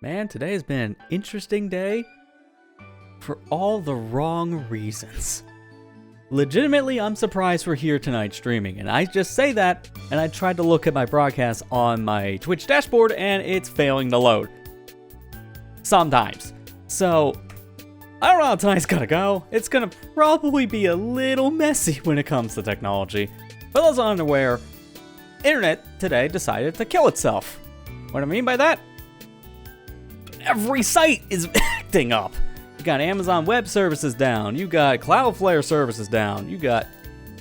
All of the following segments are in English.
Man, today has been an interesting day for all the wrong reasons. Legitimately, I'm surprised we're here tonight streaming, and I just say that, and I tried to look at my broadcast on my Twitch dashboard, and it's failing to load. Sometimes. So, I don't know how tonight's gonna go. It's gonna probably be a little messy when it comes to technology. For those unaware, internet today decided to kill itself. What I mean by that? Every site is acting up. You got Amazon Web Services down. You got Cloudflare services down. You got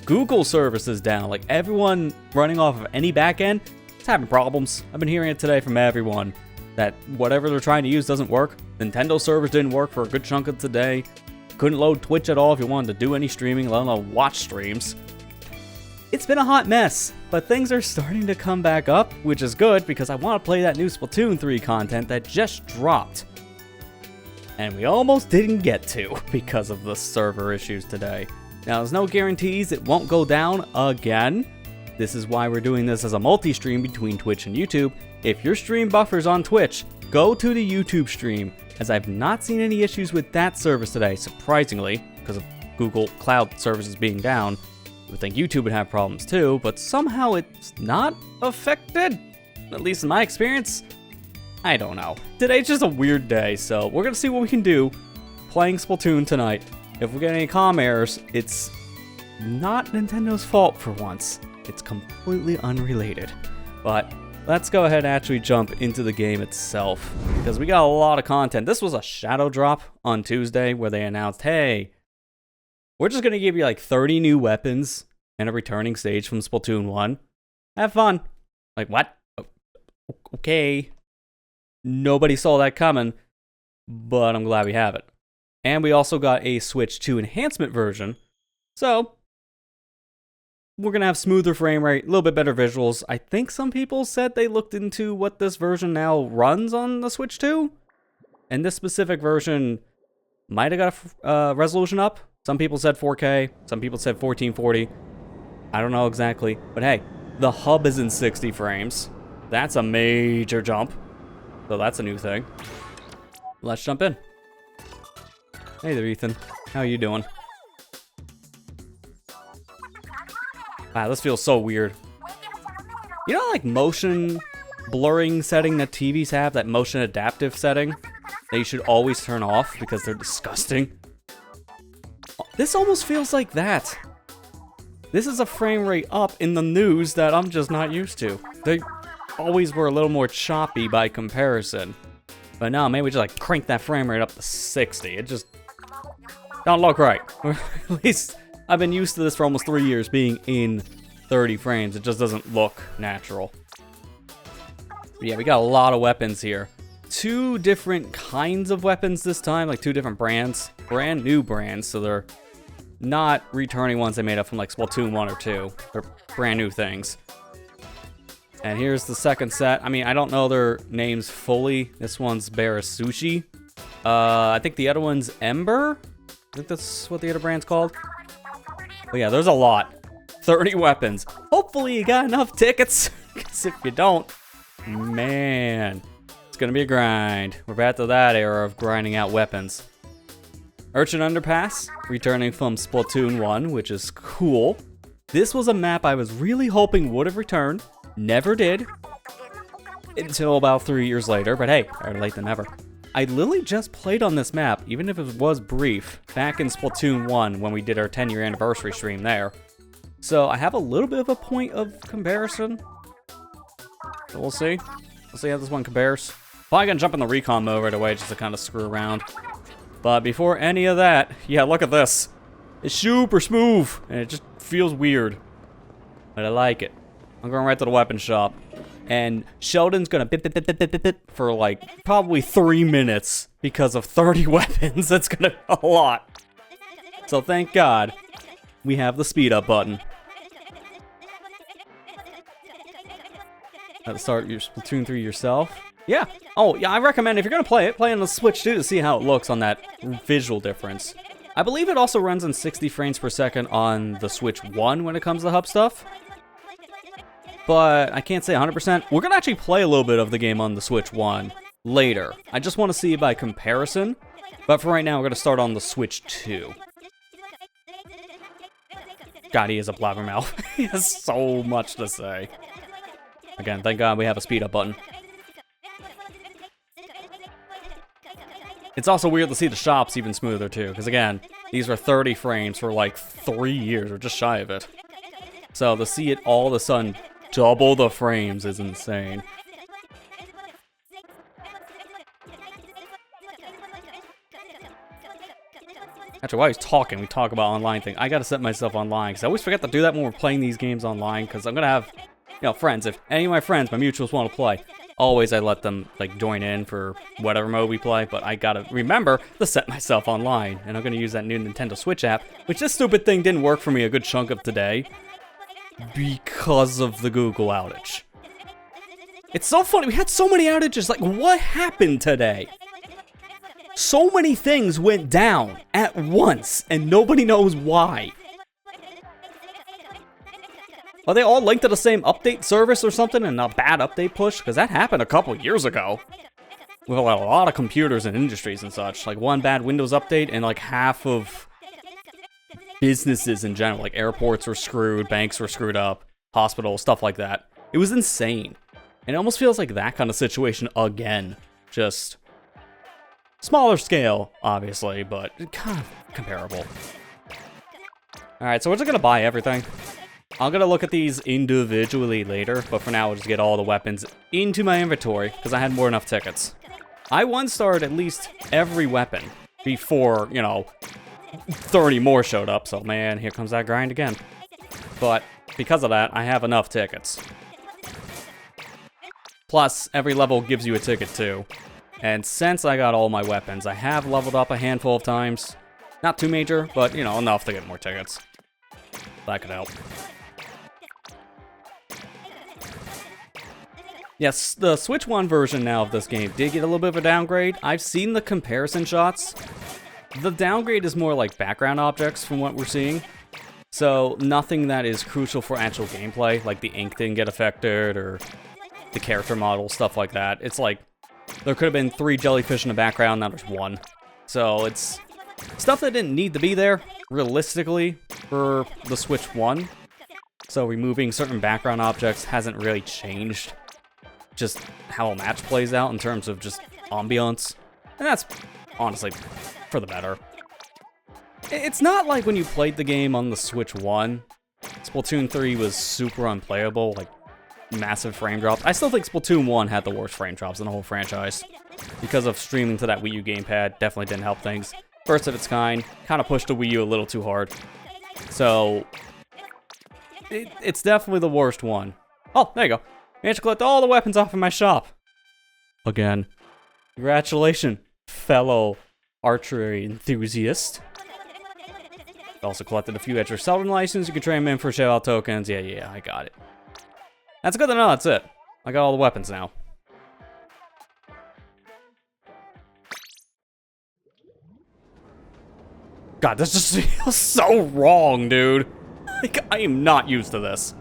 Google services down. Like, everyone running off of any backend is having problems. I've been hearing it today from everyone that whatever they're trying to use doesn't work. Nintendo servers didn't work for a good chunk of today. Couldn't load Twitch at all if you wanted to do any streaming, let alone watch streams. It's been a hot mess, but things are starting to come back up, which is good because I want to play that new Splatoon 3 content that just dropped. And we almost didn't get to because of the server issues today. Now, there's no guarantees it won't go down again. This is why we're doing this as a multi-stream between Twitch and YouTube. If your stream buffers on Twitch, go to the YouTube stream, as I've not seen any issues with that service today, surprisingly, because of Google Cloud services being down. I would think YouTube would have problems too, but somehow it's not affected, at least in my experience. I don't know. Today's just a weird day, so we're gonna see what we can do playing Splatoon tonight. If we get any comm errors, it's not Nintendo's fault for once. It's completely unrelated. But let's go ahead and actually jump into the game itself, because we got a lot of content. This was a shadow drop on Tuesday where they announced, hey, we're just gonna give you like 30 new weapons and a returning stage from Splatoon 1. Have fun. Like, what? Okay. Nobody saw that coming, but I'm glad we have it. And we also got a Switch 2 enhancement version. So, we're going to have smoother frame rate, a little bit better visuals. I think some people said they looked into what this version now runs on the Switch 2. And this specific version might have got a resolution up. Some people said 4K, some people said 1440. I don't know exactly, but hey, the hub is in 60 frames. That's a major jump. So that's a new thing. Let's jump in. Hey there, Ethan. How you doing? Wow, this feels so weird. You know, like motion blurring setting that TVs have, that motion adaptive setting that you should always turn off because they're disgusting? This almost feels like that. This is a frame rate up in the news that I'm just not used to. They always were a little more choppy by comparison. But now, maybe we just like crank that frame rate up to 60. It just don't look right. Or at least I've been used to this for almost 3 years being in 30 frames. It just doesn't look natural. But yeah, we got a lot of weapons here. 2 different kinds of weapons this time, like 2 different brands. Brand new brands, so they're not returning ones they made up from like Splatoon 1 or 2. They're brand new things. And here's the second set. I mean, I don't know their names fully. This one's Barasushi. I think the other one's Ember. I think that's what the other brand's called. But yeah, there's a lot. 30 weapons. Hopefully you got enough tickets. Because if you don't, man, it's going to be a grind. We're back to that era of grinding out weapons. Urchin Underpass, returning from Splatoon 1, which is cool. This was a map I was really hoping would have returned. Never did. Until about 3 years later, but hey, better late than never. I literally just played on this map, even if it was brief, back in Splatoon 1 when we did our 10-year anniversary stream there. So I have a little bit of a point of comparison. So we'll see. We'll see how this one compares. Probably gonna jump in the recon mode right away just to kind of screw around. But before any of that, yeah, look at this. It's super smooth, and it just feels weird. But I like it. I'm going right to the weapon shop. And Sheldon's gonna bit for like probably 3 minutes because of 30 weapons. That's gonna be a lot. So thank God we have the speed up button. Let's start your Splatoon 3 yourself. Yeah. Oh, yeah, I recommend if you're gonna play it, play on the Switch 2 to see how it looks on that visual difference. I believe it also runs in 60 frames per second on the Switch 1 when it comes to hub stuff. but I can't say 100%. We're going to actually play a little bit of the game on the Switch 1. later. I just want to see by comparison. But for right now, we're going to start on the Switch 2. God, he is a blabbermouth. He has so much to say. Again, thank God we have a speed up button. It's also weird to see the shops even smoother too, because again, these were 30 frames for like 3 years, or just shy of it. So to see it all of a sudden double the frames is insane. Actually, while he's talking, we talk about online thing. I gotta set myself online, because I always forget to do that when we're playing these games online, because I'm gonna have, you know, friends. If any of my friends, my mutuals, want to play, always I let them, like, join in for whatever mode we play, but I gotta remember to set myself online, and I'm gonna use that new Nintendo Switch app, which this stupid thing didn't work for me a good chunk of today, because of the Google outage. It's so funny, we had so many outages, like, what happened today? So many things went down at once, and nobody knows why. Are they all linked to the same update service or something and a bad update push? Because that happened a couple years ago. With a lot of computers and industries and such. Like one bad Windows update and like half of businesses in general. Like airports were screwed, banks were screwed up, hospitals, stuff like that. It was insane. And it almost feels like that kind of situation again. Just smaller scale, obviously, but kind of comparable. Alright, so we're just going to buy everything. I'm going to look at these individually later, but for now we'll just get all the weapons into my inventory, because I had more than enough tickets. I one-starred at least every weapon before, you know, 30 more showed up, so man, here comes that grind again. But because of that, I have enough tickets. Plus, every level gives you a ticket too. And since I got all my weapons, I have leveled up a handful of times. Not too major, but, you know, enough to get more tickets. That could help. Yes, the Switch 1 version now of this game did get a little bit of a downgrade. I've seen the comparison shots. The downgrade is more like background objects from what we're seeing. So nothing that is crucial for actual gameplay, like the ink didn't get affected or the character model, stuff like that. It's like there could have been 3 jellyfish in the background, now there's 1. So it's stuff that didn't need to be there, realistically, for the Switch 1. So removing certain background objects hasn't really changed just how a match plays out in terms of just ambiance. And that's honestly for the better. It's not like when you played the game on the Switch 1, Splatoon 3 was super unplayable, like massive frame drops. I still think Splatoon 1 had the worst frame drops in the whole franchise. Because of streaming to that Wii U gamepad, definitely didn't help things. First of its kind of pushed the Wii U a little too hard. So, it's definitely the worst one. Oh, there you go. Managed to collect all the weapons off of my shop. Again. Congratulations, fellow archery enthusiast. Also collected a few extra Seldon licenses. You can trade them in for shout-out tokens. Yeah, I got it. That's good to know, that's it. I got all the weapons now. God, this just feels so wrong, dude. Like, I am not used to this.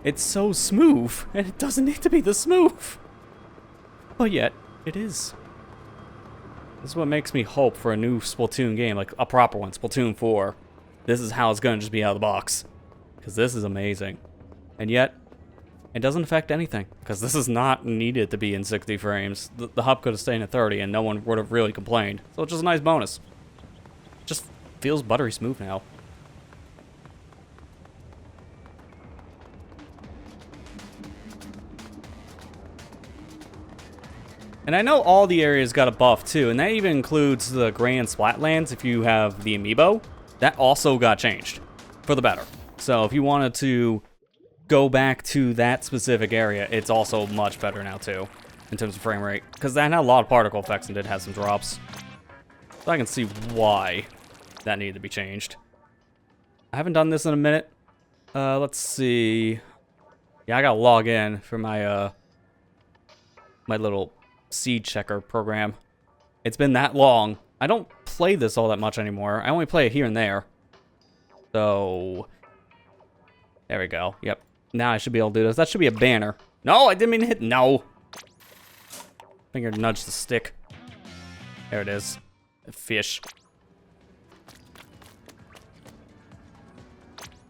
It's so smooth, and it doesn't need to be this smooth. But yet, it is. This is what makes me hope for a new Splatoon game, like a proper one, Splatoon 4. This is how it's gonna just be out of the box. Because this is amazing. And yet, it doesn't affect anything. Because this is not needed to be in 60 frames. The hub could have stayed at 30 and no one would have really complained. So it's just a nice bonus. Just feels buttery smooth now. And I know all the areas got a buff too, and that even includes the Grand Splatlands if you have the amiibo. That also got changed for the better. So if you wanted to go back to that specific area, it's also much better now too, in terms of frame rate. Because that had a lot of particle effects and did have some drops. So I can see why that needed to be changed. I haven't done this in a minute. Let's see. Yeah, I gotta log in for my, my little seed checker program. It's been that long. I don't play this all that much anymore. I only play it here and there. So, there we go. Yep. Now I should be able to do this. That should be a banner. No, I didn't mean to hit no. Finger nudge the stick. There it is. A fish.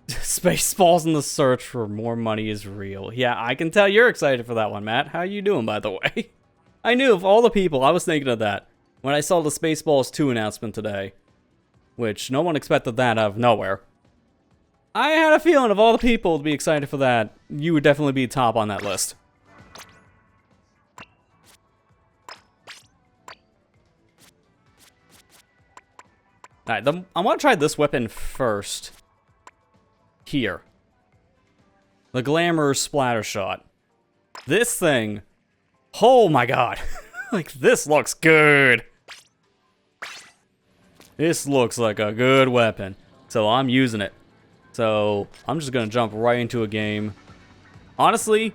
Spaceballs in the search for more money is real. Yeah, I can tell you're excited for that one, Matt. How you doing, by the way? I knew of all the people, I was thinking of that when I saw the Spaceballs 2 announcement today. Which, no one expected that out of nowhere. I had a feeling of all the people to be excited for that, you would definitely be top on that list. Alright, I want to try this weapon first. Here. The Glamour Splatter Shot. This thing. Oh my god. Like, this looks good. This looks like a good weapon. So I'm using it. So I'm just gonna jump right into a game. Honestly,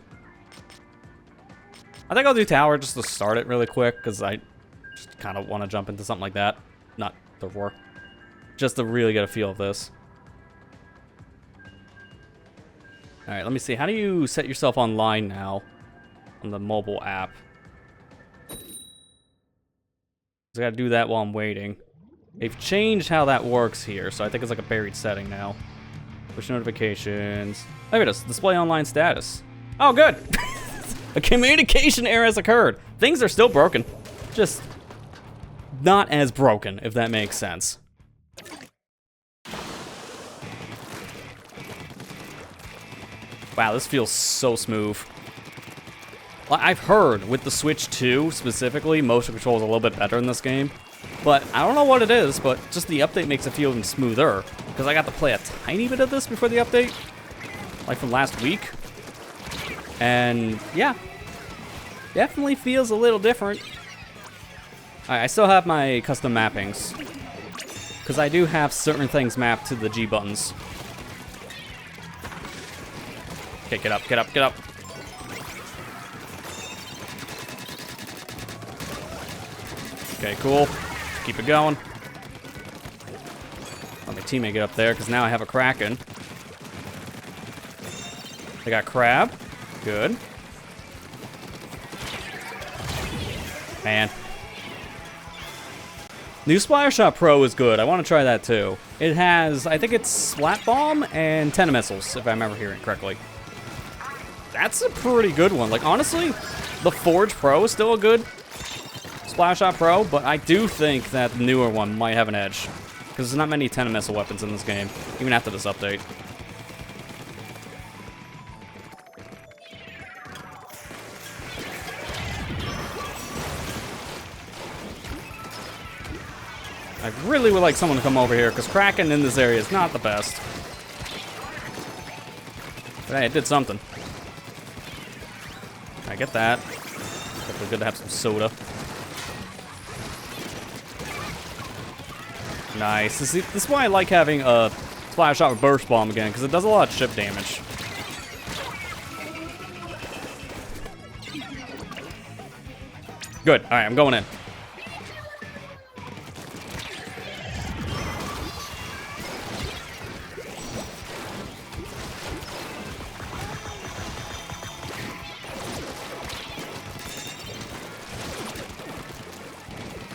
I think I'll do tower just to start it really quick, because I just kind of want to jump into something like that. Not the war. Just to really get a feel of this. Alright, let me see. How do you set yourself online now? On the mobile app. I gotta do that while I'm waiting. They've changed how that works here, so I think it's like a buried setting now. Push notifications. Look at this. Display online status. Oh, good. A communication error has occurred. Things are still broken. Just not as broken, if that makes sense. Wow, this feels so smooth. I've heard with the Switch 2 specifically, motion control is a little bit better in this game. But I don't know what it is, but just the update makes it feel even smoother. Because I got to play a tiny bit of this before the update. Like from last week. And yeah. Definitely feels a little different. Alright, I still have my custom mappings. Because I do have certain things mapped to the G buttons. Okay, get up, get up, get up. Okay, cool. Keep it going. Let my teammate get up there, because now I have a Kraken. I got Crab. Good. Man. New Splatter Shot Pro is good. I want to try that too. It has, I think it's Splat Bomb and 10 missiles, if I remember hearing it correctly. That's a pretty good one. Like, honestly, the Forge Pro is still a good Splatter Shot Pro, but I do think that the newer one might have an edge. Because there's not many 10 missile weapons in this game, even after this update. I really would like someone to come over here, because Kraken in this area is not the best. But hey, it did something. I get that. Definitely good to have some soda. Nice. This is why I like having a Splash Shot with Burst Bomb again, because it does a lot of chip damage. Good. Alright, I'm going in.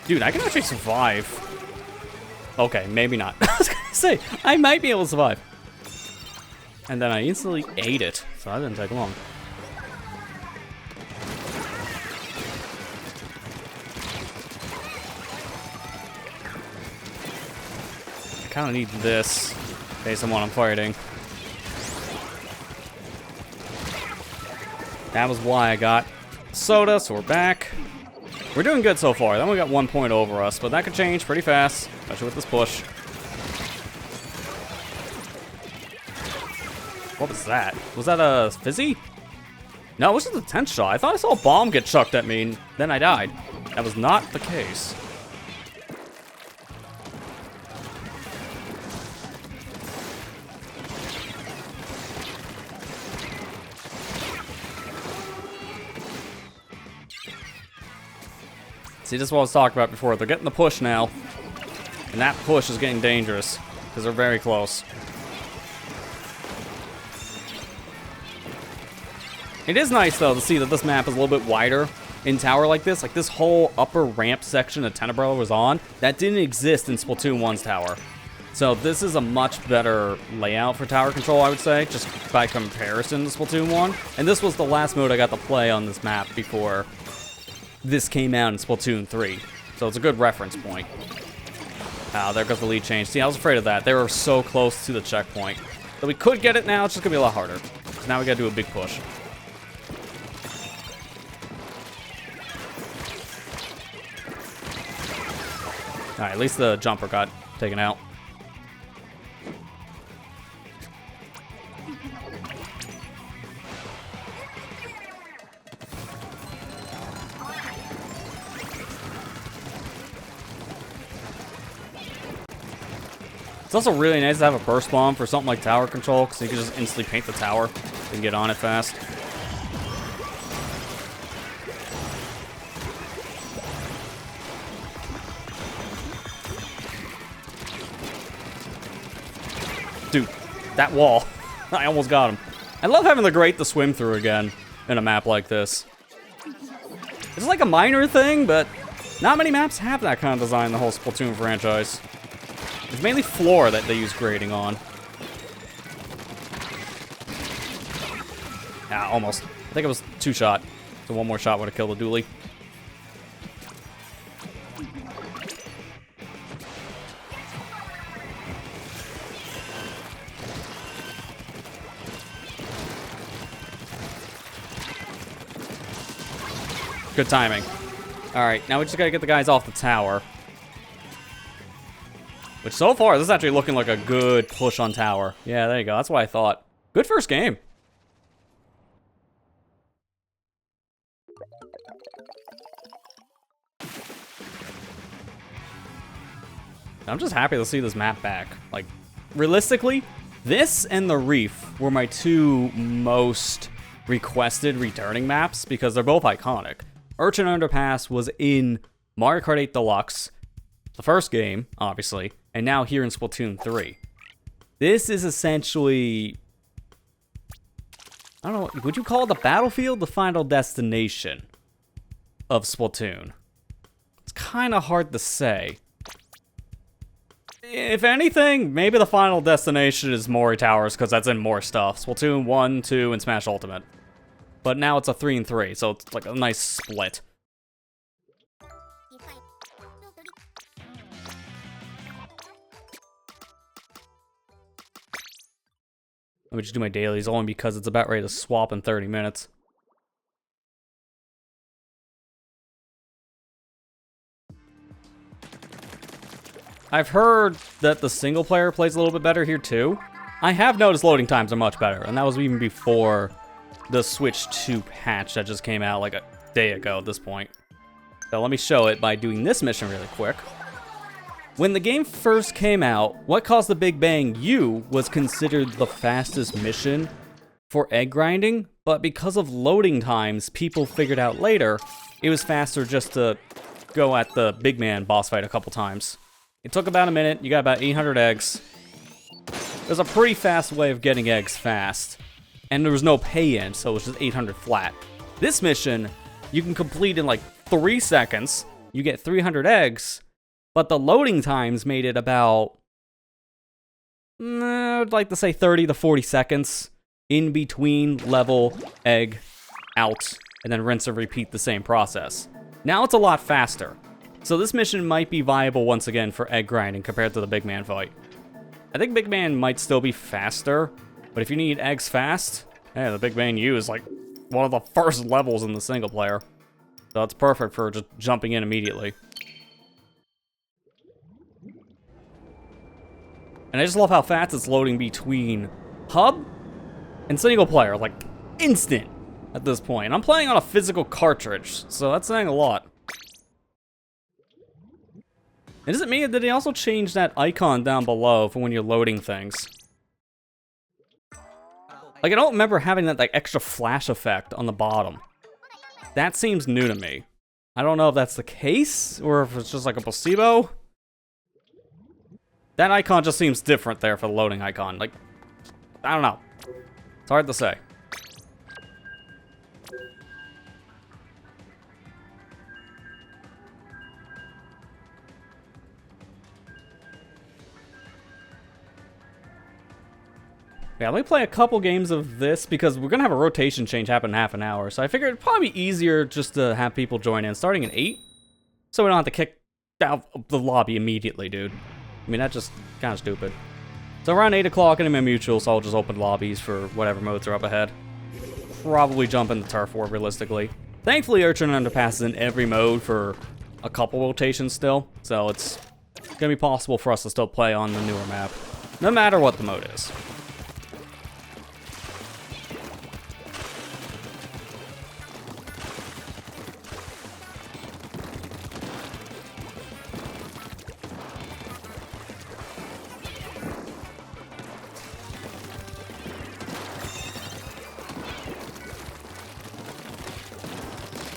Dude, I can actually survive. Okay, maybe not. I was gonna say, I might be able to survive. And then I instantly ate it, so that didn't take long. I kind of need this based on what I'm fighting. That was why I got soda, so we're back. We're doing good so far. Then we got 1 point over us, but that could change pretty fast, especially with this push. What was that? Was that a fizzy? No, it was just a 10th shot. I thought I saw a bomb get chucked at me, and then I died. That was not the case. See, this is what I was talking about before. They're getting the push now. And that push is getting dangerous. Because they're very close. It is nice, though, to see that this map is a little bit wider. in tower like this whole upper ramp section that Tenebrella was on, that didn't exist in Splatoon 1's tower. So this is a much better layout for tower control, I would say, just by comparison to Splatoon 1. And this was the last mode I got to play on this map before this came out in Splatoon 3. So it's a good reference point. Oh, there goes the lead change. See, I was afraid of that. They were so close to the checkpoint. So we could get it now, it's just gonna be a lot harder. So now we gotta do a big push. Alright, at least the jumper got taken out. It's also really nice to have a burst bomb for something like tower control, because you can just instantly paint the tower and get on it fast. Dude, that wall. I almost got him. I love having the grate to swim through again in a map like this. It's like a minor thing, but not many maps have that kind of design in the whole Splatoon franchise. It's mainly floor that they use grading on. Ah, almost. I think it was 2-shot. So one more shot would have killed the dually. Good timing. Alright, now we just gotta get the guys off the tower. Which so far, this is actually looking like a good push on tower. Yeah, there you go. That's what I thought. Good first game. I'm just happy to see this map back. Like, realistically, this and the Reef were my two most requested returning maps because they're both iconic. Urchin Underpass was in Mario Kart 8 Deluxe, the first game, obviously, and now here in Splatoon 3. This is essentially, I don't know, would you call it the battlefield, the final destination of Splatoon? It's kind of hard to say. If anything, maybe the final destination is Mori Towers, because that's in more stuff. Splatoon 1, 2, and Smash Ultimate. But now it's a 3 and 3, so it's like a nice split. Let me just do my dailies, only because it's about ready to swap in 30 minutes. I've heard that the single player plays a little bit better here too. I have noticed loading times are much better, and that was even before the Switch 2 patch that just came out like a day ago at this point. So let me show it by doing this mission really quick. When the game first came out, What Caused the Big Bang U was considered the fastest mission for egg grinding, but because of loading times, people figured out later it was faster just to go at the big man boss fight a couple times. It took about a minute, you got about 800 eggs. It was a pretty fast way of getting eggs fast, and there was no pay-in, so it was just 800 flat. This mission, you can complete in like 3 seconds, you get 300 eggs, but the loading times made it about, I'd like to say 30 to 40 seconds in between level, egg, out, and then rinse and repeat the same process. Now it's a lot faster. So this mission might be viable once again for egg grinding compared to the big man fight. I think big man might still be faster, but if you need eggs fast, yeah, the big man U is like one of the first levels in the single player. So it's perfect for just jumping in immediately. And I just love how fast it's loading between hub and single player, like instant at this point. And I'm playing on a physical cartridge, so that's saying a lot. And is it me, or did they also change that icon down below for when you're loading things? Like, I don't remember having that like extra flash effect on the bottom. That seems new to me. I don't know if that's the case, or if it's just like a placebo. That icon just seems different there for the loading icon. Like, I don't know. It's hard to say. Yeah, let me play a couple games of this because we're gonna have a rotation change happen in half an hour. So I figured it'd probably be easier just to have people join in starting at 8. So we don't have to kick out the lobby immediately, dude. I mean, that's just kind of stupid. So around 8 o'clock in my mutual, so I'll just open lobbies for whatever modes are up ahead. Probably jump in the turf war realistically. Thankfully, Urchin Underpass is in every mode for a couple rotations still. So it's gonna be possible for us to still play on the newer map, no matter what the mode is.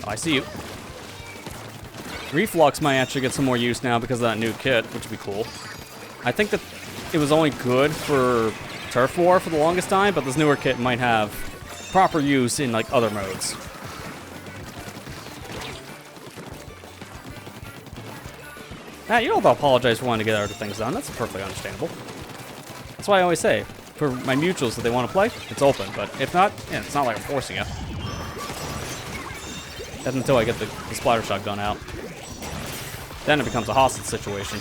I see you. Reflux might actually get some more use now because of that new kit, which would be cool. I think that it was only good for Turf War for the longest time, but this newer kit might have proper use in like other modes. You don't have to apologize for wanting to get other things done. That's perfectly understandable. That's why I always say, for my mutuals that they want to play, it's open. But if not, yeah, it's not like I'm forcing you. That's until I get the splatter shotgun out. Then it becomes a hostage situation.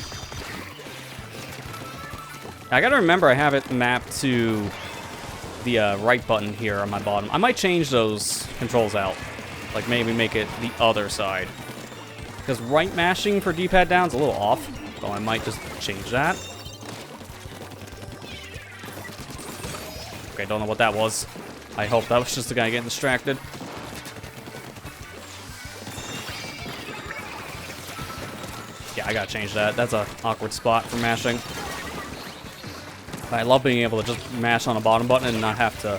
I gotta remember I have it mapped to the right button here on my bottom. I might change those controls out. Like maybe make it the other side. Because right mashing for D-pad down is a little off. So I might just change that. Okay, don't know what that was. I hope that was just the guy getting distracted. Yeah, I gotta change that. That's an awkward spot for mashing. I love being able to just mash on a bottom button and not have to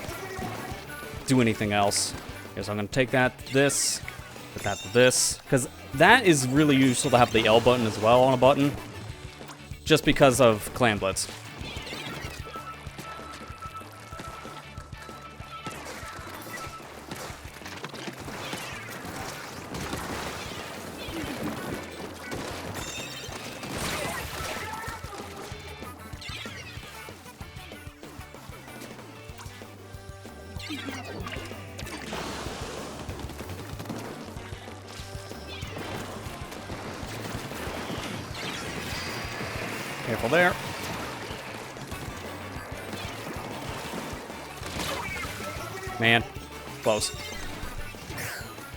do anything else. Okay, so I'm gonna take that to this, put that to this, because that is really useful to have the L button as well on a button, just because of Clan Blitz. Careful there. Man, close.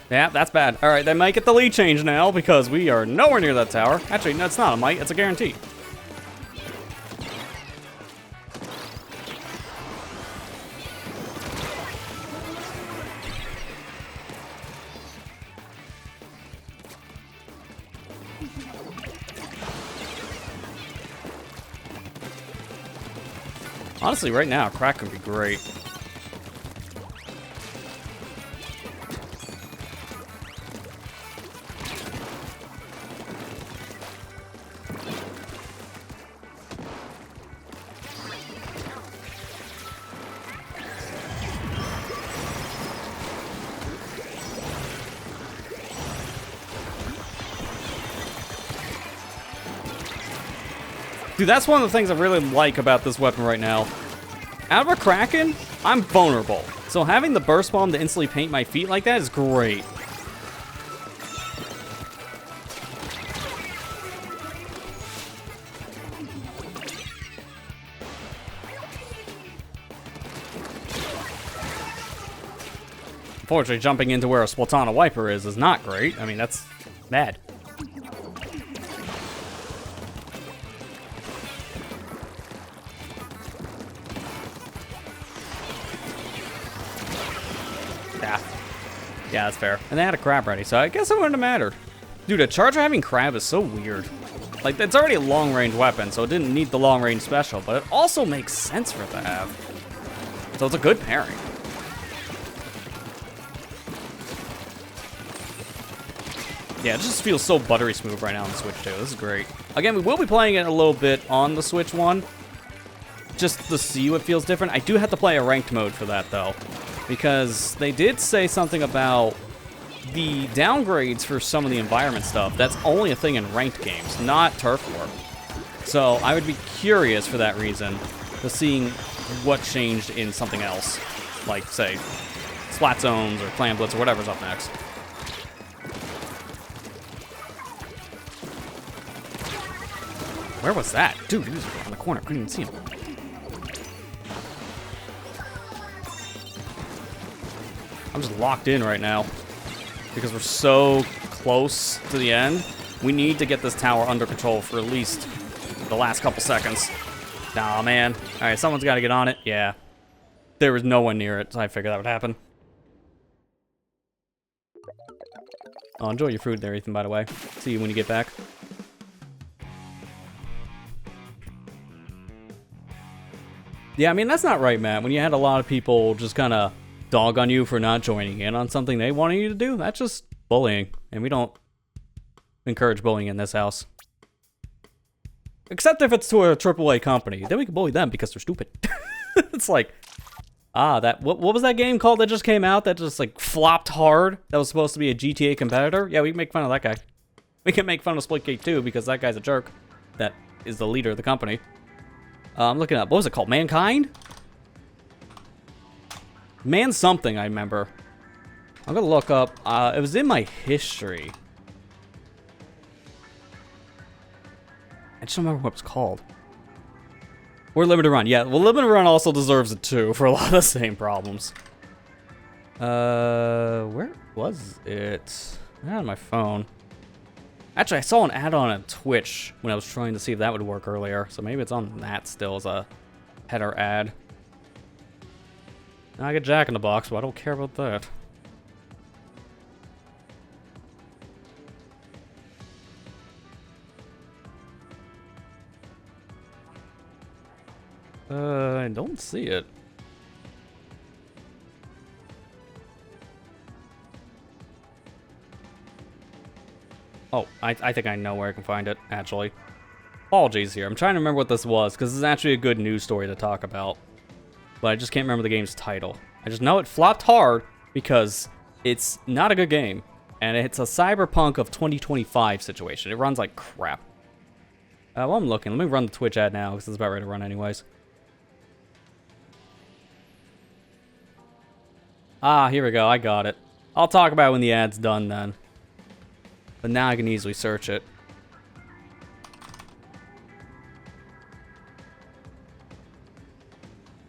Yeah, that's bad. All right, they might get the lead change now because we are nowhere near that tower. Actually, no, it's not a might, it's a guarantee. Honestly, right now, crack would be great. Dude, that's one of the things I really like about this weapon right now. Out of a Kraken, I'm vulnerable. So having the burst bomb to instantly paint my feet like that is great. Unfortunately, jumping into where a Splatoon wiper is not great. I mean, that's bad. Yeah, that's fair. And they had a crab ready, so I guess it wouldn't have mattered. Dude, a charger having crab is so weird. Like, it's already a long-range weapon, so it didn't need the long-range special, but it also makes sense for it to have. So it's a good pairing. Yeah, it just feels so buttery smooth right now on the Switch, too. This is great. Again, we will be playing it a little bit on the Switch one, just to see what feels different. I do have to play a ranked mode for that, though. Because they did say something about the downgrades for some of the environment stuff. That's only a thing in ranked games, not Turf War. So I would be curious for that reason to to seeing what changed in something else. Like, say, Splat Zones or Clan Blitz or whatever's up next. Where was that? Dude, he was on the corner. Couldn't even see him. I'm just locked in right now because we're so close to the end. We need to get this tower under control for at least the last couple seconds. Nah, man. All right, someone's got to get on it. Yeah. There was no one near it, so I figured that would happen. Oh, enjoy your food there, Ethan, by the way. See you when you get back. Yeah, I mean, that's not right, Matt. When you had a lot of people just kind of dog on you for not joining in on something they wanted you to do, that's just bullying. And we don't encourage bullying in this house. Except if it's to a AAA company. Then we can bully them because they're stupid. It's like, what was that game called that just came out that just, like, flopped hard? That was supposed to be a GTA competitor? Yeah, we can make fun of that guy. We can make fun of Splitgate too because that guy's a jerk. That is the leader of the company. I'm looking up. What was it called? Mankind? Man something, I remember. I'm gonna look up. It was in my history. I just don't remember what it was called. Or Limited Run. Yeah, well, Limited Run also deserves it too for a lot of the same problems. Where was it? I had it on my phone. Actually, I saw an ad on Twitch when I was trying to see if that would work earlier. So maybe it's on that still as a header ad. Now I get Jack in the Box, but I don't care about that. I don't see it. Oh, I think I know where I can find it, actually. Apologies here. I'm trying to remember what this was, because this is actually a good news story to talk about. But I just can't remember the game's title. I just know it flopped hard, because it's not a good game. And it's a Cyberpunk of 2025 situation. It runs like crap. While I'm looking, let me run the Twitch ad now, because it's about ready to run anyways. Ah, here we go. I got it. I'll talk about it when the ad's done then. But now I can easily search it.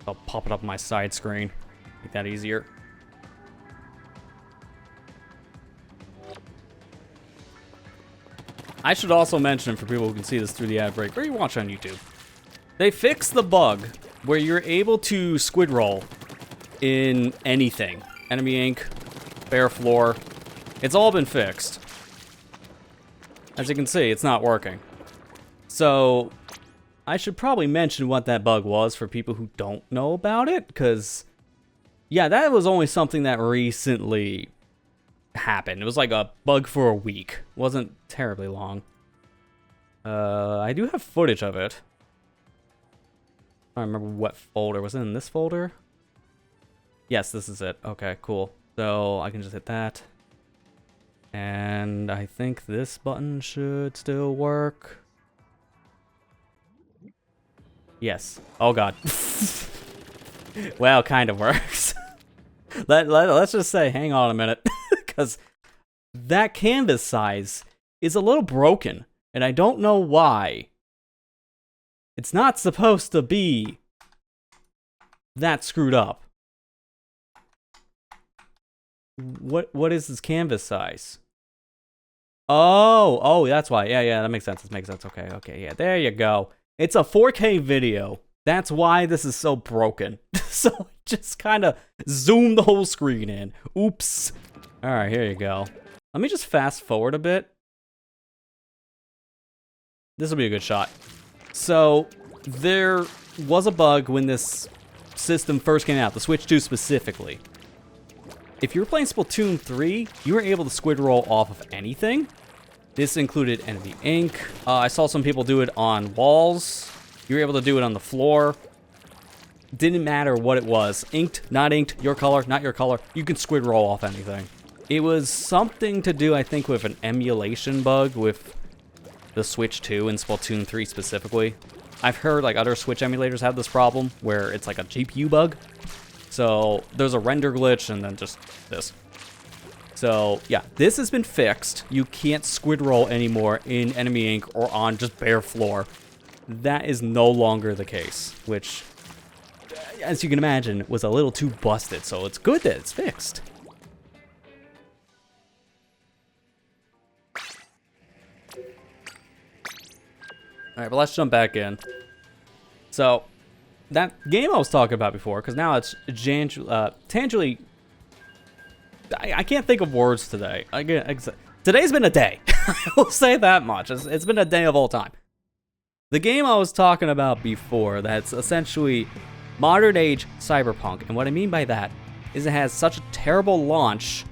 I'll pop it up on my side screen. Make that easier. I should also mention, for people who can see this through the ad break, or you watch on YouTube, they fixed the bug where you're able to squid roll in anything. Enemy ink, bare floor. It's all been fixed. As you can see, it's not working. So, I should probably mention what that bug was for people who don't know about it, because, yeah, that was only something that recently happened. It was like a bug for a week. It wasn't terribly long. I do have footage of it. I don't remember what folder. Was it in this folder? Yes, this is it. Okay, cool. So, I can just hit that. And I think this button should still work. Yes. Oh god. Well, kind of works. Let's just say, hang on a minute. Because that canvas size is a little broken. And I don't know why. It's not supposed to be that screwed up. What is this canvas size? Oh, that's why. Yeah, that makes sense. That makes sense. Okay, yeah, there you go. It's a 4K video. That's why this is so broken. So just kind of zoom the whole screen in. Oops. All right, here you go. Let me just fast forward a bit. This will be a good shot. So there was a bug when this system first came out, the Switch 2 specifically. If you were playing Splatoon 3, you were able to squid roll off of anything. This included enemy ink. I saw some people do it on walls. You were able to do it on the floor. Didn't matter what it was. Inked, not inked, your color, not your color. You can squid roll off anything. It was something to do, I think, with an emulation bug with the Switch 2 and Splatoon 3 specifically. I've heard like other Switch emulators have this problem where it's like a GPU bug. So there's a render glitch and then just this. So yeah, this has been fixed. You can't squid roll anymore in enemy ink or on just bare floor. That is no longer the case, which, as you can imagine, was a little too busted. So it's good that it's fixed. All right, but let's jump back in. So that game I was talking about before, because now it's tangibly. I can't think of words today. Today's been a day. I will say that much. It's been a day of all time. The game I was talking about before, that's essentially modern age cyberpunk. And what I mean by that is it has such a terrible launch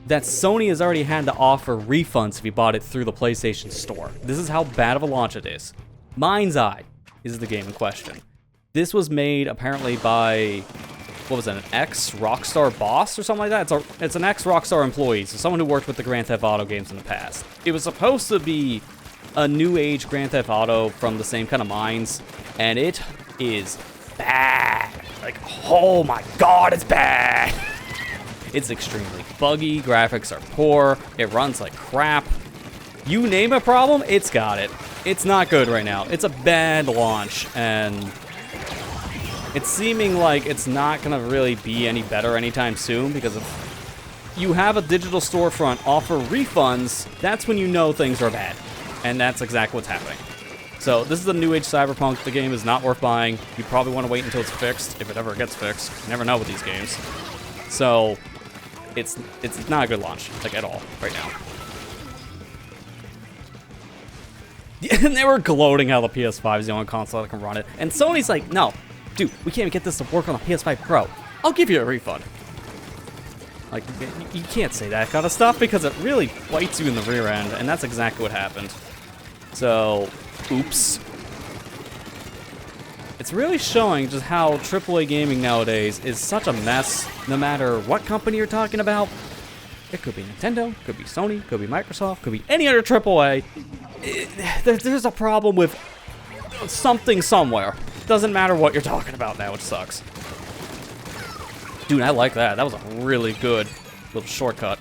that Sony has already had to offer refunds if you bought it through the PlayStation Store. This is how bad of a launch it is. Mind's Eye is the game in question. This was made apparently by, what was it, an ex-Rockstar boss or something like that? It's an ex-Rockstar employee, so someone who worked with the Grand Theft Auto games in the past. It was supposed to be a new age Grand Theft Auto from the same kind of minds, and it is bad. Like, oh my god, it's bad. It's extremely buggy, graphics are poor, it runs like crap. You name a problem, it's got it. It's not good right now. It's a bad launch, and it's seeming like it's not gonna really be any better anytime soon, because if you have a digital storefront offer refunds, that's when you know things are bad. And that's exactly what's happening. So this is a new age cyberpunk. The game is not worth buying. You probably want to wait until it's fixed, if it ever gets fixed. You never know with these games. So it's not a good launch, like at all, right now. And they were gloating how the PS5 is the only console that can run it. And Sony's like, no, dude, we can't even get this to work on the PS5 Pro. I'll give you a refund. Like, you can't say that kind of stuff because it really bites you in the rear end, and that's exactly what happened. So, oops. It's really showing just how AAA gaming nowadays is such a mess, no matter what company you're talking about. It could be Nintendo, could be Sony, could be Microsoft, could be any other AAA. There's a problem with something somewhere. Doesn't matter what you're talking about now, it sucks. Dude, I like that. That was a really good little shortcut.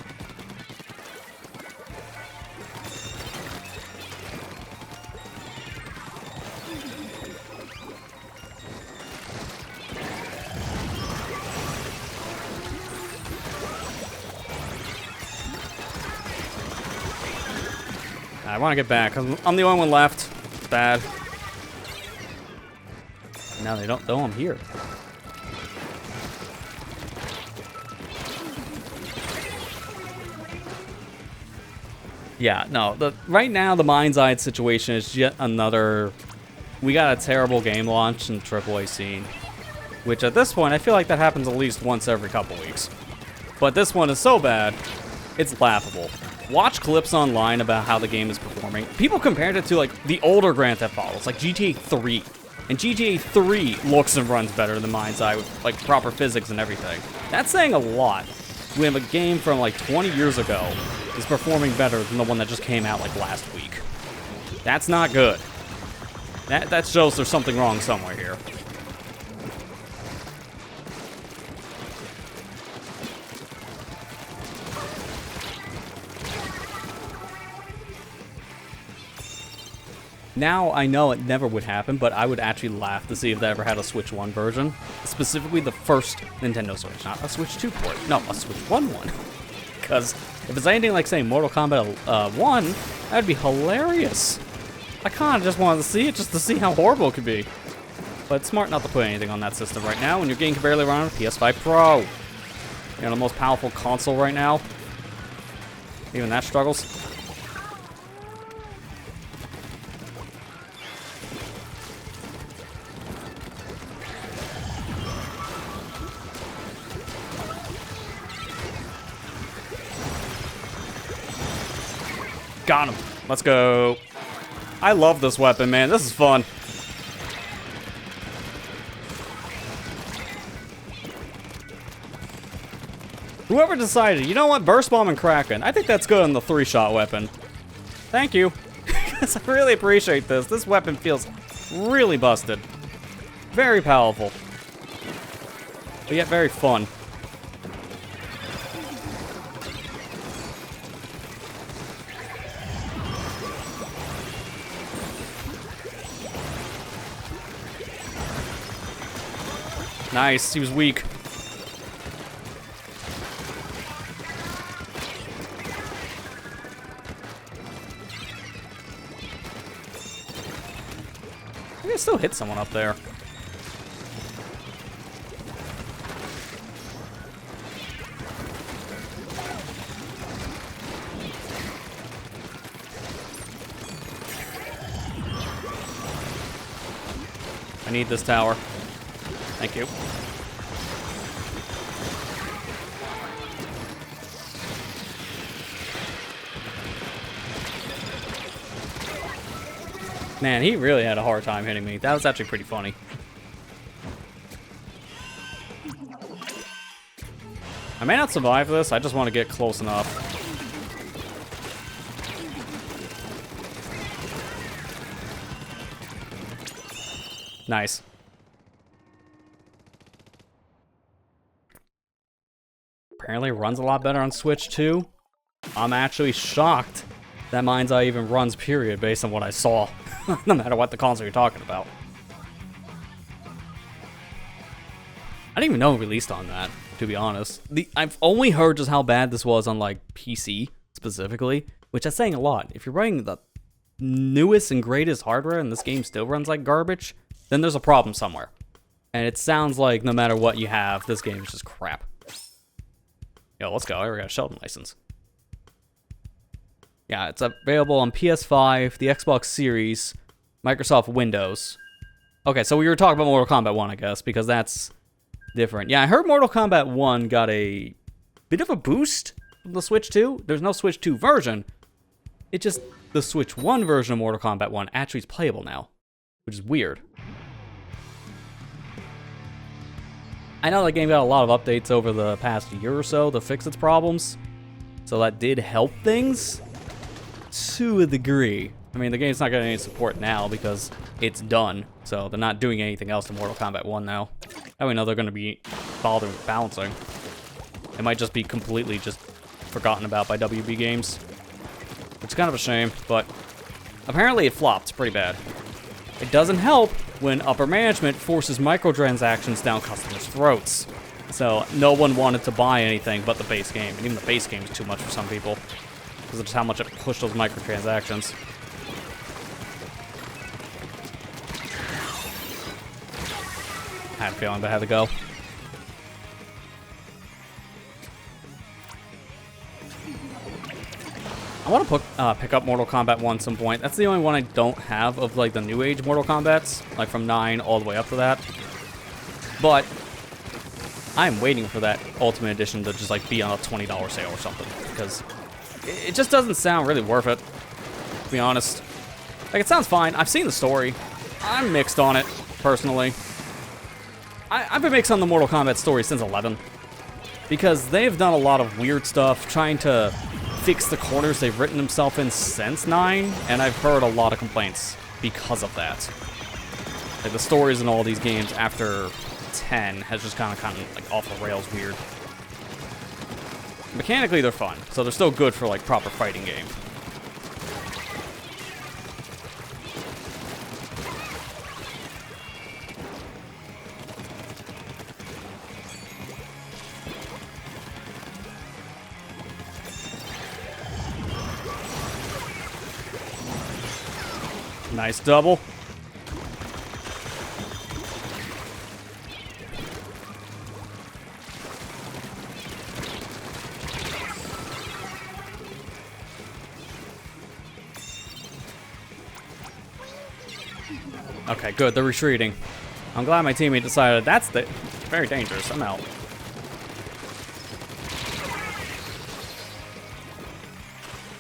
I want to get back. I'm the only one left. It's bad. Now they don't know I'm here. Yeah, no. Right now, the Mind's Eye situation is yet another. We got a terrible game launch in the AAA scene, which at this point I feel like that happens at least once every couple weeks. But this one is so bad, it's laughable. Watch clips online about how the game is performing. People compared it to like the older Grand Theft Autos, like GTA 3. And GTA 3 looks and runs better than Mind's Eye with like proper physics and everything. That's saying a lot. We have a game from like 20 years ago is performing better than the one that just came out like last week. That's not good. That shows there's something wrong somewhere here. Now, I know it never would happen, but I would actually laugh to see if they ever had a Switch 1 version. Specifically the first Nintendo Switch, not a Switch 2 port. No, a Switch 1 one. Because if it's anything like, say, Mortal Kombat 1, that would be hilarious. I kind of just wanted to see it just to see how horrible it could be. But it's smart not to put anything on that system right now when your game can barely run on a PS5 Pro. You're on the most powerful console right now. Even that struggles. Got him. Let's go. I love this weapon, man. This is fun. Whoever decided, you know what? Burst Bomb and Kraken. I think that's good on the 3-shot weapon. Thank you. I really appreciate this. This weapon feels Really busted. Very powerful. But yet very fun. Nice, he was weak. I can still hit someone up there. I need this tower. Thank you. Man, he really had a hard time hitting me. That was actually pretty funny. I may not survive this. I just want to get close enough. Nice. Apparently it runs a lot better on Switch too. I'm actually shocked that Mind's Eye even runs, period, based on what I saw. No matter what the console you're talking about. I didn't even know it released on that, to be honest. I've only heard just how bad this was on, like, PC, specifically, which is saying a lot. If you're running the newest and greatest hardware and this game still runs like garbage, then there's a problem somewhere. And it sounds like no matter what you have, this game is just crap. Yo, let's go. I already got a Sheldon license. Yeah, it's available on PS5, the Xbox Series, Microsoft Windows. Okay, so we were talking about Mortal Kombat 1, I guess, because that's different. Yeah, I heard Mortal Kombat 1 got a bit of a boost from the Switch 2. There's no Switch 2 version. It just, the Switch 1 version of Mortal Kombat 1 actually is playable now, which is weird. I know the game got a lot of updates over the past year or so to fix its problems, so that did help things to a degree. I mean, the game's not getting any support now because it's done, so they're not doing anything else to Mortal Kombat 1 now. Now we know they're going to be bothering with balancing. It might just be completely just forgotten about by WB Games, which is kind of a shame, but apparently it flopped pretty bad. It doesn't help when upper management forces microtransactions down customers' throats. So no one wanted to buy anything but the base game, and even the base game is too much for some people because of just how much it pushed those microtransactions. I had a feeling I had to go. I want to pick up Mortal Kombat 1 some point. That's the only one I don't have of, like, the new age Mortal Kombats, like from 9 all the way up to that. But I'm waiting for that Ultimate Edition to just, like, be on a $20 sale or something, because it just doesn't sound really worth it, to be honest. Like, it sounds fine. I've seen the story. I'm mixed on it, personally. I've been mixed on the Mortal Kombat story since 11, because they've done a lot of weird stuff trying to fix the corners they've written themselves in since 9, and I've heard a lot of complaints because of that. Like, the stories in all these games after 10 has just kind of like off the rails weird. Mechanically, they're fun, so they're still good for, like, proper fighting game. Nice double. Okay, good. They're retreating. I'm glad my teammate decided that's very dangerous. I'm out.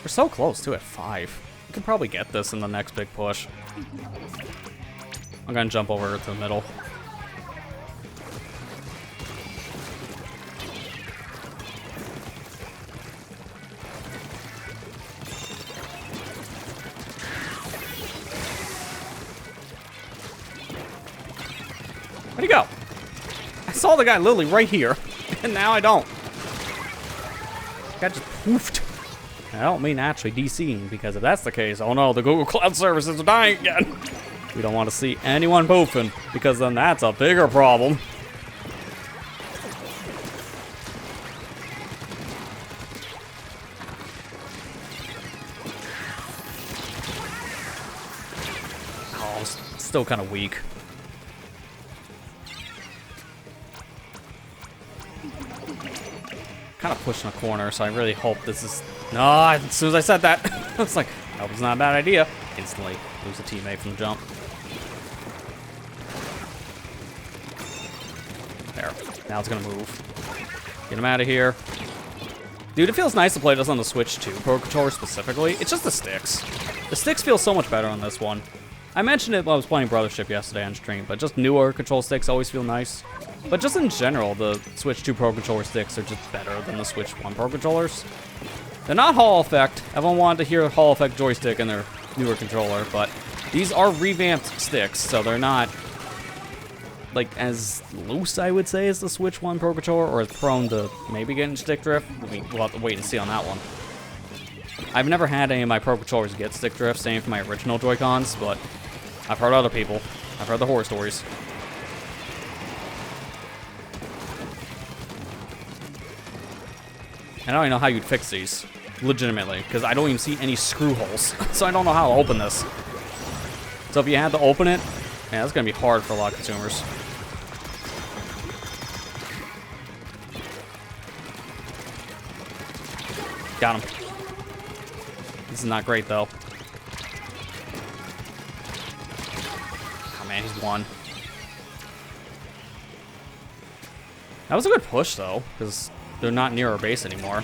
We're so close to at 5. We can probably get this in the next big push. I'm gonna jump over to the middle. Where'd he go? I saw the guy literally right here, and now I don't. The guy just poofed. I don't mean actually DCing, because if that's the case, oh no, the Google Cloud services are dying again. We don't want to see anyone poofing, because then that's a bigger problem. Oh, I'm still kind of weak. Kind of pushing a corner, so I really hope this is... No, as soon as I said that, I was like, that was not a bad idea. Instantly lose a teammate from the jump. There. Now it's gonna move. Get him out of here. Dude, it feels nice to play this on the Switch 2 Pro Controller specifically. It's just the sticks. The sticks feel so much better on this one. I mentioned it when I was playing Brothership yesterday on stream, but just newer control sticks always feel nice. But just in general, the Switch 2 Pro Controller sticks are just better than the Switch 1 Pro Controllers. They're not Hall Effect. Everyone wanted to hear a Hall Effect joystick in their newer controller, but these are revamped sticks, so they're not like as loose, I would say, as the Switch 1 Pro Controller, or as prone to maybe getting stick drift. We'll have to wait and see on that one. I've never had any of my Pro Controllers get stick drift, same for my original Joy-Cons, but I've heard other people. I've heard the horror stories. I don't even know how you'd fix these, legitimately, because I don't even see any screw holes, so I don't know how to open this. So if you had to open it, yeah, that's going to be hard for a lot of consumers. Got him. This is not great, though. Oh, man, he's won. That was a good push, though, because they're not near our base anymore.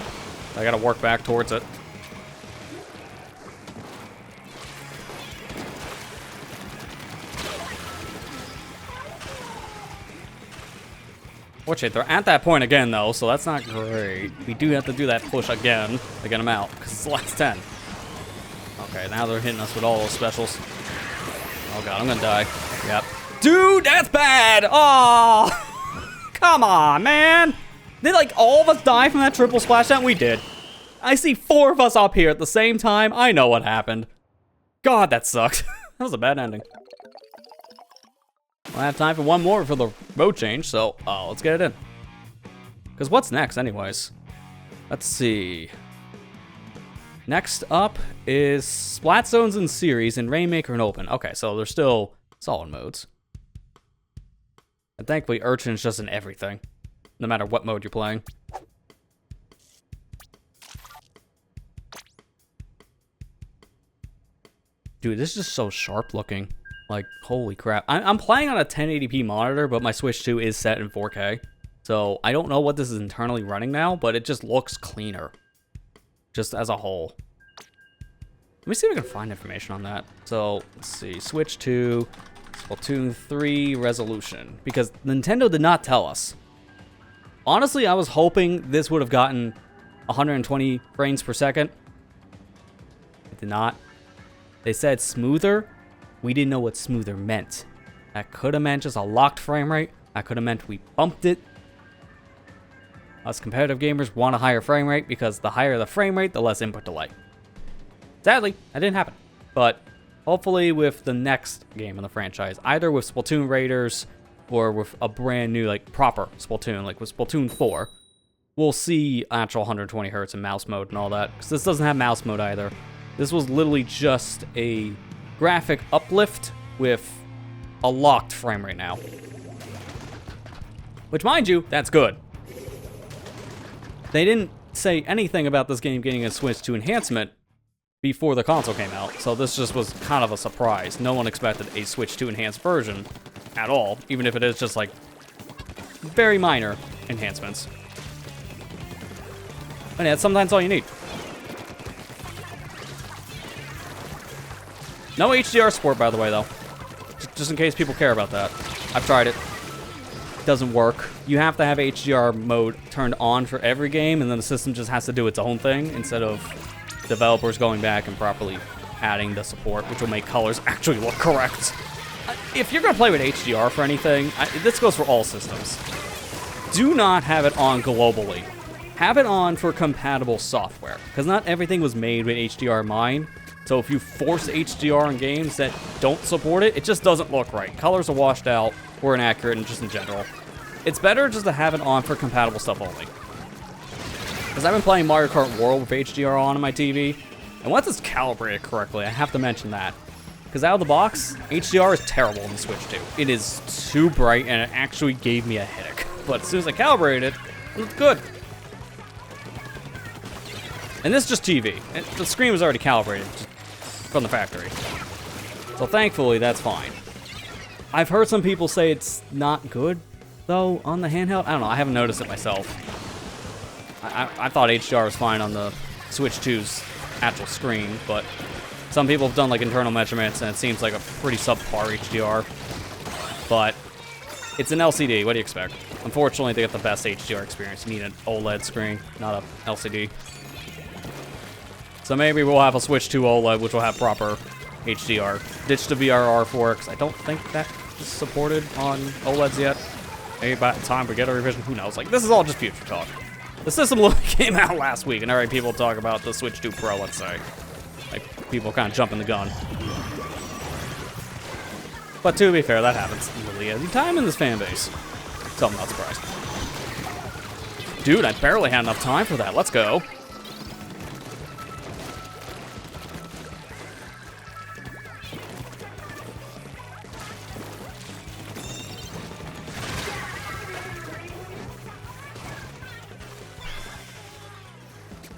I gotta work back towards it. Fortunately, they're at that point again, though, so that's not great. We do have to do that push again to get them out, because it's the last 10. Okay, now they're hitting us with all those specials. Oh god, I'm gonna die. Yep. Dude, that's bad! Oh, come on, man! Did, like, all of us die from that triple splashdown? We did. I see 4 of us up here at the same time. I know what happened. God, that sucked. That was a bad ending. I have time for one more for the mode change, so let's get it in. Because what's next, anyways? Let's see. Next up is Splat Zones in Series and Rainmaker and Open. Okay, so they're still solid modes. And thankfully, Urchin's just in everything, no matter what mode you're playing. Dude, this is just so sharp looking. Like, holy crap. I'm playing on a 1080p monitor, but my Switch 2 is set in 4K. So I don't know what this is internally running now, but it just looks cleaner. Just as a whole. Let me see if I can find information on that. So, let's see. Switch 2, Splatoon 3 resolution. Because Nintendo did not tell us. Honestly, I was hoping this would have gotten 120 frames per second. It did not. They said smoother. We didn't know what smoother meant. That could have meant just a locked frame rate. That could have meant we bumped it. Us competitive gamers want a higher frame rate because the higher the frame rate, the less input delay. Sadly, that didn't happen. But hopefully with the next game in the franchise, either with Splatoon Raiders or with a brand new, like, proper Splatoon, like with Splatoon 4, we'll see actual 120 hertz in mouse mode and all that. Because this doesn't have mouse mode either. This was literally just a graphic uplift with a locked frame rate now. Which, mind you, that's good. They didn't say anything about this game getting a Switch 2 enhancement before the console came out, so this just was kind of a surprise. No one expected a Switch 2 enhanced version at all, even if it is just like very minor enhancements. And that's sometimes all you need. No HDR support, by the way, though. Just in case people care about that. I've tried it. It doesn't work. You have to have HDR mode turned on for every game, and then the system just has to do its own thing instead of developers going back and properly adding the support, which will make colors actually look correct. If you're gonna play with HDR for anything, this goes for all systems. Do not have it on globally. Have it on for compatible software, because not everything was made with HDR in mind. So if you force HDR on games that don't support it, it just doesn't look right. Colors are washed out, or inaccurate, and just in general. It's better just to have it on for compatible stuff only. Because I've been playing Mario Kart World with HDR on my TV, and once it's calibrated correctly, I have to mention that. Because out of the box, HDR is terrible in the Switch 2. It is too bright, and it actually gave me a headache. But as soon as I calibrated it looked good. And this is just TV. And the screen was already calibrated from the factory. So thankfully, that's fine. I've heard some people say it's not good, though, on the handheld. I don't know. I haven't noticed it myself. I thought HDR was fine on the Switch 2's actual screen, but some people have done like internal measurements, and it seems like a pretty subpar HDR. But it's an LCD. What do you expect? Unfortunately, they get the best HDR experience. You need an OLED screen, not a LCD. So maybe we'll have a Switch 2 OLED, which will have proper HDR. Ditch the VRR for it, because I don't think that is supported on OLEDs yet. Maybe by the time we get a revision, who knows? Like, this is all just future talk. The system came out last week, and already people talk about the Switch 2 Pro, let's say. Like, people kind of jumping the gun. But to be fair, that happens really every time in this fan base. So I'm not surprised. Dude, I barely had enough time for that. Let's go.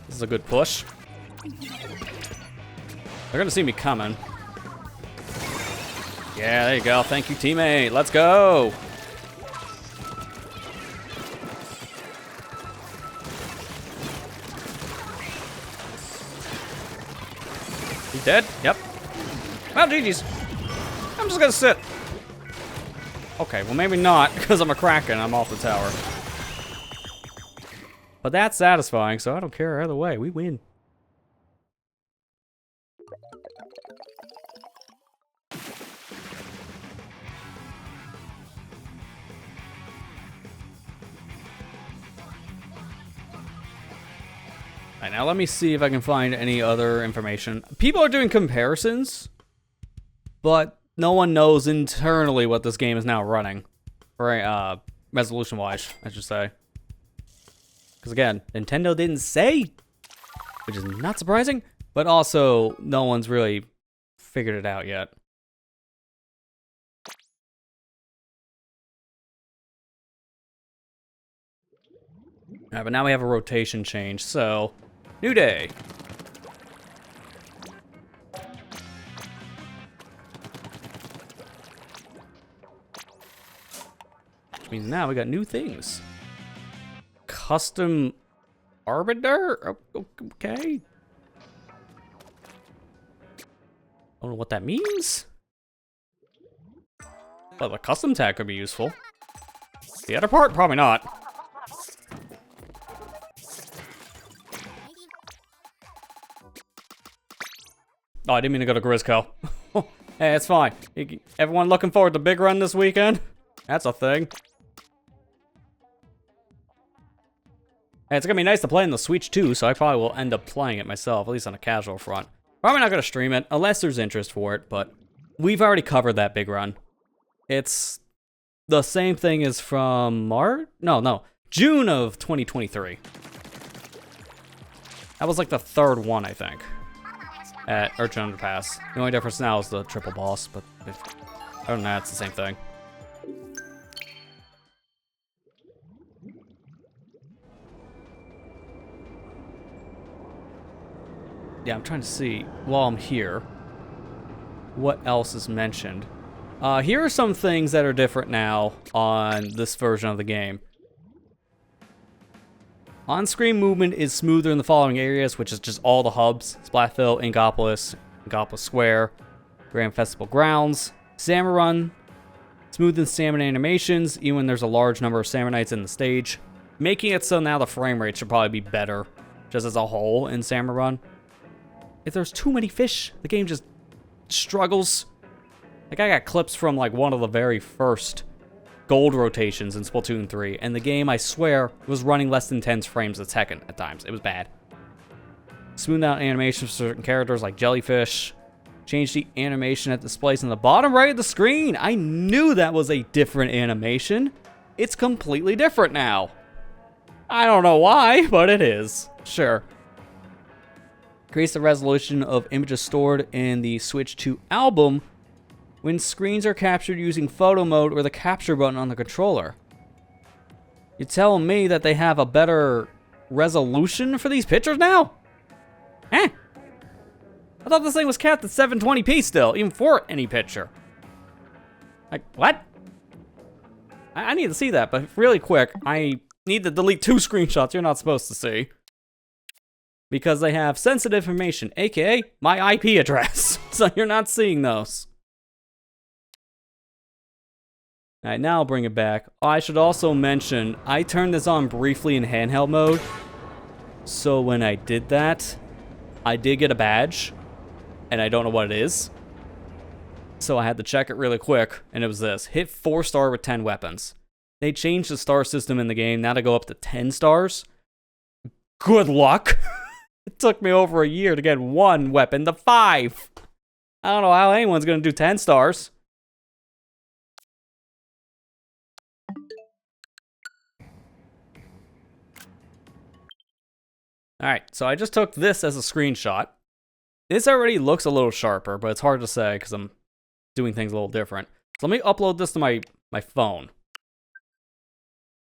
This is a good push. They're gonna see me coming. Yeah, there you go. Thank you, teammate. Let's go. He's dead? Yep. Well, GG's. I'm just gonna sit. Okay, well maybe not, because I'm a Kraken. I'm off the tower. But that's satisfying, so I don't care either way. We win. Alright, now let me see if I can find any other information. People are doing comparisons, but no one knows internally what this game is now running. Right, resolution-wise, I should say. Because again, Nintendo didn't say, which is not surprising, but also no one's really figured it out yet. Alright, but now we have a rotation change, so new day. Which means now we got new things. Custom arbiter? Okay. I don't know what that means. Well, the custom tag could be useful. The other part, probably not. Oh, I didn't mean to go to Grizzco. Hey, it's fine. Everyone looking forward to Big Run this weekend? That's a thing. Hey, it's gonna be nice to play in the Switch too, so I probably will end up playing it myself, at least on a casual front. Probably not gonna stream it, unless there's interest for it, but we've already covered that Big Run. It's the same thing as from March? No, June of 2023. That was like the third one, I think, at Urchin Underpass. The only difference now is the triple boss, but other than that, it's the same thing. Yeah, I'm trying to see, while I'm here, what else is mentioned. Here are some things that are different now on this version of the game. On-screen movement is smoother in the following areas, which is just all the hubs: Splatville, Inkopolis, Inkopolis Square, Grand Festival Grounds, Salmon Run, smooth and salmon animations, even when there's a large number of Salmonites in the stage, making it so now the frame rate should probably be better, just as a whole, in Salmon Run. If there's too many fish, the game just struggles. Like, I got clips from, like, one of the very first gold rotations in Splatoon 3, and the game, I swear, was running less than 10 frames a second at times. It was bad. Smoothed out animations for certain characters like jellyfish. Changed the animation that displays in the bottom right of the screen. I knew that was a different animation. It's completely different now. I don't know why, but it is. Sure. Increase the resolution of images stored in the Switch 2 album when screens are captured using photo mode or the capture button on the controller. You're telling me that they have a better resolution for these pictures now? Eh? I thought this thing was capped at 720p still, even for any picture. Like, what? I need to see that, but really quick, I need to delete 2 screenshots you're not supposed to see. Because they have sensitive information, aka my IP address. So you're not seeing those. Alright, now I'll bring it back. Oh, I should also mention, I turned this on briefly in handheld mode. So when I did that, I did get a badge. And I don't know what it is. So I had to check it really quick, and it was this. Hit 4-star with 10 weapons. They changed the star system in the game, now to go up to 10 stars. Good luck! It took me over a year to get 1 weapon to 5. I don't know how anyone's gonna do 10 stars. Alright, so I just took this as a screenshot. This already looks a little sharper, but it's hard to say because I'm doing things a little different. So let me upload this to my phone.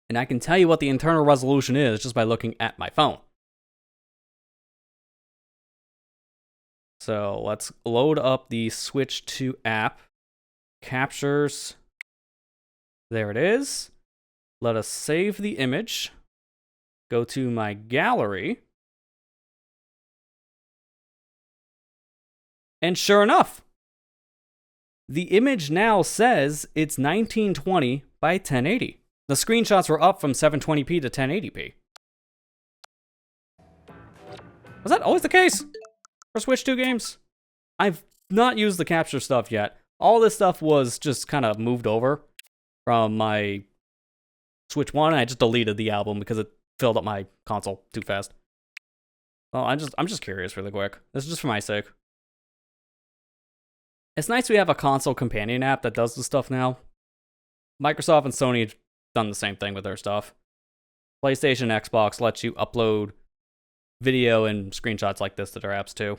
And I can tell you what the internal resolution is just by looking at my phone. So let's load up the Switch 2 app. Captures. There it is. Let us save the image. Go to my gallery. And sure enough, the image now says it's 1920 by 1080. The screenshots were up from 720p to 1080p. Was that always the case for Switch 2 games? I've not used the capture stuff yet. All this stuff was just kind of moved over from my Switch 1. I just deleted the album because it filled up my console too fast. Well, I'm just curious really quick. This is just for my sake. It's nice we have a console companion app that does this stuff now. Microsoft and Sony have done the same thing with their stuff. PlayStation, Xbox lets you upload video and screenshots like this to their apps too.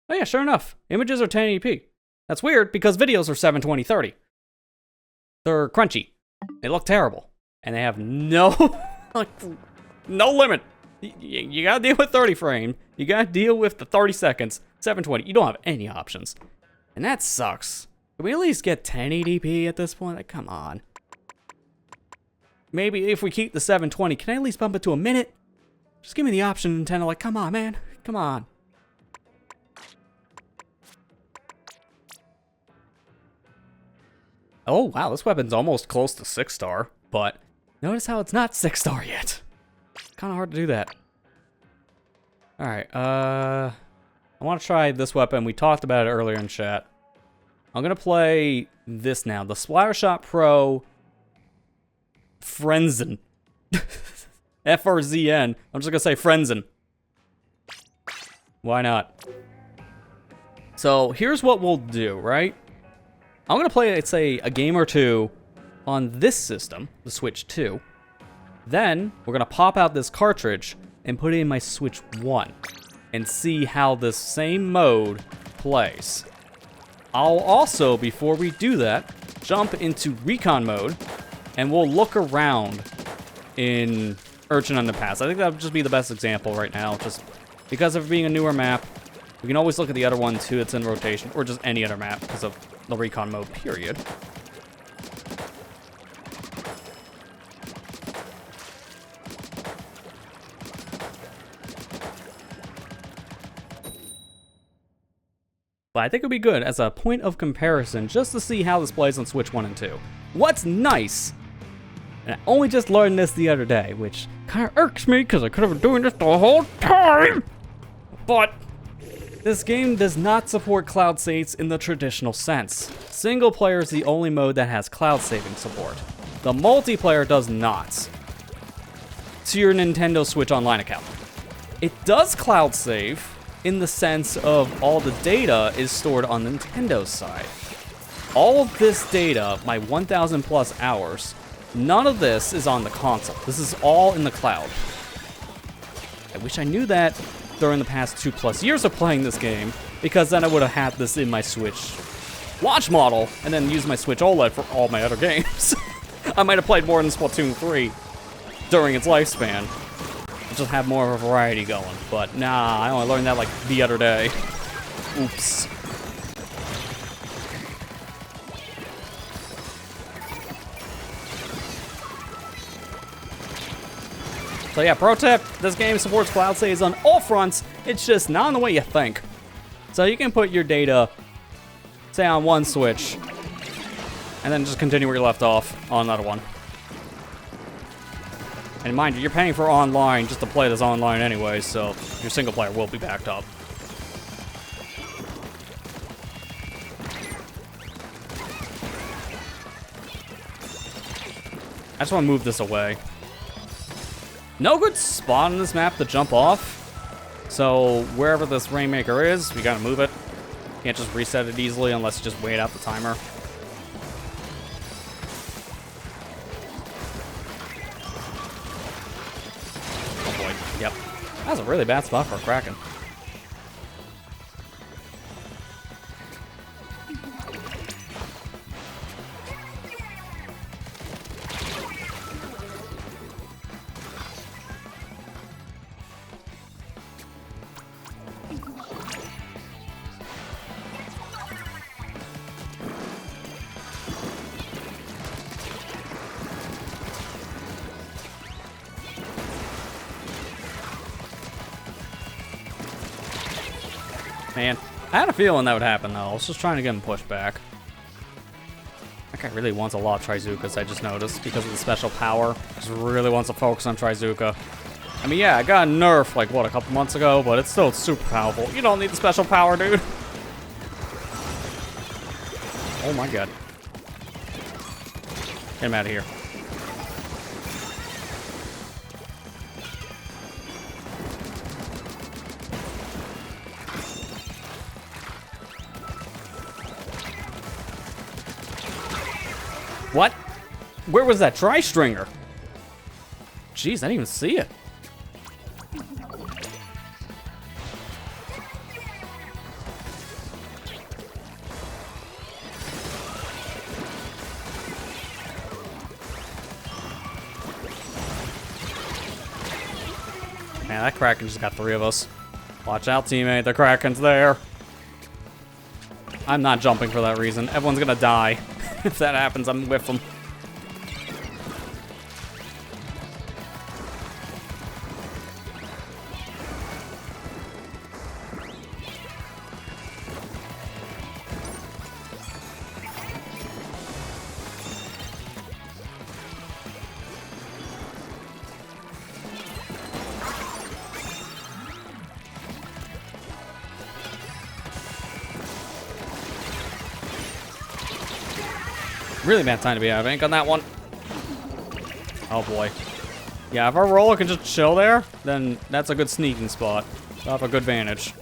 Oh yeah, sure enough. Images are 1080p. That's weird because videos are 720-30. They're crunchy. They look terrible. And they have no, no limit. You gotta deal with 30 frame. You gotta deal with the 30 seconds. 720. You don't have any options. And that sucks. Can we at least get 1080p at this point? Like, come on. Maybe if we keep the 720, can I at least bump it to a minute? Just give me the option, Nintendo. Like, come on, man. Come on. Oh, wow. This weapon's almost close to 6-star. But notice how it's not 6-star yet. It's kind of hard to do that. Alright, I want to try this weapon. We talked about it earlier in chat. I'm going to play this now. The Splattershot Pro Frenzen. FRZN. I'm just going to say Frenzen. Why not? So here's what we'll do, right? I'm going to play, let's say, a game or two on this system, the Switch 2. Then we're going to pop out this cartridge and put it in my Switch 1 and see how this same mode plays. I'll also, before we do that, jump into recon mode and we'll look around in Urchin on the Pass. I think that would just be the best example right now, just because of being a newer map. We can always look at the other one too that's in rotation, or just any other map because of the recon mode, period. But I think it would be good as a point of comparison just to see how this plays on Switch 1 and 2. What's nice, and I only just learned this the other day, which kind of irks me because I could have been doing this the whole time, but This game does not support cloud saves in the traditional sense. Single player is the only mode that has cloud saving support. The multiplayer does not. To your Nintendo Switch Online account. It does cloud save in the sense of all the data is stored on Nintendo's side. All of this data, my 1,000 plus hours, none of this is on the console. This is all in the cloud. I wish I knew that during the past 2+ years of playing this game, because then I would have had this in my Switch launch model, and then used my Switch OLED for all my other games. I might have played more than Splatoon 3 during its lifespan. Just have more of a variety going, but nah, I only learned that like the other day. Oops. So yeah, pro tip, this game supports cloud saves on all fronts, it's just not in the way you think. So you can put your data, say on one Switch, and then just continue where you left off on another one. And mind you, you're paying for online just to play this online anyway, so your single player will be backed up. I just want to move this away. No good spot on this map to jump off. So wherever this Rainmaker is, we gotta move it. Can't just reset it easily unless you just wait out the timer. Oh boy, yep. That was a really bad spot for a Kraken. Man, I had a feeling that would happen, though. I was just trying to get him pushed back. That guy really wants a lot of Trizukas, I just noticed, because of the special power. Just really wants to focus on Trizuka. I mean, yeah, I got a nerf, like, what, a couple months ago, but it's still super powerful. You don't need the special power, dude. Oh my god. Get him out of here. What? Where was that tri-stringer? Jeez, I didn't even see it. Man, that Kraken just got 3 of us. Watch out, teammate. The Kraken's there. I'm not jumping for that reason. Everyone's gonna die. If that happens, I'm with them. Really bad time to be out of ink on that one. Oh boy. Yeah, if our roller can just chill there, then that's a good sneaking spot. We'll have a good vantage.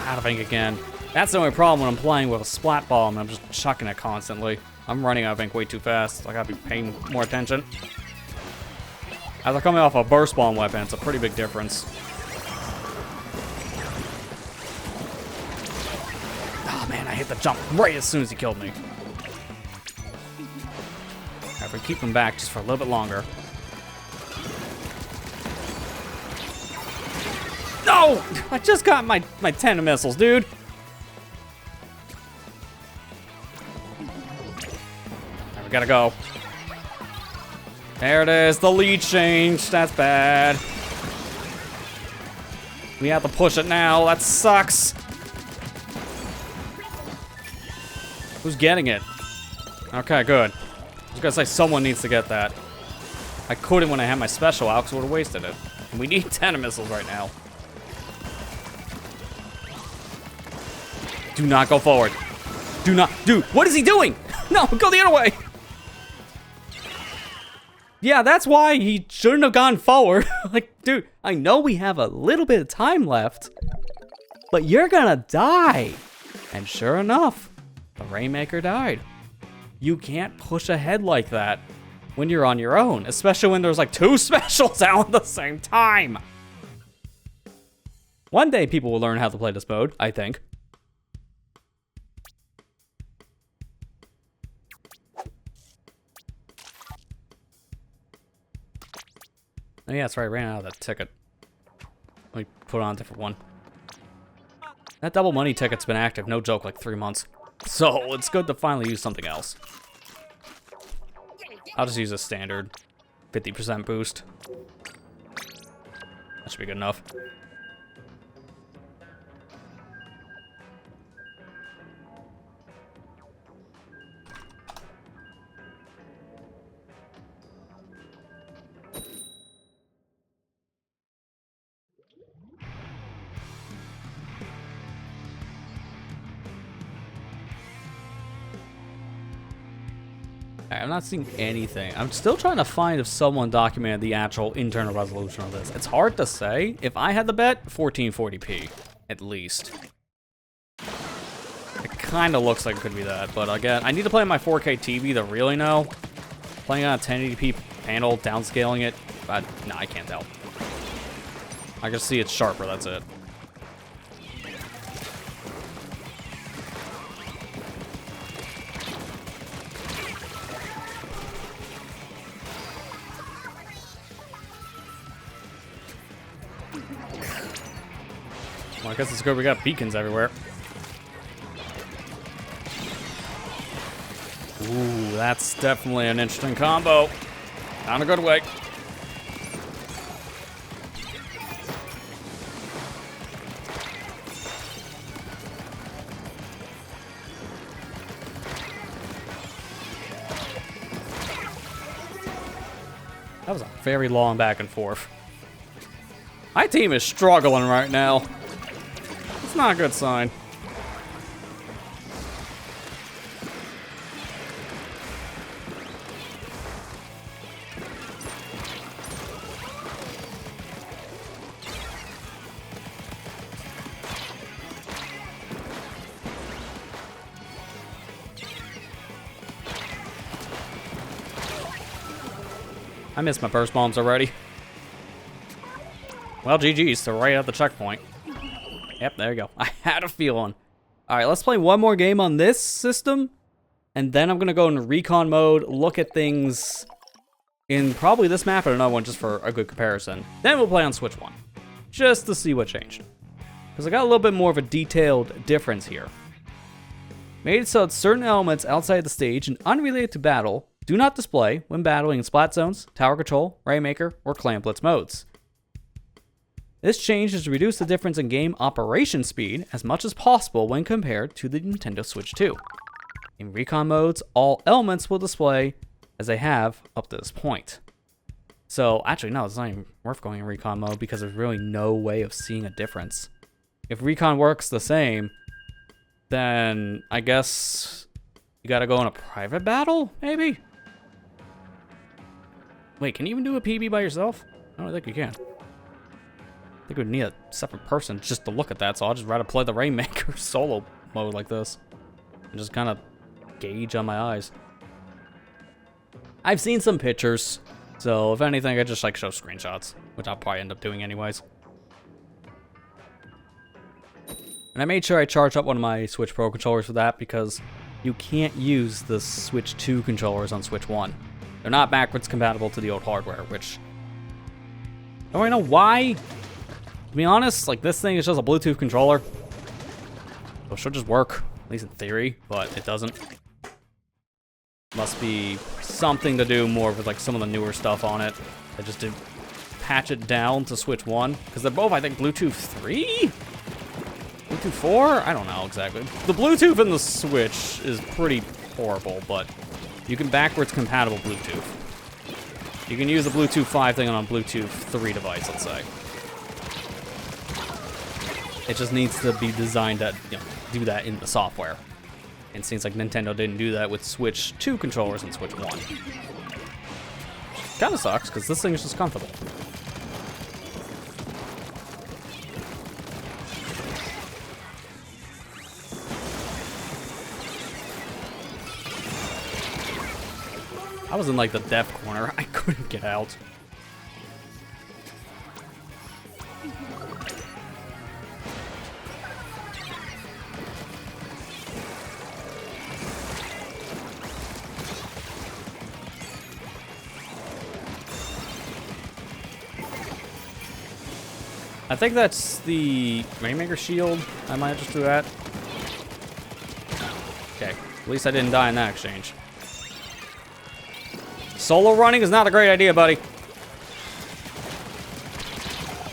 Out of ink again. That's the only problem when I'm playing with a splat ball and I'm just chucking it constantly. I'm running out of ink way too fast. I gotta be paying more attention. As I'm coming off a burst bomb weapon, it's a pretty big difference. Oh man, I hit the jump right as soon as he killed me. Alright, we keep him back just for a little bit longer. No! I just got my 10 missiles, dude. Gotta go. There it is, the lead change. That's bad. We have to push it now. That sucks. Who's getting it? Okay, good. I was gonna say someone needs to get that. I couldn't when I had my special out because I would have wasted it. And we need 10 missiles right now. Do not go forward. Do not. Dude, what is he doing? No, go the other way. Yeah, that's why he shouldn't have gone forward. Like, dude, I know we have a little bit of time left, but you're gonna die. And sure enough, the Rainmaker died. You can't push ahead like that when you're on your own, especially when there's like 2 specials out at the same time. One day people will learn how to play this mode, I think. Oh yeah, that's right, I ran out of that ticket. Let me put on a different one. That double money ticket's been active, no joke, like 3 months. So it's good to finally use something else. I'll just use a standard 50% boost. That should be good enough. I'm not seeing anything. I'm still trying to find if someone documented the actual internal resolution of this. It's hard to say. If I had to bet, 1440p, at least. It kind of looks like it could be that, but again, I need to play on my 4K TV to really know. Playing on a 1080p panel, downscaling it, no, I can't tell. I can see it's sharper, that's it. Well, I guess it's good we got beacons everywhere. Ooh, that's definitely an interesting combo. Not in a good way. That was a very long back and forth. My team is struggling right now. It's not a good sign. I missed my burst bombs already. Well, GG's, they're right at the checkpoint. Yep, there you go. I had a feeling. Alright, let's play one more game on this system. And then I'm going to go in recon mode, look at things in probably this map and another one just for a good comparison. Then we'll play on Switch 1. Just to see what changed. Because I got a little bit more of a detailed difference here. Made it so that certain elements outside the stage and unrelated to battle do not display when battling in Splat Zones, Tower Control, Rainmaker, or Clan Blitz modes. This change is to reduce the difference in game operation speed as much as possible when compared to the Nintendo Switch 2. In recon modes, all elements will display as they have up to this point. So, actually, no, it's not even worth going in recon mode because there's really no way of seeing a difference. If recon works the same, then I guess you gotta go in a private battle, maybe? Wait, can you even do a PB by yourself? I don't think you can. I think we'd need a separate person just to look at that, so I'll just rather play the Rainmaker solo mode like this. And just kind of gauge on my eyes. I've seen some pictures, so if anything, I just like show screenshots, which I'll probably end up doing anyways. And I made sure I charged up one of my Switch Pro controllers for that because you can't use the Switch 2 controllers on Switch 1. They're not backwards compatible to the old hardware, which I don't really know why. To be honest, like this thing is just a Bluetooth controller. So it should just work, at least in theory, but it doesn't. Must be something to do more with like some of the newer stuff on it. They just did patch it down to Switch 1, because they're both, I think, Bluetooth 3? Bluetooth 4? I don't know exactly. The Bluetooth in the Switch is pretty horrible, but you can backwards compatible Bluetooth. You can use the Bluetooth 5 thing on a Bluetooth 3 device, let's say. It just needs to be designed to, do that in the software. And it seems like Nintendo didn't do that with Switch 2 controllers and Switch 1. Kinda sucks, because this thing is just comfortable. I was in like the death corner. I couldn't get out. I think that's the Rainmaker shield. I might just do that. Okay, at least I didn't die in that exchange. Solo running is not a great idea, buddy.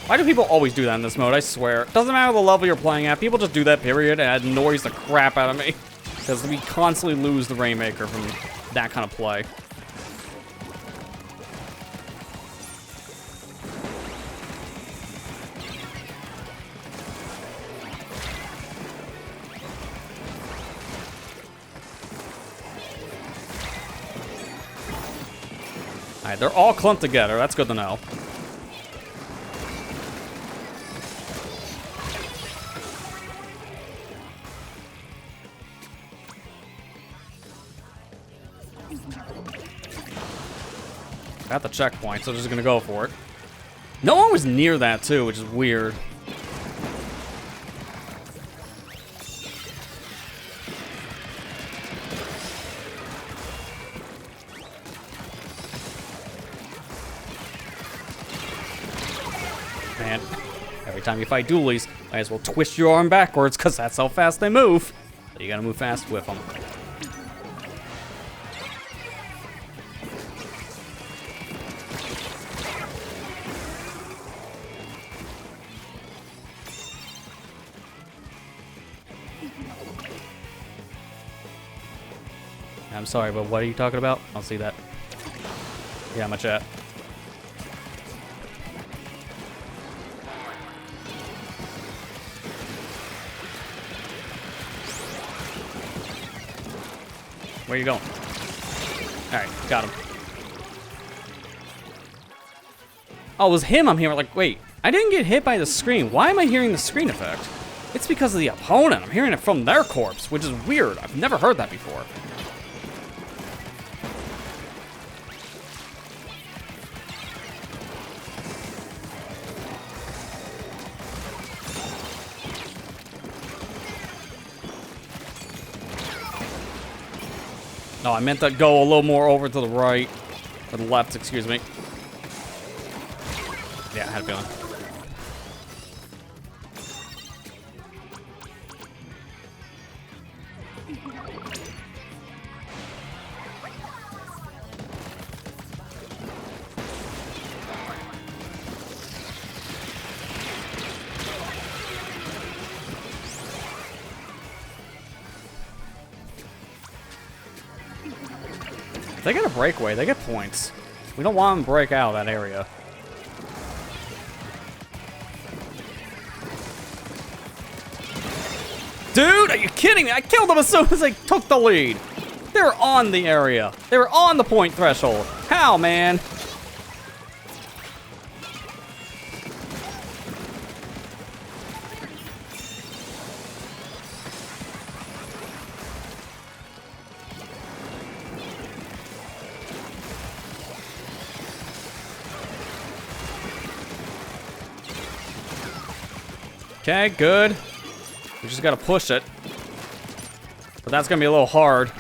Why do people always do that in this mode? I swear. It doesn't matter the level you're playing at. People just do that, period, and it annoys the crap out of me. Because we constantly lose the Rainmaker from that kind of play. Alright, they're all clumped together. That's good to know. At the checkpoint, so just gonna go for it. No one was near that too, which is weird. Man, every time you fight dualies, might as well twist your arm backwards, because that's how fast they move. So you gotta move fast with them. I'm sorry, but what are you talking about? I'll see that. Yeah, my chat. Where you going? Alright, got him. Oh, it was him I'm hearing. Like, wait, I didn't get hit by the screen. Why am I hearing the screen effect? It's because of the opponent. I'm hearing it from their corpse, which is weird. I've never heard that before. No, I meant to go a little more over to the right. Or the left, excuse me. Yeah, I had a feeling. They get a breakaway, they get points. We don't want them to break out of that area. Dude, are you kidding me? I killed them as soon as they took the lead. They were on the area. They were on the point threshold. How, man? Okay, good. We just gotta push it. But that's gonna be a little hard.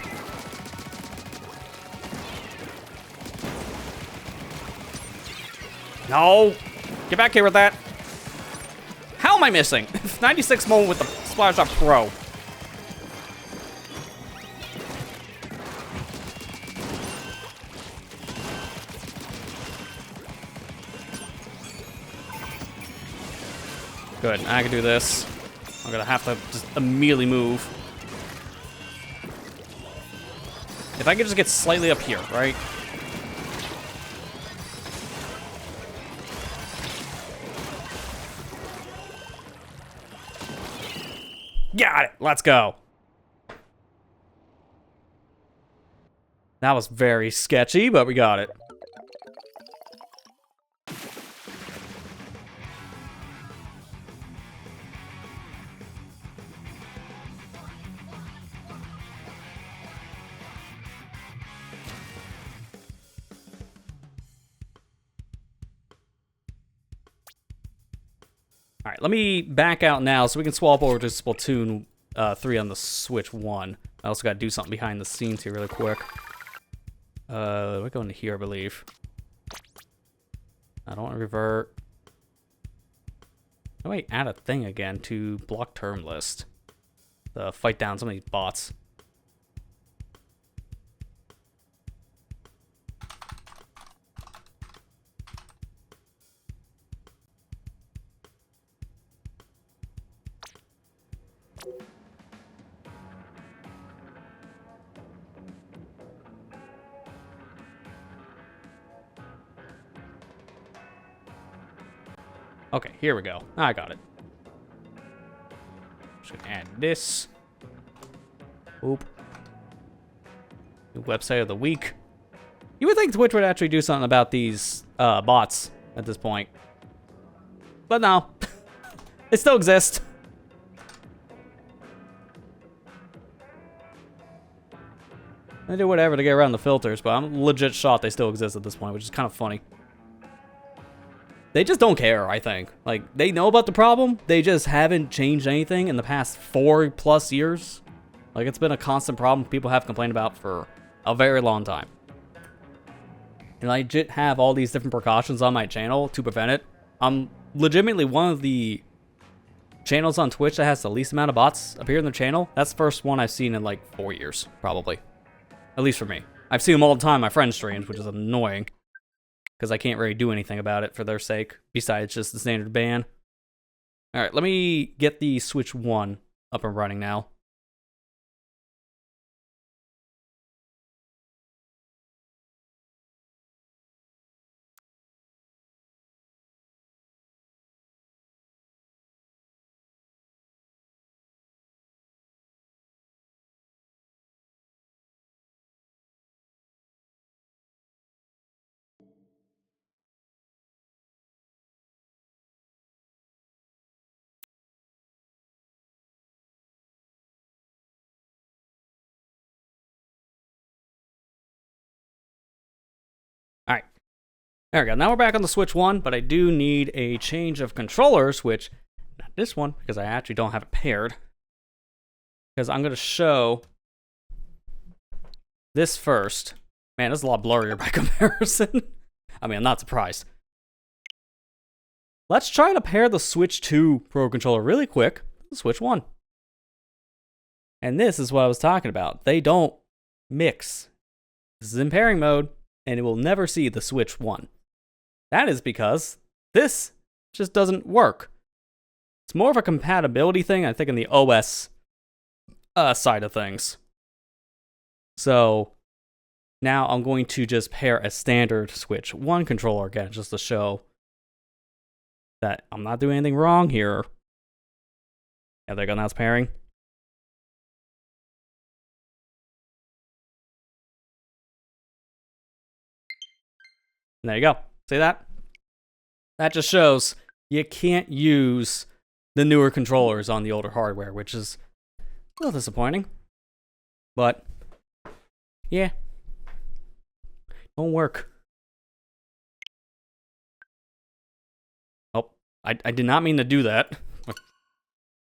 No! Get back here with that. How am I missing? 96 moment with the Splash Shot Pro. Good, I can do this. I'm gonna have to just immediately move. If I could just get slightly up here, right? Got it, let's go. That was very sketchy, but we got it. All right, let me back out now so we can swap over to Splatoon 3 on the Switch 1. I also got to do something behind the scenes here really quick. We're going to here, I believe. I don't want to revert. Oh wait, add a thing again to block term list. Fight down some of these bots. Okay, here we go. I got it. Just gonna add this. Oop. New website of the week. You would think Twitch would actually do something about these bots at this point. But no. They still exist. They do whatever to get around the filters, but I'm legit shocked they still exist at this point, which is kind of funny. They just don't care, I think. Like, they know about the problem, they just haven't changed anything in the past 4+ years. Like, it's been a constant problem people have complained about for a very long time. And I legit have all these different precautions on my channel to prevent it. I'm legitimately one of the channels on Twitch that has the least amount of bots appear in their channel. That's the first one I've seen in like 4 years, probably. At least for me. I've seen them all the time on my friends' streams, which is annoying. Because I can't really do anything about it for their sake, besides just the standard ban. Alright, let me get the Switch 1 up and running now. Alright. There we go. Now we're back on the Switch 1, but I do need a change of controllers, which, not this one, because I actually don't have it paired. Because I'm going to show this first. Man, this is a lot blurrier by comparison. I mean, I'm not surprised. Let's try to pair the Switch 2 Pro Controller really quick with the Switch 1. And this is what I was talking about. They don't mix. This is in pairing mode, and it will never see the Switch 1. That is because this just doesn't work. It's more of a compatibility thing, I think, in the OS side of things. So now I'm going to just pair a standard Switch 1 controller again, just to show that I'm not doing anything wrong here. Yeah, there you go, now it's pairing. And there you go. See that? That just shows you can't use the newer controllers on the older hardware, which is a little disappointing. But, yeah. Won't work. Oh, I did not mean to do that. I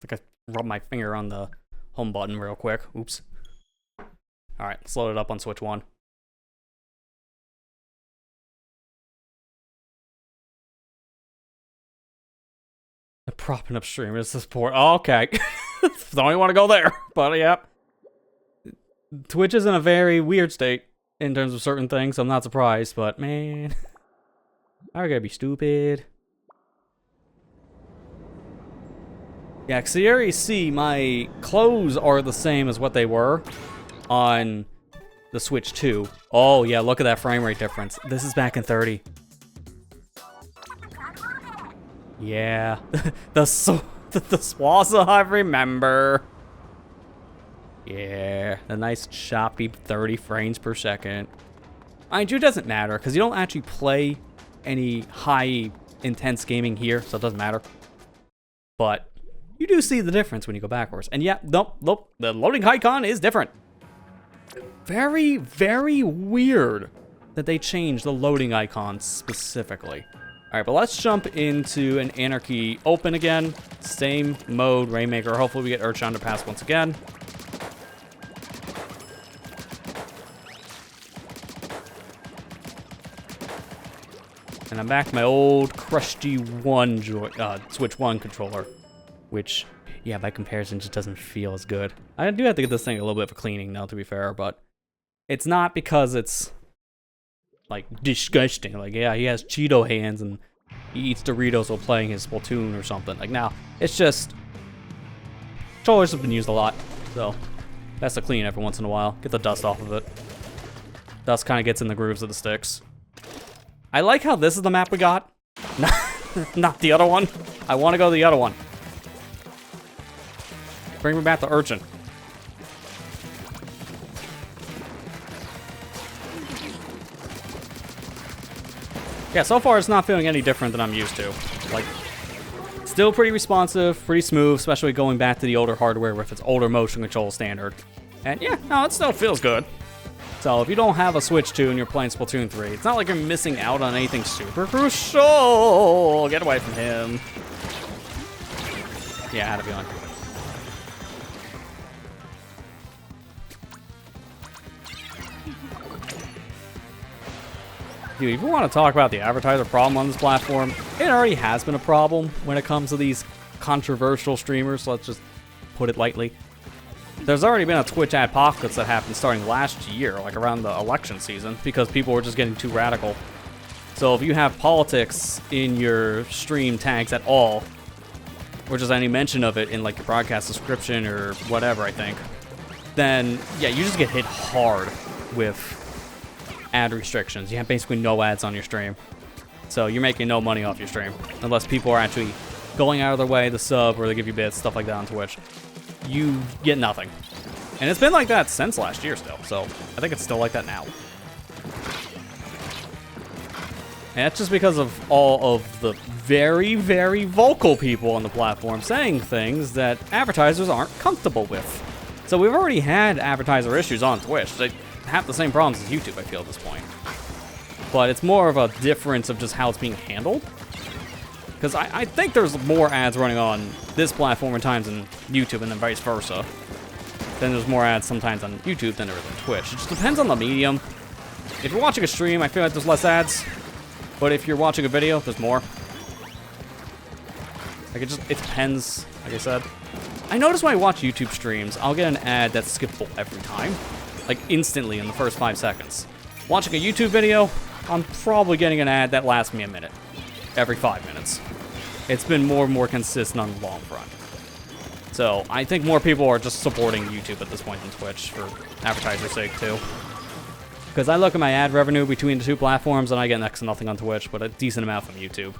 think I rubbed my finger on the home button real quick. Oops. Alright, let's load it up on Switch 1. Propping up streamers to support. Oh, okay. Don't even want to go there. But yeah. Twitch is in a very weird state in terms of certain things. I'm not surprised, but man. I'm gonna be stupid. Yeah, because you already see my clothes are the same as what they were on the Switch 2. Oh, yeah, look at that frame rate difference. This is back in 30. Yeah, the Swaza I remember. Yeah, the nice choppy 30 frames per second. Mind you, it doesn't matter, because you don't actually play any high intense gaming here, so it doesn't matter. But you do see the difference when you go backwards. And yeah, nope, the loading icon is different. Very, very weird that they changed the loading icon specifically. All right, but let's jump into an Anarchy Open again. Same mode, Rainmaker. Hopefully we get Earthshine Underpass once again. And I'm back to my old crusty Switch 1 controller, which, yeah, by comparison, just doesn't feel as good. I do have to get this thing a little bit of a cleaning, though, to be fair, but it's not because it's, like, disgusting. Like, yeah, he has Cheeto hands and he eats Doritos while playing his Splatoon or something. Like, now, it's just, controllers have been used a lot, so that's to clean every once in a while. Get the dust off of it. Dust kind of gets in the grooves of the sticks. I like how this is the map we got. Not the other one. I want to go to the other one. Bring me back to Urchin. Yeah, so far it's not feeling any different than I'm used to. Like, still pretty responsive, pretty smooth, especially going back to the older hardware with its older motion control standard. And yeah, no, it still feels good. So if you don't have a Switch 2 and you're playing Splatoon 3, it's not like you're missing out on anything super crucial. Get away from him. Yeah, I had a feeling. Dude, if you want to talk about the advertiser problem on this platform, it already has been a problem when it comes to these controversial streamers, so let's just put it lightly. There's already been a Twitch adpocalypse that happened starting last year, like around the election season, because people were just getting too radical. So if you have politics in your stream tags at all, or just any mention of it in like your broadcast description or whatever, I think, then yeah, you just get hit hard with ad restrictions. You have basically no ads on your stream. So you're making no money off your stream, unless people are actually going out of their way to sub or they give you bits, stuff like that on Twitch. You get nothing. And it's been like that since last year still, so I think it's still like that now. And that's just because of all of the very, very vocal people on the platform saying things that advertisers aren't comfortable with. So we've already had advertiser issues on Twitch. They have the same problems as YouTube, I feel, at this point. But it's more of a difference of just how it's being handled. Because I think there's more ads running on this platform at times than YouTube, and then vice versa. Then there's more ads sometimes on YouTube than there is on Twitch. It just depends on the medium. If you're watching a stream, I feel like there's less ads. But if you're watching a video, there's more. Like, it depends, like I said. I notice when I watch YouTube streams, I'll get an ad that's skippable every time. Like, instantly in the first 5 seconds. Watching a YouTube video, I'm probably getting an ad that lasts me a minute. Every 5 minutes. It's been more and more consistent on the long run. So I think more people are just supporting YouTube at this point than Twitch for advertiser sake too. Because I look at my ad revenue between the two platforms and I get next to nothing on Twitch, but a decent amount from YouTube.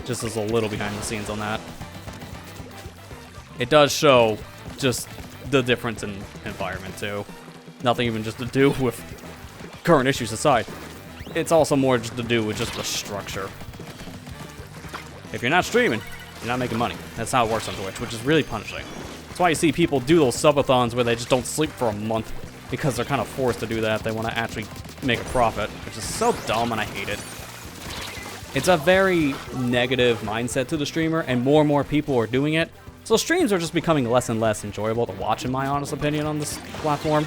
Just as a little behind the scenes on that. It does show just the difference in environment too. Nothing even just to do with current issues aside. It's also more just to do with just the structure. If you're not streaming, you're not making money. That's how it works on Twitch, which is really punishing. That's why you see people do those subathons where they just don't sleep for a month because they're kind of forced to do that if they want to actually make a profit, which is so dumb and I hate it. It's a very negative mindset to the streamer, and more people are doing it. So streams are just becoming less and less enjoyable to watch, in my honest opinion, on this platform.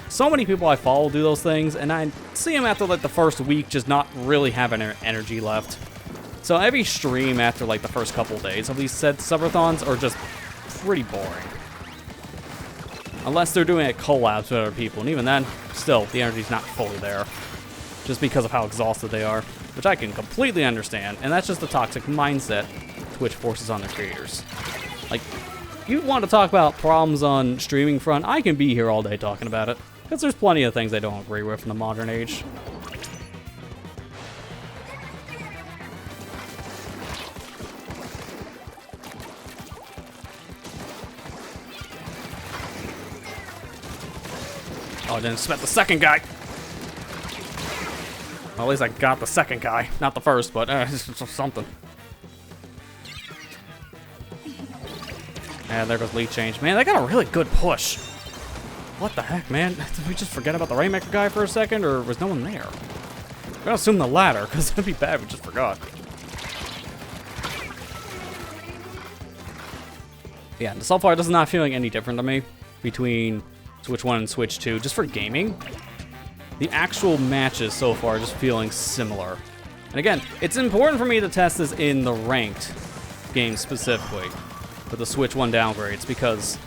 So many people I follow do those things, and I see them after like the first week just not really having energy left. So every stream after like the first couple days of these said subathons are just pretty boring. Unless they're doing it collabs with other people, and even then, still, the energy's not fully there. Just because of how exhausted they are, which I can completely understand, and that's just the toxic mindset Twitch forces on their creators. Like, you want to talk about problems on streaming front, I can be here all day talking about it. Because there's plenty of things I don't agree with in the modern age. Oh, I didn't expect the second guy. Well, at least I got the second guy. Not the first, but something. And there goes lead change. Man, they got a really good push. What the heck, man? Did we just forget about the Rainmaker guy for a second, or was no one there? I'm gonna assume the latter, because it'd be bad if we just forgot. Yeah, so far this is not feeling any different to me between Switch 1 and Switch 2, just for gaming. The actual matches so far are just feeling similar. And again, it's important for me to test this in the ranked games specifically, for the Switch 1 downgrades, because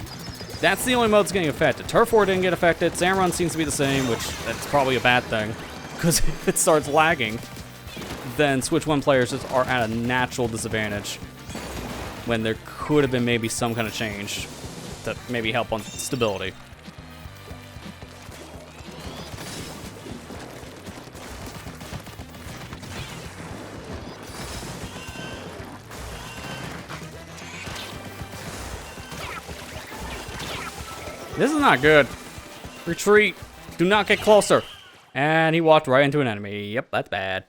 that's the only mode that's getting affected. Turf War didn't get affected, Sand Run seems to be the same, which that's probably a bad thing, because if it starts lagging, then Switch 1 players just are at a natural disadvantage, when there could have been maybe some kind of change to maybe help on stability. This is not good. Retreat. Do not get closer. And he walked right into an enemy. Yep, that's bad.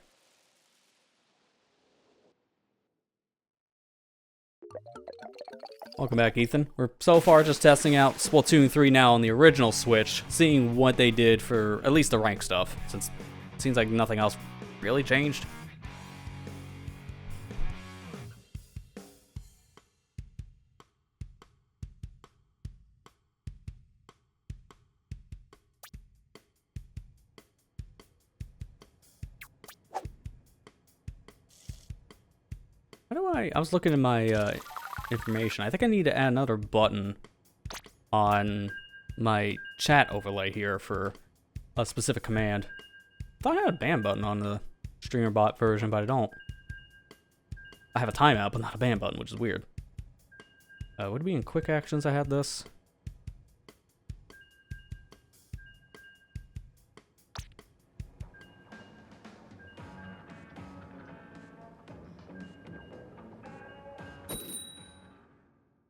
Welcome back, Ethan. We're so far just testing out Splatoon 3 now on the original Switch, seeing what they did for at least the rank stuff, since it seems like nothing else really changed. How do I was looking at my information. I think I need to add another button on my chat overlay here for a specific command. I thought I had a ban button on the streamer bot version, but I don't. I have a timeout, but not a ban button, which is weird. Would it be in quick actions I had this?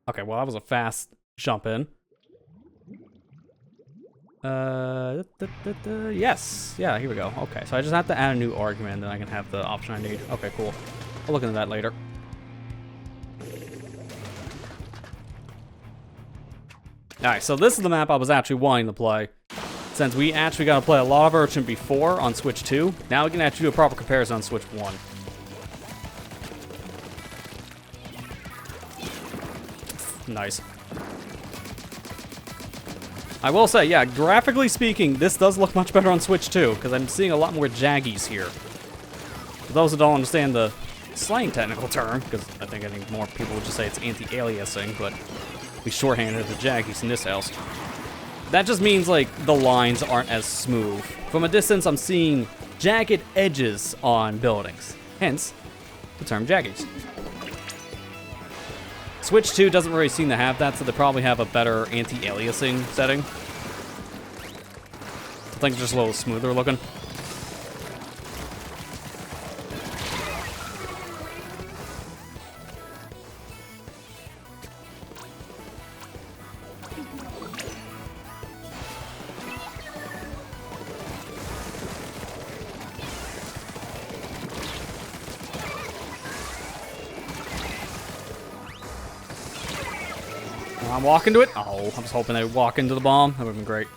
Okay, well, that was a fast jump in. Yes. Yeah, here we go. Okay, so I just have to add a new argument, and then I can have the option I need. Okay, cool. I'll look into that later. Alright, so this is the map I was actually wanting to play. Since we actually got to play a lot of Urchin before on Switch 2, now we can actually do a proper comparison on Switch 1. Nice. I will say, yeah, graphically speaking, this does look much better on Switch 2, because I'm seeing a lot more jaggies here. For those who don't understand the slang technical term, because I think more people would just say it's anti-aliasing, but we shorthanded the jaggies in this house. That just means, like, the lines aren't as smooth. From a distance, I'm seeing jagged edges on buildings. Hence, the term jaggies. Switch 2 doesn't really seem to have that, so they probably have a better anti-aliasing setting. I think it's just a little smoother looking. I'm walking to it. Oh, I was hoping they'd walk into the bomb. That would have been great.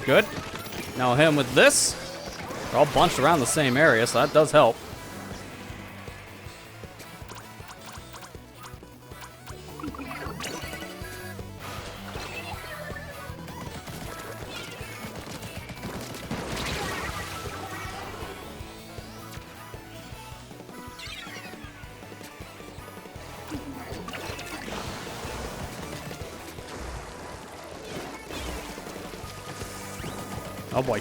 Good. Now him with this. They're all bunched around the same area, so that does help. Oh boy.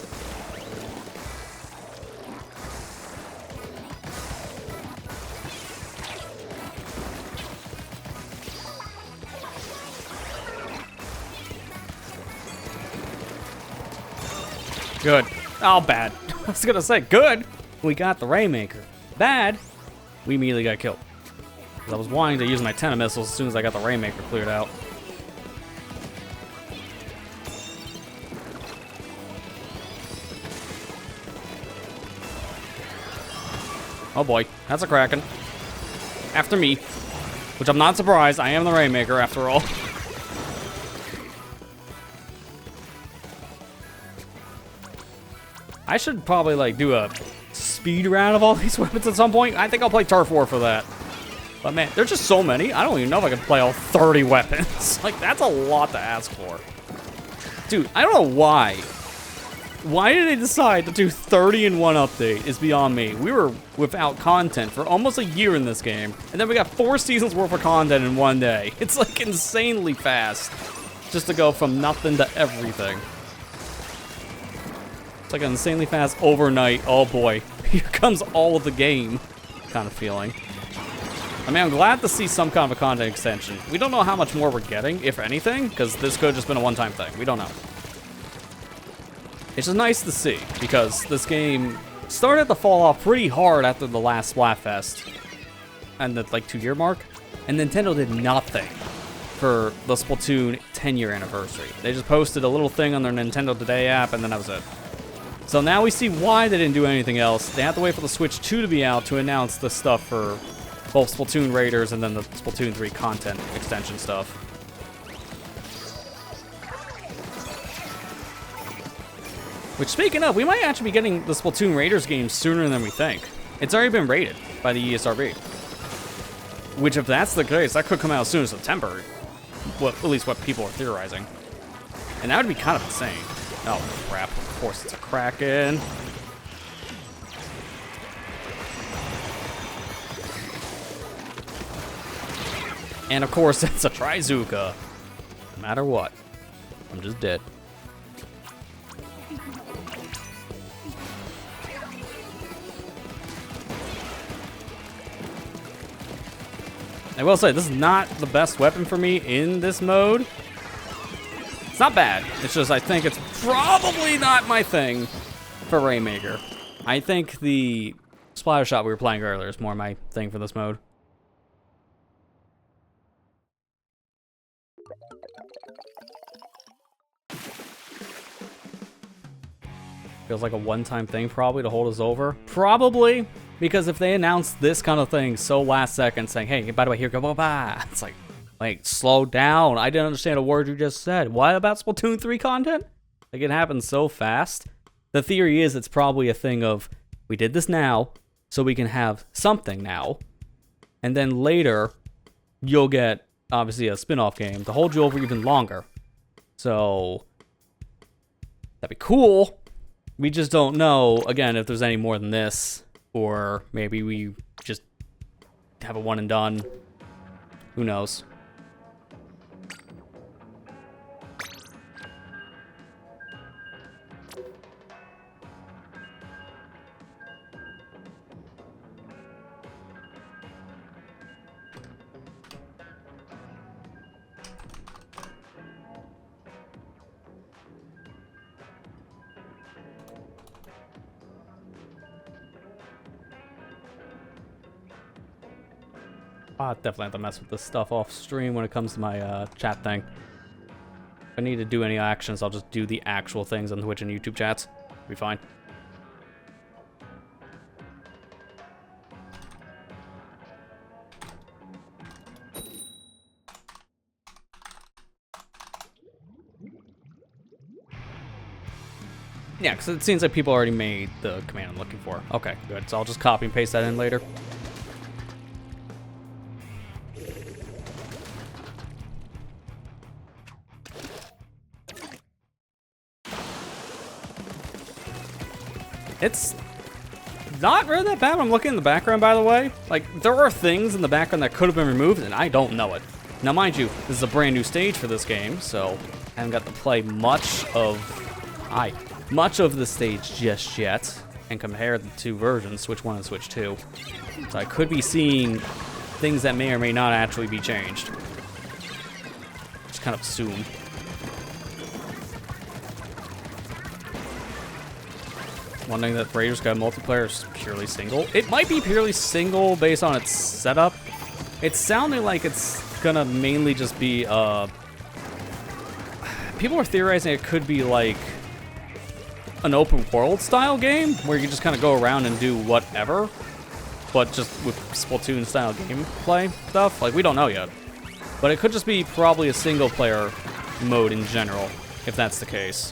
Good. Oh, bad. I was gonna say, good. We got the Rainmaker. Bad. We immediately got killed. 'Cause I was wanting to use my 10 missiles as soon as I got the Rainmaker cleared out. Oh boy, that's a Kraken. After me. Which I'm not surprised, I am the Rainmaker after all. I should probably like do a speed round of all these weapons at some point. I think I'll play Turf War for that. But man, there's just so many. I don't even know if I can play all 30 weapons. Like, that's a lot to ask for. Dude, I don't know why. Why did they decide to do 30 in one update is beyond me. We were without content for almost a year in this game. And then we got 4 seasons worth of content in one day. It's like insanely fast. Just to go from nothing to everything. It's like an insanely fast overnight, oh boy, here comes all of the game kind of feeling. I mean, I'm glad to see some kind of a content extension. We don't know how much more we're getting, if anything, because this could have just been a one-time thing. We don't know. It's just nice to see, because this game started to fall off pretty hard after the last Splatfest and the, like, 2-year mark, and Nintendo did nothing for the Splatoon 10-year anniversary. They just posted a little thing on their Nintendo Today app, and then that was it. So now we see why they didn't do anything else. They have to wait for the Switch 2 to be out to announce the stuff for both Splatoon Raiders and then the Splatoon 3 content extension stuff. Which, speaking of, we might actually be getting the Splatoon Raiders game sooner than we think. It's already been rated by the ESRB. Which, if that's the case, that could come out as soon as September. Well, at least what people are theorizing. And that would be kind of insane. Oh, crap. Of course, it's a Kraken. And of course, it's a Trizuka. No matter what. I'm just dead. I will say, this is not the best weapon for me in this mode. It's not bad. It's just, I think it's probably not my thing for Rainmaker. I think the splatter shot we were playing earlier is more my thing for this mode. Feels like a one-time thing probably to hold us over. Probably, because if they announce this kind of thing so last second saying, hey, by the way, here, go, bye-bye. It's like, slow down. I didn't understand a word you just said. What about Splatoon 3 content? Like, it happens so fast. The theory is it's probably a thing of, we did this now, so we can have something now. And then later, you'll get, obviously, a spin-off game to hold you over even longer. So, that'd be cool. We just don't know, again, if there's any more than this. Or maybe we just have a one and done. Who knows? I definitely have to mess with this stuff off stream when it comes to my chat thing. If I need to do any actions, I'll just do the actual things on Twitch and YouTube chats. Be fine. Yeah, because it seems like people already made the command I'm looking for. Okay, good. So I'll just copy and paste that in later. It's not really that bad when I'm looking in the background, by the way. Like, there are things in the background that could have been removed, and I don't know it. Now, mind you, this is a brand new stage for this game, so I haven't got to play much of... much of the stage just yet, and compare the two versions, Switch 1 and Switch 2. So I could be seeing things that may or may not actually be changed. Just kind of assume. One thing that Raiders got multiplayer is purely single. It might be purely single based on its setup. It's sounding like it's gonna mainly just be, people are theorizing it could be like an open world style game where you can just kind of go around and do whatever, but just with Splatoon style gameplay stuff. Like, we don't know yet. But it could just be probably a single player mode in general, if that's the case.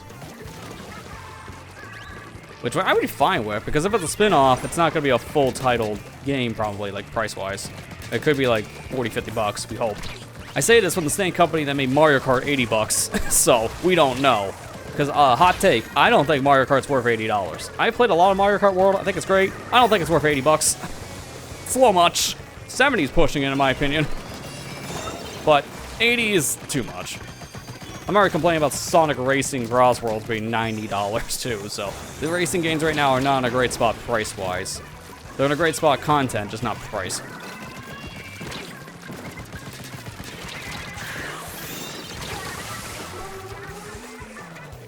Which I would be fine with, because if it's a spin-off, it's not going to be a full titled game, probably, like, price-wise. It could be like 40, 50 bucks, we hope. I say this from the same company that made Mario Kart 80 bucks, so we don't know. Because, hot take, I don't think Mario Kart's worth $80. I played a lot of Mario Kart World, I think it's great. I don't think it's worth 80 bucks. It's a little much. 70's pushing it, in my opinion. But 80 is too much. I'm already complaining about Sonic Racing Cross World being $90 too, so the racing games right now are not in a great spot price-wise. They're in a great spot content, just not price.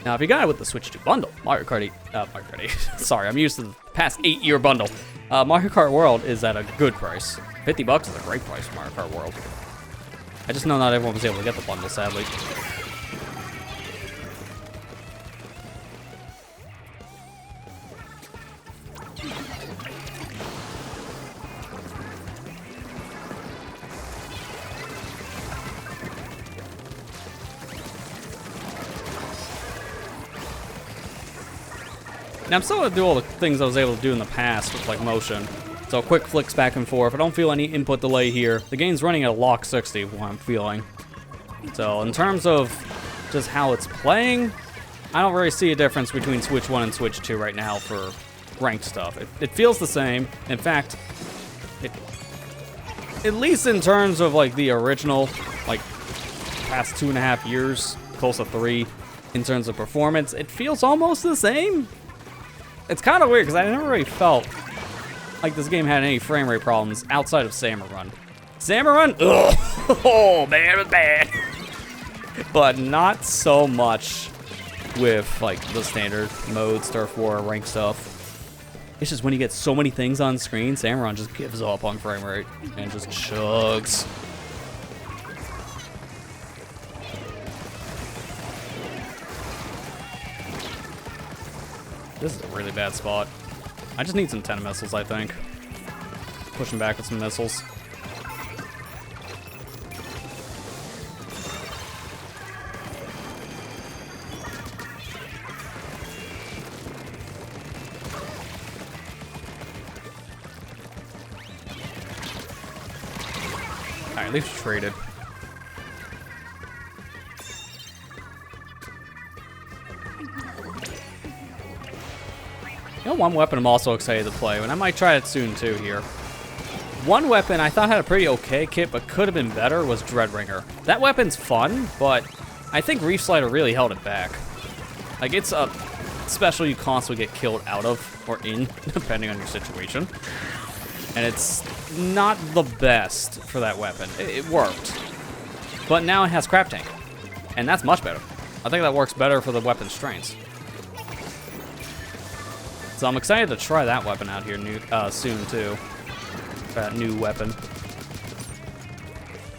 Now, if you got it with the Switch 2 bundle, Mario Kart 8, sorry, I'm used to the past 8-year bundle. Mario Kart World is at a good price. 50 bucks is a great price for Mario Kart World. I just know not everyone was able to get the bundle, sadly. Now, I'm still going to do all the things I was able to do in the past with, like, motion. So, quick flicks back and forth. I don't feel any input delay here. The game's running at a lock 60, what I'm feeling. So, in terms of just how it's playing, I don't really see a difference between Switch 1 and Switch 2 right now for ranked stuff. It feels the same. In fact, at least in terms of, like, the original, like, past 2.5 years, close to 3, in terms of performance, it feels almost the same. It's kind of weird, because I never really felt like this game had any frame rate problems outside of Salmon Run. Salmon Run? Ugh. Oh, man, it was bad. But not so much with, like, the standard modes, Turf War, rank stuff. It's just when you get so many things on screen, Salmon Run just gives up on frame rate and just chugs. This is a really bad spot. I just need some 10 missiles, I think. Pushing back with some missiles. Alright, at least we traded. You know, one weapon I'm also excited to play, and I might try it soon too here. One weapon I thought had a pretty okay kit, but could have been better, was Dreadringer. That weapon's fun, but I think Reef Slider really held it back. Like, it's a special you constantly get killed out of, or in, depending on your situation. And it's not the best for that weapon. It worked. But now it has Crab Tank, and that's much better. I think that works better for the weapon's strengths. So I'm excited to try that weapon out here soon, too. That new weapon.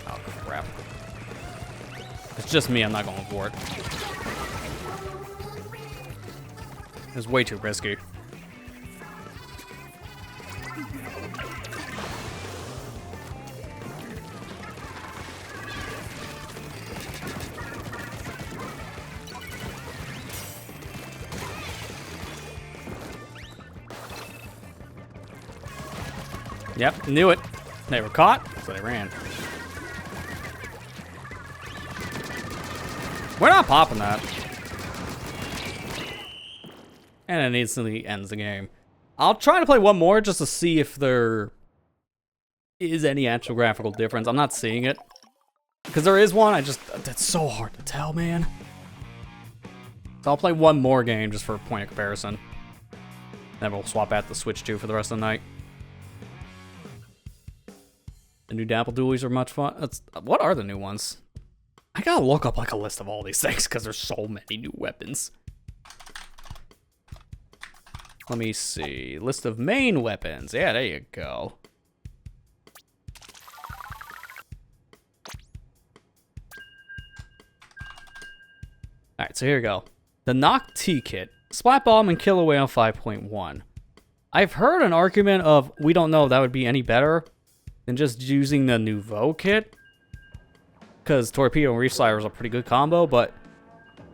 Oh, crap. It's just me, I'm not going for it. It's way too risky. Yep, knew it. They were caught, so they ran. We're not popping that. And it instantly ends the game. I'll try to play one more just to see if there is any actual graphical difference. I'm not seeing it. Because there is one, that's so hard to tell, man. So I'll play one more game just for a point of comparison. Then we'll swap out the Switch 2 for the rest of the night. The new Dapple Dualies are much fun. What are the new ones? I gotta look up like a list of all these things because there's so many new weapons. Let me see. List of main weapons. Yeah, there you go. Alright, so here we go. The Knock T-Kit. Splat Bomb and Killer Whale 5.1. I've heard an argument of we don't know if that would be any better than just using the Nouveau kit. Because Torpedo and Reef Slider is a pretty good combo, but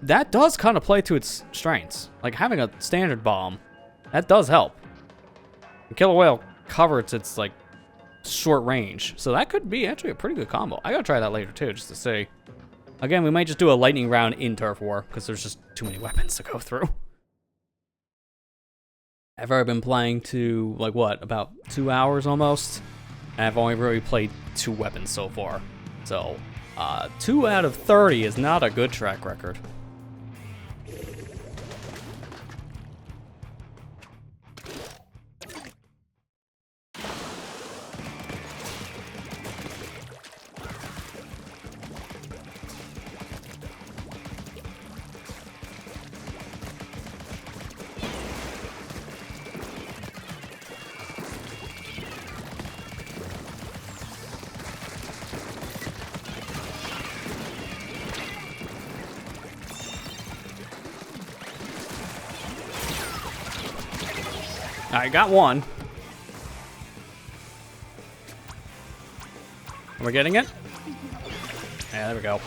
that does kind of play to its strengths. Like having a standard bomb, that does help. And Killer Whale covers its like short range, so that could be actually a pretty good combo. I gotta try that later too, just to see. Again, we might just do a lightning round in Turf War, because there's just too many weapons to go through. I've already been playing to, like, what, about 2 hours almost? And I've only really played 2 weapons so far. So, 2 out of 30 is not a good track record. I got one. Am I getting it? Yeah, there we go.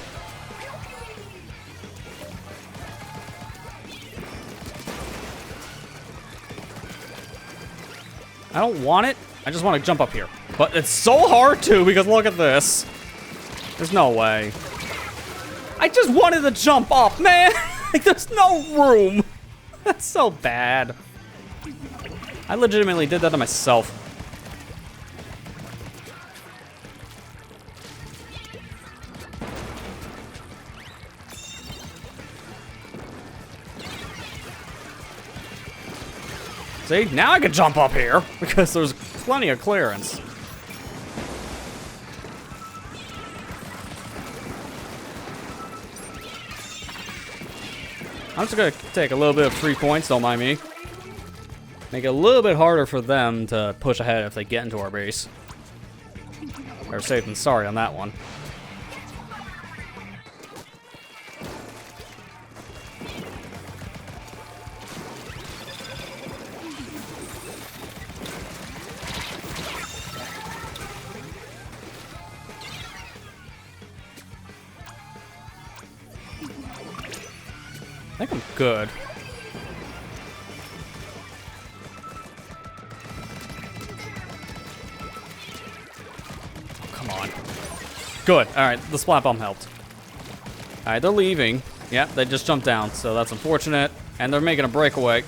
I don't want it. I just want to jump up here. But it's so hard to because look at this. There's no way. I just wanted to jump up, man. Like, there's no room. That's so bad. I legitimately did that to myself. See, now I can jump up here because there's plenty of clearance. I'm just gonna take a little bit of free points, don't mind me. Make it a little bit harder for them to push ahead if they get into our base. Better safe than sorry on that one. I think I'm good. Good. Alright, the Splat Bomb helped. Alright, they're leaving. Yep, they just jumped down, so that's unfortunate. And they're making a breakaway.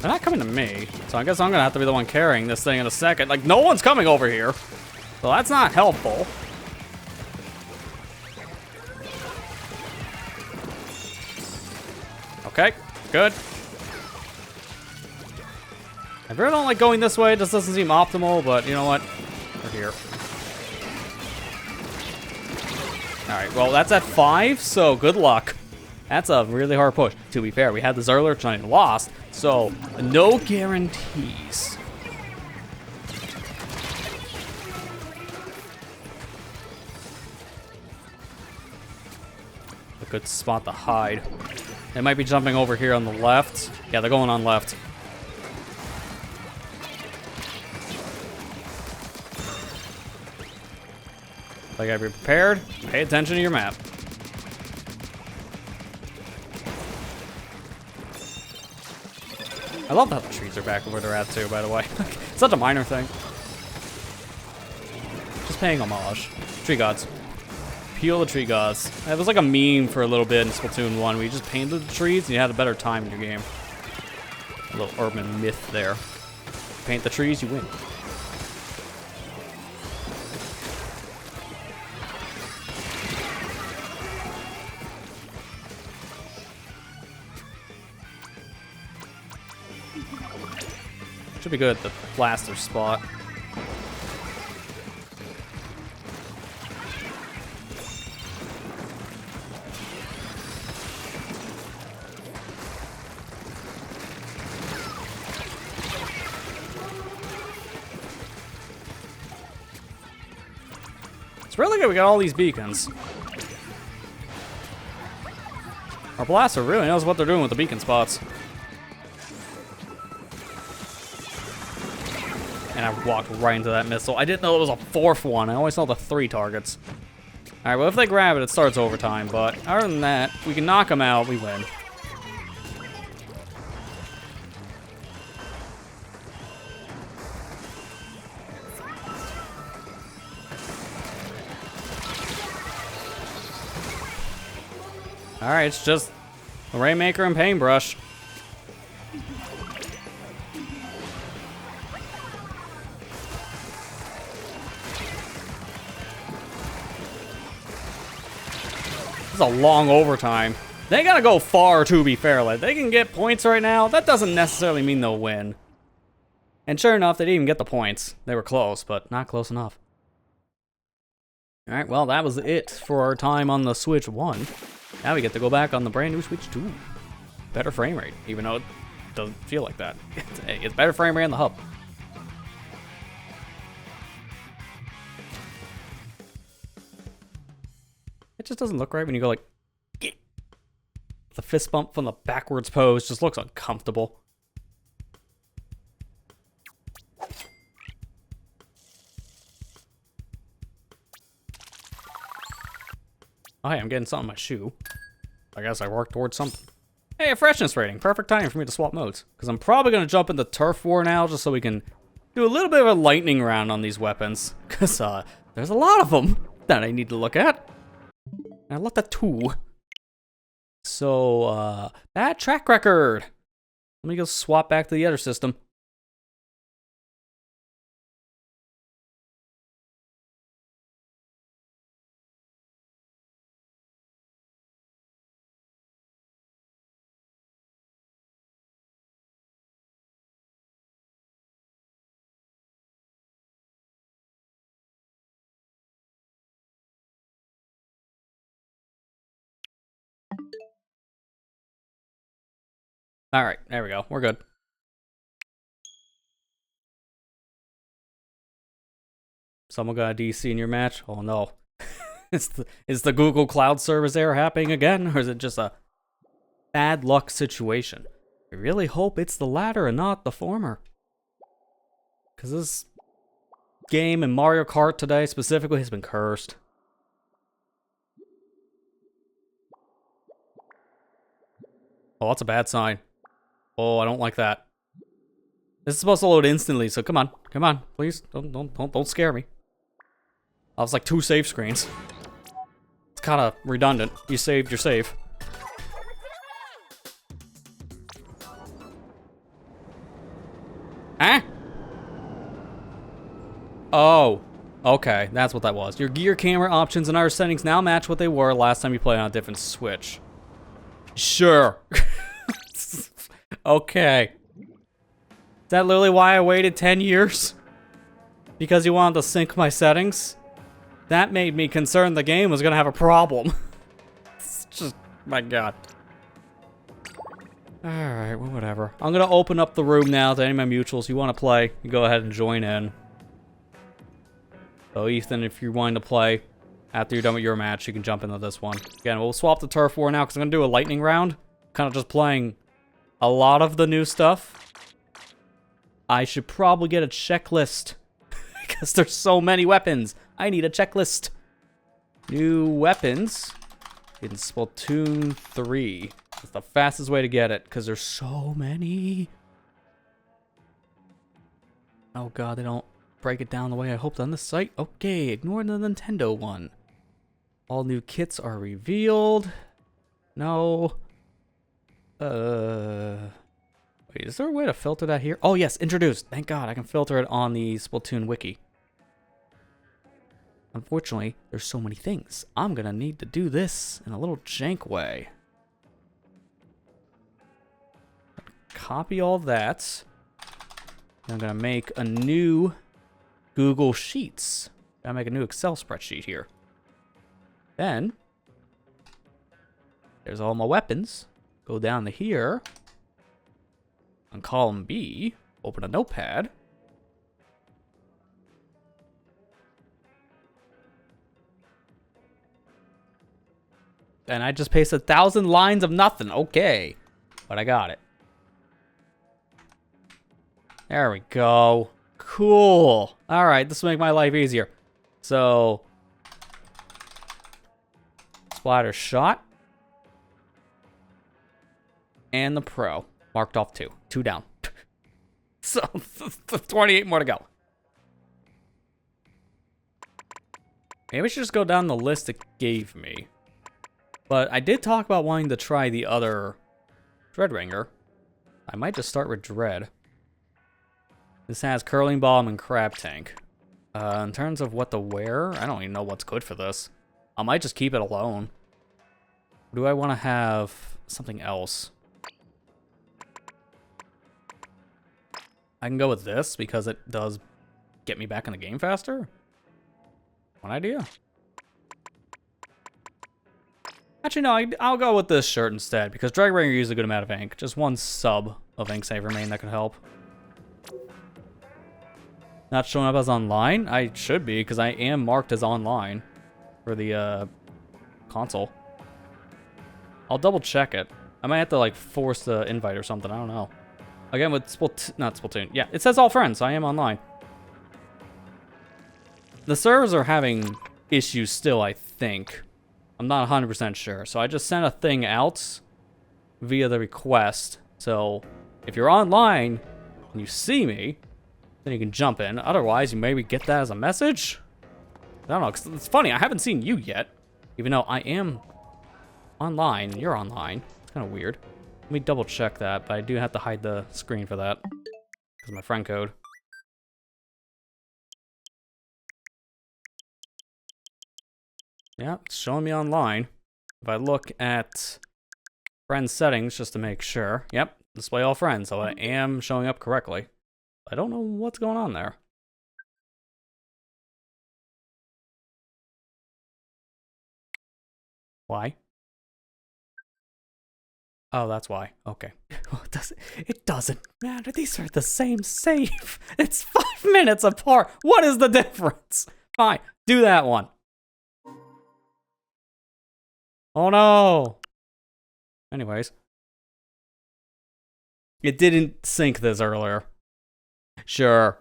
They're not coming to me, so I guess I'm gonna have to be the one carrying this thing in a second. Like, no one's coming over here, so that's not helpful. Okay, good. I really don't like going this way. It just doesn't seem optimal, but you know what? We're here. All right, well, that's at 5, so good luck. That's a really hard push. To be fair, we had this earlier, which I lost, so no guarantees. A good spot to hide. They might be jumping over here on the left. Yeah, they're going on left. So you gotta be prepared. Pay attention to your map. I love how the trees are back where they're at too, by the way. Such a minor thing. Just paying homage. Tree gods. Peel the tree gods. It was like a meme for a little bit in Splatoon 1 where you just painted the trees and you had a better time in your game. A little urban myth there. Paint the trees, you win. Should be good at the blaster spot. It's really good we got all these beacons. Our blaster really knows what they're doing with the beacon spots. And I walked right into that missile. I didn't know it was a fourth one. I always saw the 3 targets. Alright, well if they grab it, it starts overtime. But other than that, we can knock them out, we win. Alright, it's just the Rainmaker and Paintbrush. This is a long overtime. They gotta go far to be fair. Like, they can get points right now. That doesn't necessarily mean they'll win. And sure enough, they didn't even get the points. They were close, but not close enough. Alright, well, that was it for our time on the Switch 1. Now we get to go back on the brand new Switch 2. Better frame rate, even though it doesn't feel like that. It's better frame rate on the hub. It just doesn't look right when you go like... The fist bump from the backwards pose just looks uncomfortable. Oh, hey, I'm getting something in my shoe. I guess I worked towards something. Hey, a freshness rating. Perfect timing for me to swap modes. Because I'm probably going to jump into Turf War now just so we can do a little bit of a lightning round on these weapons. Because there's a lot of them that I need to look at. I looked at 2. So, bad track record. Let me go swap back to the other system. Alright, there we go. We're good. Someone got a DC in your match? Oh no. Is the Google Cloud service error happening again? Or is it just a bad luck situation? I really hope it's the latter and not the former. Because this game in Mario Kart today specifically has been cursed. Oh, that's a bad sign. Oh, I don't like that. This is supposed to load instantly, so come on, please, don't scare me. I was like 2 save screens. It's kind of redundant. You saved your save. Huh? Oh, okay, that's what that was. Your gear, camera options, and other settings now match what they were last time you played on a different Switch. Sure. Okay. Is that literally why I waited 10 years? Because you wanted to sync my settings? That made me concerned the game was gonna have a problem. It's just, my god. Alright, well, whatever. I'm gonna open up the room now to any of my mutuals. You wanna play, you go ahead and join in. So Ethan, if you're wanting to play, after you're done with your match, you can jump into this one. Again, we'll swap the Turf War now, because I'm gonna do a lightning round. Kind of just playing a lot of the new stuff. I should probably get a checklist because there's so many weapons. I need a checklist. New weapons in Splatoon 3. It's the fastest way to get it, because there's so many. Oh god, they don't break it down the way I hoped on this site. Okay, ignore the Nintendo one. All new kits are revealed. No. Wait, is there a way to filter that here? Oh yes, introduced. Thank god, I can filter it on the Splatoon wiki. Unfortunately, there's so many things. I'm gonna need to do this in a little jank way. Copy all that. I'm gonna make a new Google Sheets. Gotta make a new Excel spreadsheet here. Then, there's all my weapons. Go down to here. On column B, open a notepad. And I just pasted 1,000 lines of nothing. Okay. But I got it. There we go. Cool. Alright, this will make my life easier. So, splatter shot. And the pro. Marked off 2. 2 down. So, 28 more to go. Maybe we should just go down the list it gave me. But I did talk about wanting to try the other Dread Ringer. I might just start with Dread. This has Curling Bomb and Crab Tank. In terms of what to wear, I don't even know what's good for this. I might just keep it alone. Do I want to have something else? I can go with this because it does get me back in the game faster. One idea. Actually, no, I'll go with this shirt instead because Drag Ringer uses a good amount of ink. Just 1 sub of ink save remain that could help. Not showing up as online? I should be because I am marked as online for the console. I'll double check it. I might have to like force the invite or something. I don't know. Again, with not Splatoon. Yeah, it says all friends, so I am online. The servers are having issues still, I think. I'm not 100% sure. So I just sent a thing out via the request. So if you're online and you see me, then you can jump in. Otherwise, you maybe get that as a message. I don't know, 'cause it's funny. I haven't seen you yet, even though I am online and you're online. It's kind of weird. Let me double check that, but I do have to hide the screen for that because of my friend code. Yeah, it's showing me online. If I look at friend settings just to make sure, yep, display all friends, so I am showing up correctly. I don't know what's going on there. Why? Oh, that's why. Okay. It doesn't matter. These are the same save. It's 5 minutes apart. What is the difference? Fine. Do that one. Oh no. Anyways. It didn't sync this earlier. Sure.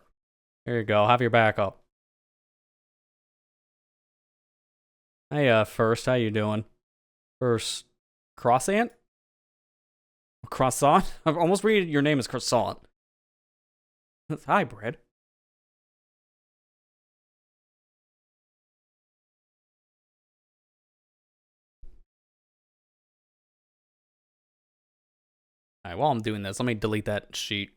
Here you go. Have your backup. Hey, First, how you doing? First, Croissant? Croissant? I've almost read your name as Croissant. Hi, bread. Alright, while I'm doing this, let me delete that sheet.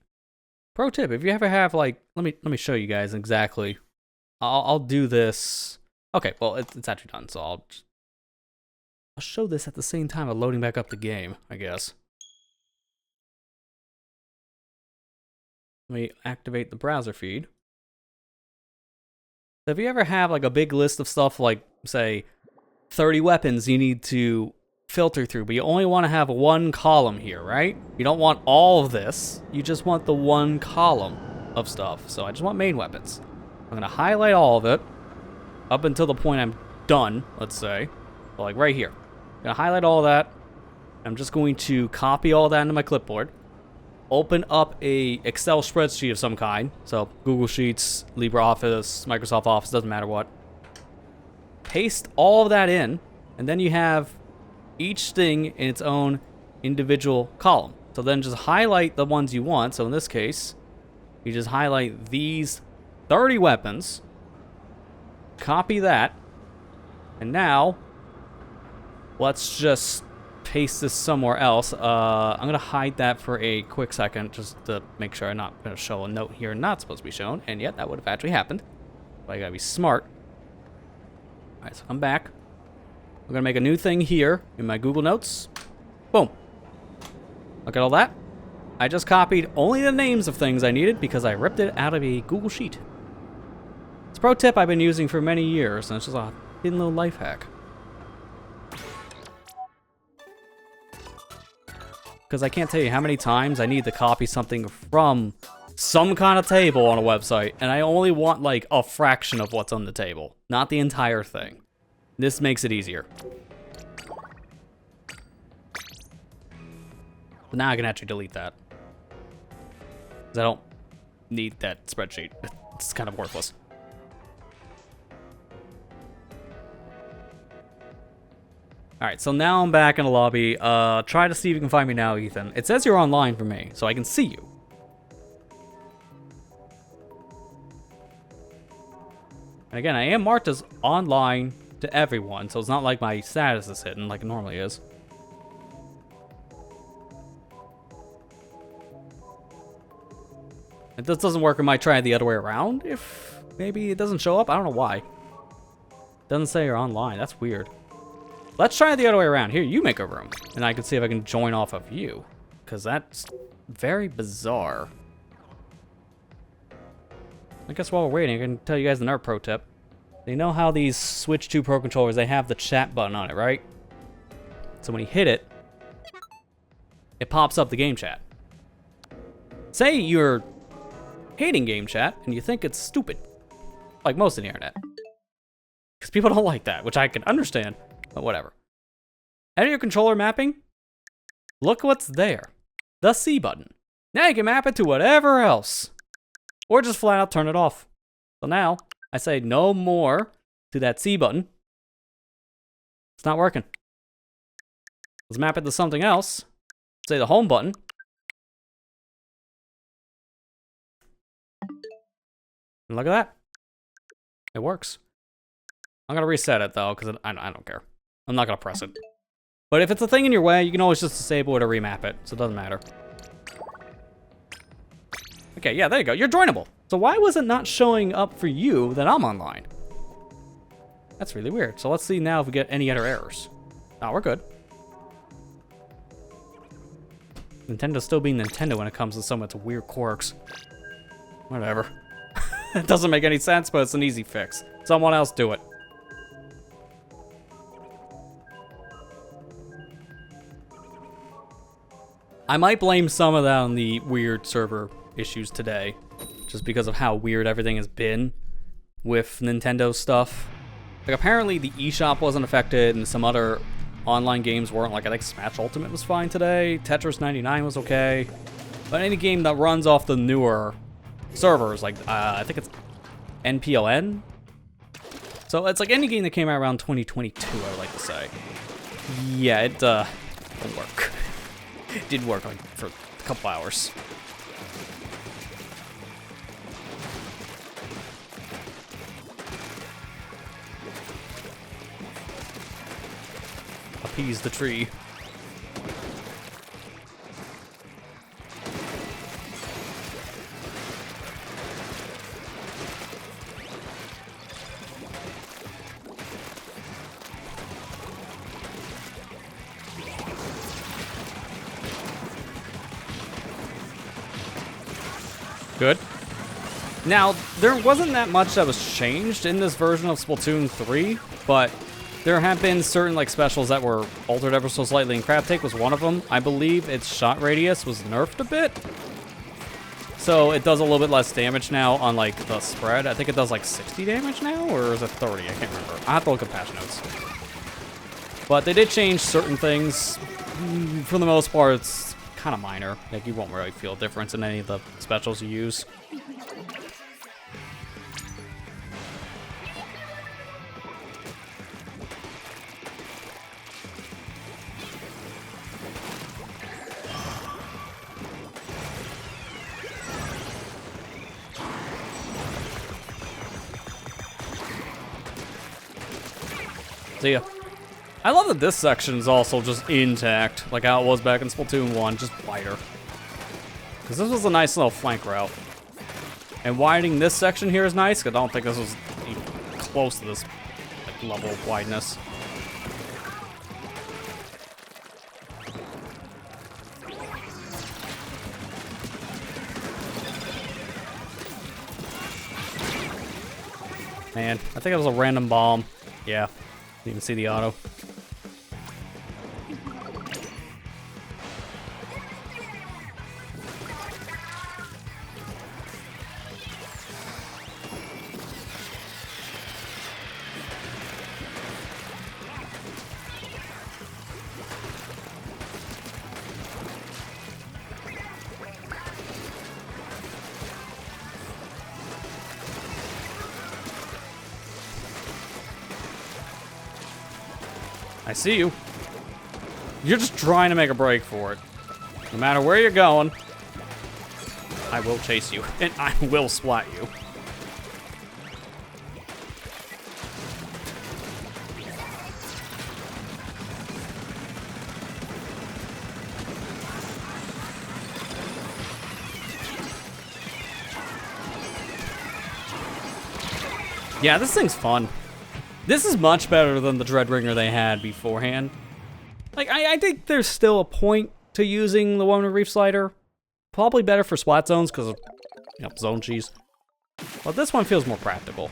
Pro tip, if you ever have like let me show you guys exactly. I'll do this. Okay, well it's actually done, so I'll show this at the same time of loading back up the game, I guess. Let me activate the browser feed. So if you ever have like a big list of stuff like, say, 30 weapons you need to filter through, but you only want to have 1 column here, right? You don't want all of this. You just want the 1 column of stuff. So I just want main weapons. I'm going to highlight all of it up until the point I'm done, let's say. So like right here. I'm going to highlight all of that. I'm just going to copy all that into my clipboard. Open up a Excel spreadsheet of some kind. So Google Sheets, LibreOffice, Microsoft Office, doesn't matter what. paste all of that in, and then you have each thing in its own individual column. So then just highlight the ones you want. So in this case, you just highlight these 30 weapons, copy that, and now let's just paste this somewhere else. I'm going to hide that for a quick second just to make sure I'm not going to show a note here not supposed to be shown. And yet that would have actually happened. But I got to be smart. All right, so I'm back. I'm going to make a new thing here in my Google Notes. Boom. Look at all that. I just copied only the names of things I needed because I ripped it out of a Google Sheet. It's a pro tip I've been using for many years, and it's just a hidden little life hack. Because I can't tell you how many times I need to copy something from some kind of table on a website, and I only want like a fraction of what's on the table, not the entire thing. This makes it easier. But now I can actually delete that. Because I don't need that spreadsheet. It's kind of worthless. Alright, so now I'm back in the lobby. Try to see if you can find me now, Ethan. It says you're online for me, so I can see you. And again, I am marked as online to everyone, so it's not like my status is hidden like it normally is. If this doesn't work, I might try it the other way around. If maybe it doesn't show up, I don't know why. Doesn't say you're online, that's weird. Let's try it the other way around. Here, you make a room, and I can see if I can join off of you, because that's very bizarre. I guess while we're waiting, I can tell you guys another pro tip. You know how these Switch 2 Pro controllers, they have the chat button on it, right? So when you hit it, it pops up the game chat. Say you're hating game chat, and you think it's stupid, like most of the internet. Because people don't like that, which I can understand. But whatever. Enter your controller mapping. Look what's there. The C button. Now you can map it to whatever else. Or just flat out turn it off. So now, I say no more to that C button. It's not working. Let's map it to something else. Say the home button. And look at that. It works. I'm going to reset it though, because I don't care. I'm not going to press it. But if it's a thing in your way, you can always just disable it or remap it. So it doesn't matter. Okay, yeah, there you go. You're joinable. So why was it not showing up for you that I'm online? That's really weird. So let's see now if we get any other errors. Oh, we're good. Nintendo's still being Nintendo when it comes to some of its weird quirks. Whatever. It doesn't make any sense, but it's an easy fix. Someone else do it. I might blame some of that on the weird server issues today, just because of how weird everything has been with Nintendo stuff. Like, apparently the eShop wasn't affected, and some other online games weren't. Like, I think Smash Ultimate was fine today, Tetris 99 was okay, but any game that runs off the newer servers, like, I think it's NPLN? So it's like any game that came out around 2022, I would like to say. Yeah, it didn't work. It did work like for a couple hours. Appease the tree. Good. Now, there wasn't that much that was changed in this version of Splatoon 3, but there have been certain like specials that were altered ever so slightly, and Crab Take was one of them. I believe its shot radius was nerfed a bit, so it does a little bit less damage now on like the spread. I think it does like 60 damage now, or is it 30? I can't remember. I have to look at patch notes. But they did change certain things. For the most part, it's kind of minor. Like, you won't really feel a difference in any of the specials you use. See ya. I love that this section is also just intact, like how it was back in Splatoon 1, just wider. Because this was a nice little flank route. And widening this section here is nice, because I don't think this was even close to this like, level of wideness. Man, I think it was a random bomb. Yeah, didn't even see the auto. I see you. You're just trying to make a break for it. No matter where you're going, I will chase you, and I will splat you. Yeah, this thing's fun. This is much better than the Dreadringer they had beforehand. Like, I think there's still a point to using the one with Reef Slider. Probably better for splat zones because of, you know, zone cheese. But this one feels more practical.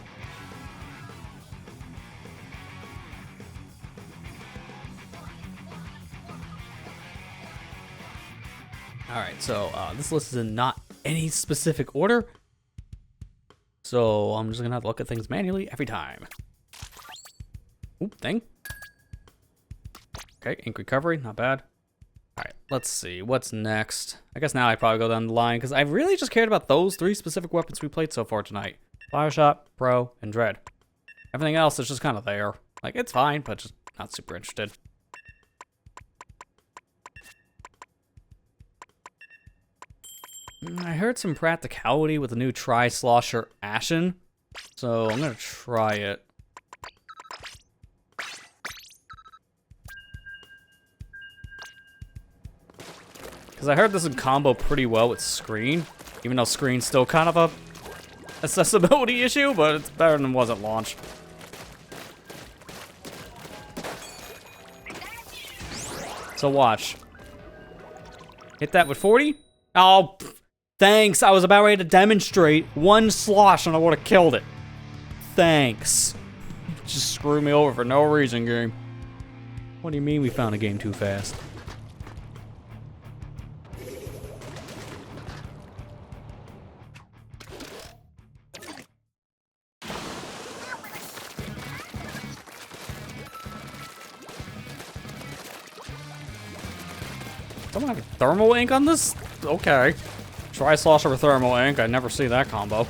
Alright, so this list is in not any specific order. So I'm just gonna have to look at things manually every time. Oop, thing. Okay, ink recovery, not bad. Alright, let's see, what's next? I guess now I probably go down the line, because I really just cared about those 3 specific weapons we played so far tonight. Fire Shot, Pro, and Dread. Everything else is just kind of there. Like, it's fine, but just not super interested. I heard some practicality with the new Tri-Slosher Ashen, so I'm gonna try it. Because I heard this would combo pretty well with Screen, even though Screen's still kind of a accessibility issue, but it's better than it was at launch. So watch. Hit that with 40? Oh, thanks. I was about ready to demonstrate one slosh and I would have killed it. Thanks. Just screw me over for no reason, game. What do you mean we found a game too fast? Someone have thermal ink on this? Okay. Try slosher with thermal ink. I never see that combo.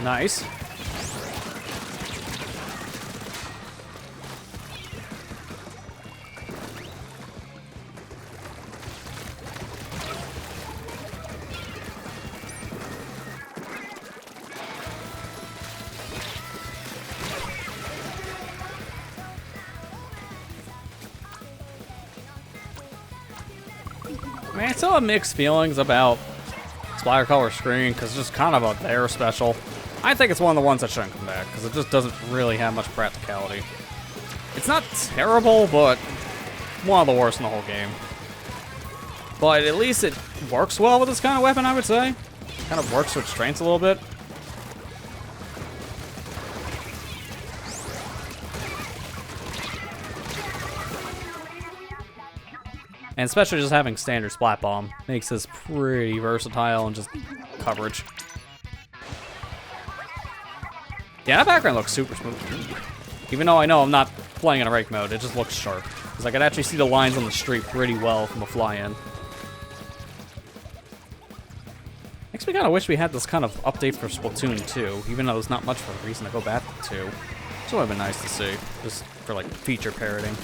Nice. Man, I still have mixed feelings about Splatter Color Screen because it's just kind of a there special. I think it's one of the ones that shouldn't come back, because it just doesn't really have much practicality. It's not terrible, but one of the worst in the whole game. But at least it works well with this kind of weapon, I would say. Kind of works with strengths a little bit. And especially just having standard Splat Bomb makes this pretty versatile and just coverage. Yeah, that background looks super smooth. Even though I know I'm not playing in a rake mode, it just looks sharp. Because I could actually see the lines on the street pretty well from a fly-in. Makes me kind of wish we had this kind of update for Splatoon 2, even though there's not much of a reason to go back to 2. So it would have been nice to see, just for like feature parroting.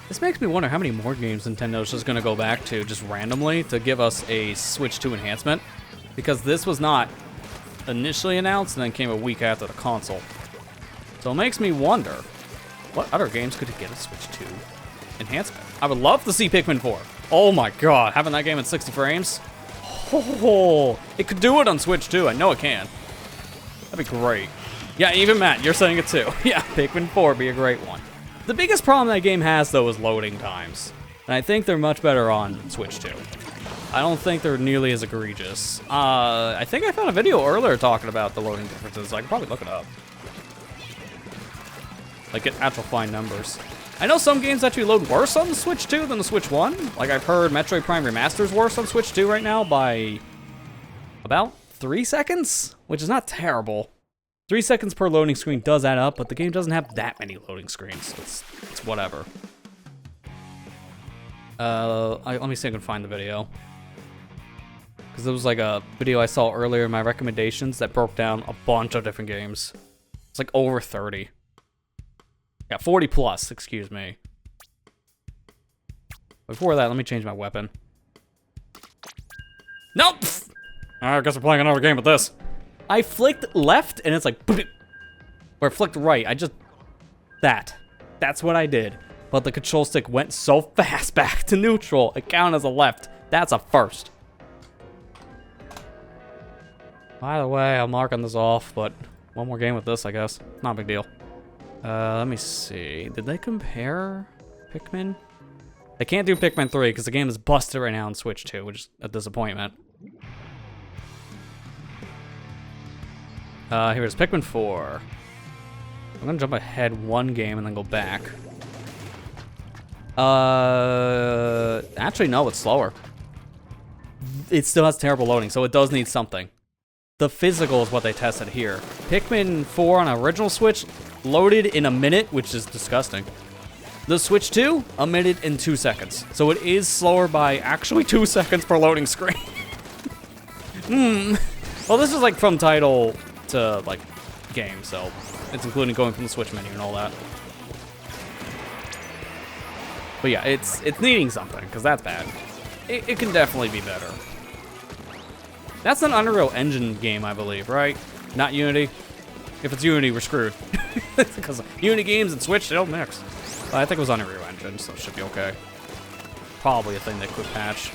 This makes me wonder how many more games Nintendo's just gonna go back to just randomly to give us a Switch 2 enhancement. Because this was not initially announced and then came a week after the console. So it makes me wonder, what other games could get a Switch 2 enhancement? I would love to see Pikmin 4. Oh my god, having that game at 60 frames? Oh, it could do it on Switch 2. I know it can. That'd be great. Yeah, even Matt, you're saying it too. Yeah, Pikmin 4 would be a great one. The biggest problem that game has, though, is loading times. And I think they're much better on Switch 2. I don't think they're nearly as egregious. I think I found a video earlier talking about the loading differences. I could probably look it up. Like, get actual fine numbers. I know some games actually load worse on the Switch 2 than the Switch 1. Like, I've heard Metroid Prime Remaster's worse on Switch 2 right now by about 3 seconds, which is not terrible. 3 seconds per loading screen does add up, but the game doesn't have that many loading screens. It's whatever. Let me see if I can find the video. Because there was like a video I saw earlier in my recommendations that broke down a bunch of different games. It's like over 30. Yeah, 40 plus, excuse me. Before that, let me change my weapon. Nope! I guess we're playing another game with this. I flicked left, and it's like, boop, or flicked right. That's what I did. But the control stick went so fast back to neutral, it counted as a left. That's a first. By the way, I'm marking this off, but one more game with this, I guess. Not a big deal. Let me see. Did they compare Pikmin? They can't do Pikmin 3 because the game is busted right now on Switch 2, which is a disappointment. Here's Pikmin 4. I'm gonna jump ahead one game and then go back. Actually, no, it's slower. It still has terrible loading, so it does need something. The physical is what they tested here. Pikmin 4 on original Switch loaded in a minute, which is disgusting. The Switch 2, a minute and 2 seconds. So it is slower by actually 2 seconds per loading screen. Well, this is like from title to like game, so it's including going from the Switch menu and all that. But yeah, it's needing something, because that's bad. It can definitely be better. That's an Unreal Engine game, I believe, right? Not Unity. If it's Unity, we're screwed. Because Unity games and Switch, they don't mix. I think it was Unreal Engine, so it should be okay. Probably a thing they could patch.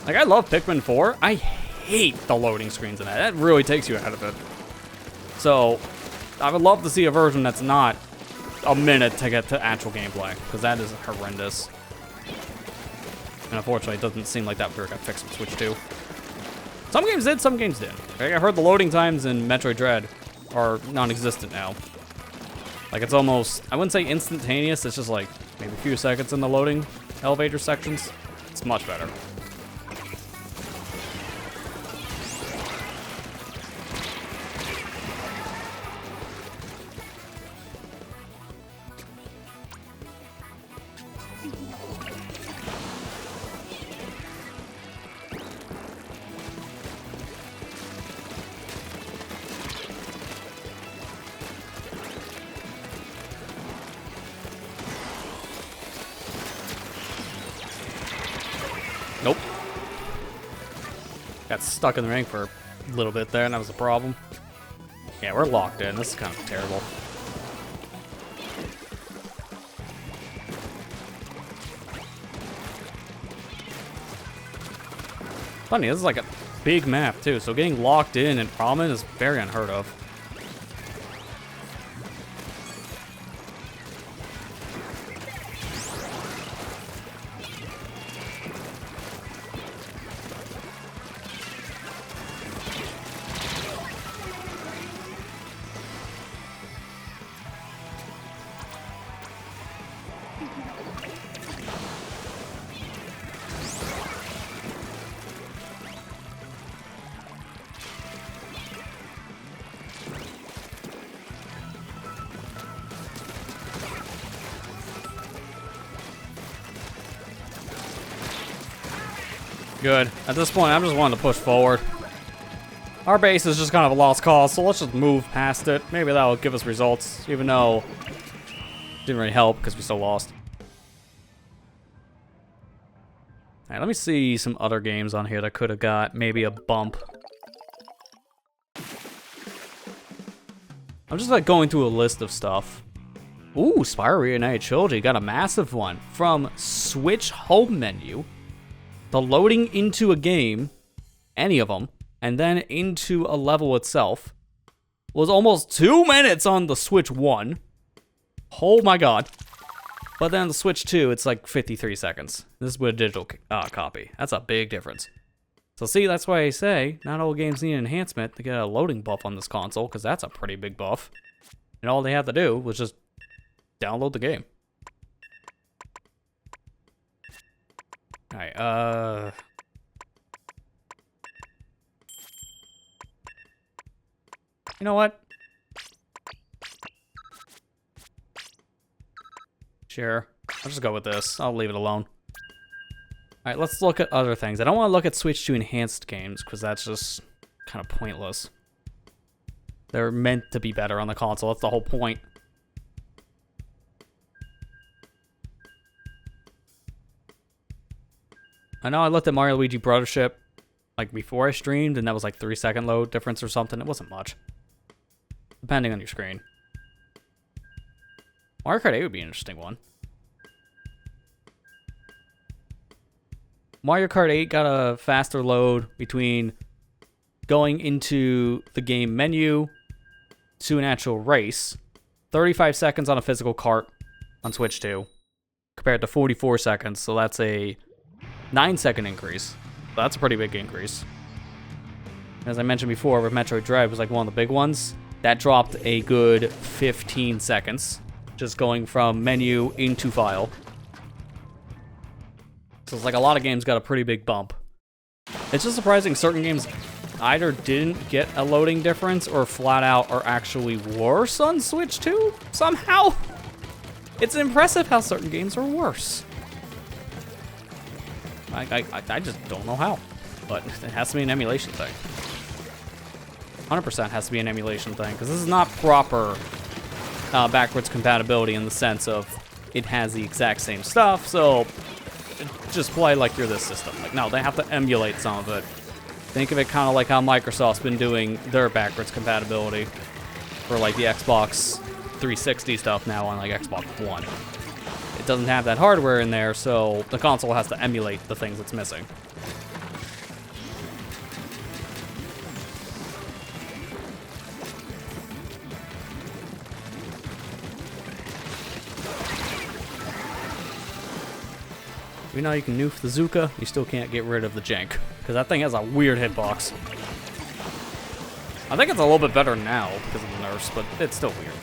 Like, I love Pikmin 4. I hate the loading screens in that. That really takes you out of it. So, I would love to see a version that's not a minute to get to actual gameplay, because that is horrendous. And unfortunately, it doesn't seem like that got fixed with Switch 2. Some games did, some games didn't. I heard the loading times in Metroid Dread are non-existent now. Like, it's almost, I wouldn't say instantaneous, it's just like maybe a few seconds in the loading elevator sections. It's much better. Nope. Got stuck in the ring for a little bit there, and that was the problem. Yeah, we're locked in. This is kind of terrible. Funny, this is like a big map, too, so getting locked in and Ramen is very unheard of. Good. At this point, I'm just wanting to push forward. Our base is just kind of a lost cause, so let's just move past it. Maybe that'll give us results, even though it didn't really help because we still lost. Alright, let me see some other games on here that could have got maybe a bump. I'm just like going through a list of stuff. Ooh, Spyro Reunited Trilogy got a massive one. From Switch home menu, the loading into a game, any of them, and then into a level itself, was almost 2 minutes on the Switch 1. Oh my god. But then on the Switch 2, it's like 53 seconds. This is with a digital copy. That's a big difference. So see, that's why I say, not all games need an enhancement to get a loading buff on this console, because that's a pretty big buff. And all they had to do was just download the game. Alright, you know what? Sure. I'll just go with this. I'll leave it alone. Alright, let's look at other things. I don't want to look at Switch 2 enhanced games, because that's just kind of pointless. They're meant to be better on the console. That's the whole point. I know I looked at Mario Luigi Brothership like before I streamed, and that was like 3-second load difference or something. It wasn't much. Depending on your screen. Mario Kart 8 would be an interesting one. Mario Kart 8 got a faster load between going into the game menu to an actual race. 35 seconds on a physical cart on Switch 2 compared to 44 seconds, so that's a 9-second increase. So that's a pretty big increase. As I mentioned before, with Metroid Dread was like one of the big ones. That dropped a good 15 seconds, just going from menu into file. So it's like a lot of games got a pretty big bump. It's just surprising certain games either didn't get a loading difference or flat out are actually worse on Switch 2 somehow. It's impressive how certain games are worse. I just don't know how, but it has to be an emulation thing. 100% has to be an emulation thing, because this is not proper backwards compatibility in the sense of it has the exact same stuff, so just play like you're this system. Like, no, they have to emulate some of it. Think of it kind of like how Microsoft's been doing their backwards compatibility for like the Xbox 360 stuff now on like Xbox One. It doesn't have that hardware in there, so the console has to emulate the things it's missing. You know you can nuke the Zuka, you still can't get rid of the jank, because that thing has a weird hitbox. I think it's a little bit better now because of the nerfs, but it's still weird.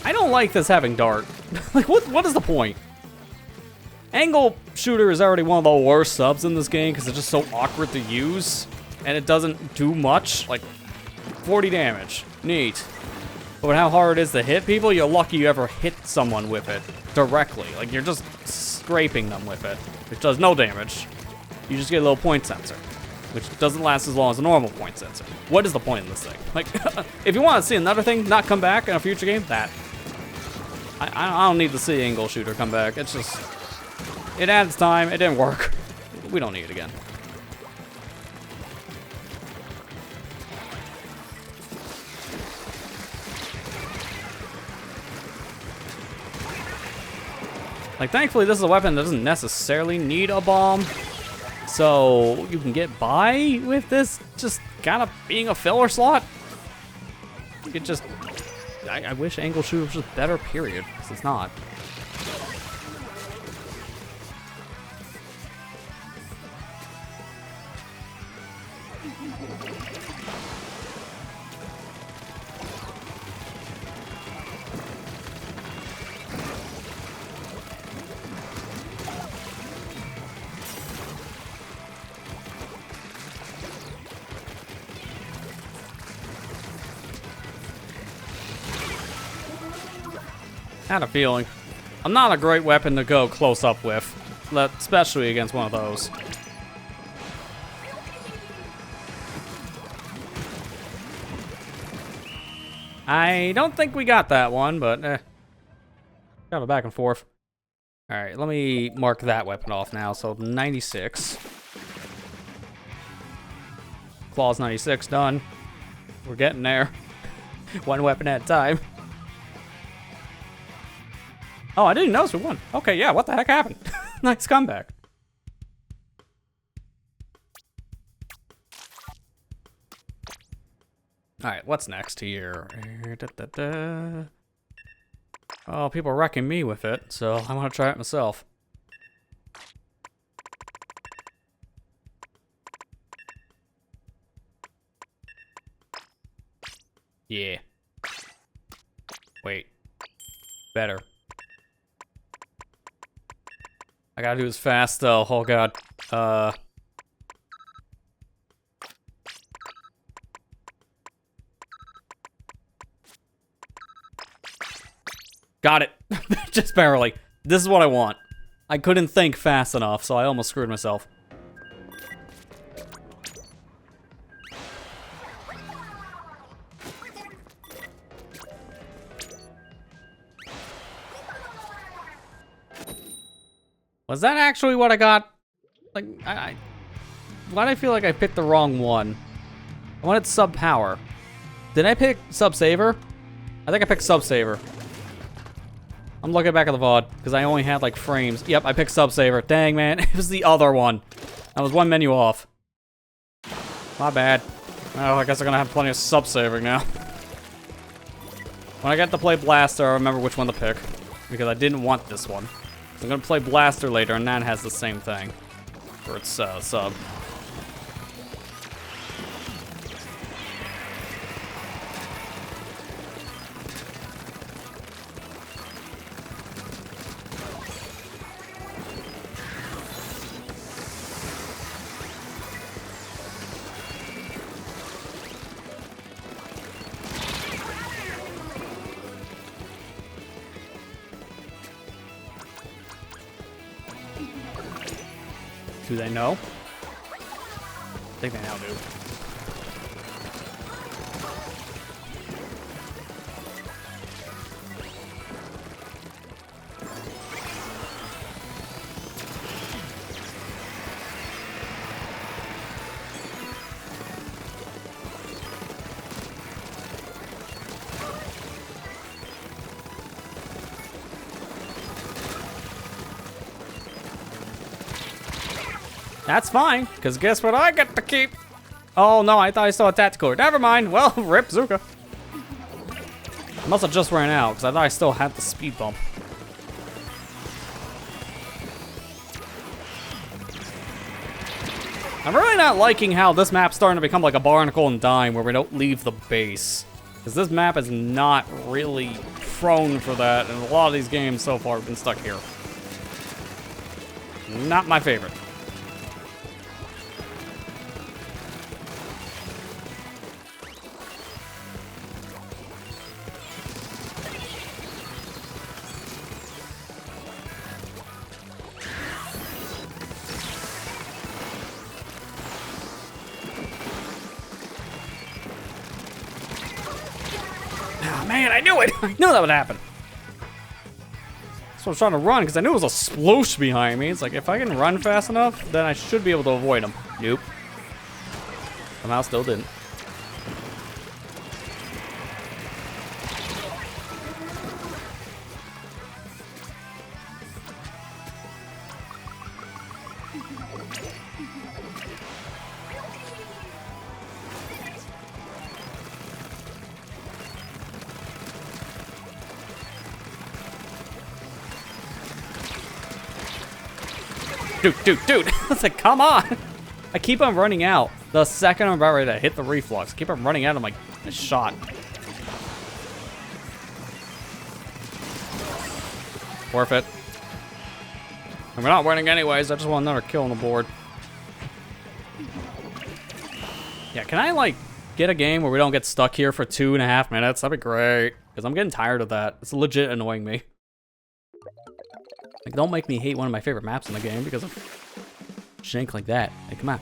I don't like this having dart. Like, what is the point? Angle shooter is already one of the worst subs in this game because it's just so awkward to use, and it doesn't do much. Like, 40 damage. Neat. But how hard it is to hit people, you're lucky you ever hit someone with it directly. Like, you're just scraping them with it, which does no damage. You just get a little point sensor, which doesn't last as long as a normal point sensor. What is the point of this thing? Like, if you want to see another thing not come back in a future game, that. I don't need to see angle shooter come back. It's just, it adds time. It didn't work. We don't need it again. Like, thankfully, this is a weapon that doesn't necessarily need a bomb. So, you can get by with this just kind of being a filler slot. It just, I wish angle shooter was just better, period, because it's not. Had a feeling. I'm not a great weapon to go close up with, especially against one of those. I don't think we got that one, but got a back and forth. All right, let me mark that weapon off now. So 96. Claws 96 done. We're getting there. One weapon at a time. Oh, I didn't notice we won. Okay, yeah, what the heck happened? Nice comeback. Alright, what's next here? Oh, people are wrecking me with it, so I want to try it myself. Yeah. Wait. Better. I gotta do this fast though. Oh god. Got it. Just barely. This is what I want. I couldn't think fast enough, so I almost screwed myself. Was that actually what I got? Like, why do I feel like I picked the wrong one? I wanted sub power. Did I pick sub saver? I think I picked sub saver. I'm looking back at the VOD because I only had like frames. Yep, I picked sub saver. Dang, man, it was the other one. I was one menu off. My bad. Oh, I guess I'm gonna have plenty of sub saving now. When I get to play Blaster, I remember which one to pick because I didn't want this one. I'm gonna play Blaster later, and that has the same thing for its sub. Do they know? I think they now do. That's fine, because guess what I get to keep? Oh no, I thought I saw a tactical. Never mind. Well, rip Zuka. I must have just ran out, because I thought I still had the speed bump. I'm really not liking how this map's starting to become like a Barnacle and Dime, where we don't leave the base. Because this map is not really prone for that, and a lot of these games so far have been stuck here. Not my favorite. Man, I knew it! I knew that would happen. So I was trying to run, because I knew it was a sploosh behind me. It's like, if I can run fast enough, then I should be able to avoid him. Nope. Somehow still didn't. Dude, it's like, come on. I keep on running out. The second I'm about ready to hit the reflux, I keep on running out of my shot. Worth it. And we're not winning anyways, I just want another kill on the board. Yeah, can I, like, get a game where we don't get stuck here for 2.5 minutes? That'd be great. Because I'm getting tired of that. It's legit annoying me. Like, don't make me hate one of my favorite maps in the game because of jank like that. Like, come on.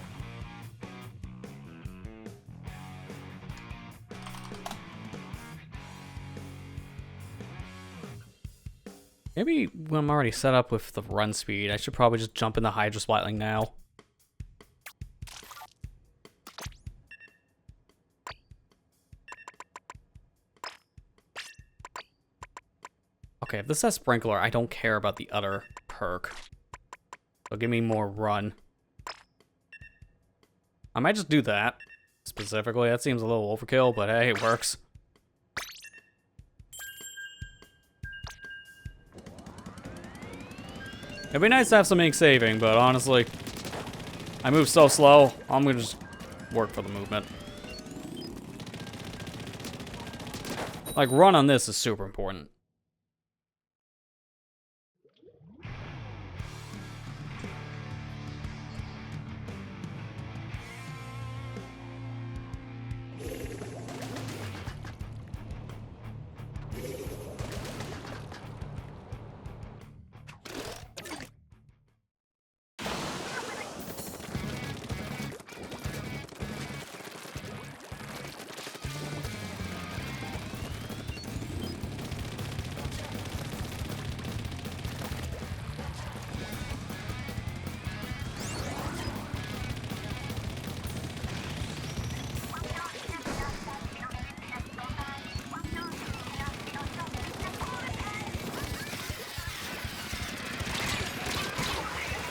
Maybe when I'm already set up with the run speed, I should probably just jump in the Hydro Splatling now. Okay, if this has Sprinkler, I don't care about the other perk. So give me more run. I might just do that. Specifically, that seems a little overkill, but hey, it works. It'd be nice to have some ink saving, but honestly, I move so slow, I'm gonna just work for the movement. Like, run on this is super important.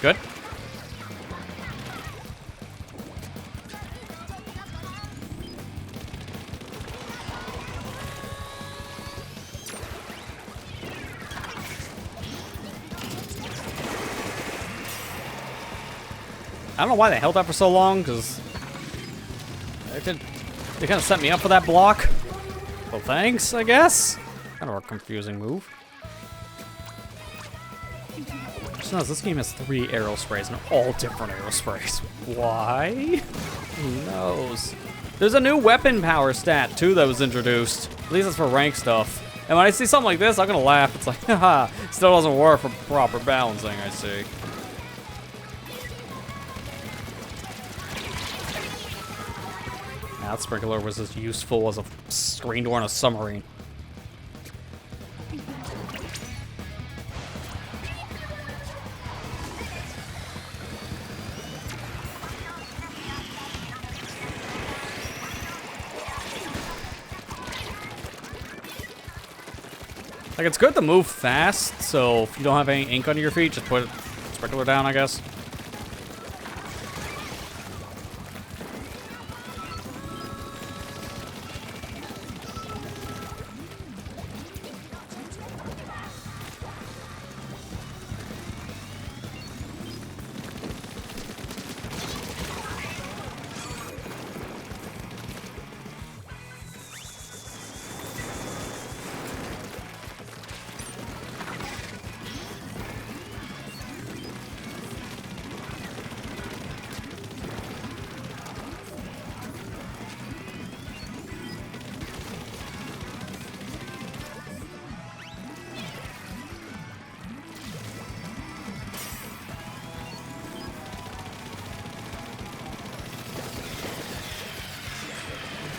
Good. I don't know why they held that for so long, because they kind of set me up for that block. Well, thanks, I guess. Kind of a confusing move. Just notice this game has 3 arrow sprays and all different arrow sprays. Why? Who knows? There's a new weapon power stat too that was introduced. At least it's for rank stuff. And when I see something like this, I'm gonna laugh. It's like, haha, still doesn't work for proper balancing, I see. That sprinkler was as useful as a screen door in a submarine. Like, it's good to move fast, so if you don't have any ink under your feet, just put sprinkler down, I guess.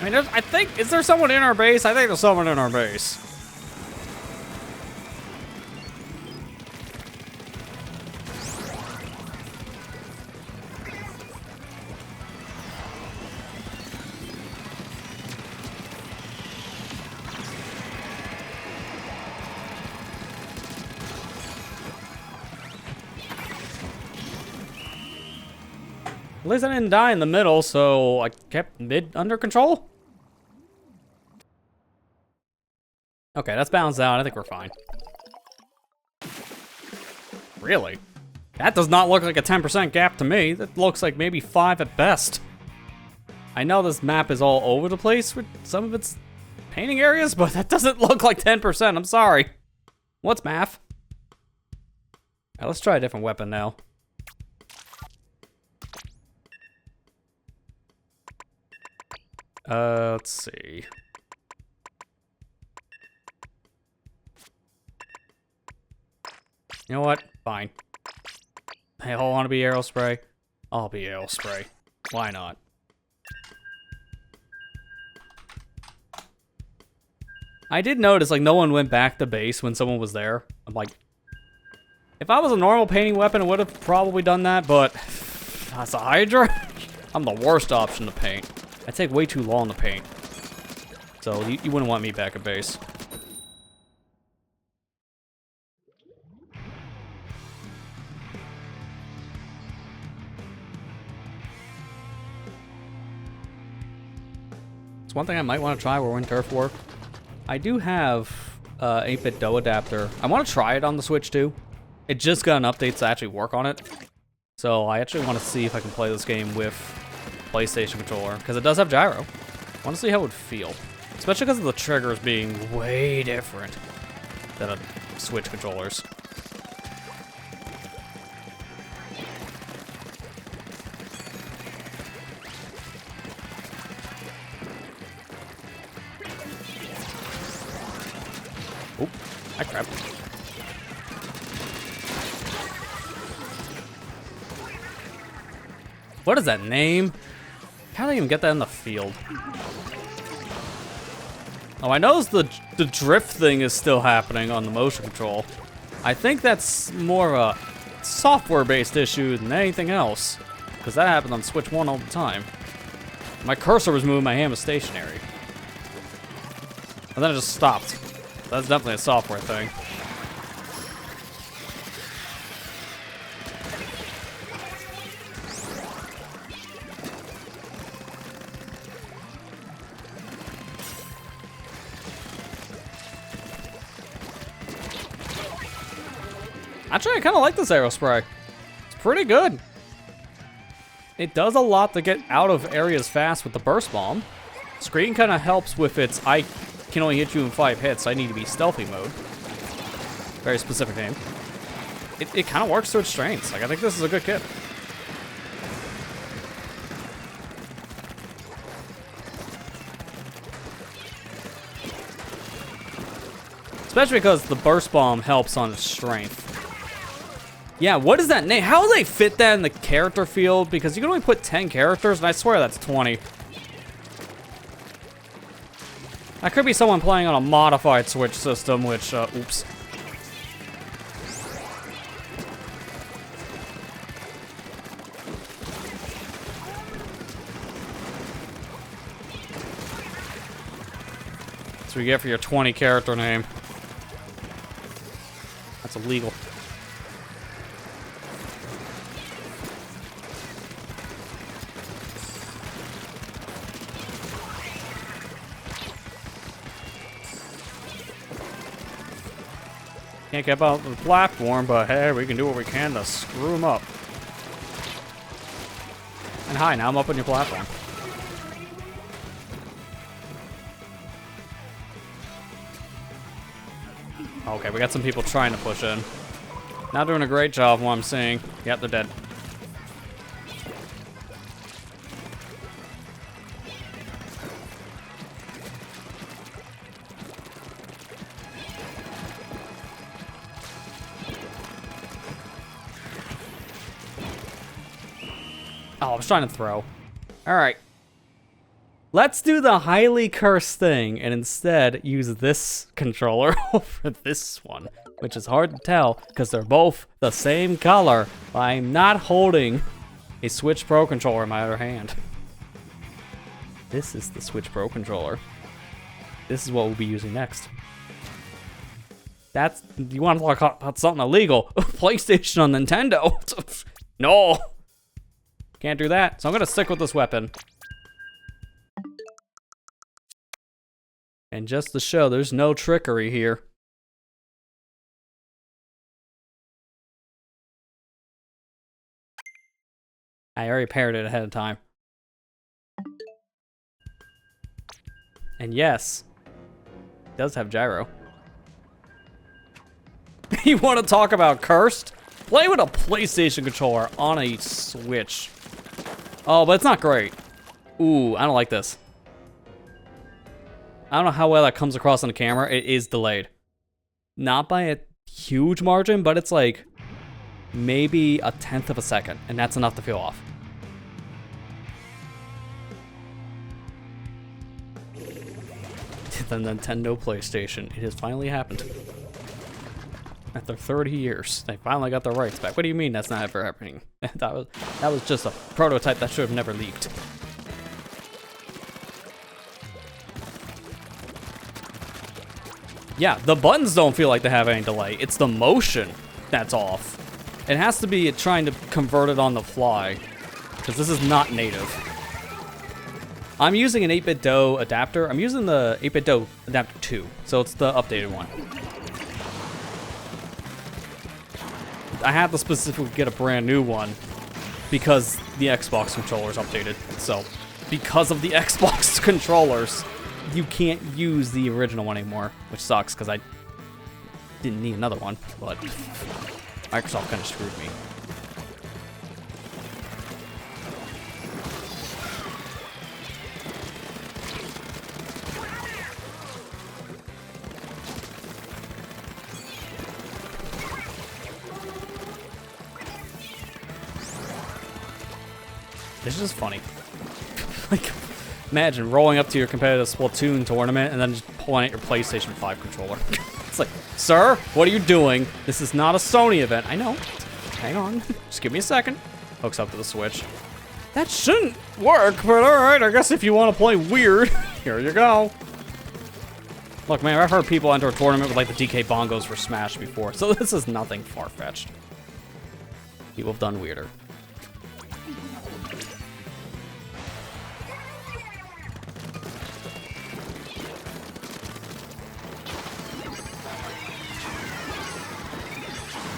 I mean, I think, is there someone in our base? I think there's someone in our base. At least I didn't die in the middle, so I kept mid under control. Okay, that's balanced out. I think we're fine. Really? That does not look like a 10% gap to me. That looks like maybe 5 at best. I know this map is all over the place with some of its painting areas, but that doesn't look like 10%. I'm sorry. What's math? All right, let's try a different weapon now. Let's see. You know what? Fine. They all want to be Aerospray. I'll be Aerospray. Why not? I did notice, like, no one went back to base when someone was there. I'm like, if I was a normal painting weapon, I would have probably done that, but as a Hydra, I'm the worst option to paint. I take way too long to paint. So you wouldn't want me back at base. It's one thing I might want to try when Turf War. I do have 8-bit DOE adapter. I want to try it on the Switch too. It just got an update to actually work on it. So I actually want to see if I can play this game with PlayStation controller, because it does have gyro. I want to see how it would feel. Especially because of the triggers being way different than a Switch controllers. Oh, I crap. What is that name? How do I even get that in the field? Oh, I noticed the drift thing is still happening on the motion control. I think that's more of a software-based issue than anything else, because that happened on Switch 1 all the time. My cursor was moving, my hand was stationary. And then it just stopped. That's definitely a software thing. Actually, I kind of like this Aerospray. It's pretty good. It does a lot to get out of areas fast with the burst bomb. Screen kind of helps with its I can only hit you in 5 hits, so I need to be stealthy mode. Very specific name. It kind of works to its strengths. Like, I think this is a good kit. Especially because the burst bomb helps on its strength. Yeah, what is that name? How do they fit that in the character field? Because you can only put 10 characters, and I swear that's 20. That could be someone playing on a modified Switch system, which, oops. That's what you get for your 20 character name. That's illegal. Can't get out the platform, but hey, we can do what we can to screw them up. And hi, now I'm up on your platform. Okay, we got some people trying to push in. Not doing a great job, what I'm seeing. Yep, they're dead. Oh, I was trying to throw. Alright. Let's do the highly cursed thing and instead use this controller over this one, which is hard to tell because they're both the same color, but I'm not holding a Switch Pro controller in my other hand. This is the Switch Pro controller. This is what we'll be using next. That's, you want to talk about something illegal? PlayStation on Nintendo? No. Can't do that, so I'm gonna stick with this weapon. And just to show there's no trickery here. I already paired it ahead of time. And yes, it does have gyro. You want to talk about cursed? Play with a PlayStation controller on a Switch. Oh, but it's not great. Ooh, I don't like this. I don't know how well that comes across on the camera. It is delayed. Not by a huge margin, but it's like maybe a tenth of a second, and that's enough to feel off. The Nintendo PlayStation. It has finally happened. After 30 years, they finally got their rights back. What do you mean that's not ever happening? that was just a prototype that should have never leaked. Yeah, the buttons don't feel like they have any delay. It's the motion that's off. It has to be trying to convert it on the fly, because this is not native. I'm using an 8-bit DOE adapter. I'm using the 8-bit DOE adapter 2, so it's the updated one. I had to specifically get a brand new one because the Xbox controller's updated. So, because of the Xbox controllers, you can't use the original one anymore, which sucks because I didn't need another one, but Microsoft kind of screwed me. It's just funny. Like, imagine rolling up to your competitive Splatoon tournament and then just pulling out your PlayStation 5 controller. It's like, sir, what are you doing? This is not a Sony event. I know. Hang on. Just give me a second. Hooks up to the Switch. That shouldn't work, but alright, I guess if you want to play weird, here you go. Look, man, I've heard people enter a tournament with like the DK bongos for Smash before, so this is nothing far-fetched. People have done weirder.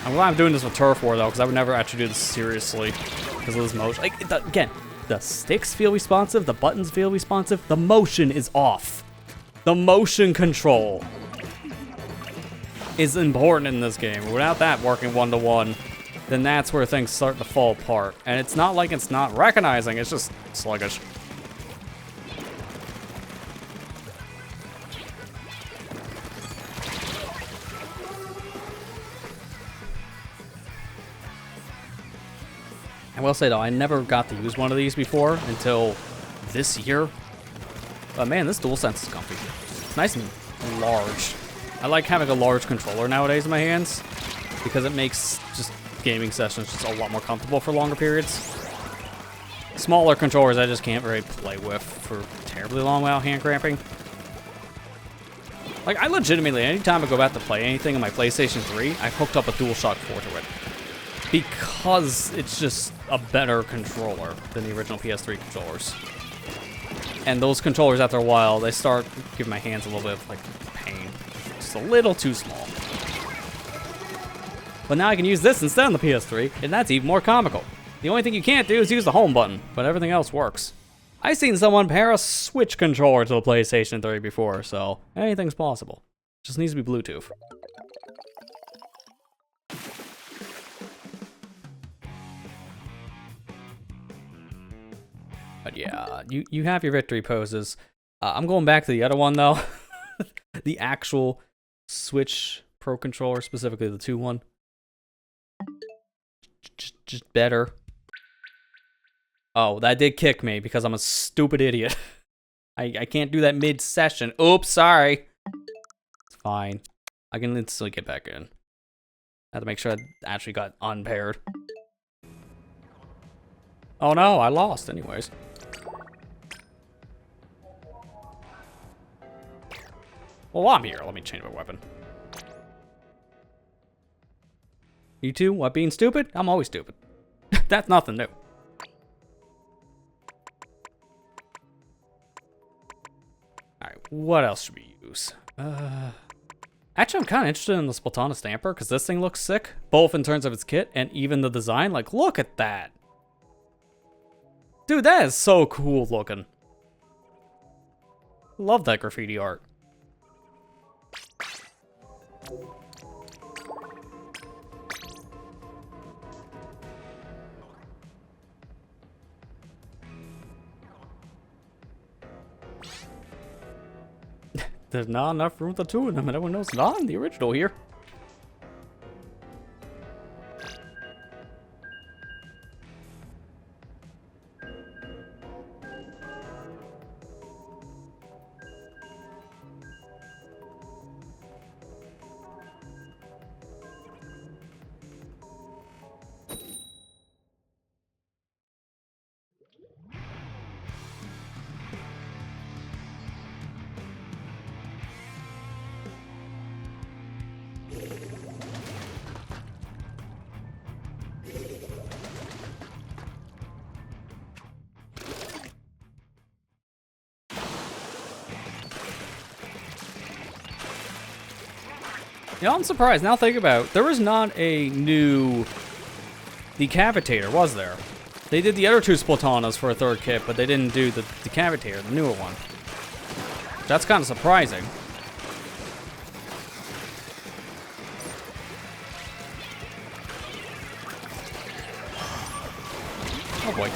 I'm glad I'm doing this with Turf War, though, because I would never actually do this seriously because of this motion. Like, again, the sticks feel responsive, the buttons feel responsive, the motion is off. The motion control is important in this game. Without that working one-to-one, then that's where things start to fall apart. And it's not like it's not recognizing, it's just sluggish. I will say though, I never got to use one of these before until this year. But man, this DualSense is comfy. It's nice and large. I like having a large controller nowadays in my hands because it makes just gaming sessions just a lot more comfortable for longer periods. Smaller controllers I just can't really play with for terribly long without hand cramping. Like, I legitimately, anytime I go back to play anything on my PlayStation 3, I've hooked up a DualShock 4 to it. Because it's just a better controller than the original PS3 controllers. And those controllers, after a while, they start giving my hands a little bit of, like, pain. Just a little too small. But now I can use this instead on the PS3, and that's even more comical. The only thing you can't do is use the home button, but everything else works. I've seen someone pair a Switch controller to the PlayStation 3 before, so anything's possible. Just needs to be Bluetooth. But yeah, you have your victory poses. I'm going back to the other one, though. The actual Switch Pro Controller, specifically the 2-1. Just better. Oh, that did kick me because I'm a stupid idiot. I can't do that mid-session. Oops, sorry. It's fine. I can instantly get back in. I have to make sure I actually got unpaired. Oh no, I lost anyways. Well, while I'm here, let me change my weapon. You two, what, being stupid? I'm always stupid. That's nothing new. Alright, what else should we use? Actually, I'm kind of interested in the Splatoon Stamper, because this thing looks sick. Both in terms of its kit, and even the design. Like, look at that! Dude, that is so cool looking. Love that graffiti art. There's not enough room for two of them, and everyone knows it's not in the original here. Yeah, I'm surprised. Now think about it. There was not a new Decapitator, was there? They did the other two Splatonas for a third kit, but they didn't do the Decapitator, the newer one. That's kind of surprising. Oh boy.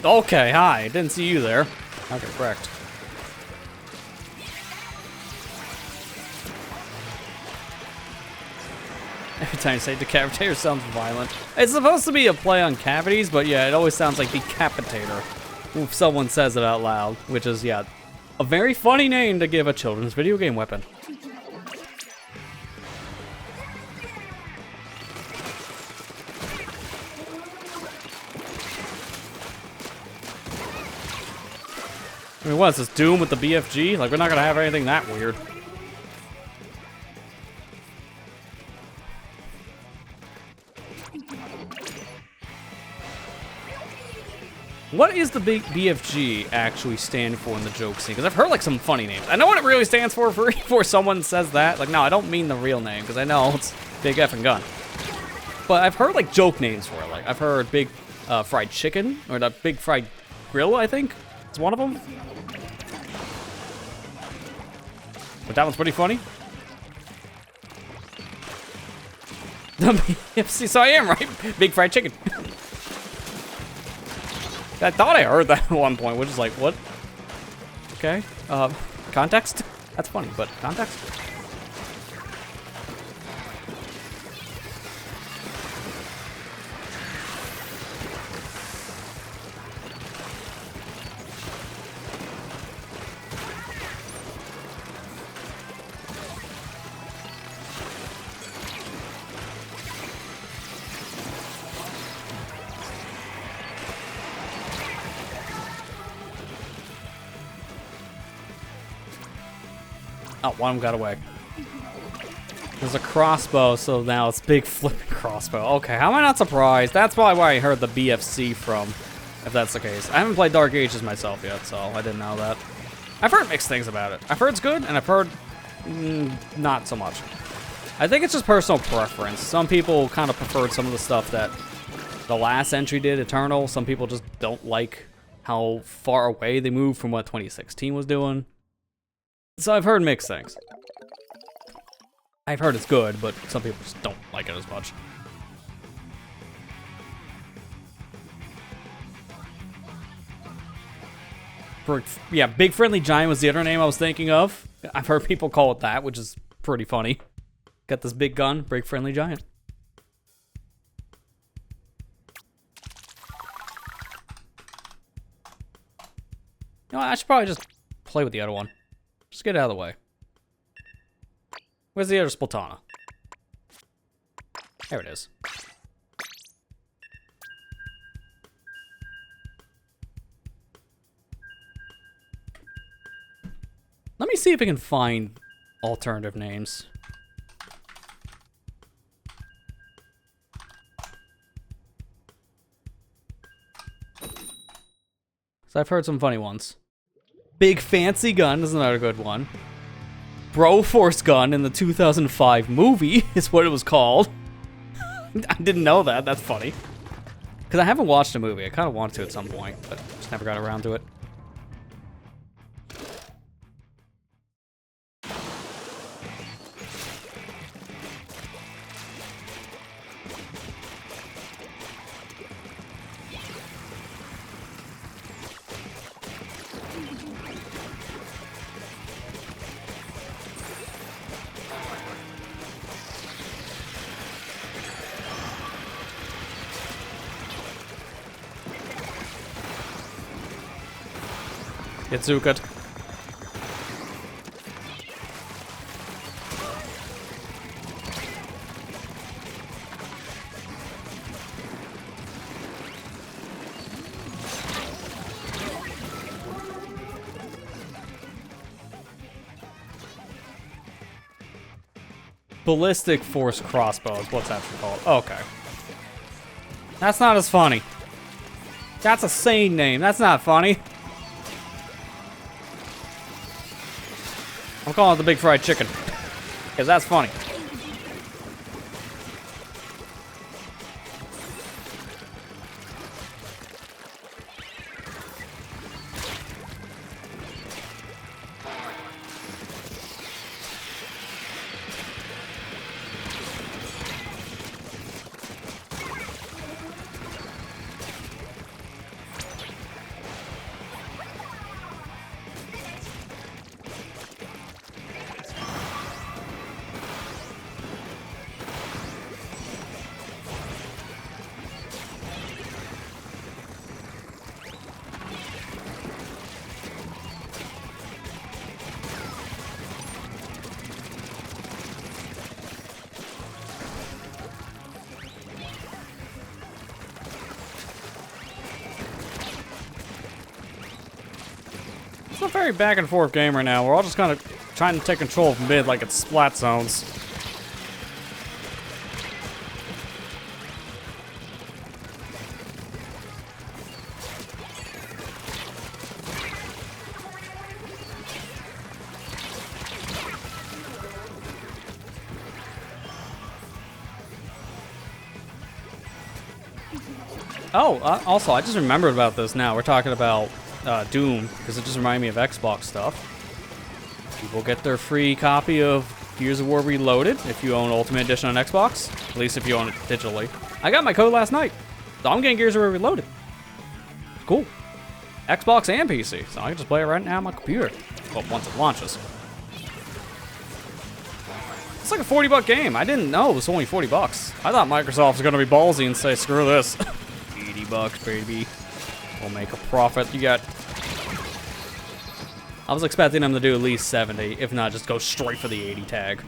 Okay, hi. Didn't see you there. Okay, correct. Every time you say Decapitator sounds violent. It's supposed to be a play on cavities, but yeah, it always sounds like Decapitator if someone says it out loud, which is, yeah, a very funny name to give a children's video game weapon. I mean, what is this, Doom with the BFG? Like, we're not gonna have anything that weird. What is the big BFG actually stand for in the joke scene? Because I've heard, like, some funny names. I know what it really stands for before someone says that. Like, no, I don't mean the real name, because I know it's Big Effing Gun. But I've heard, like, joke names for it. Like, I've heard Big Fried Chicken, or the Big Fried Grill, I think. It's one of them. But that one's pretty funny. So I am right. Big Fried Chicken. I thought I heard that at one point, which is like, what? Okay. Context? That's funny, but context? Oh, one of them got away. There's a crossbow, so now it's big flipping crossbow. Okay, how am I not surprised? That's probably where I heard the BFC from, if that's the case. I haven't played Dark Ages myself yet, so I didn't know that. I've heard mixed things about it. I've heard it's good, and I've heard not so much. I think it's just personal preference. Some people kind of preferred some of the stuff that the last entry did, Eternal. Some people just don't like how far away they moved from what 2016 was doing. So I've heard mixed things. I've heard it's good, but some people just don't like it as much. Yeah, Big Friendly Giant was the other name I was thinking of. I've heard people call it that, which is pretty funny. Got this big gun, Big Friendly Giant. You know what, I should probably just play with the other one. Just get it out of the way. Where's the other Splatana? There it is. Let me see if I can find alternative names. So I've heard some funny ones. Big Fancy Gun is another good one. Broforce Gun in the 2005 movie is what it was called. I didn't know that. That's funny. Because I haven't watched the movie. I kind of wanted to at some point, but just never got around to it. It's so good. Ballistic Force Crossbow is what's actually called. Okay. That's not as funny. That's a sane name. That's not funny. I'm calling it the Big Fried Chicken. Because that's funny. It's a very back and forth game right now. We're all just kind of trying to take control of mid like it's splat zones. Oh, also, I just remembered about this now. We're talking about Doom, because it just reminded me of Xbox stuff. People get their free copy of Gears of War Reloaded if you own Ultimate Edition on Xbox. At least if you own it digitally. I got my code last night, so I'm getting Gears of War Reloaded. Cool. Xbox and PC, so I can just play it right now on my computer. Well, once it launches. It's like a $40 game. I didn't know it was only $40. I thought Microsoft was gonna be ballsy and say, screw this. $80, baby. We'll make a profit. You got... I was expecting them to do at least 70, if not just go straight for the 80 tag.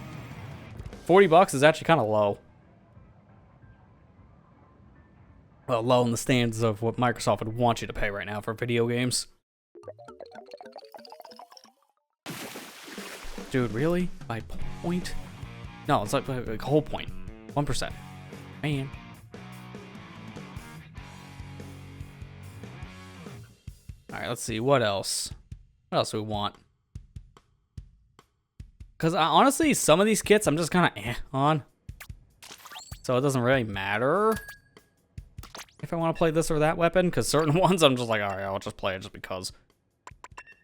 $40 is actually kind of low. Well, low in the standards of what Microsoft would want you to pay right now for video games. Dude, really? By point? No, it's like a whole point. 1%. Man. Alright, let's see. What else? What else do we want? Because honestly, some of these kits I'm just kind of on. So it doesn't really matter if I want to play this or that weapon. Because certain ones I'm just like, alright, I'll just play it just because.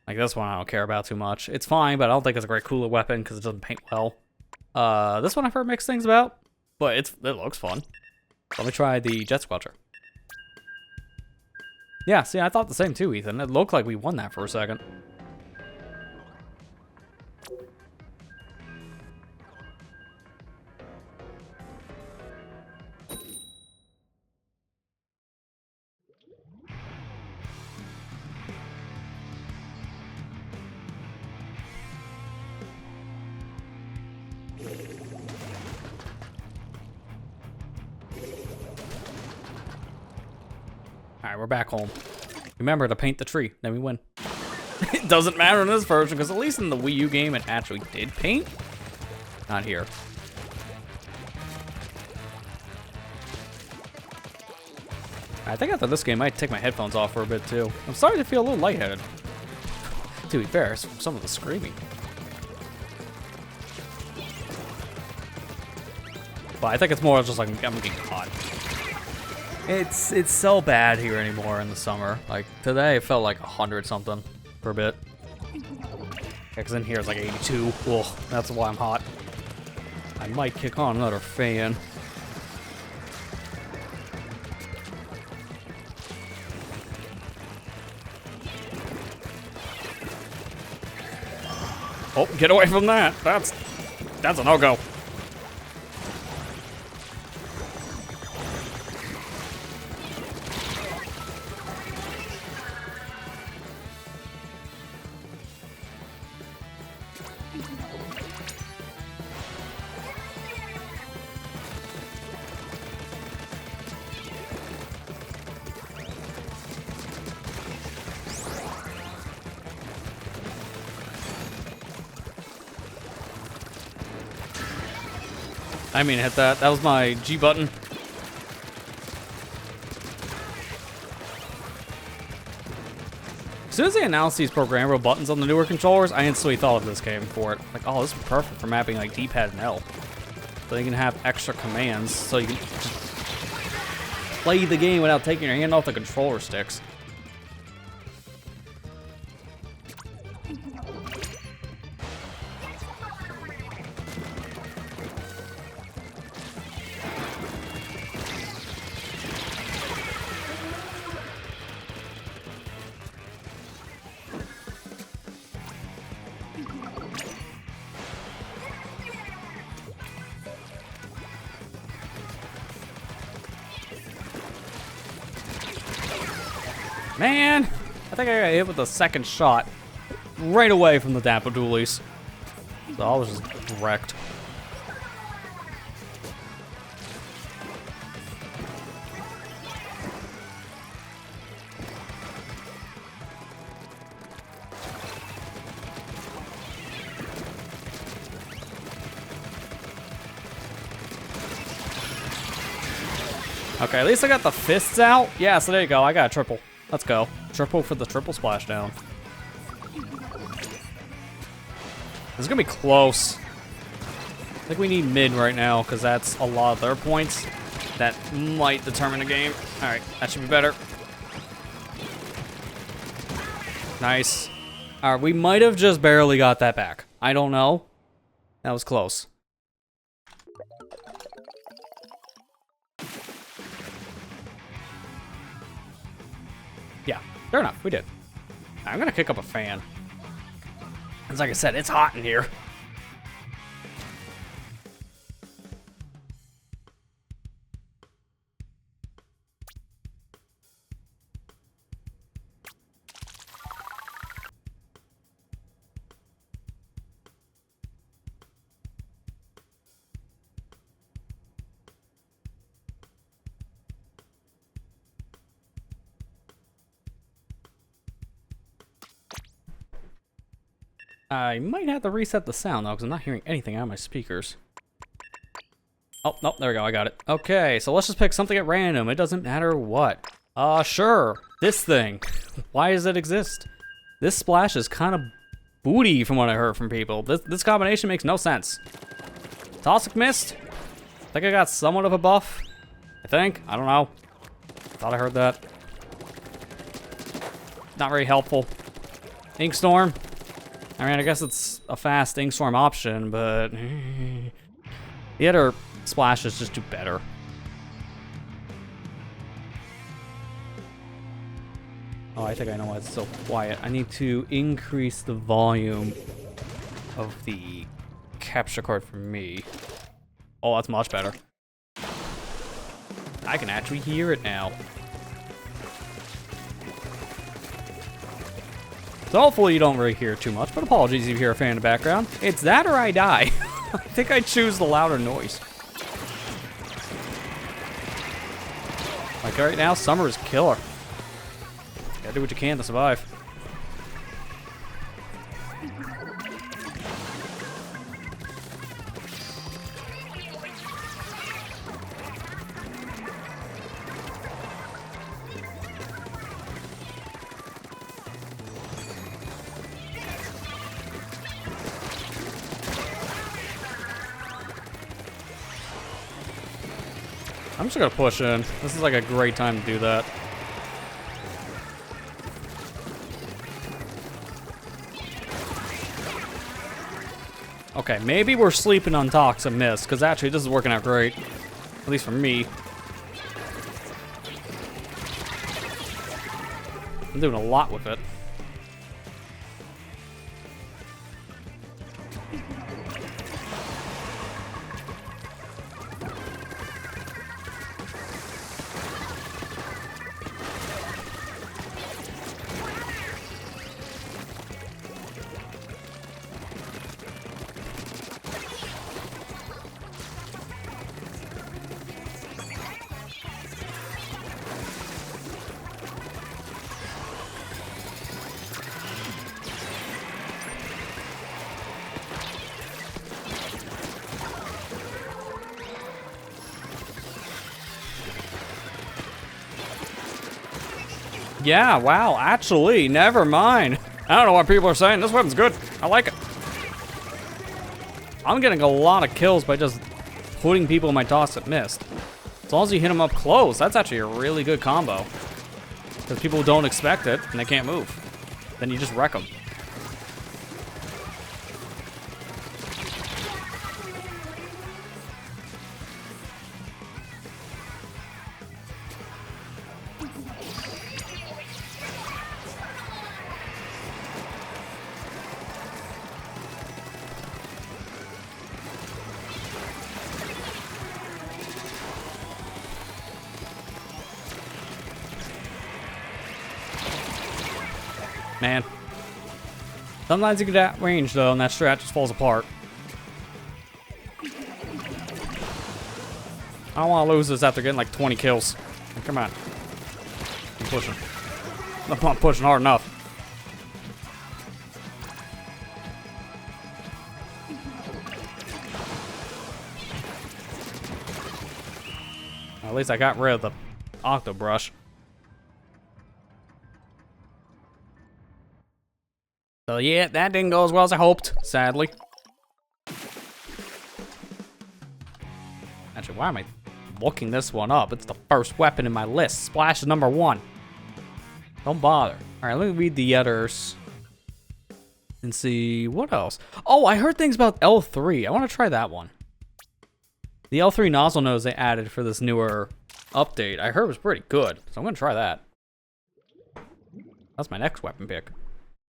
Like this one I don't care about too much. It's fine, but I don't think it's a great cooler weapon because it doesn't paint well. This one I've heard mixed things about. But it looks fun. Let me try the Jet Squelcher. Yeah, see, I thought the same too, Ethan. It looked like we won that for a second. Alright, we're back home. Remember to paint the tree, then we win. It doesn't matter in this version, because at least in the Wii U game it actually did paint. Not here. I think after this game I might take my headphones off for a bit too. I'm starting to feel a little lightheaded. To be fair, some of the screaming. But I think it's more just like I'm getting caught. It's so bad here anymore in the summer. Like today it felt like 100 something for a bit. Yeah, cause in here it's like 82. Ugh, that's why I'm hot. I might kick on another fan. Oh, get away from that. That's a no-go. I mean, hit that. That was my G button. As soon as they announced these programmable buttons on the newer controllers, I instantly thought of this game for it. Like, oh, this is perfect for mapping like D-pad and L. So you can have extra commands, so you can just play the game without taking your hand off the controller sticks. Man, I think I got hit with the second shot right away from the Dapple Doolies. So I was just wrecked. Okay, at least I got the fists out. Yeah, so there you go. I got a triple. Let's go. Triple for the triple splashdown. This is gonna be close. I think we need mid right now because that's a lot of their points that might determine the game. All right, that should be better. Nice. All right, we might have just barely got that back. I don't know. That was close. Yeah, fair enough, we did. I'm gonna kick up a fan. Because like I said, it's hot in here. I might have to reset the sound though, because I'm not hearing anything out of my speakers. Oh, nope, there we go, I got it. Okay, so let's just pick something at random. It doesn't matter what. Sure, this thing. Why does it exist? This splash is kind of booty from what I heard from people. This combination makes no sense. Toxic Mist? I think I got somewhat of a buff. I think, I don't know. Thought I heard that. Not very helpful. Ink Storm. I mean, I guess it's a fast Ink Storm option, but the other splashes just do better. Oh, I think I know why it's so quiet. I need to increase the volume of the capture card for me. Oh, that's much better. I can actually hear it now. So hopefully you don't really hear too much, but apologies if you hear a fan in the background. It's that or I die. I think I choose the louder noise. Like right now, summer is killer. Gotta do what you can to survive. I'm just gonna push in. This is like a great time to do that. Okay, maybe we're sleeping on Toxic Mist, because actually this is working out great. At least for me. I'm doing a lot with it. Yeah, wow, actually, never mind. I don't know what people are saying. This weapon's good. I like it. I'm getting a lot of kills by just putting people in my toxic mist. As long as you hit them up close, that's actually a really good combo. Because people don't expect it and they can't move. Then you just wreck them. Man. Sometimes you get at range though, and that strat just falls apart. I don't want to lose this after getting like 20 kills. Come on. I'm pushing. I'm not pushing hard enough. At least I got rid of the octo brush. So yeah, that didn't go as well as I hoped, sadly. Actually, why am I looking this one up? It's the first weapon in my list. Splash is number 1. Don't bother. All right, let me read the others and see what else. Oh, I heard things about L3. I want to try that one. The L3 nozzle nose they added for this newer update, I heard was pretty good. So I'm going to try that. That's my next weapon pick.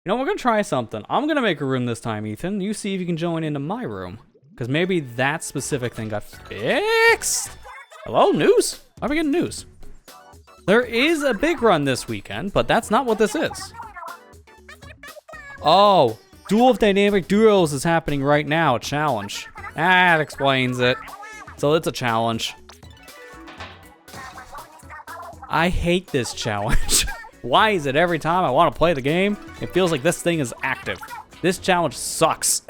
You know, we're going to try something. I'm going to make a room this time, Ethan. You see if you can join into my room. Because maybe that specific thing got fixed. Hello, news? Why are we getting news? There is a big run this weekend, but that's not what this is. Oh, Duel of Dynamic Duos is happening right now, a challenge. That explains it. So it's a challenge. I hate this challenge. Why is it every time I want to play the game, it feels like this thing is active? This challenge sucks.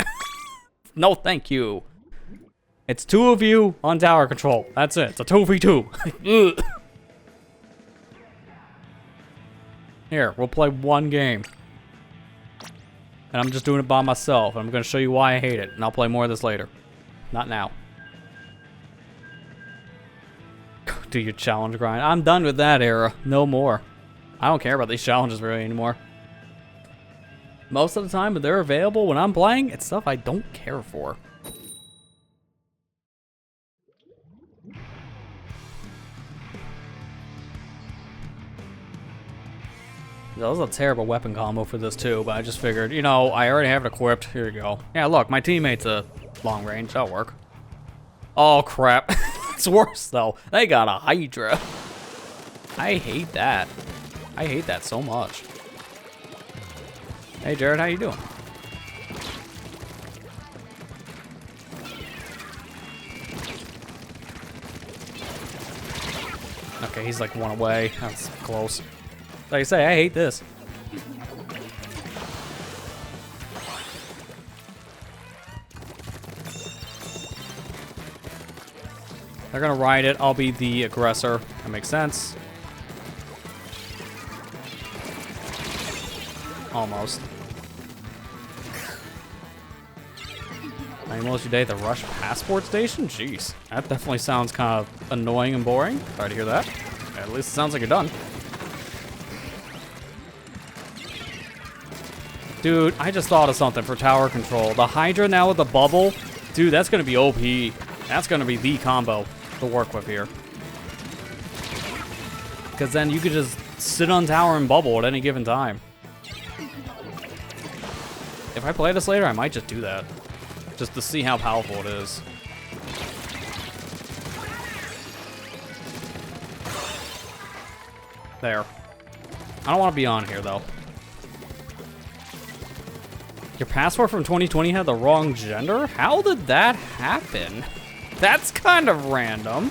No, thank you. It's 2 of you on tower control. That's it. It's a 2v2. Here, we'll play one game. And I'm just doing it by myself. I'm going to show you why I hate it. And I'll play more of this later. Not now. Do your challenge grind. I'm done with that era. No more. I don't care about these challenges really anymore. Most of the time, when they're available when I'm playing, it's stuff I don't care for. That was a terrible weapon combo for this too, but I just figured, you know, I already have it equipped. Here you go. Yeah, look, my teammate's a long range. That'll work. Oh, crap. It's worse, though. They got a Hydra. I hate that. I hate that so much. Hey, Jared, how you doing? Okay, he's like 1 away. That's close. Like I say, I hate this. They're gonna ride it. I'll be the aggressor. That makes sense. Almost. Most of your day at the Rush Passport Station? Jeez. That definitely sounds kind of annoying and boring. Sorry to hear that. At least it sounds like you're done. Dude, I just thought of something for tower control. The Hydra now with the bubble. Dude, that's going to be OP. That's going to be the combo to work with here. Because then you could just sit on tower and bubble at any given time. If I play this later, I might just do that. Just to see how powerful it is. There. I don't want to be on here, though. Your passport from 2020 had the wrong gender? How did that happen? That's kind of random.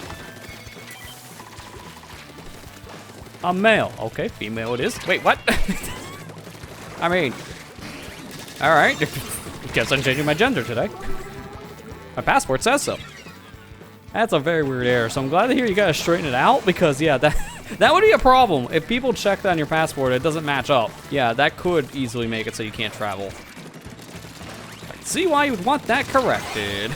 A male. Okay, female it is. Wait, what? I mean... Alright. Guess I'm changing my gender today. My passport says so. That's a very weird error, so I'm glad to hear you guys straighten it out, because, yeah, That would be a problem. If people check that on your passport, it doesn't match up. Yeah, that could easily make it so you can't travel. I can see why you would want that corrected.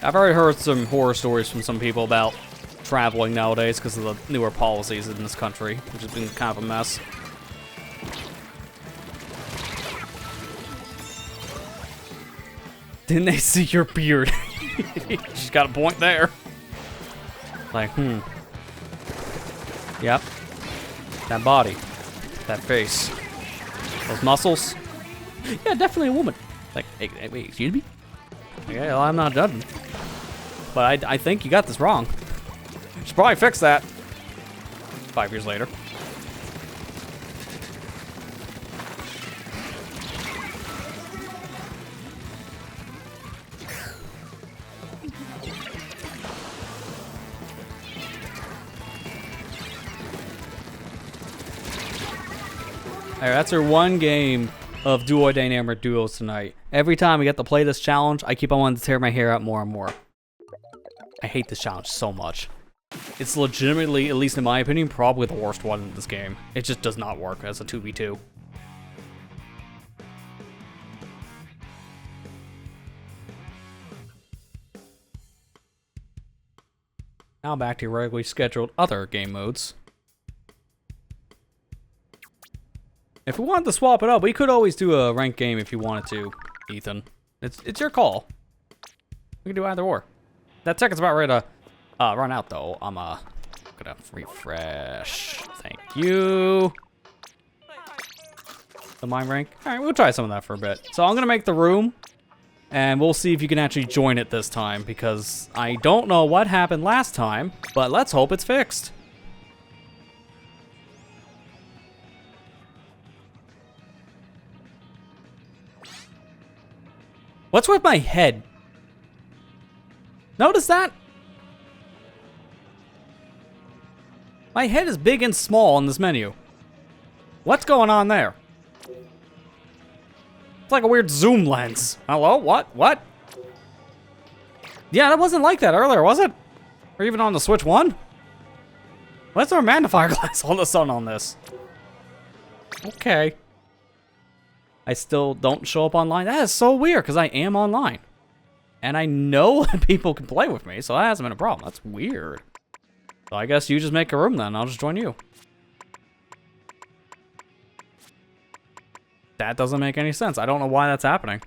I've already heard some horror stories from some people about traveling nowadays because of the newer policies in this country, which has been kind of a mess. Didn't they see your beard? She's got a point there. Like, Yep. That body. That face. Those muscles. Yeah, definitely a woman. Like, hey, wait, excuse me? Okay, well, I'm not judging. But I think you got this wrong. Should probably fix that. 5 years later. Alright, that's our one game of duodynamic duos tonight. Every time we get to play this challenge, I keep on wanting to tear my hair out more and more. I hate this challenge so much. It's legitimately, at least in my opinion, probably the worst one in this game. It just does not work as a 2v2. Now back to your regularly scheduled other game modes. If we wanted to swap it up, we could always do a ranked game if you wanted to, Ethan. It's your call. We can do either or. That ticket's about ready to run out, though. I'm gonna refresh. Thank you. The mine rank. All right, we'll try some of that for a bit. So I'm gonna make the room, and we'll see if you can actually join it this time, because I don't know what happened last time, but let's hope it's fixed. What's with my head? Notice that? My head is big and small on this menu. What's going on there? It's like a weird zoom lens. Hello? What? What? Yeah, that wasn't like that earlier, was it? Or even on the Switch 1? What's our magnifier glass all of a sudden on this? Okay. I still don't show up online. That is so weird, because I am online. And I know that people can play with me, so that hasn't been a problem. That's weird. So I guess you just make a room then. I'll just join you. That doesn't make any sense. I don't know why that's happening.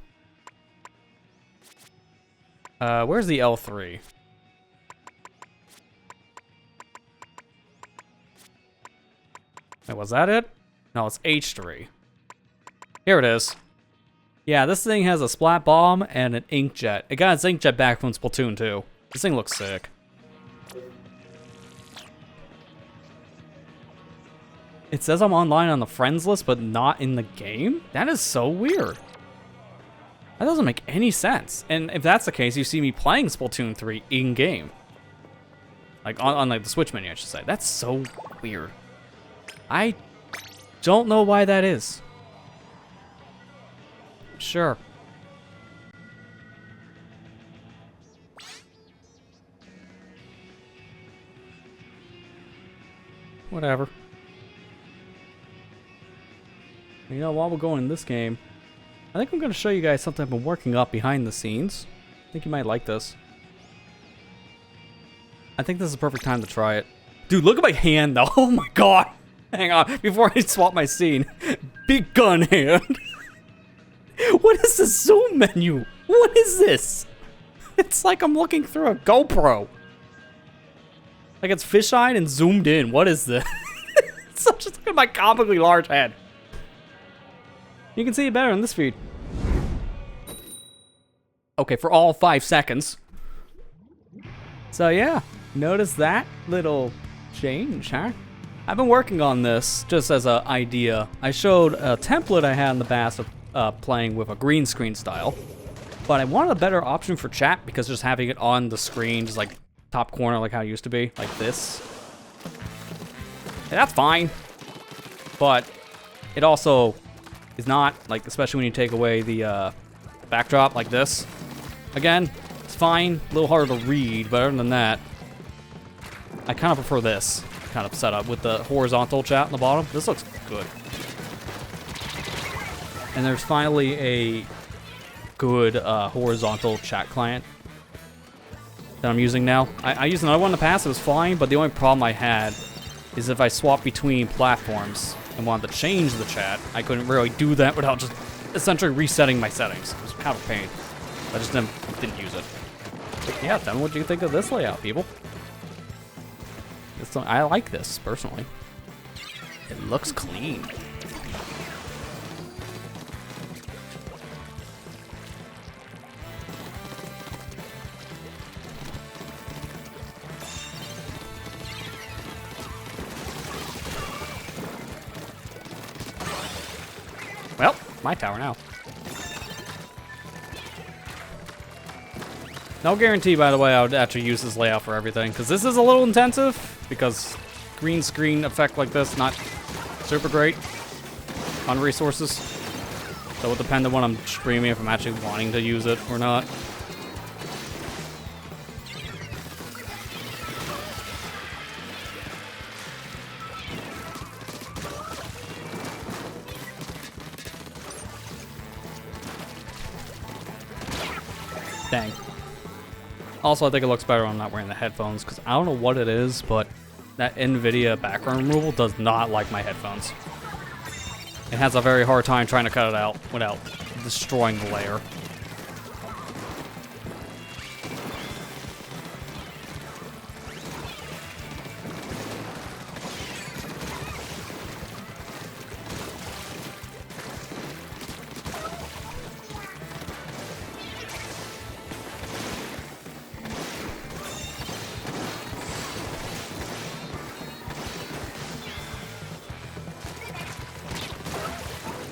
Where's the L3? Wait, was that it? No, it's H3. Here it is. Yeah, this thing has a splat bomb and an inkjet. It got its inkjet back from Splatoon 2. This thing looks sick. It says I'm online on the friends list, but not in the game? That is so weird. That doesn't make any sense. And if that's the case, you see me playing Splatoon 3 in-game. Like, on like the Switch menu, I should say. That's so weird. I don't know why that is. Sure. Whatever. You know, while we're going in this game, I think I'm going to show you guys something I've been working up behind the scenes. I think you might like this. I think this is the perfect time to try it. Dude, look at my hand, though. Oh my god. Hang on, before I swap my scene. Big gun hand. What is the zoom menu? What is this? It's like I'm looking through a GoPro. Like it's fisheye and zoomed in. What is this? It's such a, look at my comically large head. You can see it better in this feed. Okay, for all 5 seconds. So yeah, notice that little change, huh? I've been working on this just as an idea. I showed a template I had in the past of playing with a green screen style, but I wanted a better option for chat because just having it on the screen, just like top corner like how it used to be, like this. And that's fine, but it also is not, like, especially when you take away the backdrop like this. Again, it's fine. A little harder to read, but other than that, I kind of prefer this kind of setup with the horizontal chat on the bottom. This looks good. And there's finally a good horizontal chat client that I'm using now. I used another one in the past, it was fine, but the only problem I had is if I swapped between platforms and wanted to change the chat, I couldn't really do that without just essentially resetting my settings. It was kind of a pain. I just didn't use it. But yeah, tell me what you think of this layout, people. I like this, personally. It looks clean. Well, my tower now. No guarantee, by the way, I would actually use this layout for everything, because this is a little intensive, because green screen effect like this, not super great on resources. So it would depend on what I'm streaming, if I'm actually wanting to use it or not. Dang. Also, I think it looks better when I'm not wearing the headphones, because I don't know what it is, but that NVIDIA background removal does not like my headphones. It has a very hard time trying to cut it out without destroying the layer.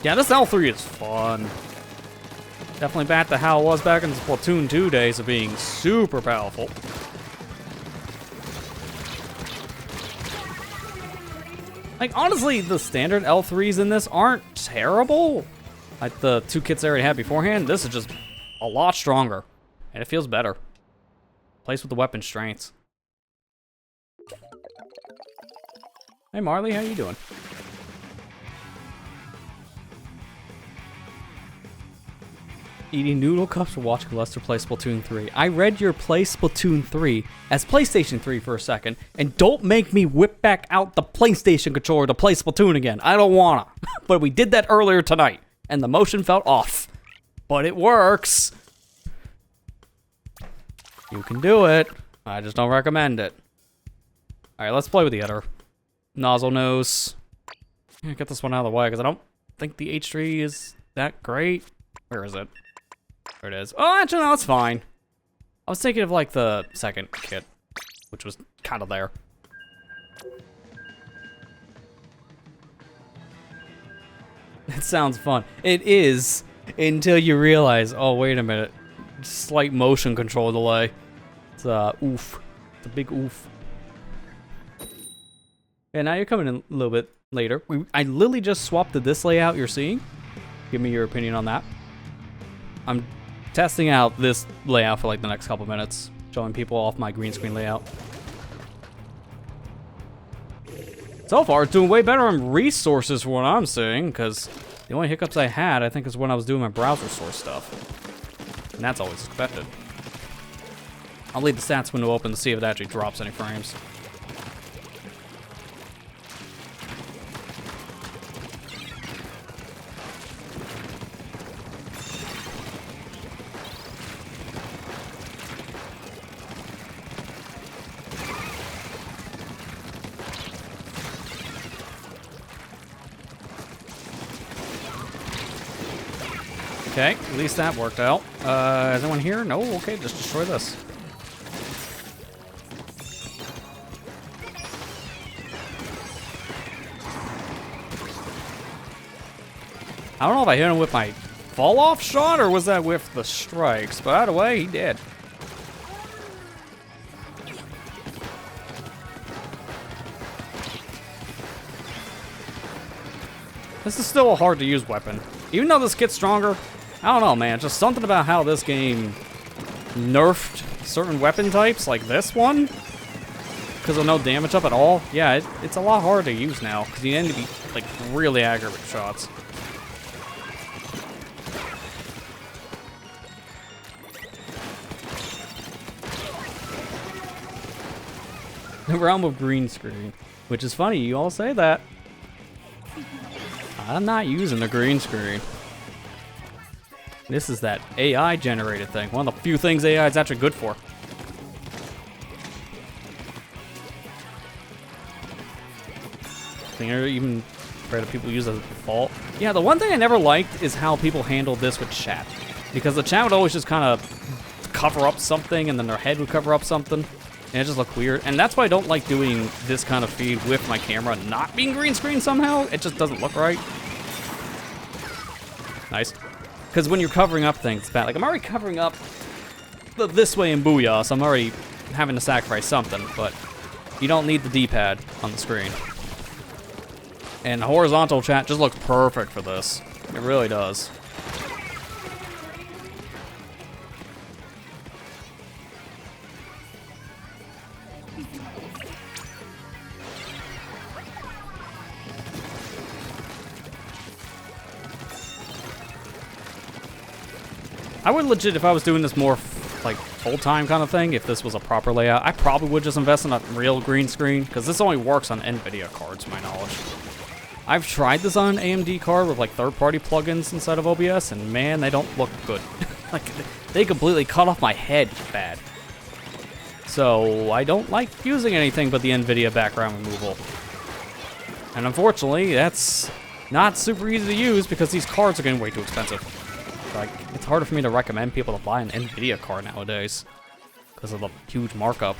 Yeah, this L3 is fun. Definitely back to how it was back in the Splatoon 2 days of being super powerful. Like, honestly, the standard L3s in this aren't terrible. Like the two kits I already had beforehand, this is just a lot stronger. And it feels better. Plays with the weapon strengths. Hey Marley, how you doing? Eating noodle cups or watching Lester play Splatoon 3. I read your play Splatoon 3 as PlayStation 3 for a second, and don't make me whip back out the PlayStation controller to play Splatoon again. I don't wanna. But we did that earlier tonight, and the motion felt off. But it works. You can do it. I just don't recommend it. Alright, let's play with the other nozzle nose. Get this one out of the way, because I don't think the H3 is that great. Where is it? There it is. Oh, actually, no, it's fine. I was thinking of, like, the second kit, which was kind of there. It sounds fun. It is, until you realize, oh, wait a minute. Slight motion control delay. It's, oof. It's a big oof. Yeah, now you're coming in a little bit later. I literally just swapped to this layout you're seeing. Give me your opinion on that. I'm testing out this layout for like the next couple minutes, showing people off my green screen layout. So far, it's doing way better on resources for what I'm seeing, because the only hiccups I had, I think, is when I was doing my browser source stuff. And that's always expected. I'll leave the stats window open to see if it actually drops any frames. Okay, at least that worked out. Is anyone here? No? Okay, just destroy this. I don't know if I hit him with my fall-off shot or was that with the strikes, but either way, he did. This is still a hard-to-use weapon. Even though this gets stronger, I don't know, man. Just something about how this game nerfed certain weapon types, like this one, because of no damage up at all. Yeah, it's a lot harder to use now, because you need to be, like, really accurate with shots. The realm of green screen, which is funny, you all say that. I'm not using the green screen. This is that AI generated thing. One of the few things AI is actually good for. I think I even afraid of people use it as a default. Yeah, the one thing I never liked is how people handled this with chat. Because the chat would always just kind of cover up something and then their head would cover up something. And it just looked weird. And that's why I don't like doing this kind of feed with my camera not being green screen somehow. It just doesn't look right. Nice. Because when you're covering up things, it's bad. Like, I'm already covering up this way in Booyah, so I'm already having to sacrifice something. But you don't need the D-pad on the screen. And the horizontal chat just looks perfect for this. It really does. I would legit, if I was doing this more like full-time kind of thing, if this was a proper layout, I probably would just invest in a real green screen, because this only works on NVIDIA cards, to my knowledge. I've tried this on an AMD card with like third-party plugins inside of OBS, and man, they don't look good. Like, they completely cut off my head bad. So I don't like using anything but the NVIDIA background removal. And unfortunately, that's not super easy to use because these cards are getting way too expensive. Like, it's harder for me to recommend people to buy an NVIDIA card nowadays because of the huge markup.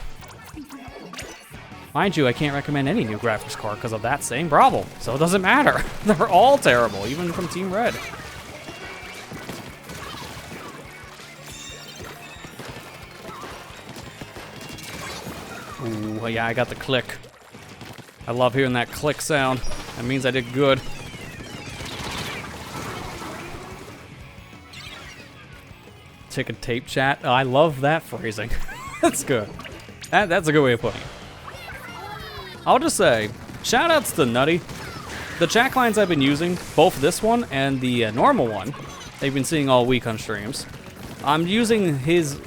Mind you, I can't recommend any new graphics card because of that same problem, so it doesn't matter. They're all terrible, even from Team Red. Ooh, yeah, I got the click. I love hearing that click sound. That means I did good. Ticket tape chat. Oh, I love that phrasing. That's good. That's a good way of putting it. I'll just say, shout outs to Nutty. The chat clients I've been using, both this one and the normal one, they've been seeing all week on streams. I'm using his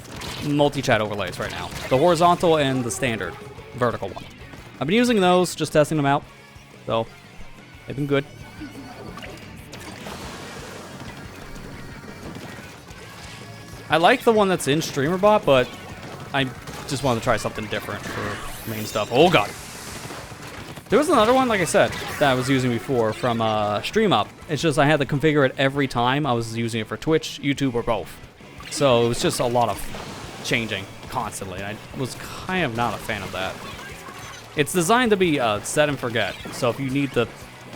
multi-chat overlays right now. The horizontal and the standard vertical one. I've been using those, just testing them out. So, they've been good. I like the one that's in StreamerBot, but I just wanted to try something different for main stuff. Oh god. There was another one, like I said, that I was using before from StreamUp. It's just I had to configure it every time I was using it for Twitch, YouTube, or both. So it was just a lot of changing constantly. I was kind of not a fan of that. It's designed to be set and forget. So if you need to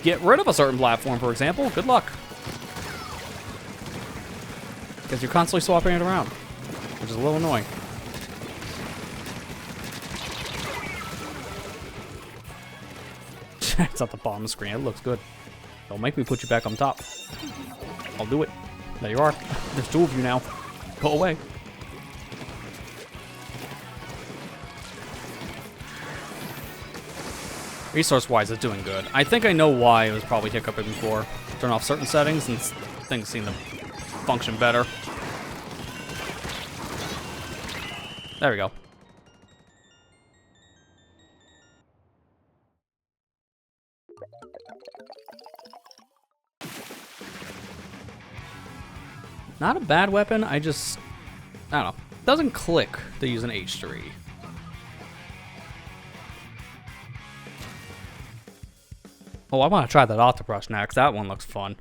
get rid of a certain platform, for example, good luck. Because you're constantly swapping it around, which is a little annoying. It's at the bottom of the screen. It looks good. Don't make me put you back on top. I'll do it. There you are. There's two of you now. Go away. Resource-wise, it's doing good. I think I know why it was probably hiccuping before. Turn off certain settings and things seem to function better. There we go. Not a bad weapon, I don't know. It doesn't click to use an H3. Oh, I want to try that Octobrush next. That one looks fun.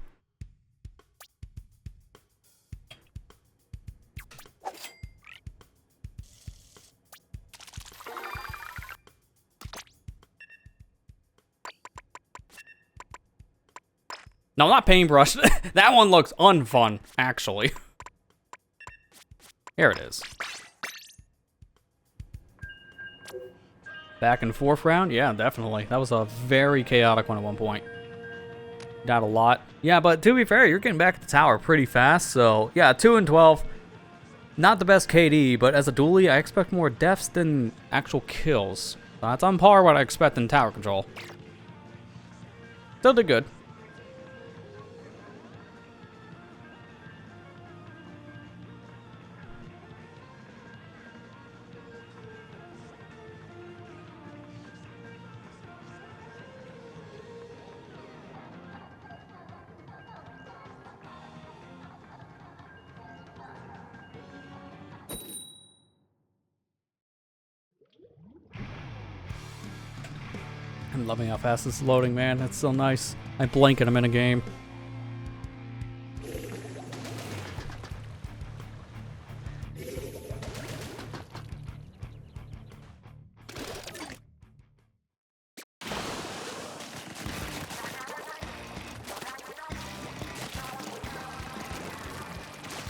No, not paintbrush. That one looks unfun, actually. Here it is. Back and forth round? Yeah, definitely. That was a very chaotic one at one point. Died a lot. Yeah, but to be fair, you're getting back at the tower pretty fast, so yeah, 2 and 12. Not the best KD, but as a dually, I expect more deaths than actual kills. So that's on par what I expect in tower control. Still did good. I'm loving how fast this is loading, man. It's so nice. I blink and I'm in a game.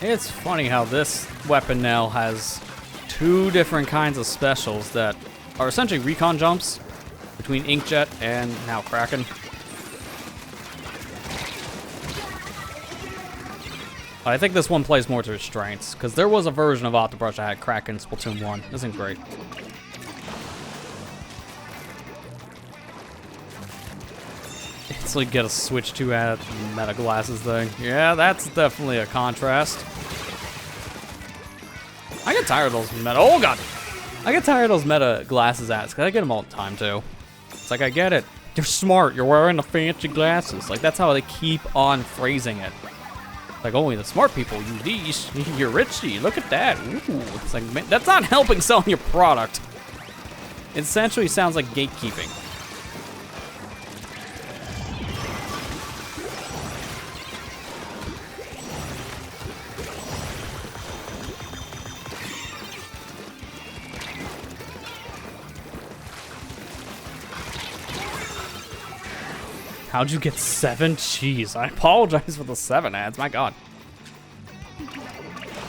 It's funny how this weapon now has 2 different kinds of specials that are essentially recon jumps between Inkjet and now Kraken. I think this one plays more to its strengths, because there was a version of Octobrush that had Kraken Splatoon 1. This isn't great. It's like get a switch to at meta glasses thing. Yeah, that's definitely a contrast. I get tired of those meta. Oh god! I get tired of those meta glasses ads, because I get them all the time too. It's like, I get it. You're smart. You're wearing the fancy glasses. Like, that's how they keep on phrasing it. Like, only the smart people use these. You're richy. Look at that. Ooh. It's like, man, that's not helping selling your product. It essentially sounds like gatekeeping. How'd you get 7? Jeez, I apologize for the 7 ads, my god.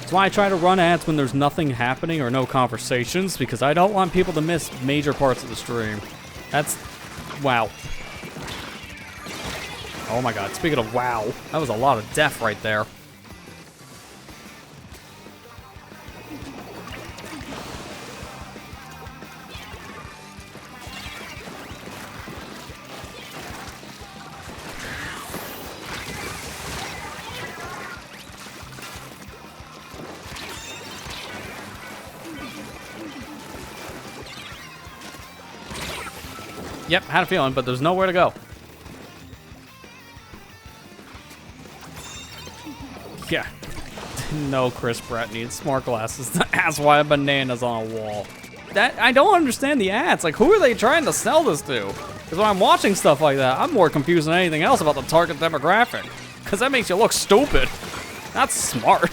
That's why I try to run ads when there's nothing happening or no conversations, because I don't want people to miss major parts of the stream. That's... wow. Oh my god, speaking of wow, that was a lot of death right there. Yep, had a feeling, but there's nowhere to go. Yeah. No, Chris Pratt needs smart glasses. That's why a banana's on a wall. I don't understand the ads. Like, who are they trying to sell this to? Because when I'm watching stuff like that, I'm more confused than anything else about the target demographic. Because that makes you look stupid. That's smart.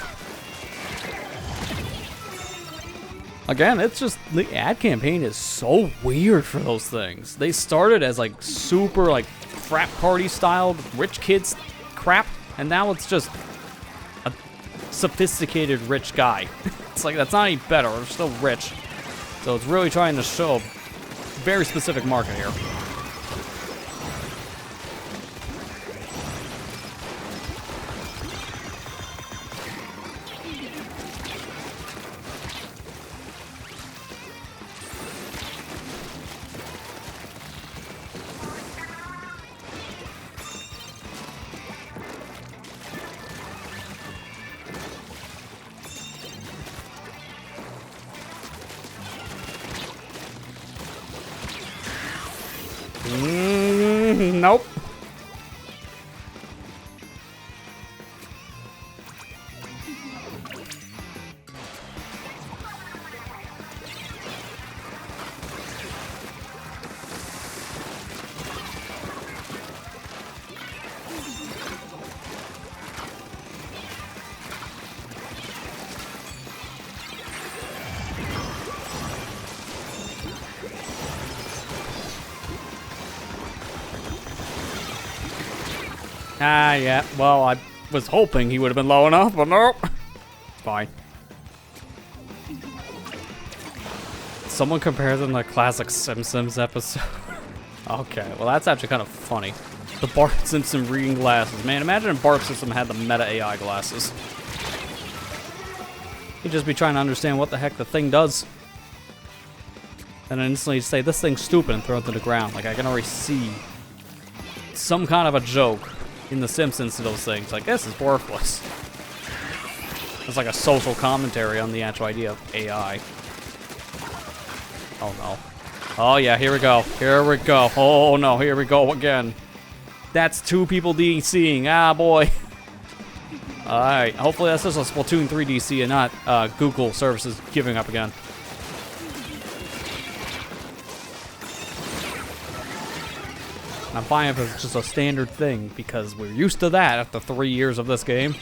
Again, it's just, the ad campaign is so weird for those things. They started as like super like frat party styled rich kids crap, and now it's just a sophisticated rich guy. It's like, that's not any better, we're still rich. So it's really trying to show a very specific market here. Nope. Ah, yeah. Well, I was hoping he would have been low enough, but nope. Fine. Someone compare them to the classic Simpsons episode. Okay, well that's actually kind of funny. The Bart Simpson reading glasses. Man, imagine if Bart Simpson had the meta AI glasses. You'd just be trying to understand what the heck the thing does. And then instantly say, this thing's stupid, and throw it to the ground. Like, I can already see some kind of a joke in The Simpsons to those things. Like, this is worthless. It's like a social commentary on the actual idea of AI. Oh, no. Oh, yeah, here we go. Here we go. Oh, no, here we go again. That's 2 people DCing. Ah, boy. Alright, hopefully that's just a Splatoon 3 DC and not Google services giving up again. I'm fine if it's just a standard thing, because we're used to that after 3 years of this game.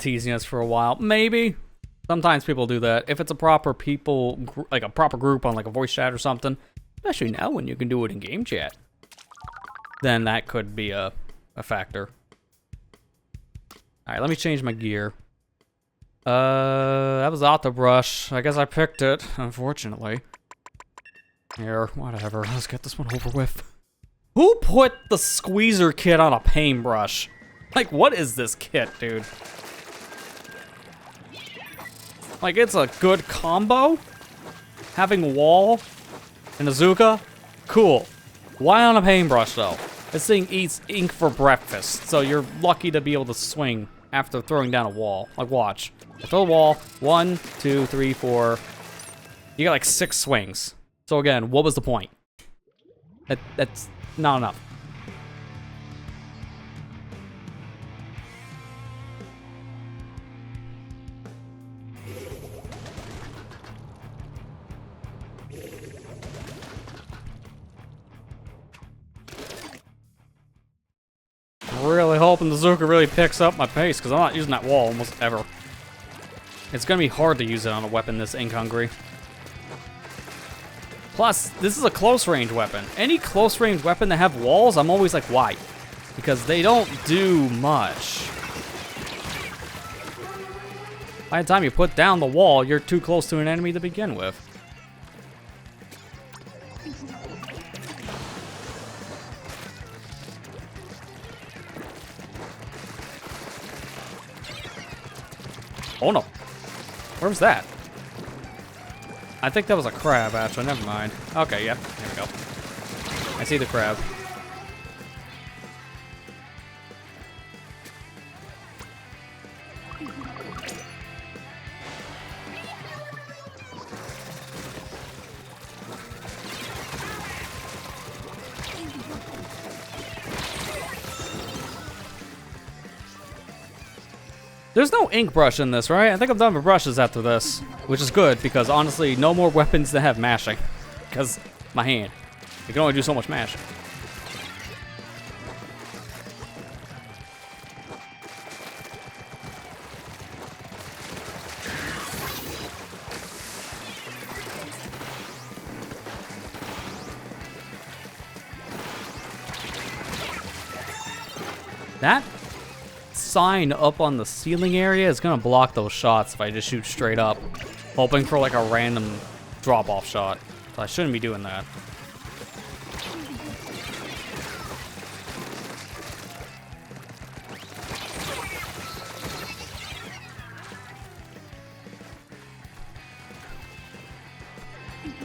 Teasing us for a while, maybe. Sometimes people do that. If it's a proper like a proper group on like a voice chat or something, especially now when you can do it in game chat, then that could be a factor. All right, let me change my gear. That was Auto Brush. I guess I picked it, unfortunately. Here, whatever. Let's get this one over with. Who put the squeezer kit on a paintbrush? Like, what is this kit, dude? Like, it's a good combo. Having wall and Azuka, cool. Why on a paintbrush, though? This thing eats ink for breakfast, so you're lucky to be able to swing after throwing down a wall. Like, watch. I throw the wall. 1, 2, 3, 4. You got like 6 swings. So again, what was the point? That's not enough. Really hoping the Zuka really picks up my pace, because I'm not using that wall almost ever. It's going to be hard to use it on a weapon this ink hungry. Plus, this is a close range weapon. Any close range weapon that have walls, I'm always like, why? Because they don't do much. By the time you put down the wall, you're too close to an enemy to begin with. Oh no. Where was that? I think that was a crab, actually. Never mind. Okay, yep. There we go. I see the crab. There's no ink brush in this, right? I think I'm done with brushes after this, which is good, because honestly, no more weapons that have mashing. Because my hand. You can only do so much mashing. That sign up on the ceiling area is gonna block those shots if I just shoot straight up, hoping for like a random drop-off shot. So I shouldn't be doing that.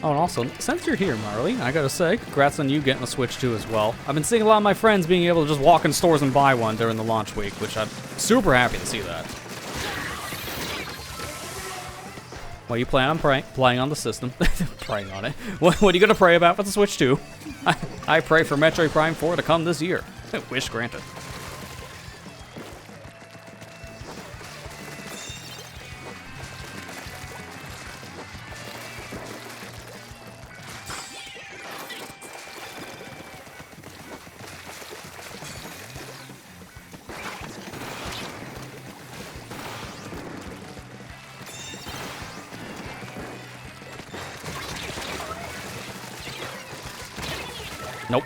Oh, and also, since you're here, Marley, I gotta say, congrats on you getting a Switch 2 as well. I've been seeing a lot of my friends being able to just walk in stores and buy one during the launch week, which I'm super happy to see that. Well, you plan on playing on the system. Praying on it. What are you gonna pray about with the Switch 2? I pray for Metroid Prime 4 to come this year. Wish granted. Nope.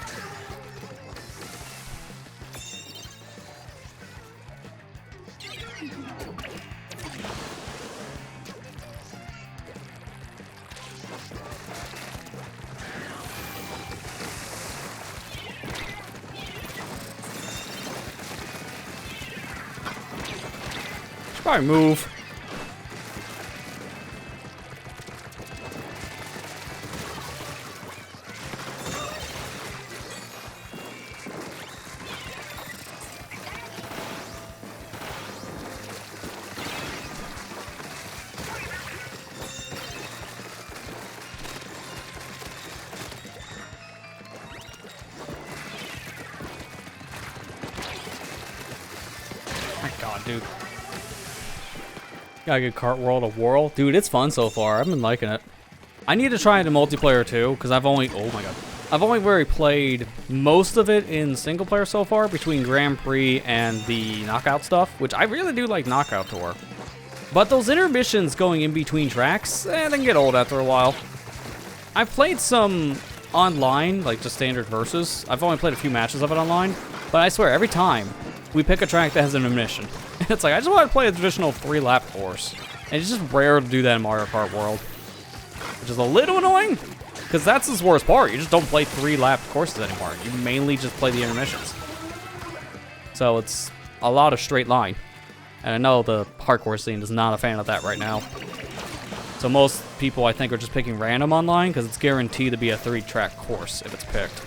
Should probably move. My God, dude. Gotta get Kart World a whirl. Dude, it's fun so far. I've been liking it. I need to try it in multiplayer too, because I've only, oh my God. I've only really played most of it in single player so far, between Grand Prix and the Knockout stuff, which I really do like Knockout Tour. But those intermissions going in between tracks, they can get old after a while. I've played some online, like just standard versus. I've only played a few matches of it online, but I swear, every time we pick a track that has an intermission, it's like, I just want to play a traditional 3-lap course. And it's just rare to do that in Mario Kart World. Which is a little annoying, because that's the worst part. You just don't play 3-lap courses anymore. You mainly just play the intermissions. So it's a lot of straight line. And I know the hardcore scene is not a fan of that right now. So most people, I think, are just picking random online, because it's guaranteed to be a 3-track course if it's picked.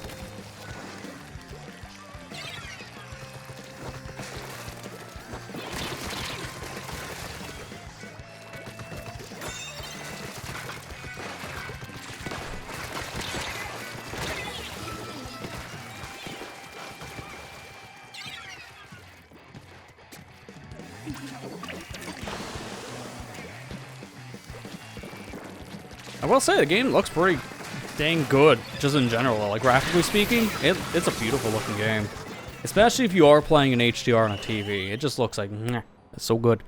I will say the game looks pretty dang good, just in general. Like, graphically speaking, it's a beautiful looking game. Especially if you are playing in HDR on a TV. It just looks like, it's so good.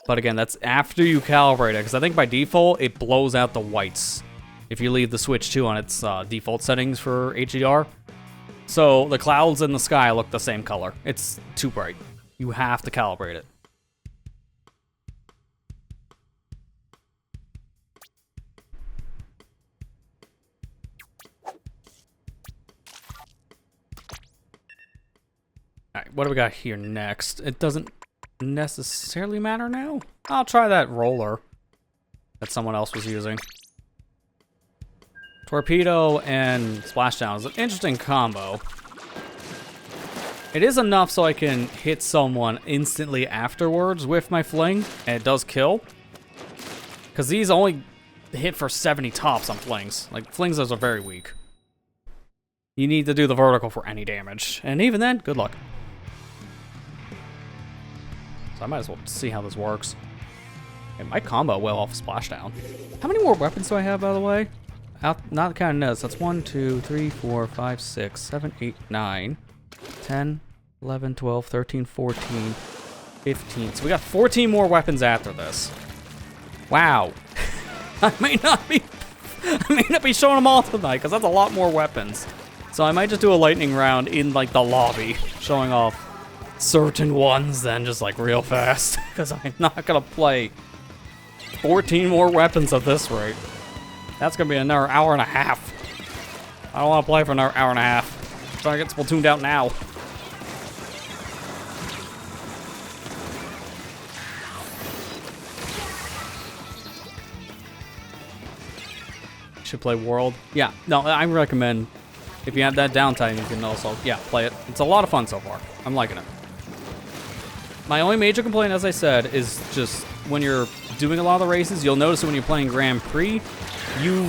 But again, that's after you calibrate it, because I think by default, it blows out the whites if you leave the Switch 2 on its default settings for HDR. So the clouds in the sky look the same color. It's too bright. You have to calibrate it. Alright, what do we got here next? It doesn't necessarily matter now. I'll try that roller that someone else was using. Torpedo and splashdown is an interesting combo. It is enough so I can hit someone instantly afterwards with my fling, and it does kill. Because these only hit for 70 tops on flings. Like, flings are very weak. You need to do the vertical for any damage. And even then, good luck. So I might as well see how this works. It might combo well off splashdown. How many more weapons do I have, by the way? Not counting this. That's 1, 2, 3, 4, 5, 6, 7, 8, 9, 10, 11, 12, 13, 14, 15. So we got 14 more weapons after this. Wow. I may not be showing them all tonight, because that's a lot more weapons. So I might just do a lightning round in, like, the lobby, showing off certain ones then just, like, real fast. Because I'm not going to play 14 more weapons at this rate. That's going to be another hour and a half. I don't want to play for another hour and a half. I'm trying to get Splatooned out now. Should play World. Yeah, no, I recommend if you have that downtime, you can also, yeah, play it. It's a lot of fun so far. I'm liking it. My only major complaint, as I said, is just when you're doing a lot of the races, you'll notice that when you're playing Grand Prix, you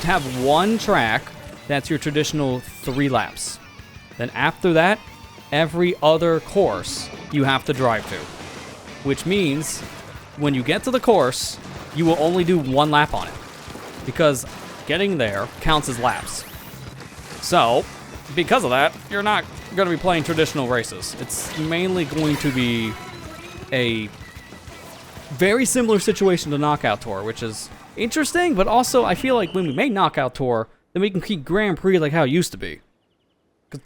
have one track that's your traditional 3 laps. Then after that, every other course you have to drive to. Which means, when you get to the course, you will only do 1 lap on it. Because getting there counts as laps. So, because of that, you're not going to be playing traditional races. It's mainly going to be a very similar situation to Knockout Tour, which is interesting, but also I feel like when we make Knockout Tour, then we can keep Grand Prix like how it used to be. 'Cause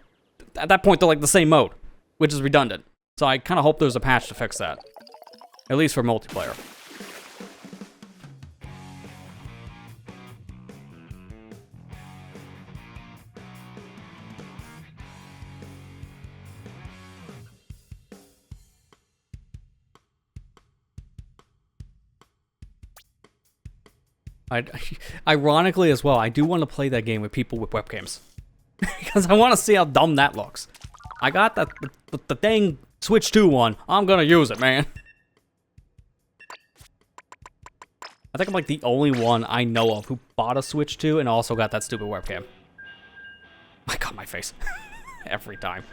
at that point, they're like the same mode, which is redundant. So I kind of hope there's a patch to fix that. At least for multiplayer. Ironically as well, I do want to play that game with people with webcams. Because I want to see how dumb that looks. I got the dang Switch 2 one. I'm gonna use it, man. I think I'm like the only one I know of who bought a Switch 2 and also got that stupid webcam. I got my face. Every time.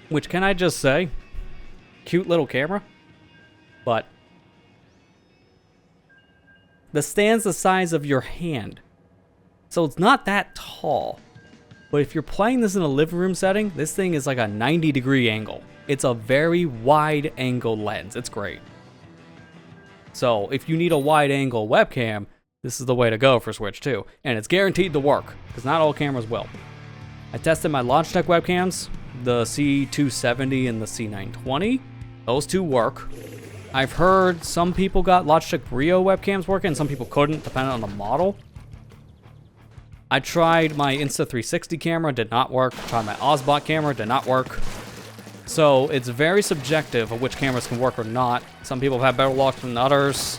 Which, can I just say, cute little camera, but the stand's the size of your hand. So it's not that tall. But if you're playing this in a living room setting, this thing is like a 90-degree angle. It's a very wide angle lens. It's great. So if you need a wide angle webcam, this is the way to go for Switch 2. And it's guaranteed to work, because not all cameras will. I tested my Logitech webcams, the C270 and the C920. Those two work. I've heard some people got Logitech Brio webcams working, and some people couldn't, depending on the model. I tried my Insta360 camera, did not work. Tried my Ozbot camera, did not work. So it's very subjective of which cameras can work or not. Some people have had better luck than others.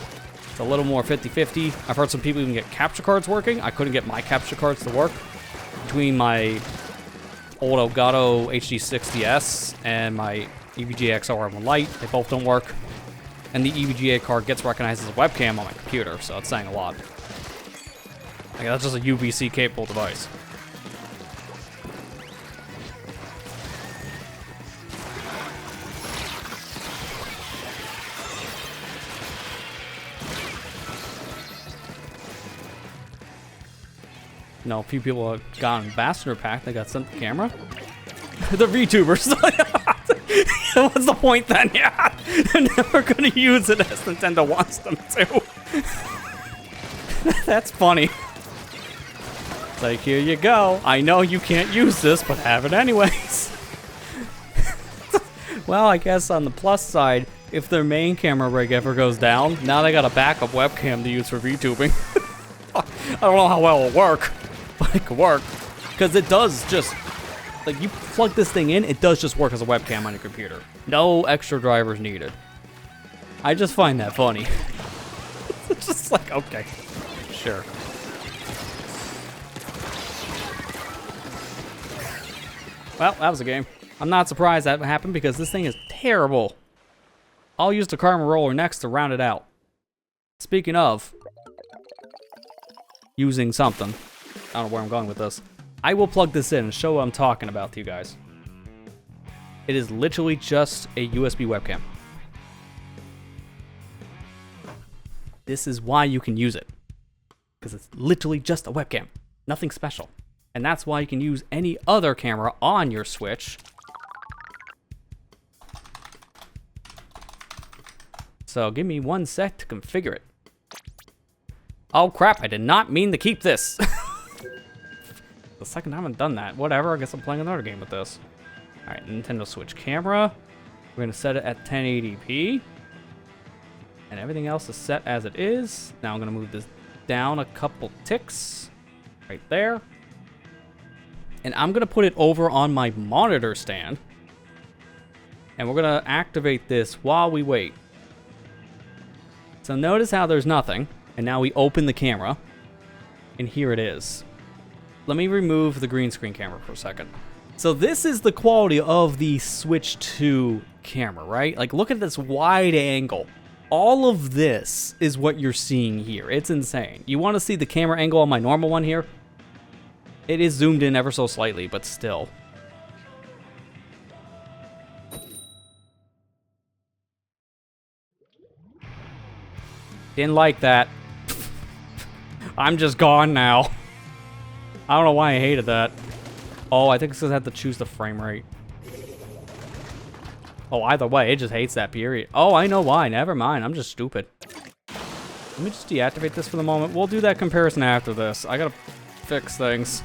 It's a little more 50-50. I've heard some people even get capture cards working. I couldn't get my capture cards to work. Between my old Elgato HD60S and my EVGA XR1 Lite, they both don't work. And the EVGA card gets recognized as a webcam on my computer, so it's saying a lot. Like, that's just a UVC capable device. You know, a few people have got an ambassador pack. They got sent the camera. The VTubers. What's the point then? Yeah, they're never gonna use it as Nintendo wants them to. That's funny. It's like, here you go. I know you can't use this, but have it anyways. Well, I guess on the plus side, if their main camera rig ever goes down, now they got a backup webcam to use for VTubing. I don't know how well it'll work, but it could work. Because it does just, like, you plug this thing in, it does just work as a webcam on your computer. No extra drivers needed. I just find that funny. It's just like, okay, sure. Well, that was a game. I'm not surprised that happened because this thing is terrible. I'll use the Karma Roller next to round it out. Speaking of using something, I don't know where I'm going with this. I will plug this in and show what I'm talking about to you guys. It is literally just a USB webcam. This is why you can use it. Because it's literally just a webcam. Nothing special. And that's why you can use any other camera on your Switch. So give me 1 sec to configure it. Oh crap, I did not mean to keep this. The second time I've done that. Whatever, I guess I'm playing another game with this. Alright, Nintendo Switch camera. We're going to set it at 1080p. And everything else is set as it is. Now I'm going to move this down a couple ticks. Right there. And I'm going to put it over on my monitor stand. And we're going to activate this while we wait. So notice how there's nothing. And now we open the camera. And here it is. Let me remove the green screen camera for a second. So this is the quality of the Switch 2 camera, right? Like, look at this wide angle. All of this is what you're seeing here. It's insane. You want to see the camera angle on my normal one here? It is zoomed in ever so slightly, but still. Didn't like that. I'm just gone now. I don't know why I hated that. Oh, I think it's because I have to choose the frame rate. Oh, either way, it just hates that period. Oh, I know why. Never mind. I'm just stupid. Let me just deactivate this for the moment. We'll do that comparison after this. I gotta fix things.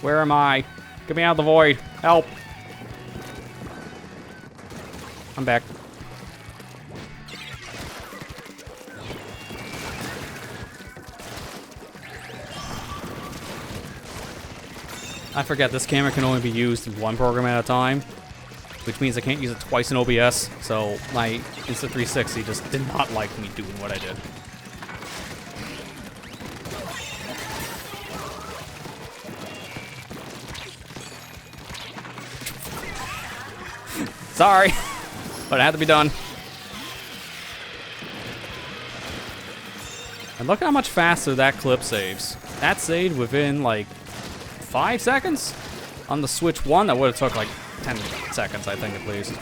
Where am I? Get me out of the void. Help. I'm back. I forget this camera can only be used in one program at a time, which means I can't use it twice in OBS, so my Insta360 just did not like me doing what I did. Sorry, but it had to be done. And look at how much faster that clip saves. That saved within like 5 seconds? On the Switch 1, that would have took like 10 seconds, I think, at least.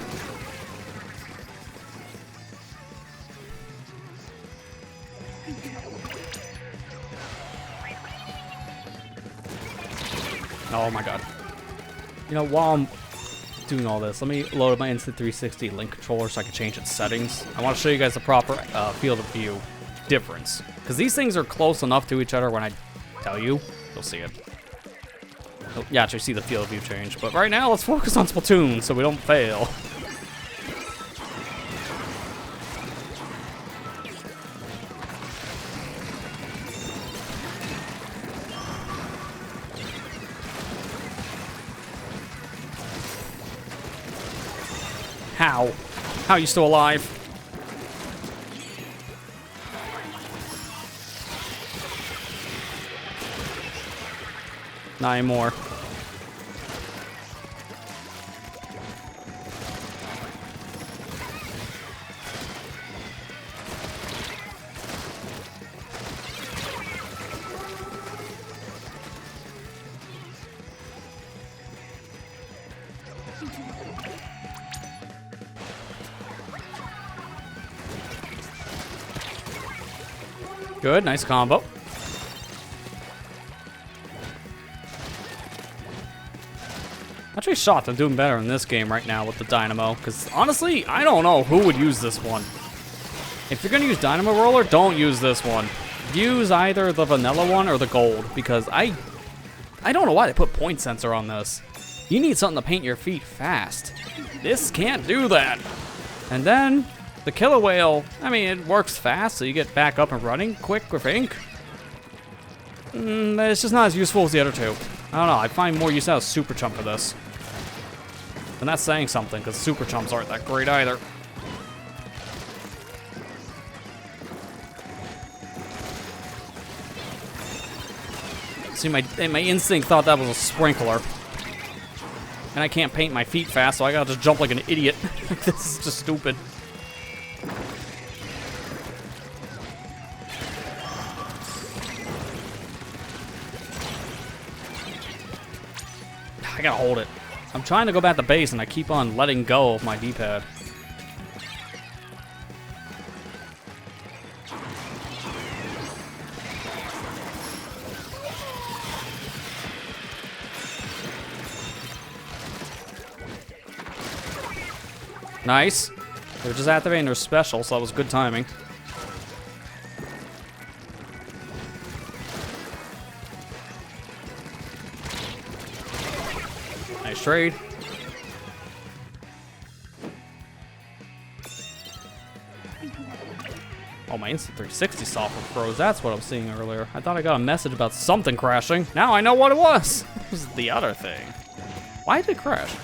Oh my god. You know, while I'm doing all this, let me load up my Insta360 Link controller so I can change its settings. I want to show you guys the proper field of view difference. Because these things are close enough to each other when I tell you, you'll see it. You actually see the field of view change. But right now, let's focus on Splatoon so we don't fail. How? How are you still alive? Not anymore. Good, nice combo. Actually shocked I'm doing better in this game right now with the Dynamo, because honestly, I don't know who would use this one. If you're gonna use Dynamo Roller, don't use this one. Use either the vanilla one or the gold, because I don't know why they put point sensor on this. You need something to paint your feet fast. This can't do that. And then the Killer Whale, I mean, it works fast, so you get back up and running quick with ink. But it's just not as useful as the other two. I don't know, I find more use out of Super Chump for this. And that's saying something, because Super Chumps aren't that great either. See, my instinct thought that was a sprinkler. And I can't paint my feet fast, so I gotta just jump like an idiot. This is just stupid. I gotta hold it. I'm trying to go back to base and I keep on letting go of my D-pad. Nice. They were just activating their special, so that was good timing. Nice trade. Oh, my Insta360 software froze. That's what I was seeing earlier. I thought I got a message about something crashing. Now I know what it was. It was the other thing. Why did it crash?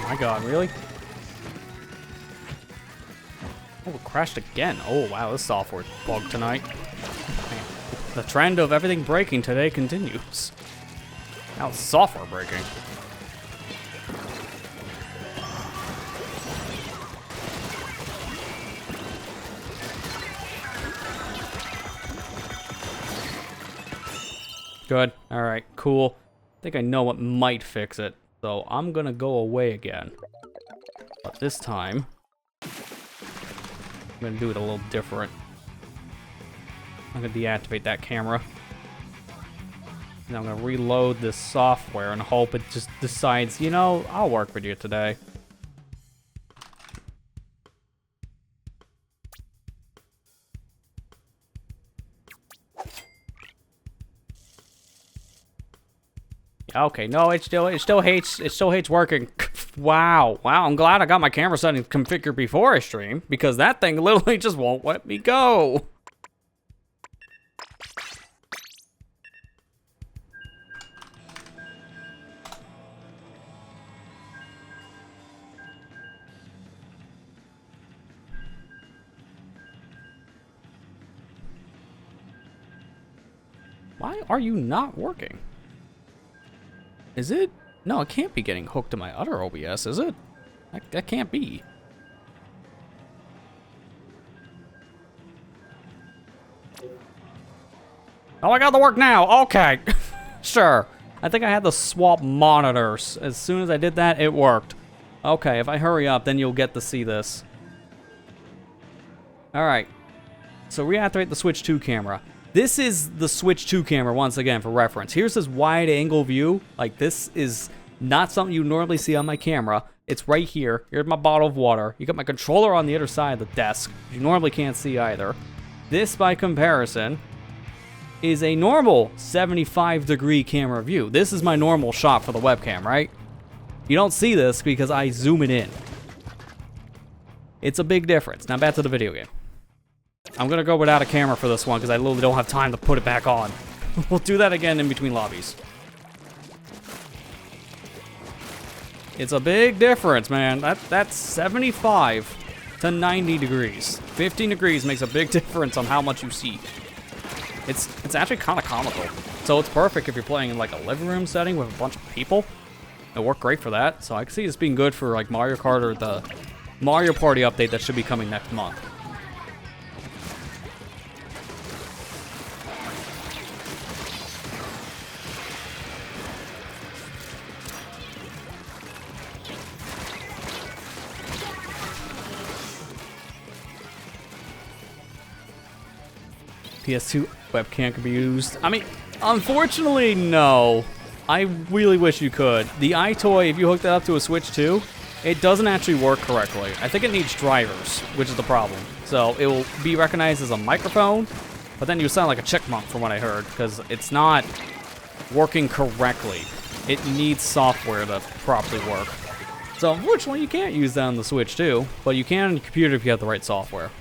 my god, really? Oh, it crashed again. Oh, wow, this software's bugged tonight. Man, the trend of everything breaking today continues. Now it's software breaking. Good. Alright, cool. I think I know what might fix it. So I'm gonna go away again. But this time, I'm gonna do it a little different. I'm gonna deactivate that camera. And I'm gonna reload this software and hope it just decides, you know, I'll work with you today. Okay, no, it still hates working. Wow, I'm glad I got my camera settings configured before I stream, because that thing literally just won't let me go. Why are you not working? Is it? No, it can't be getting hooked to my other OBS, is it? That can't be. Oh, I got to work now. Okay. Sure. I think I had to swap monitors. As soon as I did that, it worked. Okay, if I hurry up, then you'll get to see this. Alright. So reactivate the Switch 2 camera. This is the Switch 2 camera, once again, for reference. Here's this wide-angle view. Like, this is not something you normally see on my camera. It's right here. Here's my bottle of water. You got my controller on the other side of the desk. You normally can't see either. This, by comparison, is a normal 75-degree camera view. This is my normal shot for the webcam, right? You don't see this because I zoom it in. It's a big difference. Now back to the video game. I'm gonna go without a camera for this one because I literally don't have time to put it back on. We'll do that again in between lobbies. It's a big difference, man. That's 75 to 90 degrees. 15 degrees makes a big difference on how much you see. It's actually kind of comical. So it's perfect if you're playing in like a living room setting with a bunch of people. It'll work great for that. So I can see this being good for like Mario Kart or the Mario Party update that should be coming next month. PS2 webcam can be used. I mean, unfortunately, no. I really wish you could. The iToy, if you hook that up to a Switch 2, it doesn't actually work correctly. I think it needs drivers, which is the problem. So it will be recognized as a microphone, but then you sound like a chipmunk from what I heard, because it's not working correctly. It needs software to properly work. So unfortunately, you can't use that on the Switch 2, but you can on your computer if you have the right software.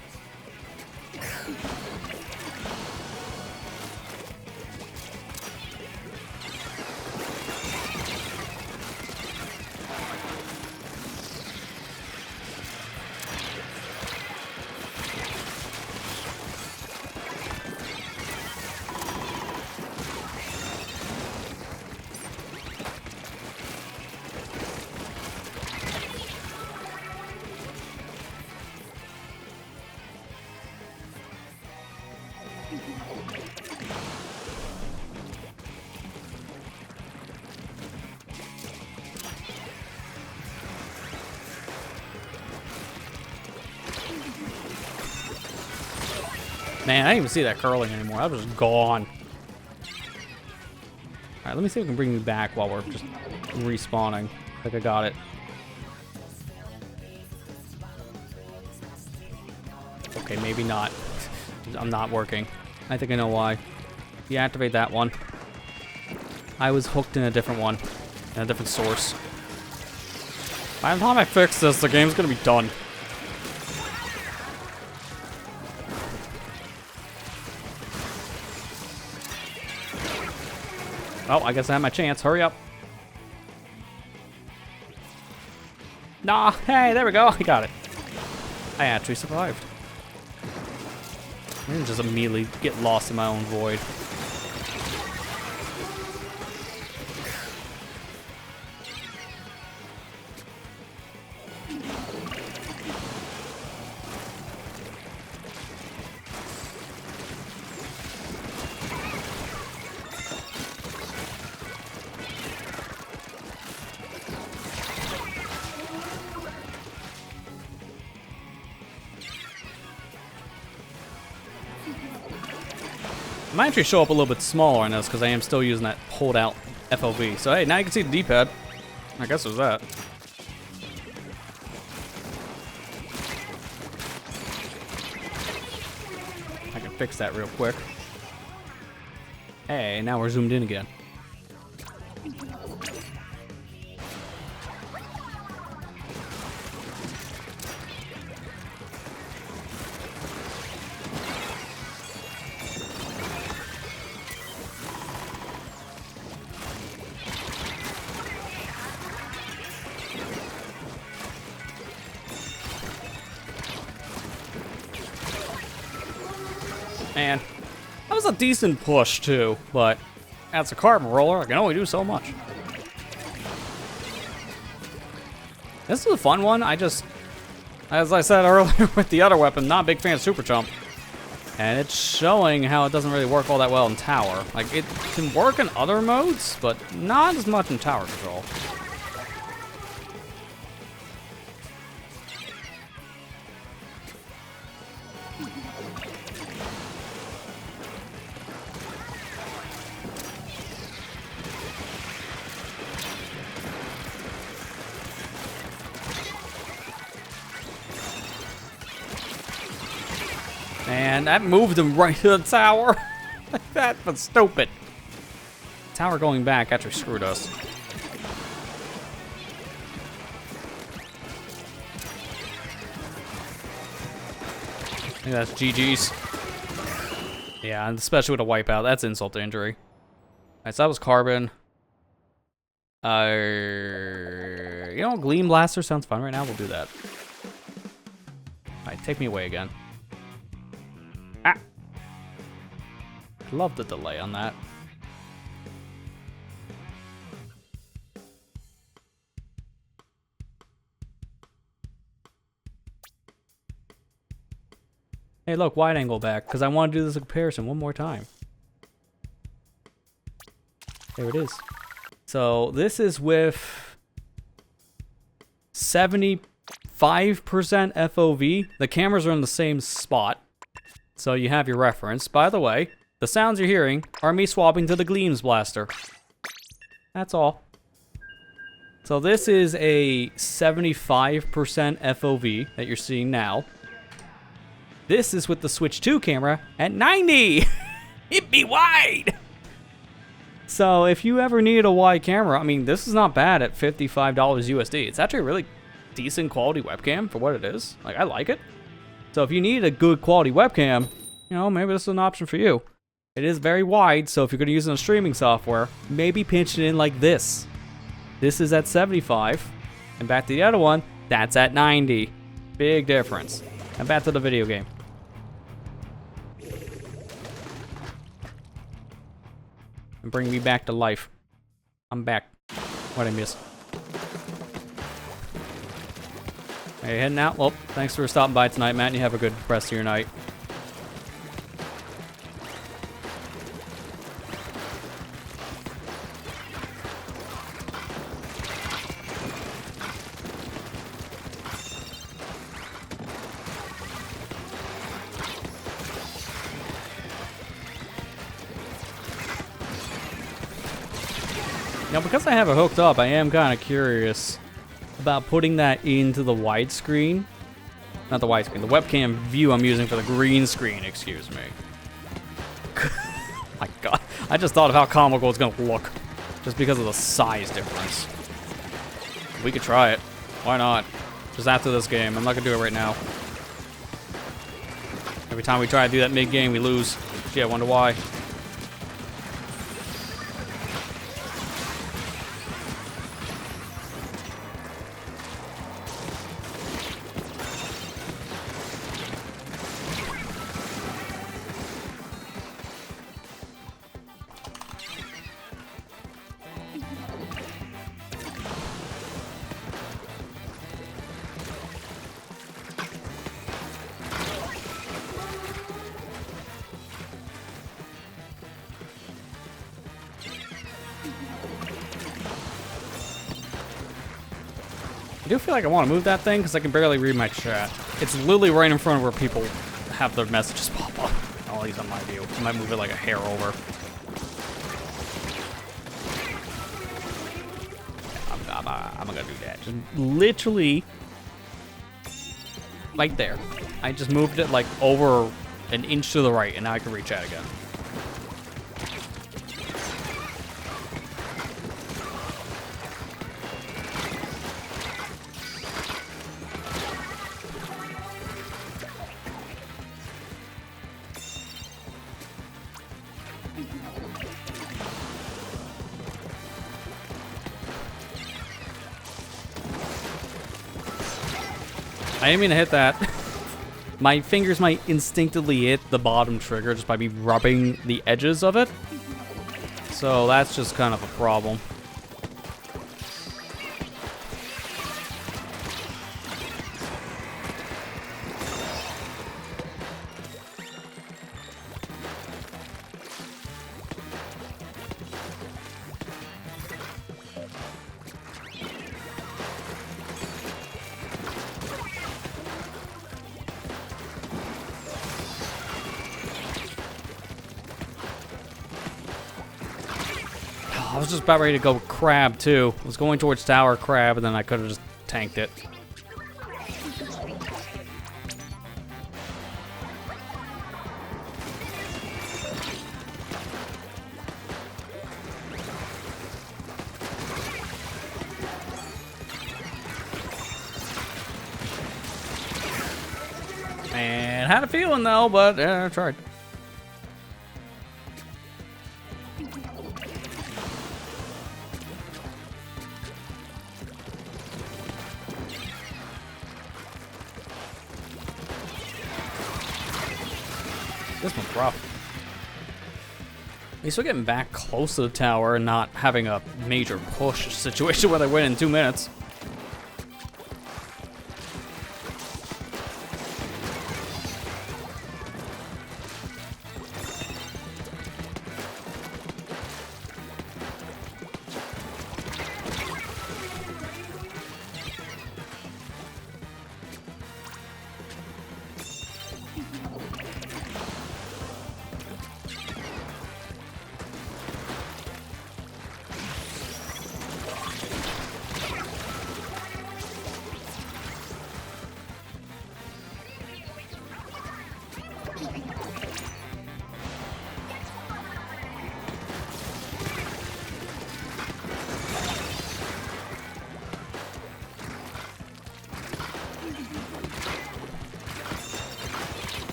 Man, I didn't even see that curling anymore. That was just gone. Alright, let me see if we can bring you back while we're just respawning. I think I got it. Okay, maybe not. I'm not working. I think I know why. Deactivate that one. I was hooked in a different one. In a different source. By the time I fix this, the game's gonna be done. Oh, I guess I have my chance. Hurry up. Nah, hey, there we go. I got it. I actually survived. I didn't just immediately get lost in my own void. I might actually show up a little bit smaller on this because I am still using that hold out FOV. So hey, now you can see the D-pad. I guess there's that. I can fix that real quick. Hey, now we're zoomed in again. Man, that was a decent push too, but as a carbon roller, I can only do so much. This is a fun one. As I said earlier with the other weapon, not a big fan of Super Jump. And it's showing how it doesn't really work all that well in Tower. Like, it can work in other modes, but not as much in Tower Control. And that moved him right to the tower. Like that was stupid. Tower going back actually screwed us. I think that's GG's. Yeah, and especially with a wipeout, that's insult to injury. Alright, so that was Carbon. You know, Gleam Blaster sounds fun right now. We'll do that. Alright, take me away again. Ah! Love the delay on that. Hey, look, wide angle back, because I want to do this comparison one more time. There it is. So this is with 75% FOV. The cameras are in the same spot, so you have your reference. By the way, the sounds you're hearing are me swapping to the Gleams Blaster. That's all. So this is a 75% FOV that you're seeing now. This is with the Switch 2 camera at 90. It be wide. So if you ever need a wide camera, I mean, this is not bad at $55 USD. It's actually a really decent quality webcam for what it is. Like, I like it. So if you need a good quality webcam, you know, maybe this is an option for you. It is very wide, so if you're going to use it in streaming software, maybe pinch it in like this. This is at 75. And back to the other one, that's at 90. Big difference. And back to the video game. And bring me back to life. I'm back. What'd I miss? Hey, heading out. Well, thanks for stopping by tonight, Matt. And you have a good rest of your night. Now, because I have it hooked up, I am kind of curious about putting that into the widescreen. Not the widescreen, the webcam view I'm using for the green screen, excuse me. My God, I just thought of how comical it's gonna look, just because of the size difference. We could try it. Why not? Just after this game. I'm not gonna do it right now. Every time we try to do that mid-game, we lose. Gee, I wonder why. I do feel like I want to move that thing because I can barely read my chat. It's literally right in front of where people have their messages pop up. At least on my view. I might move it like a hair over. I'm gonna do that. Just literally right there. I just moved it like over an inch to the right, and now I can reach out again. I didn't mean to hit that. My fingers might instinctively hit the bottom trigger just by me rubbing the edges of it. So that's just kind of a problem. I was just about ready to go crab too. I was going towards tower crab, and then I could have just tanked it. And had a feeling though, but I tried. This one's rough. At least we're getting back close to the tower and not having a major push situation where they win in 2 minutes.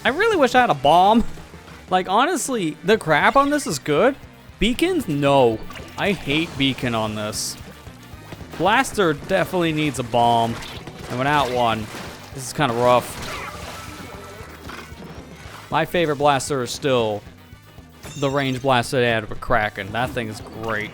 I really wish I had a bomb. Like, honestly, the crap on this is good. Beacons? No. I hate beacon on this. Blaster definitely needs a bomb. And without one, this is kind of rough. My favorite blaster is still the range blaster they had with Kraken. That thing is great.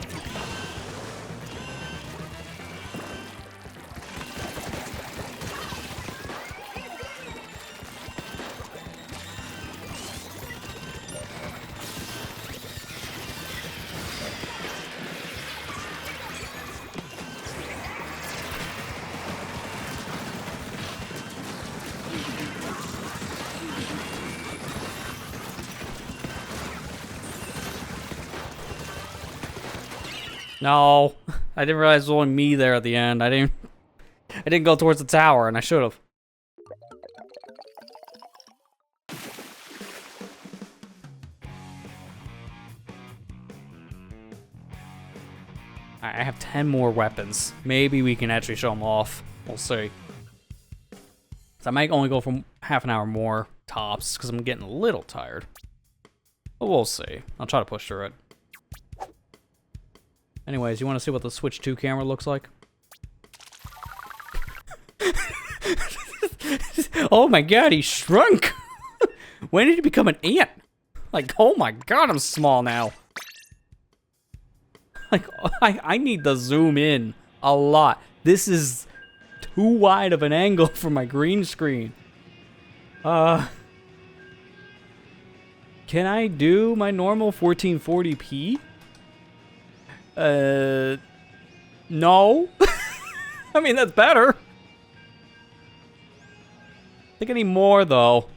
No, I didn't realize it was only me there at the end. I didn't go towards the tower, and I should have. I have 10 more weapons. Maybe we can actually show them off. We'll see. So I might only go for half an hour more tops because I'm getting a little tired. But we'll see. I'll try to push through it. Anyways, you want to see what the Switch 2 camera looks like? Oh my god, he shrunk! When did he become an ant? Like, oh my god, I'm small now. Like, I need to zoom in a lot. This is too wide of an angle for my green screen. Can I do my normal 1440p? No. I mean, that's better. I think I need more, though.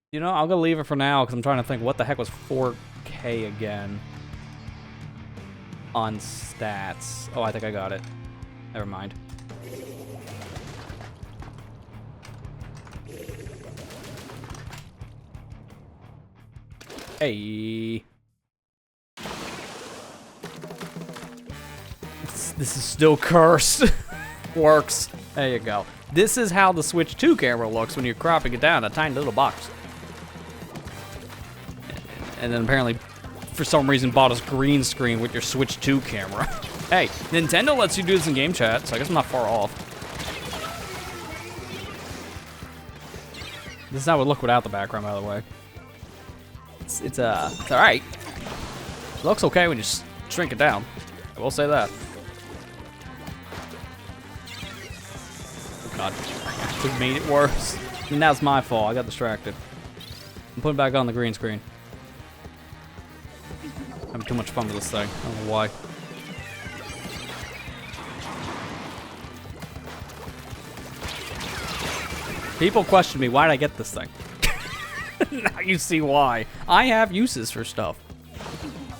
You know, I'm gonna leave it for now because I'm trying to think what the heck was 4K again on stats. Oh, I think I got it. Never mind. Hey. This is still cursed. Works. There you go. This is how the Switch 2 camera looks when you're cropping it down in a tiny little box. And then apparently, for some reason, bought us green screen with your Switch 2 camera. Hey, Nintendo lets you do this in game chat, so I guess I'm not far off. This is how it would look without the background, by the way. It's alright. It looks okay when you shrink it down. I will say that. Oh god, I actually made it worse. And that's my fault, I got distracted. I'm putting it back on the green screen. I'm having too much fun with this thing, I don't know why. People question me, why did I get this thing? Now you see why. I have uses for stuff.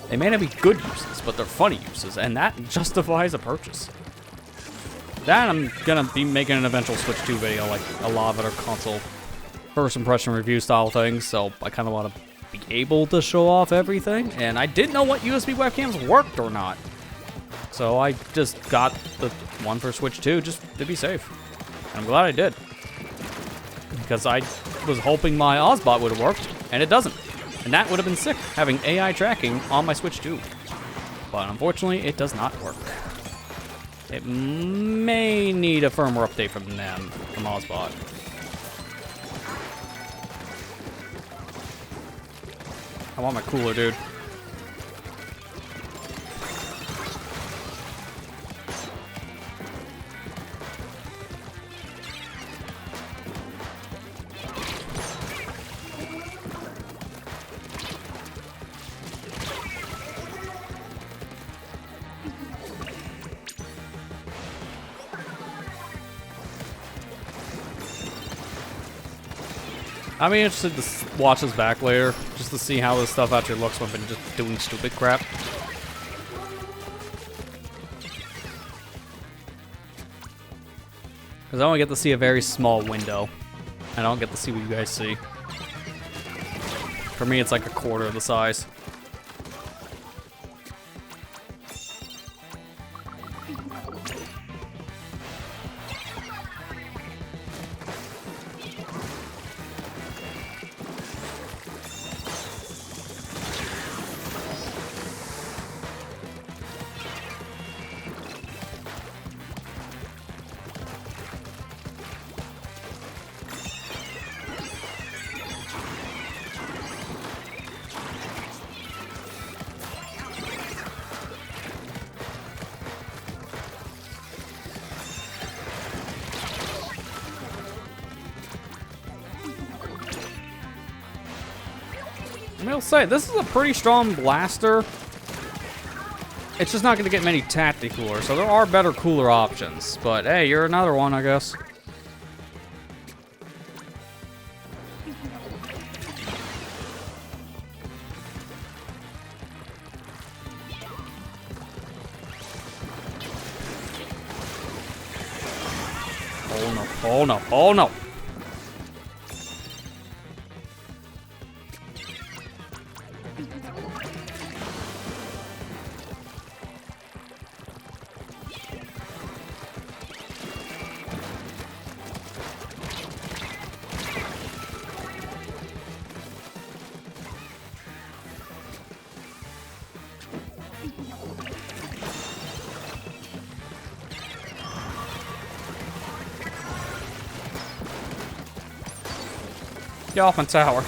They may not be good uses, but they're funny uses, and that justifies a purchase. That I'm gonna be making an eventual Switch 2 video, like a lot of other console first impression review style things, so I kind of want to be able to show off everything, and I didn't know what USB webcams worked or not. So I just got the one for Switch 2 just to be safe. And I'm glad I did. Because I was hoping my Ozbot would have worked, and it doesn't. And that would have been sick, having AI tracking on my Switch 2. But unfortunately, it does not work. It may need a firmware update from them, from Ozbot. I want my cooler, dude. I'd be interested to watch this back later, just to see how this stuff actually looks when I've been just doing stupid crap. Because I only get to see a very small window. I don't get to see what you guys see. For me, it's like a quarter of the size. I will say, this is a pretty strong blaster. It's just not going to get many tacti-cooler, so there are better cooler options. But hey, you're another one, I guess. Oh no, oh no, oh no! Get off my tower.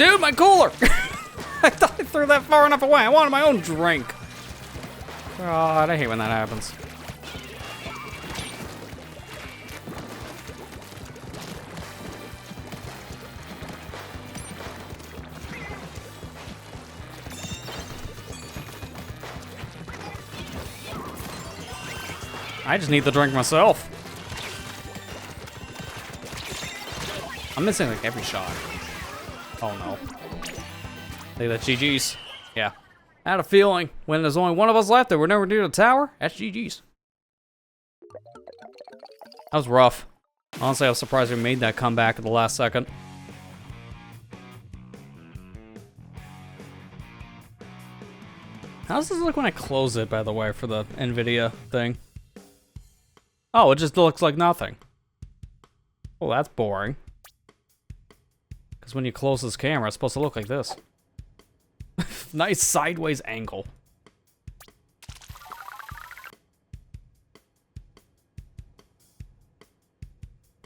Dude, my cooler! I thought I threw that far enough away. I wanted my own drink. God, I hate when that happens. I just need the drink myself. I'm missing like every shot. Oh no. Look at that, GG's. Yeah. I had a feeling when there's only one of us left that we're never near the tower, that's GG's. That was rough. Honestly, I was surprised we made that comeback at the last second. How does this look when I close it, by the way, for the NVIDIA thing? Oh, it just looks like nothing. Oh, that's boring. Because when you close this camera, it's supposed to look like this. Nice sideways angle.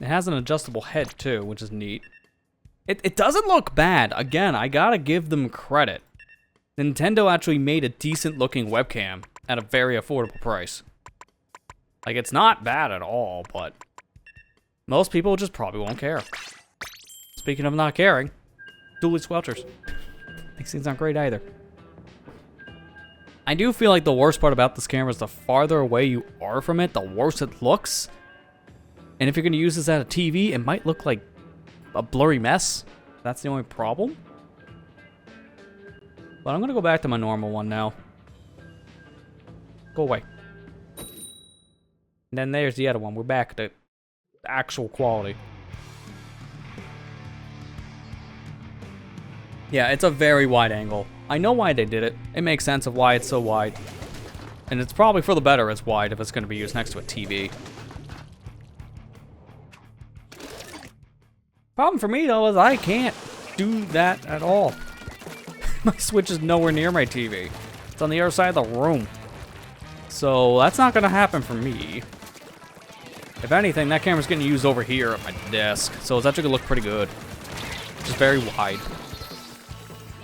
It has an adjustable head too, which is neat. It doesn't look bad. Again, I gotta give them credit. Nintendo actually made a decent looking webcam at a very affordable price. Like, it's not bad at all, but most people just probably won't care. Speaking of not caring, Dooley Squelchers. These things aren't great either. I do feel like the worst part about this camera is the farther away you are from it, the worse it looks. And if you're gonna use this at a TV, it might look like a blurry mess. That's the only problem. But I'm gonna go back to my normal one now. Go away. And then there's the other one. We're back to actual quality. Yeah, it's a very wide angle. I know why they did it. It makes sense of why it's so wide. And it's probably for the better it's wide if it's going to be used next to a TV. Problem for me, though, is I can't do that at all. My Switch is nowhere near my TV. It's on the other side of the room. So that's not going to happen for me. If anything, that camera's getting used over here at my desk. So it's actually going to look pretty good. Just very wide.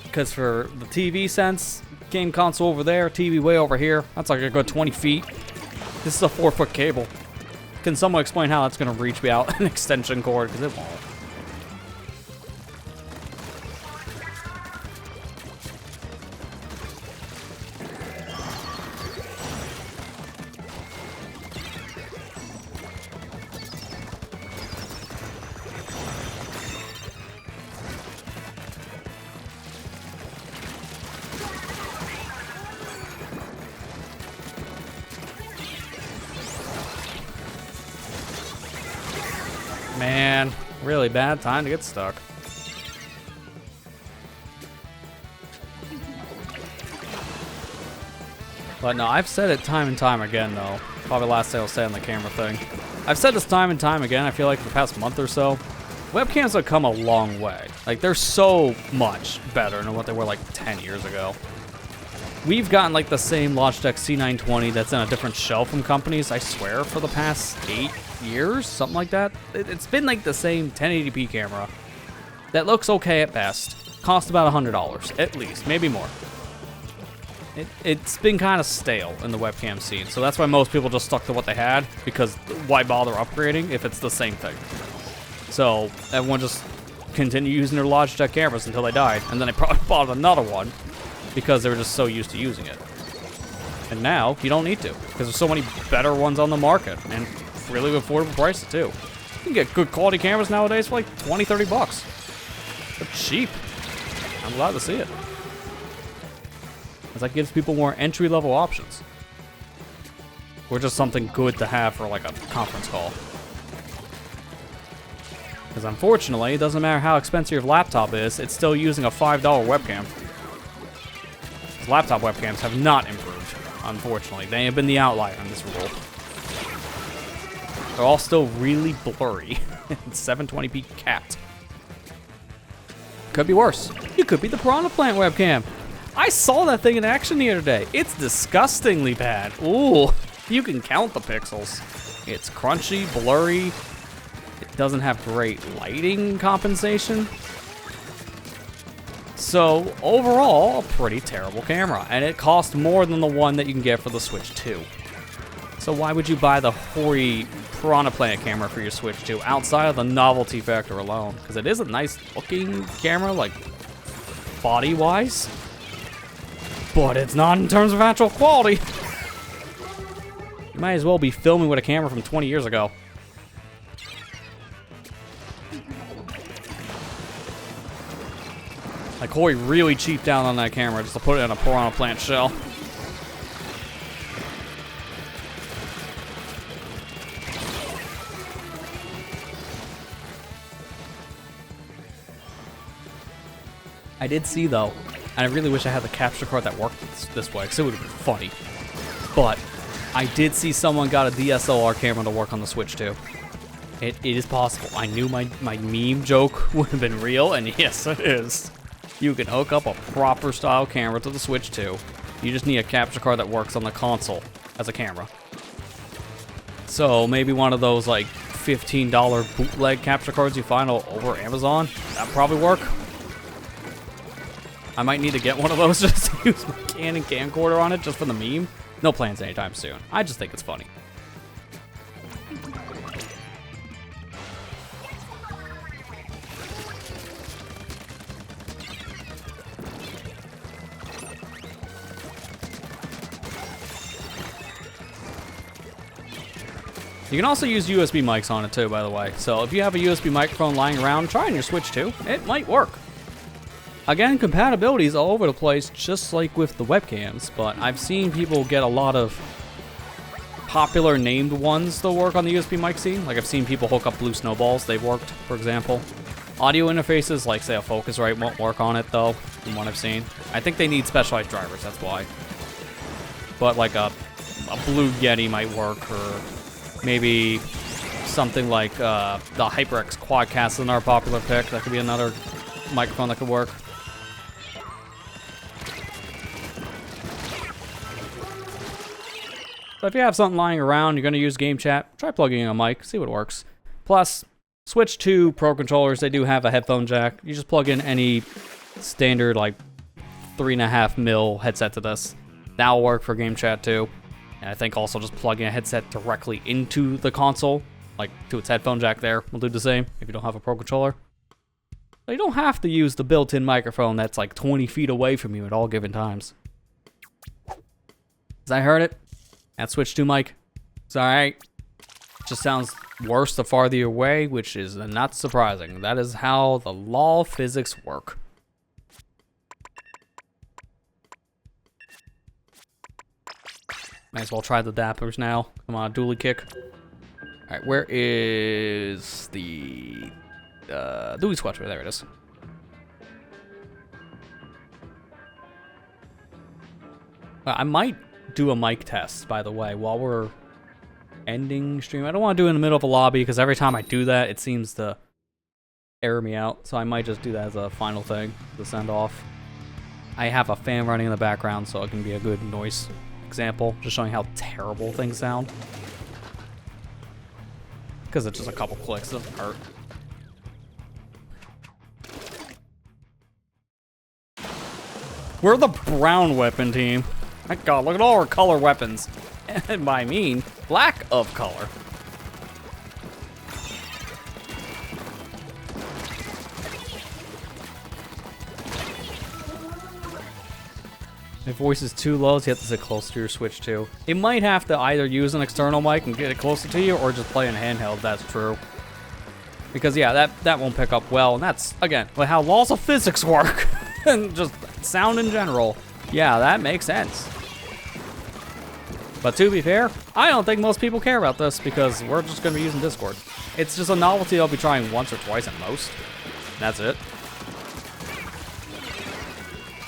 Because for the TV sense, game console over there, TV way over here, that's like a good 20 feet. This is a 4-foot cable. Can someone explain how that's going to reach me out an extension cord? Because it won't. Man, really bad time to get stuck. But no, I've said it time and time again, though. Probably last day I'll say on the camera thing. I've said this time and time again, I feel like for the past month or so. Webcams have come a long way. Like, they're so much better than what they were like 10 years ago. We've gotten like the same Logitech C920 that's in a different shelf from companies, I swear, for the past 8 years, something like that. It's been like the same 1080p camera that looks okay at best. Cost about $100, at least, maybe more. It's been kind of stale in the webcam scene, so that's why most people just stuck to what they had, because why bother upgrading if it's the same thing? So everyone just continued using their Logitech cameras until they died, and then they probably bought another one because they were just so used to using it. And now, you don't need to, because there's so many better ones on the market, and really affordable prices too. You can get good quality cameras nowadays for like 20, 30 bucks. They're cheap. I'm glad to see it. Because that gives people more entry-level options. Or just something good to have for like a conference call. Because unfortunately, it doesn't matter how expensive your laptop is, it's still using a $5 webcam. Laptop webcams have not improved, unfortunately. They have been the outlier in this rule. They're all still really blurry. 720p capped. Could be worse. It could be the Piranha Plant webcam. I saw that thing in action the other day. It's disgustingly bad. Ooh, you can count the pixels. It's crunchy, blurry. It doesn't have great lighting compensation. So overall, a pretty terrible camera, and it costs more than the one that you can get for the Switch 2. So why would you buy the hoary Piranha Plant camera for your Switch 2 outside of the novelty factor alone? Because it is a nice looking camera, like body-wise, but it's not in terms of actual quality. You might as well be filming with a camera from 20 years ago. Like, Corey really cheaped down on that camera just to put it in a Piranha Plant shell. I did see, though, and I really wish I had the capture card that worked this way, because it would have been funny. But I did see someone got a DSLR camera to work on the Switch, too. It is possible. I knew my meme joke would have been real, and yes, it is. You can hook up a proper style camera to the Switch 2. You just need a capture card that works on the console as a camera. So maybe one of those like $15 bootleg capture cards you find over Amazon. That'd probably work. I might need to get one of those just to use my Canon camcorder on it just for the meme. No plans anytime soon. I just think it's funny. You can also use USB mics on it too, by the way. So if you have a USB microphone lying around, try on your Switch 2. It might work. Again, compatibility is all over the place, just like with the webcams, but I've seen people get a lot of popular named ones that work on the USB mic scene. Like I've seen people hook up Blue Snowballs, they've worked, for example. Audio interfaces, like say a Focusrite, won't work on it though, from what I've seen. I think they need specialized drivers, that's why. But like a Blue Yeti might work, or maybe something like the HyperX Quadcast is another popular pick. That could be another microphone that could work. So if you have something lying around, you're going to use game chat, try plugging in a mic, see what works. Plus, Switch 2 Pro controllers, they do have a headphone jack. You just plug in any standard like 3.5mm headset to this. That'll work for game chat too. And I think also just plugging a headset directly into the console, like to its headphone jack there, will do the same if you don't have a Pro controller. So you don't have to use the built-in microphone that's like 20 feet away from you at all given times. As I heard it, that Switch 2 mic, it's alright. Just sounds worse the farther you're away, which is not surprising. That is how the law of physics work. Might as well try the dappers now. Come on, dually kick. Alright, where is the dually squatcher? There it is. I might do a mic test, by the way, while we're ending stream. I don't want to do it in the middle of a lobby, because every time I do that, it seems to error me out. So I might just do that as a final thing to send off. I have a fan running in the background, so it can be a good noise example, just showing how terrible things sound. Because it's just a couple clicks, it doesn't hurt. We're the brown weapon team. My god, look at all our color weapons. And by I mean, lack of color. If voice is too low, so you have to sit close to your Switch too. You might have to either use an external mic and get it closer to you, or just play in handheld, that's true. Because yeah, that won't pick up well, and that's, again, how laws of physics work. And just sound in general. Yeah, that makes sense. But to be fair, I don't think most people care about this, because we're just going to be using Discord. It's just a novelty I'll be trying once or twice at most. That's it.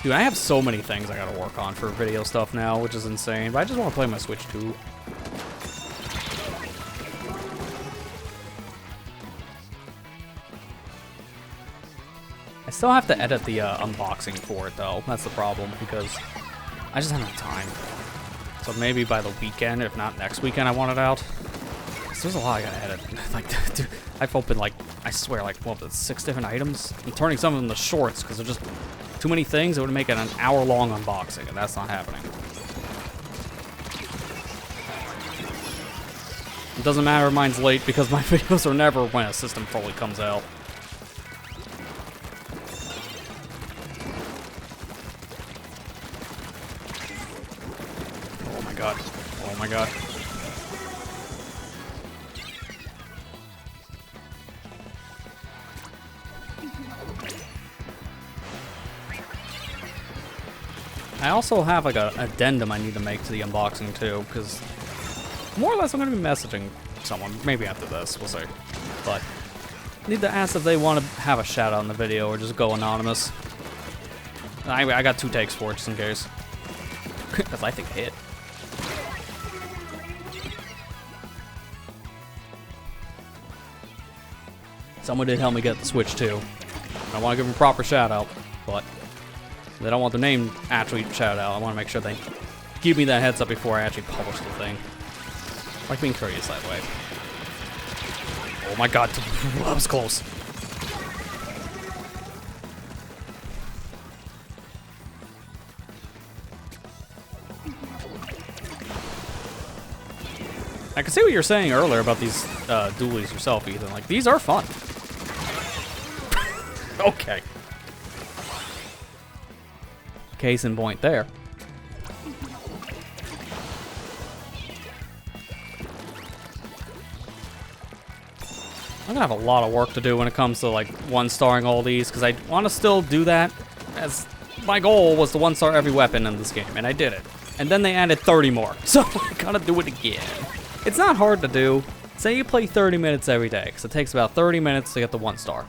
Dude, I have so many things I gotta work on for video stuff now, which is insane. But I just want to play my Switch 2. I still have to edit the unboxing for it, though. That's the problem, because I just haven't had time. So maybe by the weekend, if not next weekend, I want it out. So there's a lot I gotta edit. Like, dude, I've opened, like, I swear, like, what, 6 different items? I'm turning some of them to shorts, because they're just too many things, it would make it an hour-long unboxing, and that's not happening. It doesn't matter if mine's late because my videos are never when a system fully comes out. Oh my god. Oh my god. I also have like an addendum I need to make to the unboxing too, because more or less I'm going to be messaging someone, maybe after this, we'll see. But I need to ask if they want to have a shout out in the video or just go anonymous. I got 2 takes for it just in case. Because I think it hit. Someone did help me get the Switch too. I want to give them a proper shout out, but they don't want their name actually shout out. I want to make sure they give me that heads up before I actually publish the thing. I like being curious that way. Oh my god, that was close. I can see what you're saying earlier about these dualies yourself, Ethan. Like, these are fun. Okay. Case in point there. I'm gonna have a lot of work to do when it comes to like 1-starring all these, because I want to still do that, as my goal was to 1-star every weapon in this game, and I did it. And then they added 30 more, so I gotta do it again. It's not hard to do. Say you play 30 minutes every day, because it takes about 30 minutes to get the 1-star.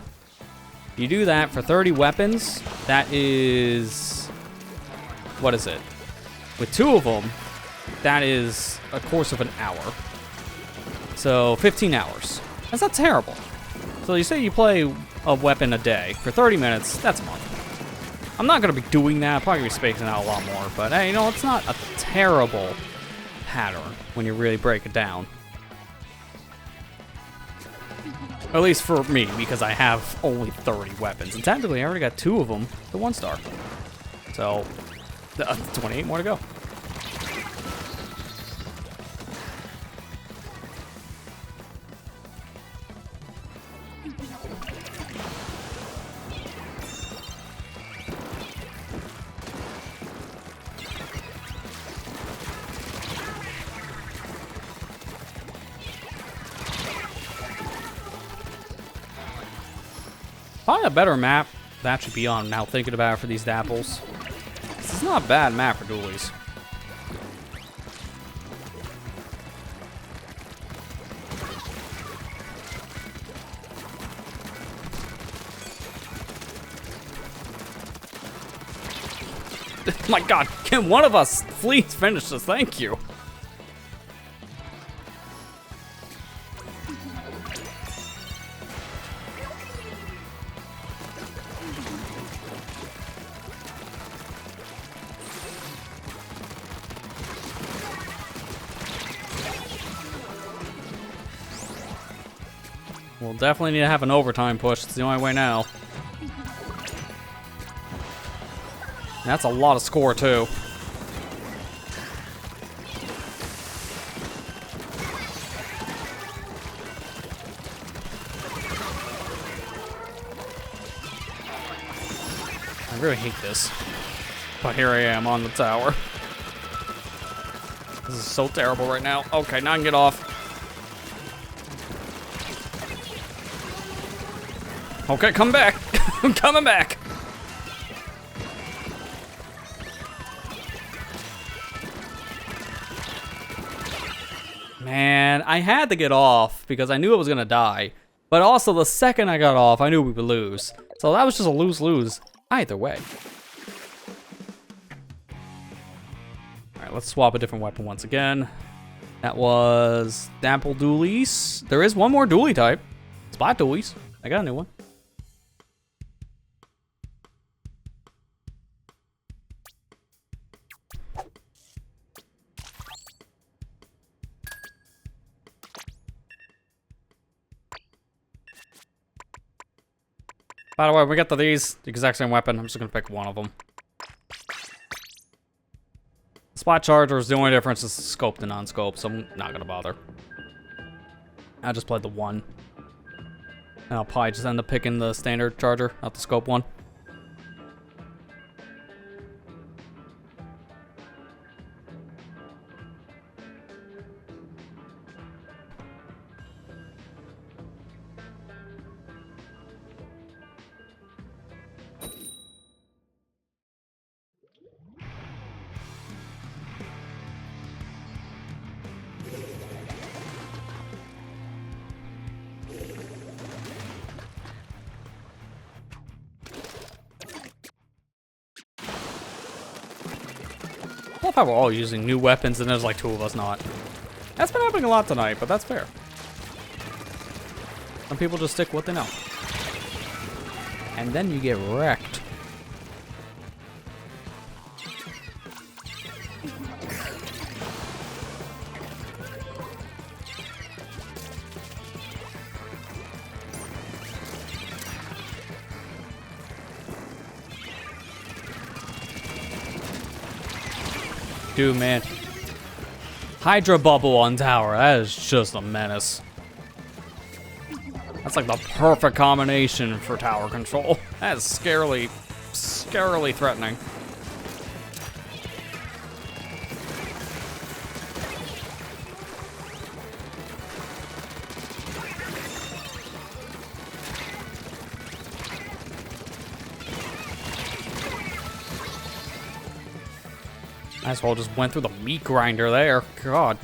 You do that for 30 weapons, that is... what is it? With 2 of them, that is a course of an hour. So 15 hours. That's not terrible. So you say you play a weapon a day for 30 minutes, that's a month. I'm not gonna be doing that, I'll probably be spacing out a lot more, but hey, you know, it's not a terrible pattern when you really break it down. At least for me, because I have only 30 weapons. And technically, I already got 2 of them, the 1-star. So, 28 more to go. Probably a better map that should be on now thinking about it for these dapples. This is not a bad map for dualies. My god, can one of us please finish this? Thank you. We'll definitely need to have an overtime push. It's the only way now. That's a lot of score, too. I really hate this. But here I am on the tower. This is so terrible right now. Okay, now I can get off. Okay, come back. I'm coming back. Man, I had to get off because I knew I was gonna die. But also, the second I got off, I knew we would lose. So that was just a lose-lose either way. Alright, let's swap a different weapon once again. That was Dapple Dualies. There is one more dually type. Spot Dualies. I got a new one. By the way, we got these, the exact same weapon. I'm just gonna pick one of them. Spot charger is the only difference is scope to non-scope, so I'm not gonna bother. I just played the one. And I'll probably just end up picking the standard charger, not the scope one. I love how we're all using new weapons and there's like 2 of us not. That's been happening a lot tonight, but that's fair. Some people just stick what they know. And then you get wrecked. Dude, man. Hydra bubble on tower. That is just a menace. That's like the perfect combination for tower control. That is scarily threatening. Might as well just went through the meat grinder there. God.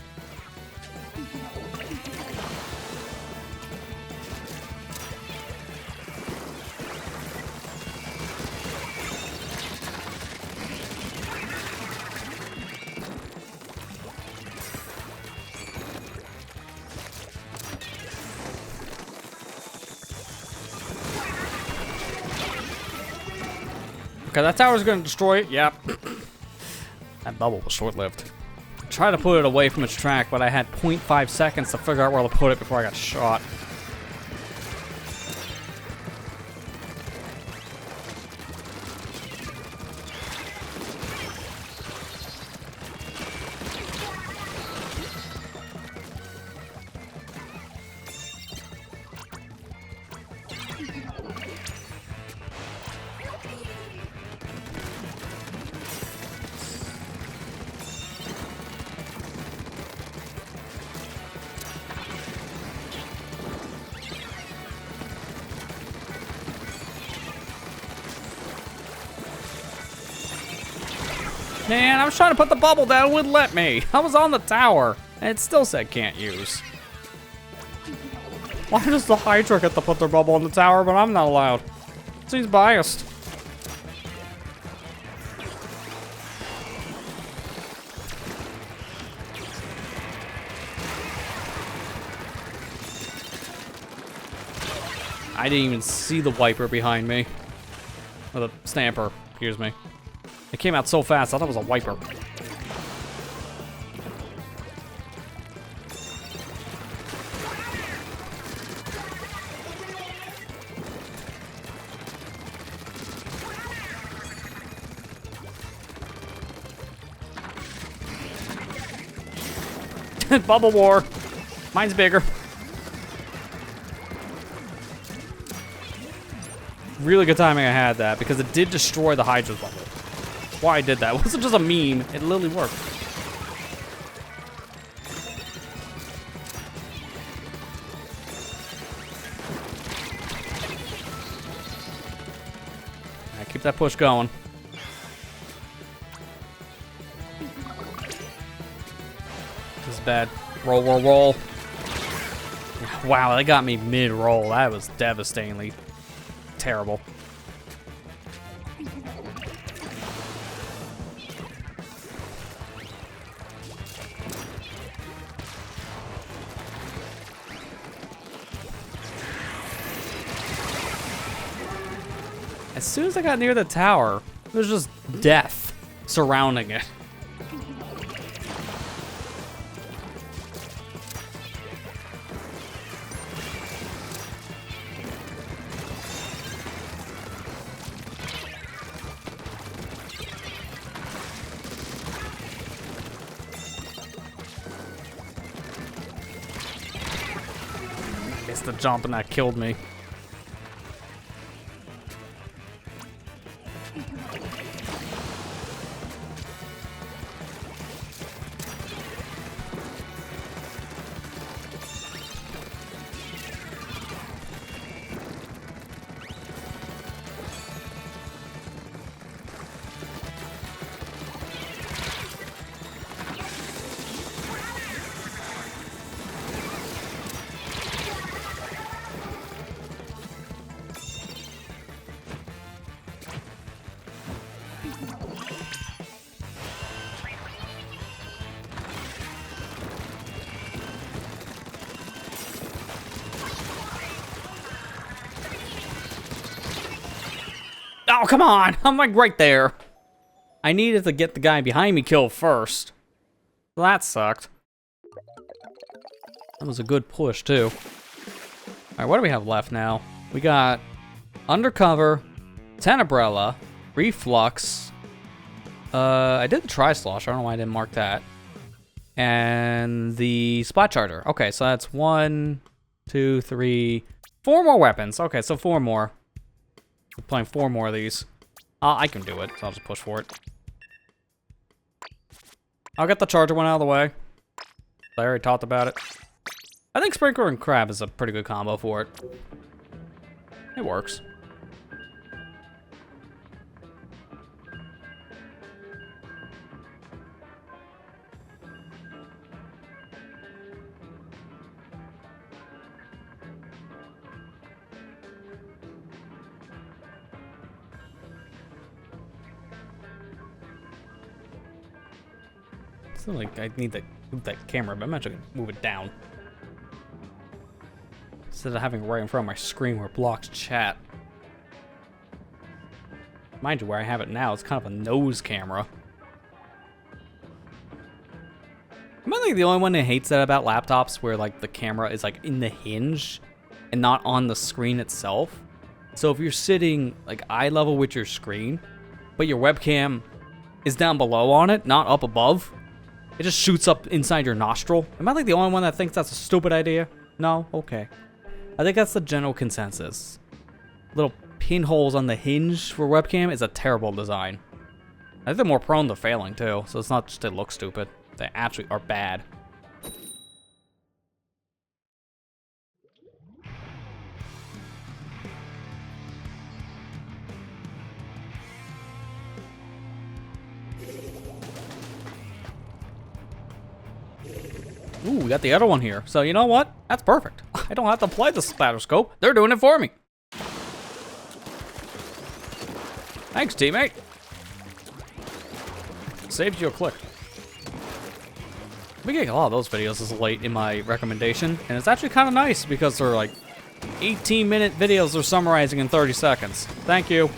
Okay, that tower's gonna destroy it. Yep. That bubble was short-lived. I tried to put it away from its track, but I had 0.5 seconds to figure out where to put it before I got shot. Man, I was trying to put the bubble down, it wouldn't let me. I was on the tower, and it still said can't use. Why does the Hydra get to put their bubble on the tower, but I'm not allowed? Seems biased. I didn't even see the wiper behind me. Or the stamper, excuse me. It came out so fast, I thought it was a wiper. Bubble war. Mine's bigger. Really good timing I had that, because it did destroy the Hydra's bubble. Why I did that. It wasn't just a meme, it literally worked. Alright, keep that push going. This is bad. Roll, roll, roll. Wow, that got me mid-roll. That was devastatingly terrible. As soon as I got near the tower, there was just death surrounding it. the jump and that killed me. Oh, come on! I'm like right there. I needed to get the guy behind me killed first. Well, that sucked. That was a good push, too. Alright, what do we have left now? We got Undercover, Tenebrella, Reflux. I did the Tri-Slosh. I don't know why I didn't mark that. And the Splat Charger. Okay, so that's 1, 2, 3, 4 more weapons. Okay, so 4 more. We're playing 4 more of these. I can do it, so I'll just push for it. I'll get the charger one out of the way. I already talked about it. I think Sprinkler and Crab is a pretty good combo for it. It works. So like I need to move that camera, but I'm actually gonna move it down. Instead of having it right in front of my screen where it blocks chat. Mind you, where I have it now, it's kind of a nose camera. Am I like the only one that hates that about laptops, where like the camera is like in the hinge and not on the screen itself? So if you're sitting like eye level with your screen, but your webcam is down below on it, not up above, it just shoots up inside your nostril. Am I like the only one that thinks that's a stupid idea? No? Okay. I think that's the general consensus. Little pinholes on the hinge for webcam is a terrible design. I think they're more prone to failing too, so it's not just they look stupid. They actually are bad. Ooh, we got the other one here. So you know what? That's perfect. I don't have to play the splatterscope. They're doing it for me. Thanks, teammate. Saved you a click. I've been getting a lot of those videos this late in my recommendation, and it's actually kind of nice because they're like 18-minute videos they're summarizing in 30 seconds. Thank you.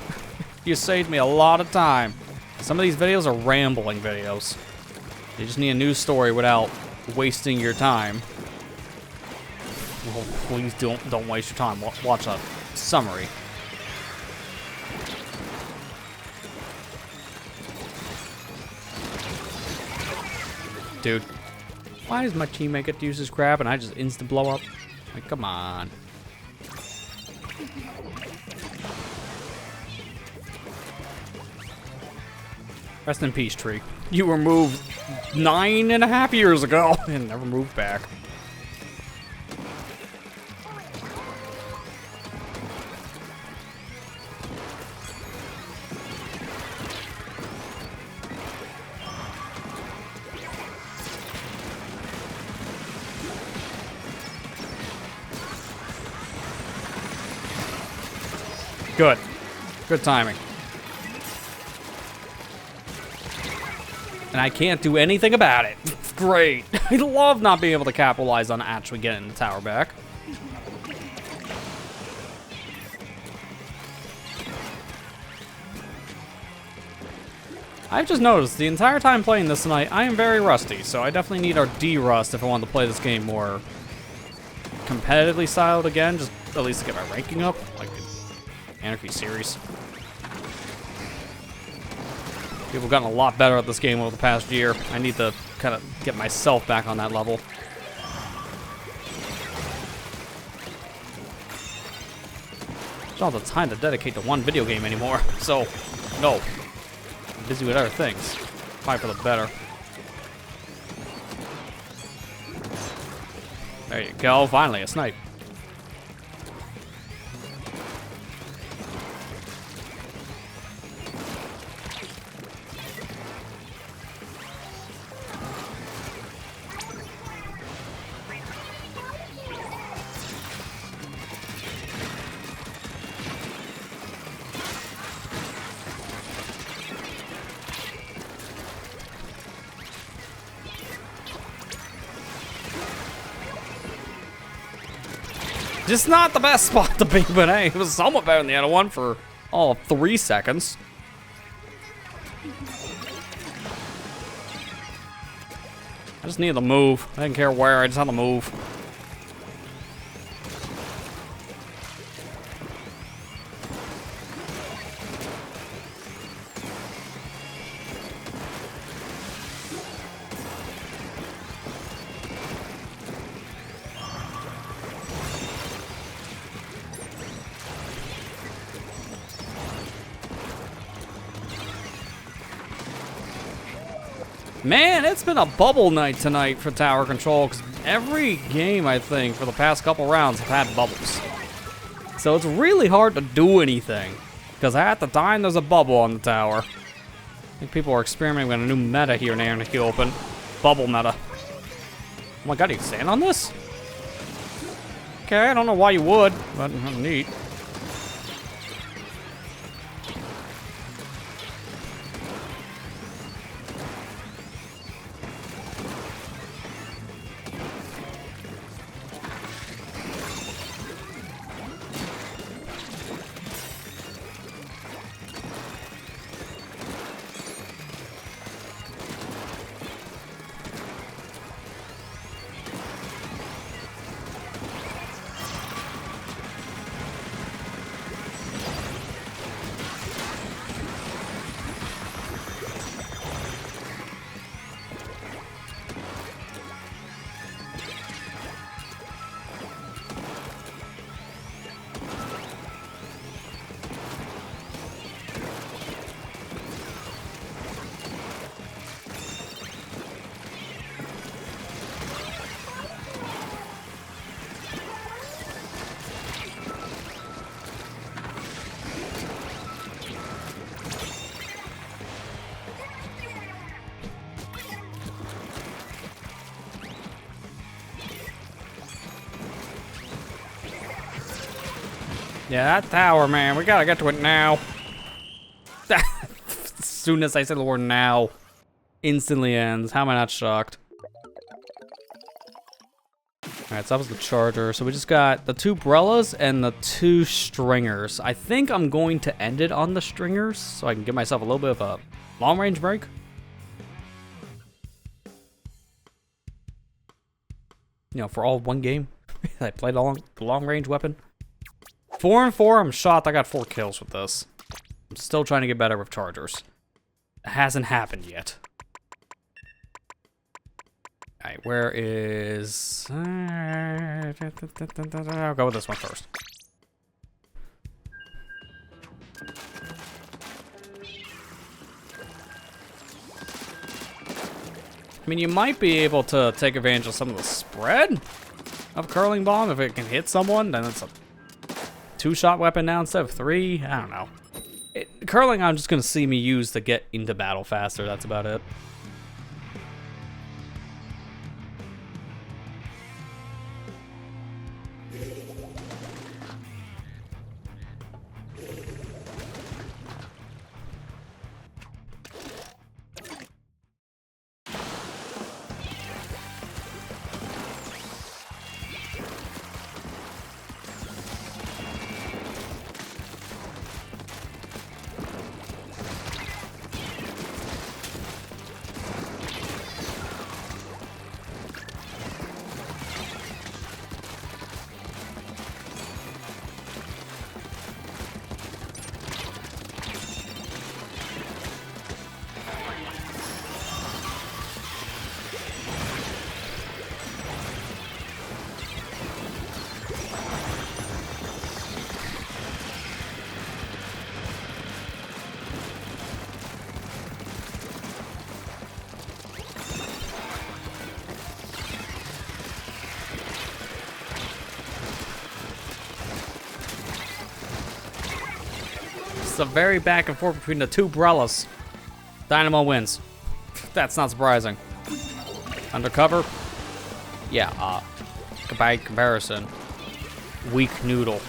You saved me a lot of time. Some of these videos are rambling videos. You just need a news story without wasting your time. Well, please don't waste your time. Watch a summary. Dude, why does my teammate get to use his crab and I just instant blow up? Like, come on. Rest in peace, tree. You were moved 9.5 years ago and never moved back. Good. Good timing. And I can't do anything about it. It's great. I love not being able to capitalize on actually getting the tower back. I've just noticed the entire time playing this tonight, I am very rusty, so I definitely need our D-Rust if I want to play this game more competitively styled again, just at least to get my ranking up, like the Anarchy series. People have gotten a lot better at this game over the past year. I need to kind of get myself back on that level. don't have the time to dedicate to one video game anymore. So, no. I'm busy with other things. Probably for the better. There you go. Finally, a snipe. Just not the best spot to be, but hey, it was somewhat better than the other one for all of 3 seconds. I just needed to move. I didn't care where, I just had to move. Man, it's been a bubble night tonight for tower control, because every game, I think, for the past couple rounds have had bubbles. So it's really hard to do anything, because at the time there's a bubble on the tower. I think people are experimenting with a new meta here now in the open. Bubble meta. Oh my god, you can stand on this? Okay, I don't know why you would, but neat. Yeah, that tower, man. We gotta get to it now. As soon as I said the word now, instantly ends. How am I not shocked? Alright, so that was the charger. So we just got the 2 umbrellas and the 2 stringers. I think I'm going to end it on the stringers so I can give myself a little bit of a long range break. You know, for all one game. I played the long range weapon. 4 and 4, I'm shocked I got 4 kills with this. I'm still trying to get better with chargers. It hasn't happened yet. Alright, where is... I'll go with this one first. I mean, you might be able to take advantage of some of the spread of Curling Bomb. If it can hit someone, then it's a 2-shot weapon now instead of 3. I don't know. Curling, I'm just gonna see me use to get into battle faster. That's about it. It's a very back and forth between the two Brellas. Dynamo wins. That's not surprising. Undercover? Yeah, by comparison, weak noodle.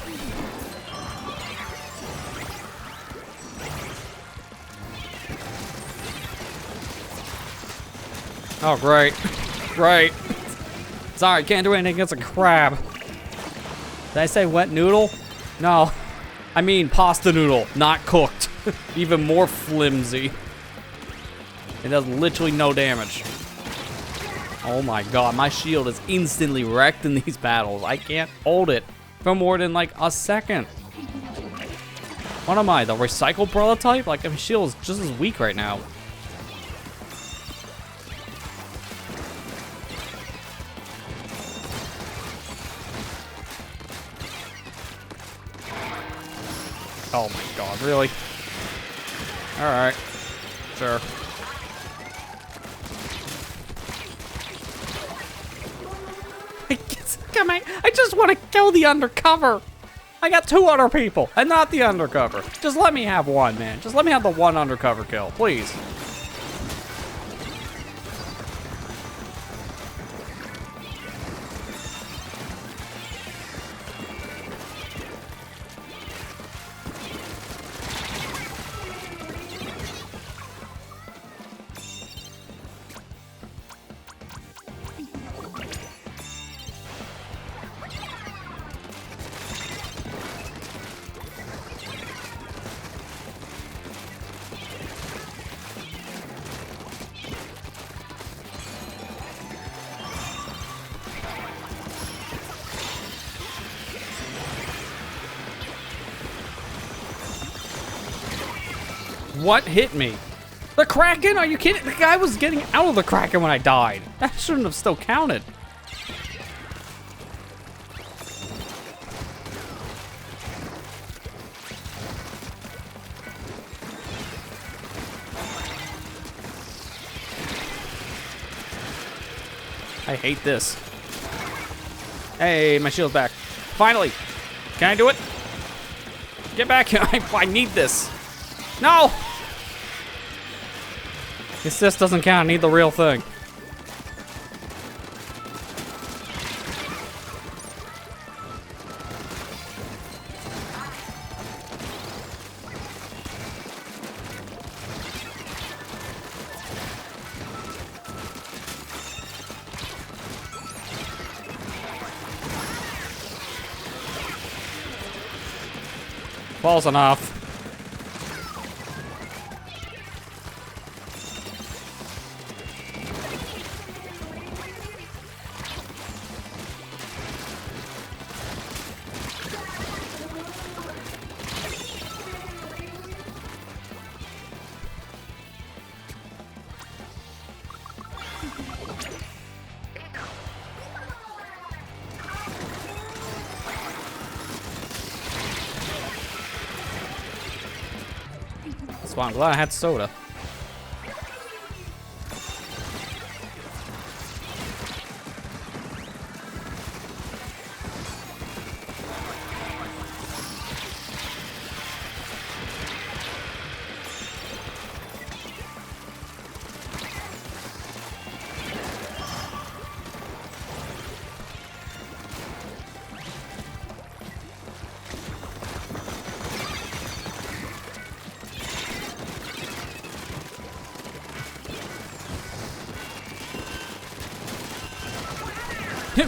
Oh, great. Great. Sorry, can't do anything against a crab. Did I say wet noodle? No. I mean pasta noodle, not cooked. Even more flimsy. It does literally no damage. Oh my god, my shield is instantly wrecked in these battles. I can't hold it for more than like a second. What am I, the recycled Brella type? Like, my shield is just as weak right now. Oh my god, really? Alright. Sure. I just want to kill the undercover. I got 2 other people, and not the undercover. Just let me have one, man. Just let me have the one undercover kill, please. What hit me? The Kraken? Are you kidding? The guy was getting out of the Kraken when I died. That shouldn't have still counted. I hate this. Hey, my shield's back. Finally. Can I do it? Get back here. I need this. No! Assist doesn't count. I need the real thing. Close enough. That's why I'm glad I had soda.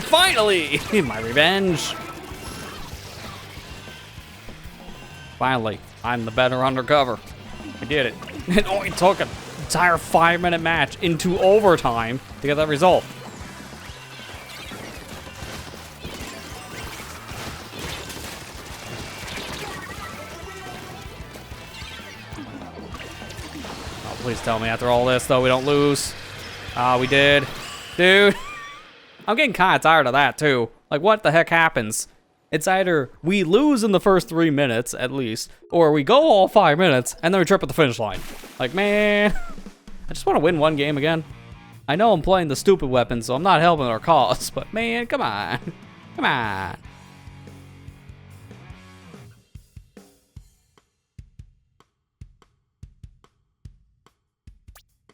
Finally! My revenge! Finally, I'm the better undercover. I did it. It only took an entire 5-minute match into overtime to get that result. Oh, please tell me after all this, though, we don't lose. Ah, we did. Dude. I'm getting kind of tired of that, too. Like, what the heck happens? It's either we lose in the first 3 minutes, at least, or we go all 5 minutes, and then we trip at the finish line. Like, man, I just want to win one game again. I know I'm playing the stupid weapon, so I'm not helping our cause, but man, come on. Come on.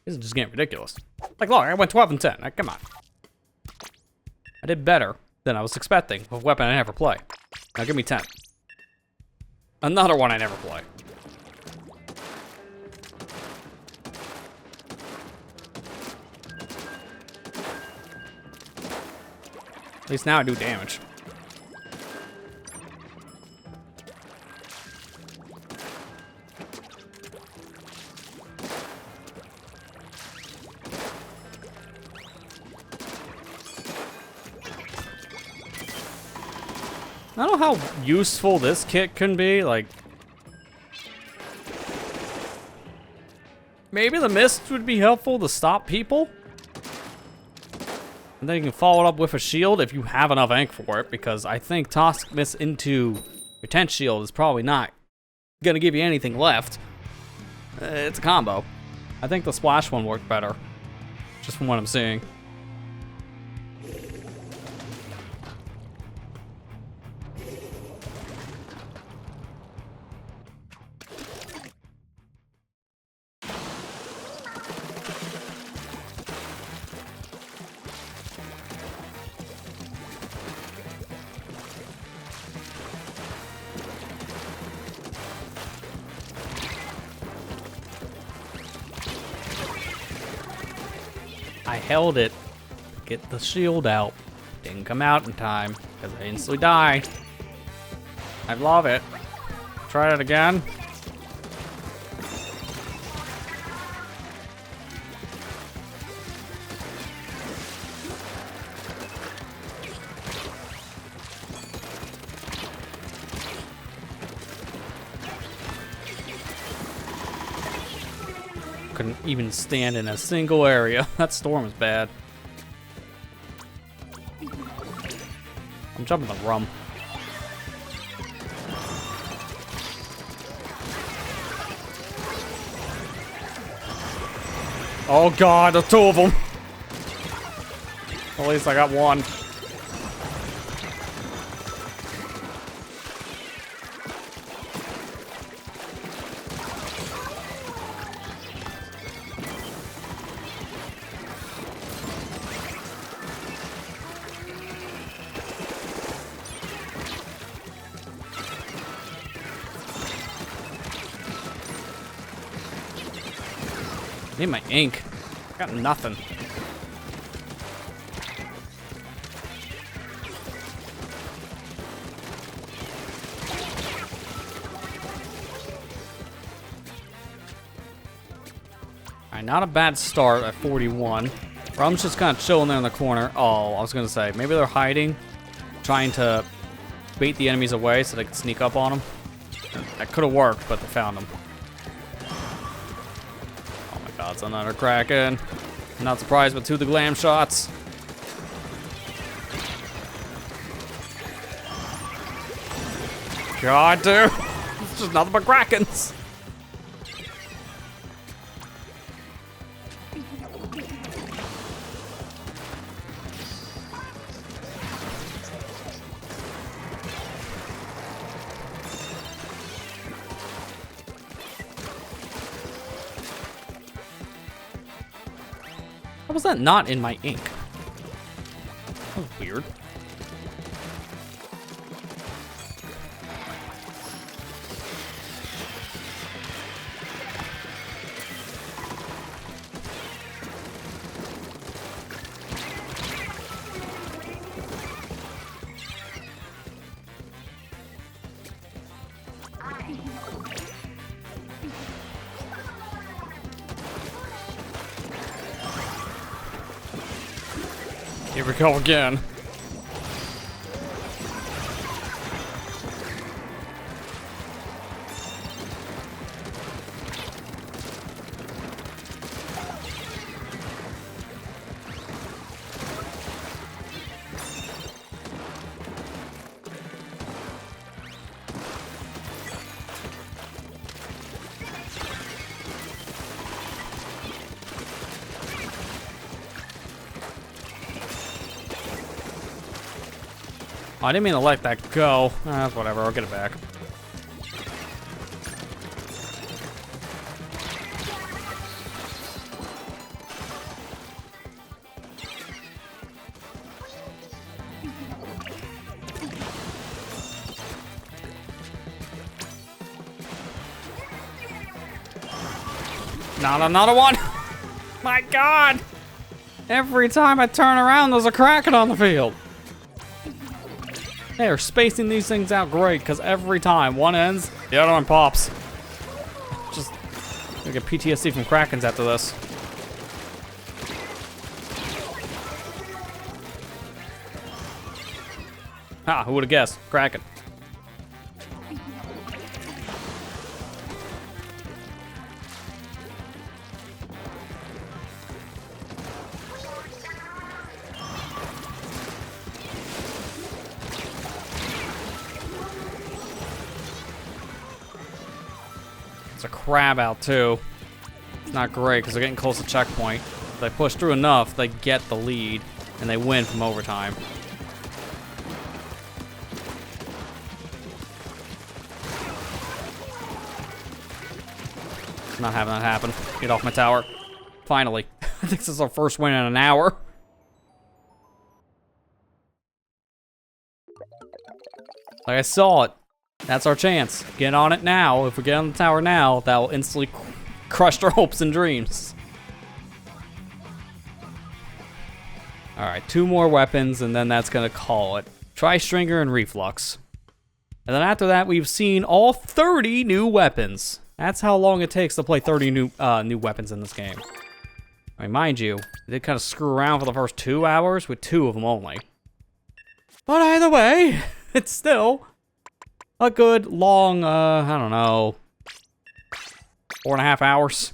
This is just getting ridiculous. Like, look, I went 12 and 10. Like, come on. I did better than I was expecting with a weapon I never play. Now give me 10. Another one I never play. At least now I do damage. I don't know how useful this kit can be, like... Maybe the mist would be helpful to stop people? And then you can follow it up with a shield if you have enough ink for it, because I think toxic mist into your tent shield is probably not gonna give you anything left. It's a combo. I think the splash one worked better, just from what I'm seeing. I held it. Get the shield out. Didn't come out in time because I instantly die. I love it. Try it again. Couldn't even stand in a single area. That storm is bad. I'm jumping the rum. Oh god, there's two of them. At least I got one. I need my ink. I got nothing. Alright, not a bad start at 41. Rum's just kind of chilling there in the corner. Oh, I was gonna say, maybe they're hiding, trying to bait the enemies away so they can sneak up on them. That could have worked, but they found them. That's another Kraken. I'm not surprised with two of the glam shots. God, dude. It's just nothing but Krakens. How was that not in my ink? That was weird. Here we go again. Oh, I didn't mean to let that go. Whatever, I'll get it back. Not another one. My God. Every time I turn around, there's a Kraken on the field. They are spacing these things out great because every time one ends, the other one pops. Just gonna get PTSD from Krakens after this. Ha, who would have guessed? Kraken. It's a crab out too. It's not great because they're getting close to checkpoint. If they push through enough, they get the lead and they win from overtime. Not having that happen. Get off my tower. Finally. I think this is our first win in an hour. Like I saw it. That's our chance. Get on it now. If we get on the tower now, that will instantly crush our hopes and dreams. Alright, 2 more weapons, and then that's going to call it. Tri-Stringer and Reflux. And then after that, we've seen all 30 new weapons. That's how long it takes to play 30 new weapons in this game. I mean, mind you, they did kind of screw around for the first 2 hours with 2 of them only. But either way, it's still a good long, I don't know, 4.5 hours.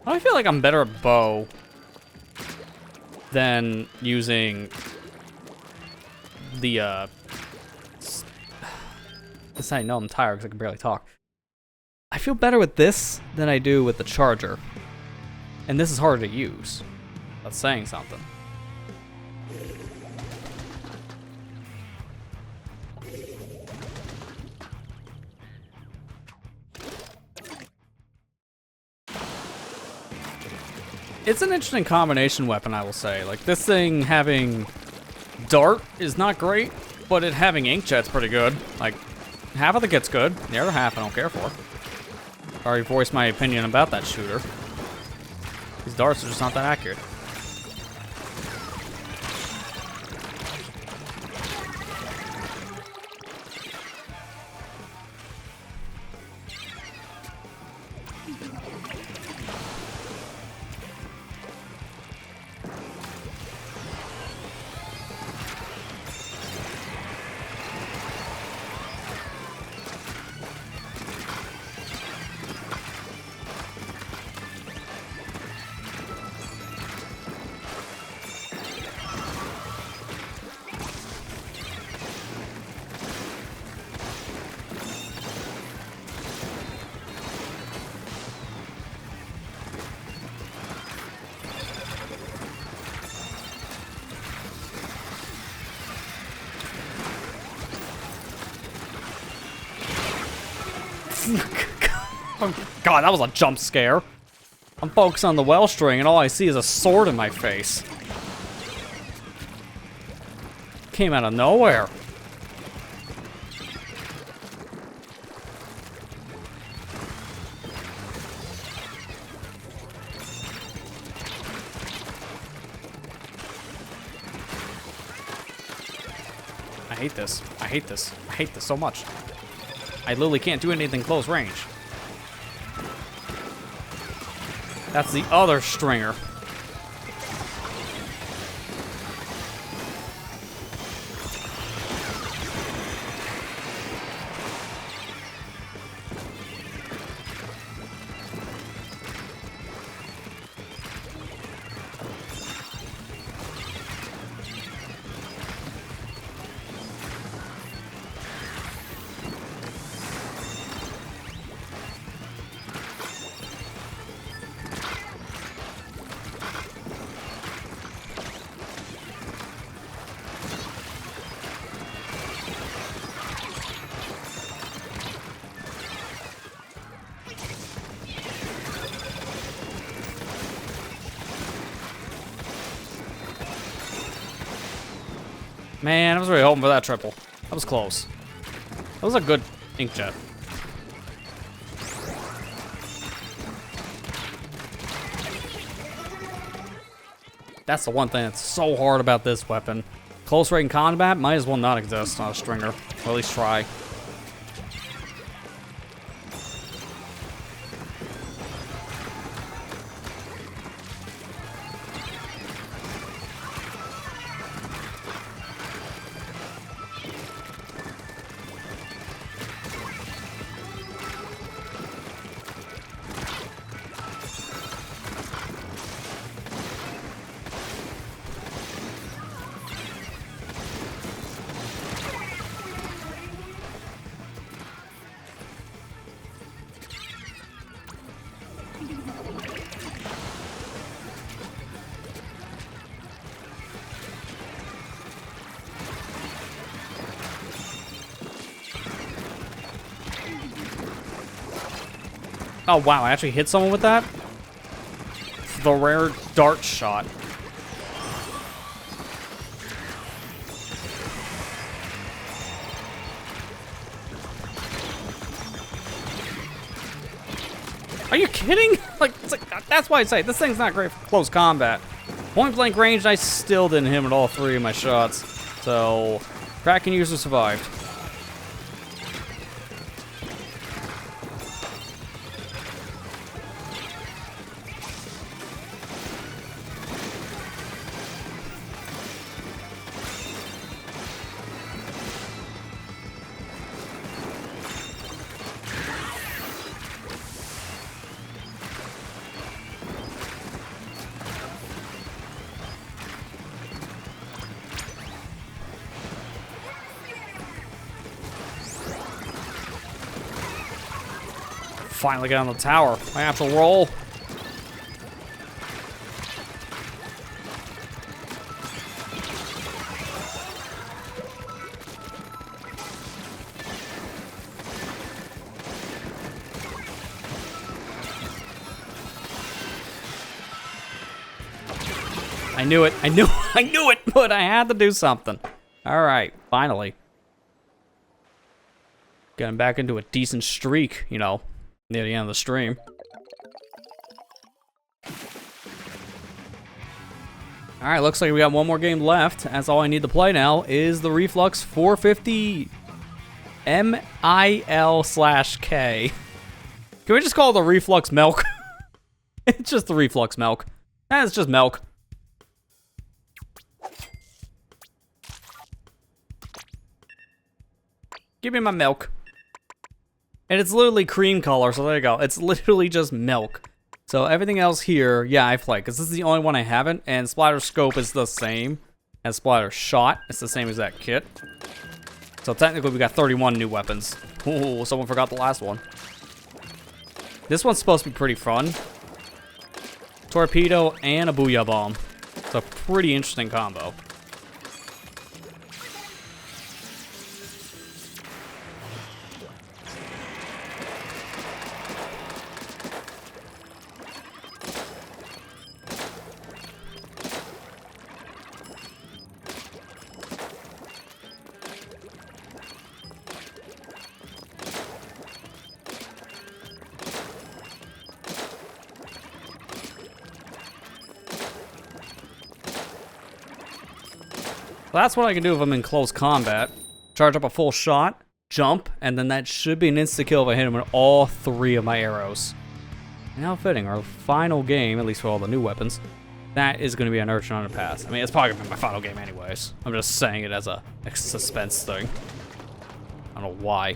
I feel like I'm better at bow than using the, this is how I know I'm tired because I can barely talk. I feel better with this than I do with the charger. And this is harder to use. That's saying something. It's an interesting combination weapon, I will say. Like, this thing having dart is not great, but it having inkjet's pretty good. Like, half of it gets good, the other half I don't care for. I already voiced my opinion about that shooter. These darts are just not that accurate. Oh, God, that was a jump scare. I'm focused on the well string and all I see is a sword in my face. Came out of nowhere. I hate this. I hate this. I hate this so much. I literally can't do anything close range. That's the other stringer. Man, I was really hoping for that triple. That was close. That was a good inkjet. That's the one thing that's so hard about this weapon. Close range combat might as well not exist on a stringer. Or at least try. Oh wow, I actually hit someone with that? The rare dart shot. Are you kidding? Like, that's why I say this thing's not great for close combat. Point blank range, I still didn't hit with all 3 of my shots. So, Kraken user survived. Finally get on the tower. My actual roll. I knew it. I knew it, but I had to do something. All right, finally. Getting back into a decent streak, you know, near the end of the stream. All right, looks like we got one more game left. That's all I need to play now is the Reflux 450 MIL/K. Can we just call it the Reflux Milk? It's just the Reflux Milk. It's just milk. Give me my milk. And it's literally cream color, so there you go. It's literally just milk. So everything else here, yeah, I play, because this is the only one I haven't, and Splatter Scope is the same as Splatter Shot. It's the same exact kit. So technically we got 31 new weapons. Ooh, someone forgot the last one. This one's supposed to be pretty fun. Torpedo and a Booyah Bomb. It's a pretty interesting combo. Well, that's what I can do if I'm in close combat. Charge up a full shot, jump, and then that should be an insta-kill if I hit him with all 3 of my arrows. And how fitting, our final game, at least for all the new weapons, that is going to be an Urchin Underpass. I mean, it's probably going to be my final game anyways. I'm just saying it as a suspense thing. I don't know why.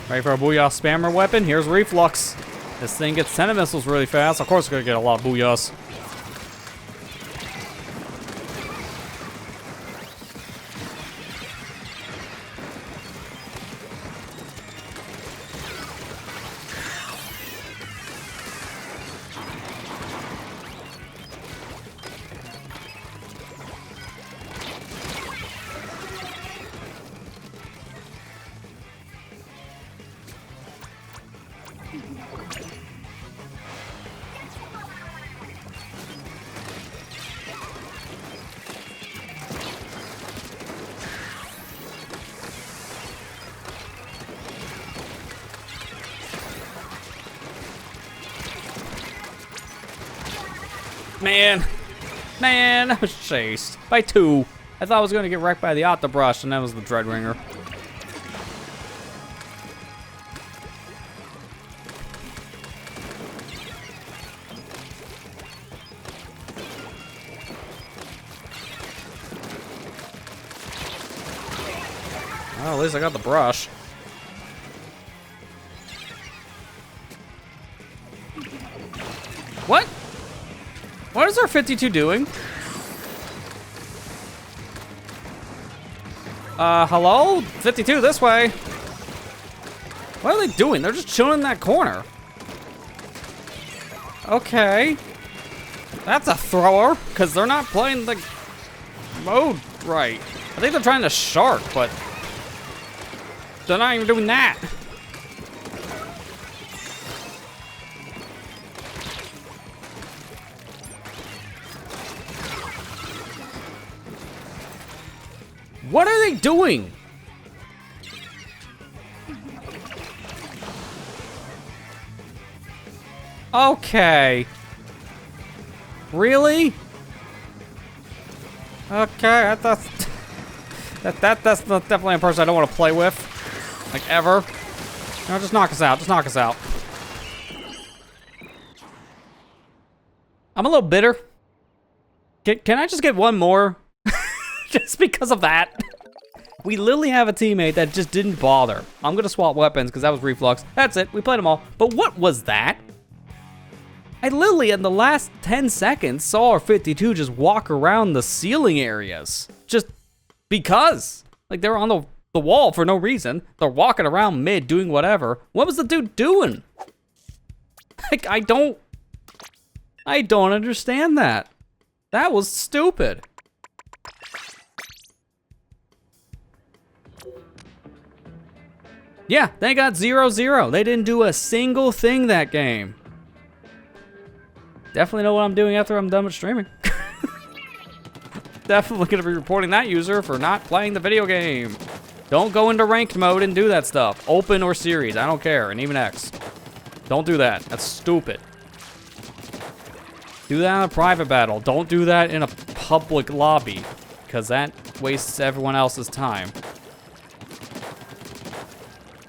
Ready for a Booyah Spammer weapon? Here's Reflux. This thing gets 10 missiles really fast. Of course, it's going to get a lot of Booyahs. Man, I was chased by 2. I thought I was gonna get wrecked by the Octobrush, and that was the Dreadringer. Well, at least I got the brush. What? What is our 52 doing? Hello? 52 this way. What are they doing? They're just chilling in that corner. Okay. That's a thrower, because they're not playing the mode right. I think they're trying to shark, but they're not even doing that. What are they doing? Okay. Really? Okay, I thought that's definitely a person I don't want to play with, like ever. No, just knock us out. Just knock us out. I'm a little bitter. Can I just get one more? Just because of that. We literally have a teammate that just didn't bother. I'm gonna swap weapons because that was reflux. That's it, we played them all. But what was that? I literally, in the last 10 seconds, saw our 52 just walk around the ceiling areas. Just because. Like, they were on the wall for no reason. They're walking around mid, doing whatever. What was the dude doing? Like, I don't understand that. That was stupid. Yeah, they got 0-0. They didn't do a single thing that game. Definitely know what I'm doing after I'm done with streaming. Definitely gonna be reporting that user for not playing the video game. Don't go into ranked mode and do that stuff. Open or series, I don't care, and even X. Don't do that, that's stupid. Do that in a private battle. Don't do that in a public lobby, because that wastes everyone else's time.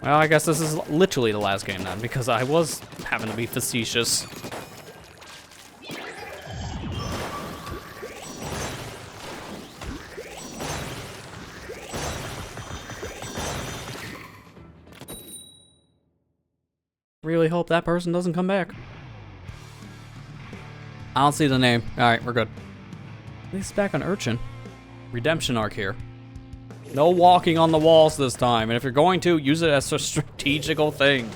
Well, I guess this is literally the last game then, because I was having to be facetious. Really hope that person doesn't come back. I don't see the name. All right, we're good. At least it's back on Urchin. Redemption arc here. No walking on the walls this time, and if you're going to, use it as a strategical thing.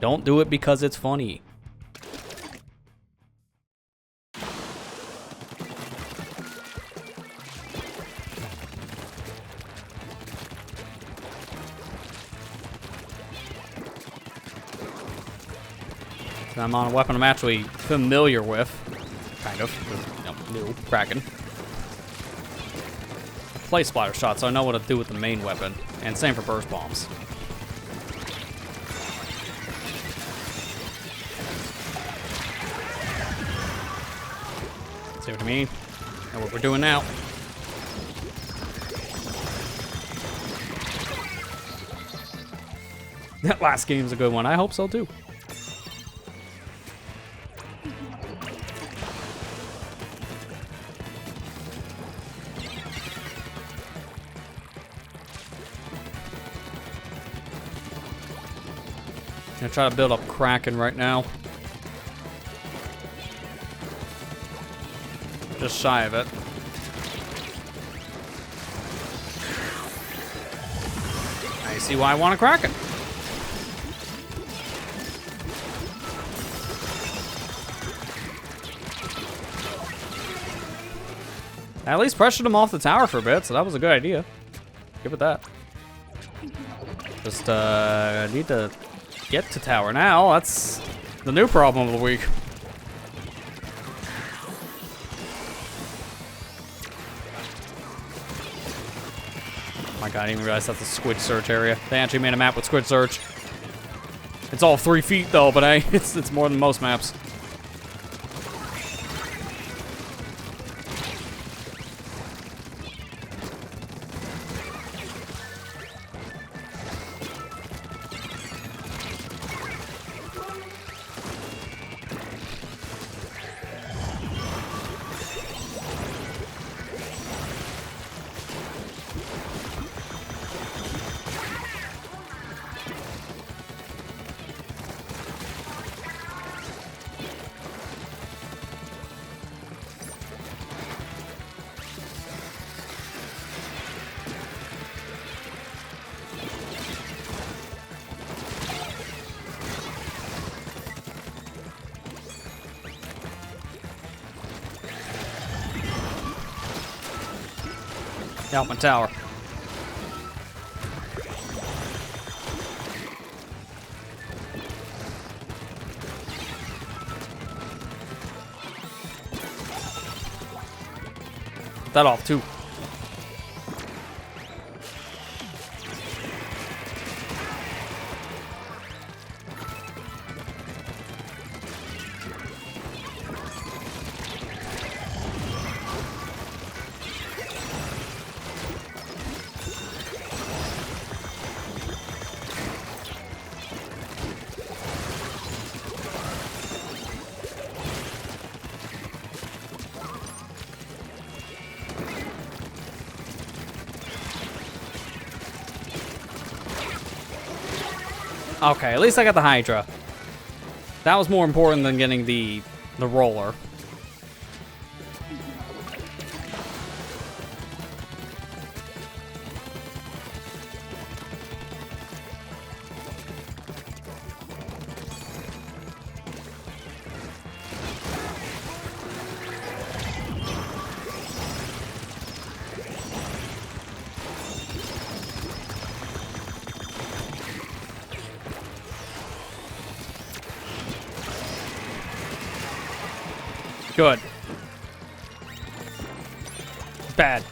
Don't do it because it's funny. I'm on a weapon I'm actually familiar with. Kind of. New. Kraken. I play splatter shots, so I know what to do with the main weapon. And same for burst bombs. See what I mean? And what we're doing now. That last game's a good one. I hope so too. I'm gonna try to build up Kraken right now. Just shy of it. I see why I want a Kraken. I at least pressured him off the tower for a bit, so that was a good idea. Give it that. Just need to get to tower now. That's the new problem of the week. Oh my god, I didn't even realize that's a squid search area. They actually made a map with squid search. It's all 3 feet though, but it's more than most maps. Out my tower. That off too. Okay, at least I got the Hydra. That was more important than getting the roller. Good. Bad.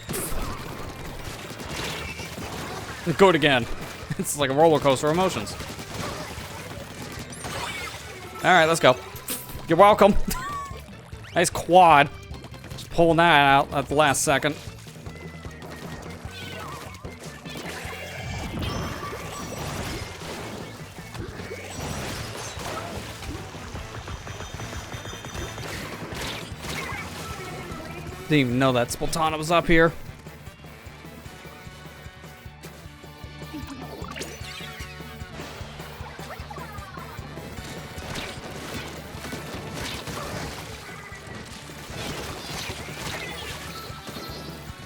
Good again. It's like a roller coaster of emotions. Alright, let's go. You're welcome. Nice quad. Just pulling that out at the last second. Didn't even know that Splatoon was up here.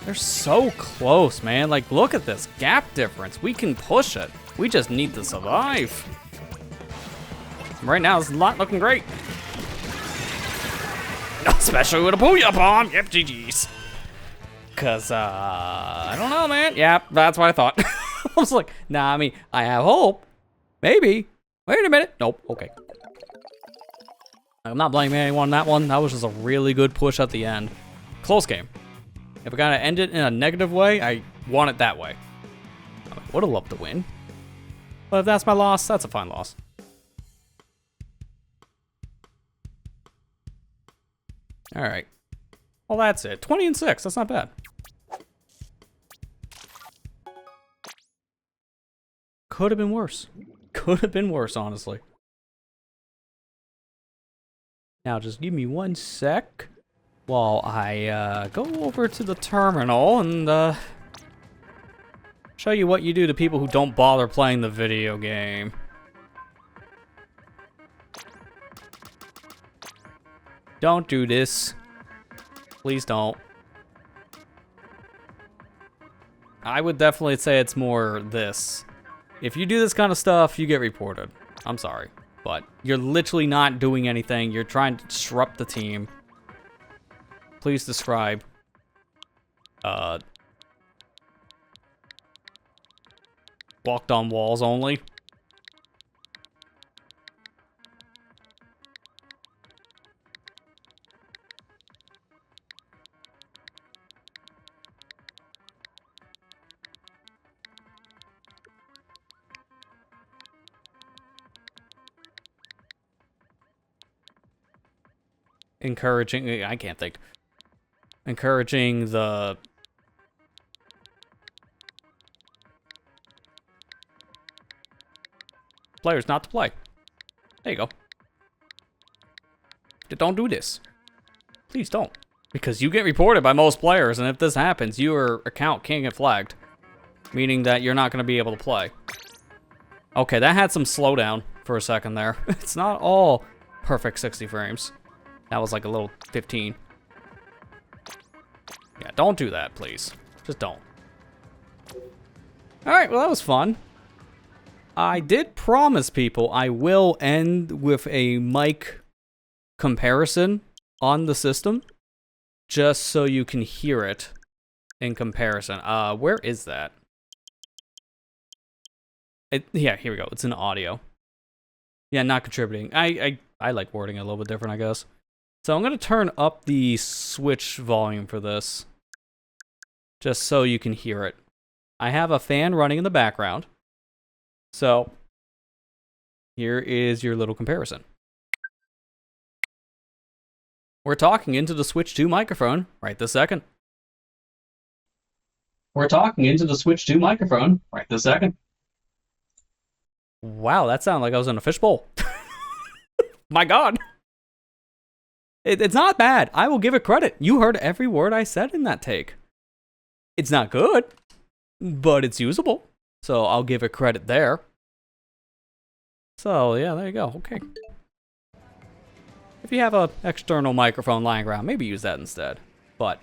They're so close, man. Like, look at this gap difference. We can push it. We just need to survive. Right now, it's not looking great. Especially with a Booyah Bomb. Yep, GG's. Cause, I don't know, man. Yeah, that's what I thought. I was like, nah, I mean, I have hope. Maybe. Wait a minute. Nope, okay. I'm not blaming anyone on that one. That was just a really good push at the end. Close game. If I gotta end it in a negative way, I want it that way. I would have loved to win. But if that's my loss, that's a fine loss. All right. Well, that's it. 20 and 6. That's not bad. Could have been worse. Could have been worse, honestly. Now, just give me 1 sec while I go over to the terminal and show you what you do to people who don't bother playing the video game. Don't do this. Please don't. I would definitely say it's more this. If you do this kind of stuff, you get reported. I'm sorry. But you're literally not doing anything. You're trying to disrupt the team. Please describe. Walked on walls only. encouraging, I can't think, encouraging the players not to play. There you go. Don't do this. Please don't. Because you get reported by most players, and if this happens, your account can't get flagged. Meaning that you're not going to be able to play. Okay, that had some slowdown for a second there. It's not all perfect 60 frames. That was like a little 15. Yeah, don't do that, please. Just don't. Alright, well that was fun. I did promise people I will end with a mic comparison on the system. Just so you can hear it in comparison. Where is that? Yeah, here we go. It's in audio. Yeah, not contributing. I like wording it a little bit different, I guess. So I'm going to turn up the Switch volume for this. Just so you can hear it. I have a fan running in the background. So, here is your little comparison. We're talking into the Switch 2 microphone right this second. We're talking into the Switch 2 microphone right this second. Wow, that sounded like I was in a fishbowl. My God. It's not bad. I will give it credit. You heard every word I said in that take. It's not good, but it's usable. So I'll give it credit there. So yeah, there you go. Okay. If you have an external microphone lying around, maybe use that instead. But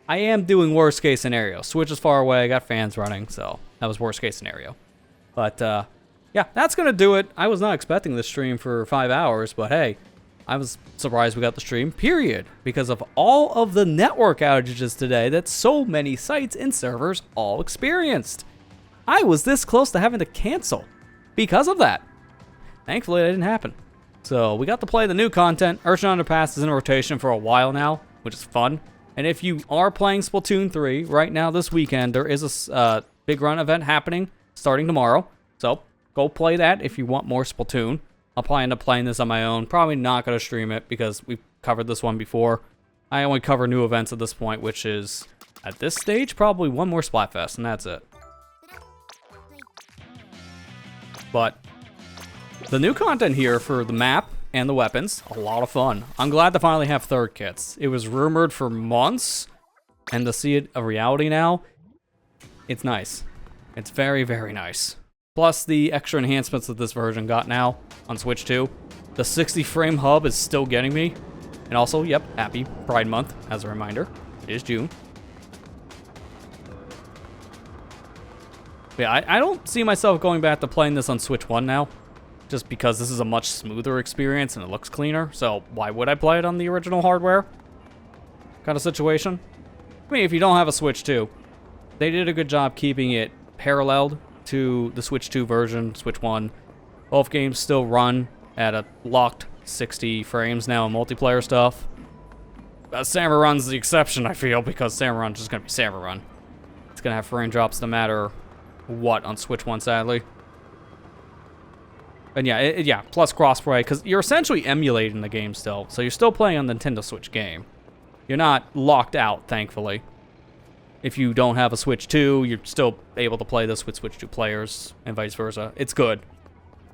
I am doing worst case scenario. Switch is far away. I got fans running, so that was worst case scenario. But yeah, that's going to do it. I was not expecting this stream for 5 hours, but hey, I was surprised we got the stream, period. Because of all of the network outages today that so many sites and servers all experienced. I was this close to having to cancel because of that. Thankfully, that didn't happen. So we got to play the new content. Ocean Underpass is in rotation for a while now, which is fun. And if you are playing Splatoon 3 right now this weekend, there is a big run event happening starting tomorrow. So go play that if you want more Splatoon. I'll probably end up playing this on my own. Probably not going to stream it because we've covered this one before. I only cover new events at this point, which is, at this stage, probably one more Splatfest, and that's it. But the new content here for the map and the weapons, a lot of fun. I'm glad to finally have third kits. It was rumored for months, and to see it a reality now, it's nice. It's very, very nice. Plus the extra enhancements that this version got now on Switch 2. The 60 frame hub is still getting me. And also, yep, happy Pride Month, as a reminder. It is June. Yeah, I don't see myself going back to playing this on Switch 1 now. Just because this is a much smoother experience and it looks cleaner. So why would I play it on the original hardware? Kind of situation. I mean, if you don't have a Switch 2, they did a good job keeping it paralleled to the Switch 2 version, Switch 1. Both games still run at a locked 60 frames now in multiplayer stuff. Salmon Run's the exception, I feel, because Salmon Run's just going to be Salmon Run. It's going to have frame drops no matter what on Switch 1, sadly. And yeah, yeah, plus crossplay, because you're essentially emulating the game still. So you're still playing on the Nintendo Switch game. You're not locked out, thankfully. If you don't have a Switch 2, you're still able to play this with Switch 2 players, and vice versa. It's good.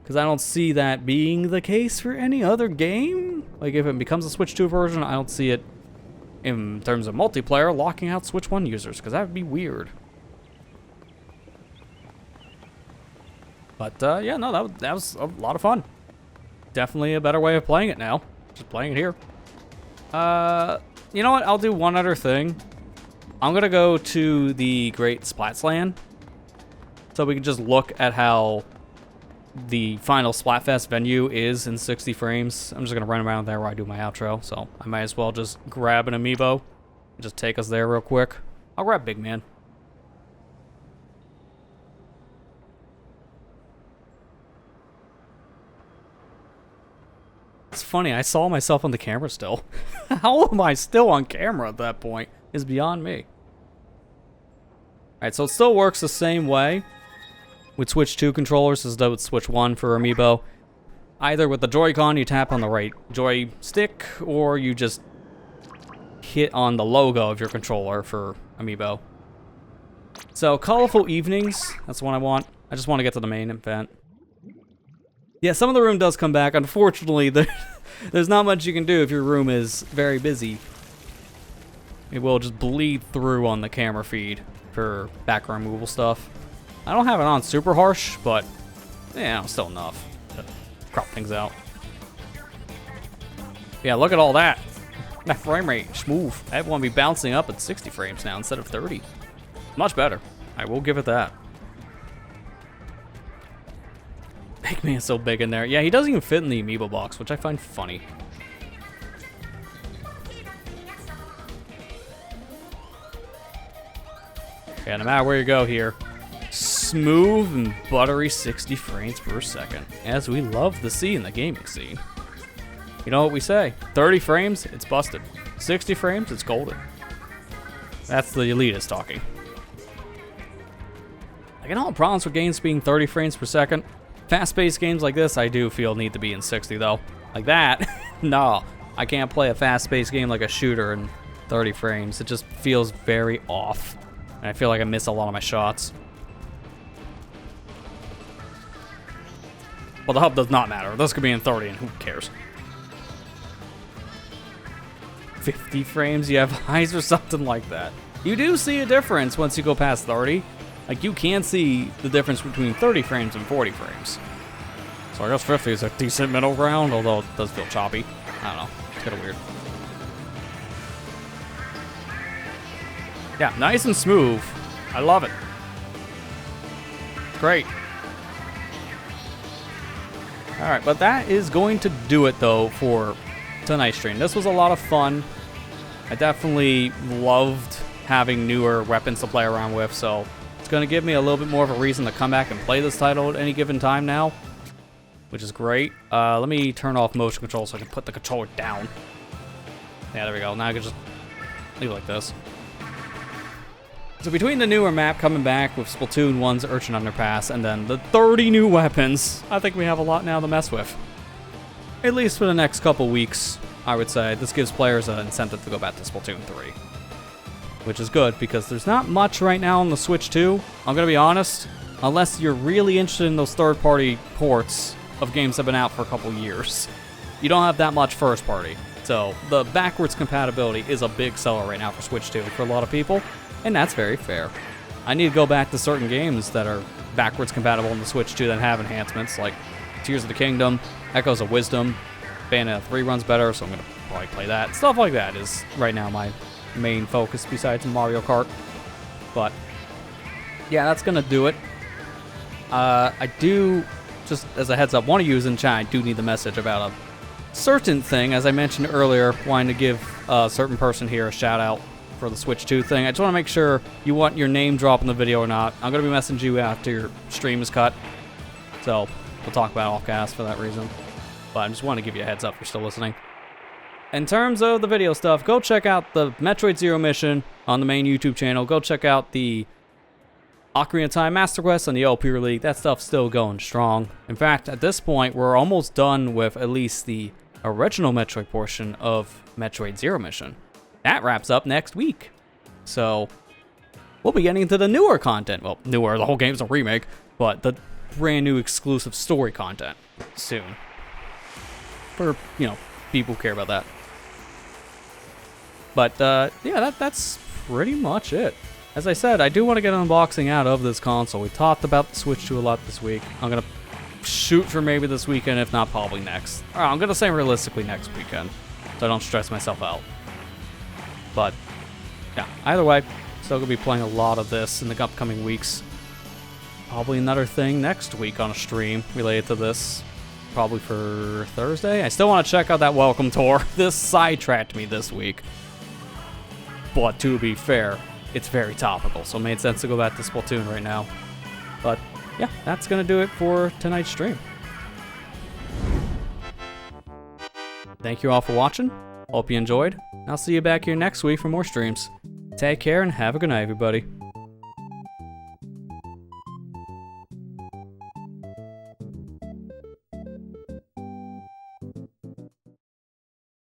Because I don't see that being the case for any other game. Like, if it becomes a Switch 2 version, I don't see it, in terms of multiplayer, locking out Switch 1 users, because that would be weird. But, yeah, no, that was a lot of fun. Definitely a better way of playing it now. Just playing it here. You know what? I'll do one other thing. I'm going to go to the Great Splatsland. So we can just look at how the final Splatfest venue is in 60 frames. I'm just going to run around there while I do my outro. So I might as well just grab an amiibo and just take us there real quick. I'll grab Big Man. It's funny, I saw myself on the camera still. How am I still on camera at that point is beyond me. Alright, so it still works the same way with Switch 2 controllers as though it's Switch 1 for Amiibo. Either with the Joy-Con, you tap on the right joystick, or you just hit on the logo of your controller for Amiibo. So, colorful evenings, that's what I want. I just want to get to the main event. Yeah, some of the room does come back. Unfortunately, there's not much you can do if your room is very busy. It will just bleed through on the camera feed for background removal stuff. I don't have it on super harsh, but yeah, still enough to crop things out. Yeah, look at all that. That frame rate, smooth. I want to be bouncing up at 60 frames now instead of 30. Much better. I will give it that. Eggman's so big in there. Yeah, he doesn't even fit in the Amiibo box, which I find funny. Yeah, no matter where you go here, smooth and buttery 60 frames per second, as we love to see in the gaming scene. You know what we say? 30 frames, it's busted. 60 frames, it's golden. That's the elitist talking. I get all the problems with games being 30 frames per second. Fast-paced games like this, I do feel need to be in 60 though. Like that, no. I can't play a fast-paced game like a shooter in 30 frames. It just feels very off. And I feel like I miss a lot of my shots. Well, the hub does not matter. This could be in 30 and who cares? 50 frames, you have eyes or something like that. You do see a difference once you go past 30. Like, you can see the difference between 30 frames and 40 frames. So I guess 50 is a decent middle ground, although it does feel choppy. I don't know. It's kind of weird. Yeah, nice and smooth. I love it. Great. Alright, but that is going to do it, though, for tonight's stream. This was a lot of fun. I definitely loved having newer weapons to play around with, so it's going to give me a little bit more of a reason to come back and play this title at any given time now, which is great. Let me turn off motion control so I can put the controller down. Yeah, there we go. Now I can just leave it like this. So between the newer map coming back with Splatoon 1's Urchin Underpass and then the 30 new weapons, I think we have a lot now to mess with. At least for the next couple weeks, I would say. This gives players an incentive to go back to Splatoon 3. Which is good, because there's not much right now on the Switch 2. I'm going to be honest, unless you're really interested in those third-party ports of games that have been out for a couple years. You don't have that much first-party. So the backwards compatibility is a big seller right now for Switch 2 for a lot of people, and that's very fair. I need to go back to certain games that are backwards compatible in the Switch 2 that have enhancements, like Tears of the Kingdom, Echoes of Wisdom, Bayonetta 3 runs better, so I'm going to probably play that. Stuff like that is right now my main focus besides Mario Kart. But yeah, that's gonna do it. I do, just as a heads up, want to use in chat, I do need the message about a certain thing. As I mentioned earlier, wanting to give a certain person here a shout out for the Switch 2 thing. I just want to make sure you want your name dropped in the video or not. I'm gonna be messaging you after your stream is cut, so we'll talk about off-cast for that reason. But I just want to give you a heads up if you're still listening. In terms of the video stuff, go check out the Metroid Zero mission on the main YouTube channel. Go check out the Ocarina of Time Master Quest and the O.R.C.A League. That stuff's still going strong. In fact, at this point, we're almost done with at least the original Metroid portion of Metroid Zero mission. That wraps up next week. So we'll be getting into the newer content. Well, newer, the whole game's a remake, but the brand new exclusive story content soon. For, you know, people who care about that. But, yeah, that's pretty much it. As I said, I do want to get an unboxing out of this console. We talked about the Switch 2 a lot this week. I'm going to shoot for maybe this weekend, if not probably next. Or I'm going to say realistically next weekend, so I don't stress myself out. But, yeah, either way, still going to be playing a lot of this in the upcoming weeks. Probably another thing next week on a stream related to this. Probably for Thursday. I still want to check out that welcome tour. This sidetracked me this week. But to be fair, it's very topical, so it made sense to go back to Splatoon right now. But yeah, that's going to do it for tonight's stream. Thank you all for watching. Hope you enjoyed. I'll see you back here next week for more streams. Take care and have a good night, everybody.